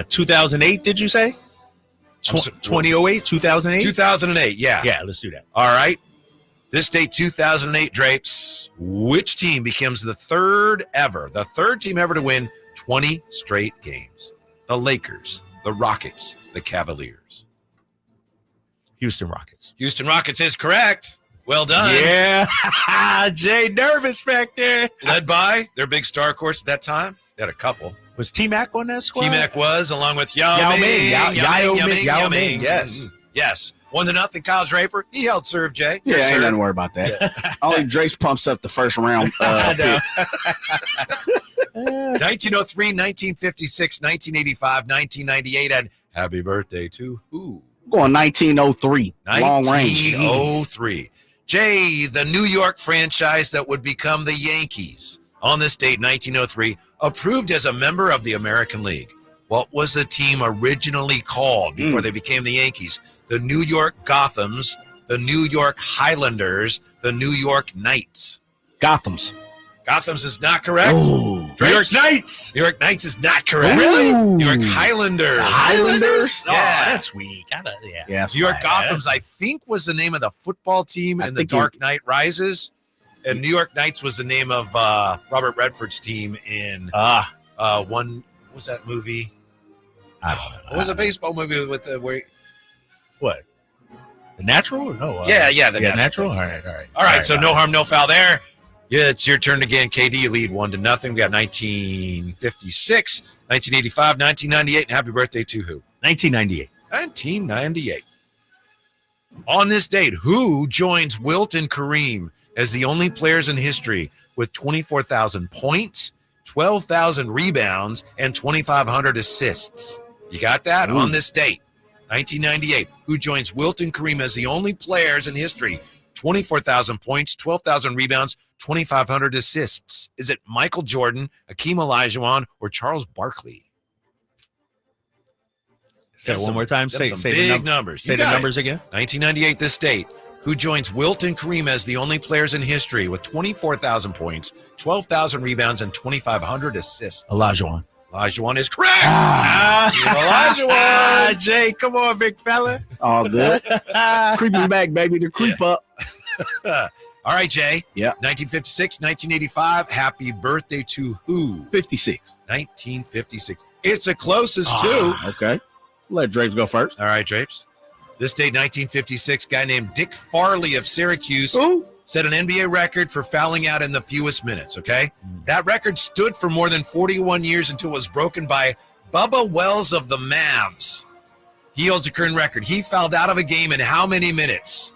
2008, did you say? 2008, 2008? 2008, yeah. Yeah, let's do that. All right. This date, 2008, Drapes. Which team becomes the third team ever to win 20 straight games? The Lakers, the Rockets, the Cavaliers. Houston Rockets. Houston Rockets is correct. Well done. Yeah. Jay, nervous back there. Led by their big star, of course, at that time. They had a couple. Was T-Mac on that squad? T-Mac was, along with Yao Ming. Yao Ming, yes. Yes. 1-0, Kyle Draper. He held serve, Jay. Yeah, ain't nothing to worry about that. Only Drapes pumps up the first round. 1903, 1956, 1985, 1998, and happy birthday to who? Going 1903. Long range. 1903. Jay, the New York franchise that would become the Yankees on this date, 1903, approved as a member of the American League. What was the team originally called before they became the Yankees? The New York Gothams, the New York Highlanders, the New York Knights. Gothams. Gothams is not correct. Ooh, New York Knights. New York Knights is not correct. Really? New York Highlanders. Highlanders? Yeah. Oh, that's weak. Yeah, New York Gothams, I think, was the name of the football team in The Dark Knight Rises. And New York Knights was the name of Robert Redford's team in one. What was that movie? I don't know. What was a baseball movie with where? What? The Natural? Or no? Yeah, the Natural. All right. All right. So no harm, no foul there. Yeah, it's your turn again, KD. You lead 1-0. We got 1956, 1985, 1998, and happy birthday to who? 1998. 1998. On this date, who joins Wilt and Kareem as the only players in history with 24,000 points, 12,000 rebounds, and 2,500 assists? You got that? On this date, 1998, who joins Wilt and Kareem as the only players in history, 24,000 points, 12,000 rebounds, 2,500 assists? Is it Michael Jordan, Akeem Olajuwon, or Charles Barkley? Say it one more time. Say big numbers. Say the numbers again. 1998, this date. Who joins Wilt and Kareem as the only players in history with 24,000 points, 12,000 rebounds, and 2,500 assists? Olajuwon. Olajuwon is correct. Olajuwon. Jay, come on, big fella. All good. Creeping back, baby. To creep up. All right, Jay. Yeah. 1956, 1985. Happy birthday to who? 56. 1956. It's the closest too. Okay. Let Drapes go first. All right, Drapes. This date, 1956, guy named Dick Farley of Syracuse set an NBA record for fouling out in the fewest minutes, okay? That record stood for more than 41 years until it was broken by Bubba Wells of the Mavs. He holds the current record. He fouled out of a game in how many minutes?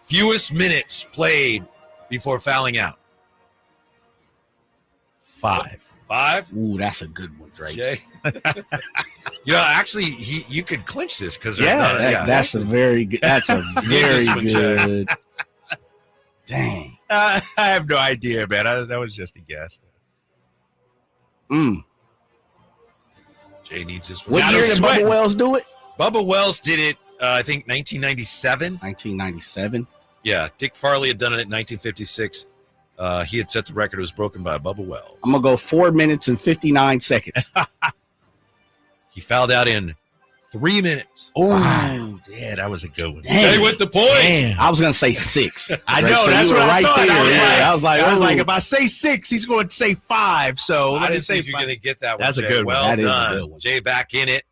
Fewest minutes played before fouling out. 5. 5? Ooh, that's a good one, Drake. Jay. Actually, you could clinch this because that's a very good. That's a very good. Dang. I have no idea, man. That was just a guess. Jay needs this one. What year did Bubba Wells do it? Bubba Wells did it, I think, 1997. 1997. Yeah, Dick Farley had done it in 1956. He had set the record. It was broken by Bubba Wells. I'm going to go 4 minutes and 59 seconds. He fouled out in 3 minutes. Oh, yeah, that was a good one. Jay with the point. Damn. I was going to say 6. I know. So That's you what were I thought. there. I was like, if I say 6, he's going to say 5. So I didn't think you're going to get that one. That's a Jay. good one. Well That is a done. good one. Jay back in it.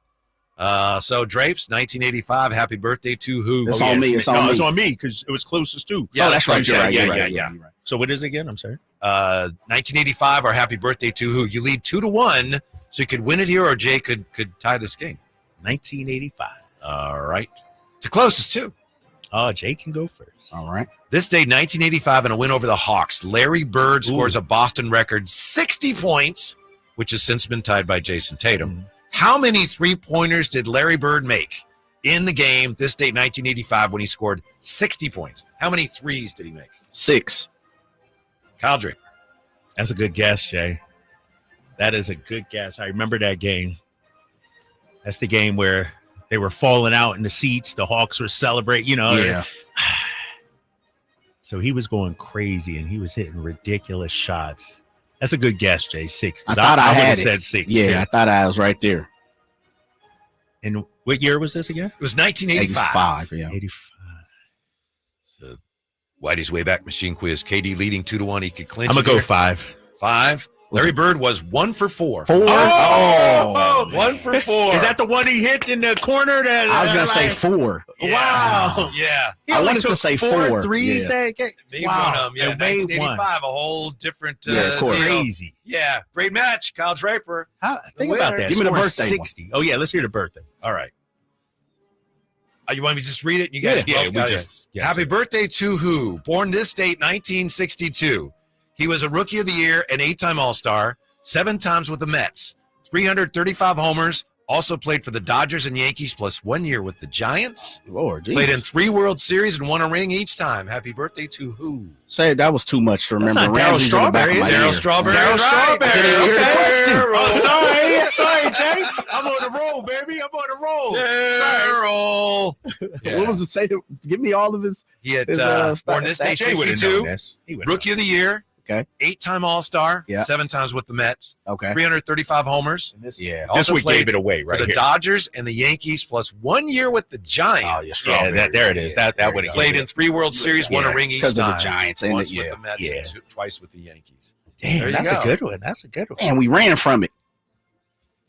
So Drapes, 1985. Happy birthday to who? It's on me. It's on me. It's on me because it was closest to. Yeah, that's right. You're right. Yeah. So what is it again? I'm sorry. 1985. Our happy birthday to who? You lead 2-1, so you could win it here, or Jay could tie this game. 1985. All right. The closest too. Oh, Jay can go first. All right. This day, 1985, in a win over the Hawks, Larry Bird scores a Boston record 60 points, which has since been tied by Jason Tatum. How many three-pointers did Larry Bird make in the game this date, 1985, when he scored 60 points? How many threes did he make? 6. Kyle Draper. That's a good guess, Jay. That is a good guess. I remember that game. That's the game where they were falling out in the seats. The Hawks were celebrating, Yeah. So he was going crazy, and he was hitting ridiculous shots. That's a good guess, Jay. 6. I thought I would had have it. said 6. Yeah, too. I thought I was right there. And what year was this again? It was 1985. 85, yeah. 85. So Whitey's way back machine quiz. KD leading 2-1. He could clinch. I'm gonna it go here. 5. 5. Larry Bird was 1 for 4. 4? Oh, 1 for 4. Is that the one he hit in the corner? I was going to say 4. Wow. Yeah. He I only wanted to took say 4 4. threes. Yeah. Made Wow. one of them. Yeah, And made 1985, a whole different Yeah, of course. deal. Crazy. Yeah, great match. Kyle Draper. Think about winner. that. Give me the Scoring birthday 60. Oh, yeah. Let's hear the birthday. All right. You want me to just read it? You guys both got it. Happy birthday to who? Born this date, 1962. He was a Rookie of the Year, an 8-time All-Star, 7 times with the Mets, 335 homers, also played for the Dodgers and Yankees, plus 1 year with the Giants. Lord, geez. Played in 3 World Series and won a ring each time. Happy birthday to who? Say that was too much to remember. That's not Ramsey's in the back of my Daryl ear. Strawberry. Daryl Strawberry. I didn't hear the question. Oh, sorry, Jay. I'm on the roll, baby. I'm on the roll. Daryl. What was it? Say? Give me all of his. He had His, born this day, Jay would have known 62. this. He would've Rookie of the Year. Okay. 8-time All-Star. Yeah. 7 times with the Mets. Okay. 335 homers. Yeah. This Also week played gave it away right for the here. Dodgers and the Yankees, plus 1 year with the Giants. Yeah, there it is. That would have Played in 3 World Series, won a ring each because of time. the Giants and Once the, with the Mets Yeah. and twice with the Yankees. Damn, There you that's go. a good one. That's a good one. Man, we ran from it.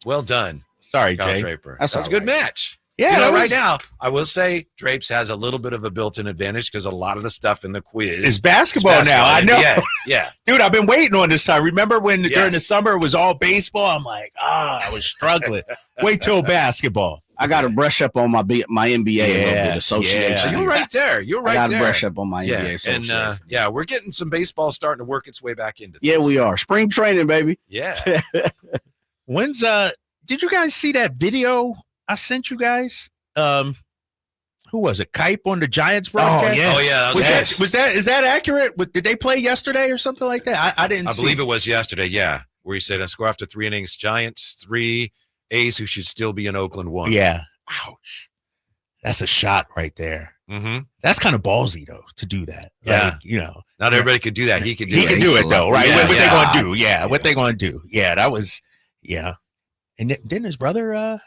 Well done, Sorry, Kyle Jay. Draper. That's That's a all good right. match. Yeah, You know, that right was- now, I will say Drapes has a little bit of a built-in advantage because a lot of the stuff in the quiz It's basketball now. I know. Yeah. Dude, I've been waiting on this time. Remember when Yeah. during the summer it was all baseball? I'm like, I was struggling. Wait till basketball. I got to brush up on my NBA a little bit. Association. So you're right there. You're right I got to there. brush up on my Yeah, NBA association. and we're getting some baseball starting to work its way back into Yeah, things. we are. Spring training, baby. Yeah. When's did you guys see that video I sent you guys? Who was it? Kipe on the Giants broadcast? yes. Oh, yeah, that was is that accurate? Did they play yesterday or something like that? I didn't I see. believe it was yesterday, yeah, where he said, I score after 3 innings, Giants 3, A's who should still be in Oakland 1. Yeah. Ouch. That's a shot right there. Mm-hmm. That's kind of ballsy though to do that. Yeah. Like, you know, Not everybody could do that. He could do he it. can do it though, right? Yeah, what yeah. they gonna do? Yeah, what they gonna do? Yeah, that was And didn't his brother?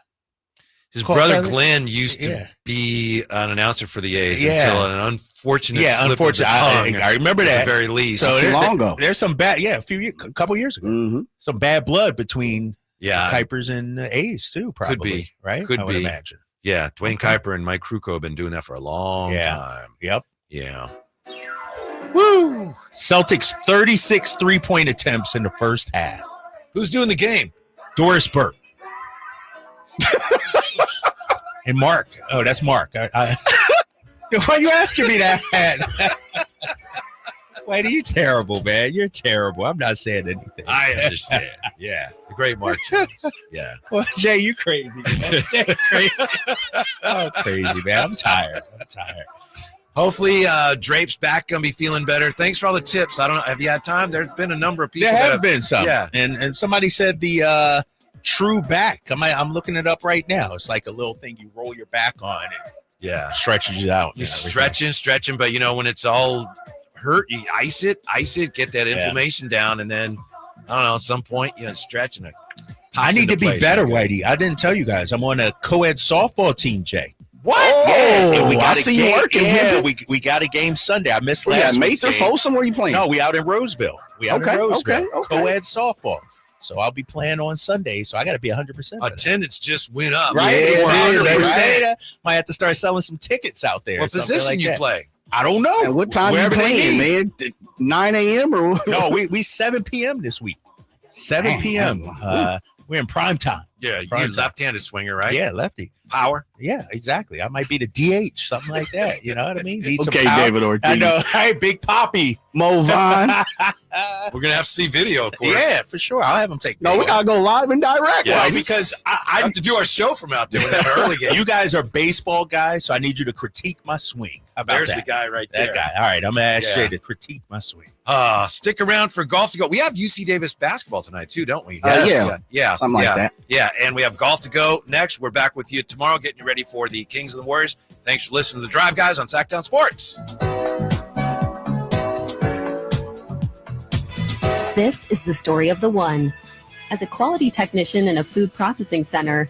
His call brother Feather? Glenn used to Yeah. be an announcer for the A's Yeah. until an unfortunate slip unfortunate. of the tongue. I remember at that. the very least. So Too long ago. There's some bad, a couple years ago. Mm-hmm. Some bad blood between Yeah. Kuipers and the A's too, probably. Could be. Right? Could I would be. imagine. Yeah. Dwayne Kuiper and Mike Krukow have been doing that for a long time. Yep. Yeah. Woo! Celtics 36 3-point attempts in the first half. Who's doing the game? Doris Burke. And Mark. Oh, that's Mark. Why are you asking me that? Wait, you terrible, man. You're terrible. I'm not saying anything. I understand. Yeah. The great Mark Jones. Yeah. Well, Jay, you crazy, man. Jay, crazy. Oh, crazy, man. I'm tired. Hopefully, Drape's back gonna be feeling better. Thanks for all the tips. I don't know. Have you had time? There's been a number of people. There have been some. Yeah. And somebody said the true back. I'm looking it up right now. It's like a little thing you roll your back on and stretches you out. You're stretching, but when it's all hurt, you ice it, get that inflammation down, and then I don't know, at some point, stretching it. I need to be better, Whitey. I didn't tell you guys. I'm on a co-ed softball team, Jay. What? Oh, we got I a see game. you working. Yeah, we got a game Sunday. I missed last week. Mates or Folsom? Where you playing? No, we out in Roseville. Okay. Okay. Co-ed softball. So I'll be playing on Sunday. So I got to be 100%. Attendance just went up. Right? Yeah, 100%. Might have to start selling some tickets out there. What position like you that. play? I don't know. And what time you playing, man? 9 a.m. or what? No, we 7 p.m. this week. 7 p.m. We're in prime time. Yeah, you're a left-handed swinger, right? Yeah, lefty. Power. Yeah, exactly. I might be the DH, something like that. You know what I mean? Need Okay, some power. David Ortiz. I know. Hey, Big Poppy. Mo Vaughn. We're gonna have to see video, of course. Yeah, for sure. I'll have him take. No, we gotta go live and direct. Yeah, Right? because I have to do our show from out there. We have an early game. You guys are baseball guys, so I need you to critique my swing. How about There's that? the guy right there. That guy. All right, I'm gonna ask Jay to critique my swing. Stick around for golf to go. We have UC Davis basketball tonight too, don't we? Yeah, something like that. Yeah, and we have golf to go next. We're back with you tomorrow, getting you ready for the Kings and the Warriors. Thanks for listening to the Drive Guys on Sacktown Sports. This is the story of the one. As a quality technician in a food processing center,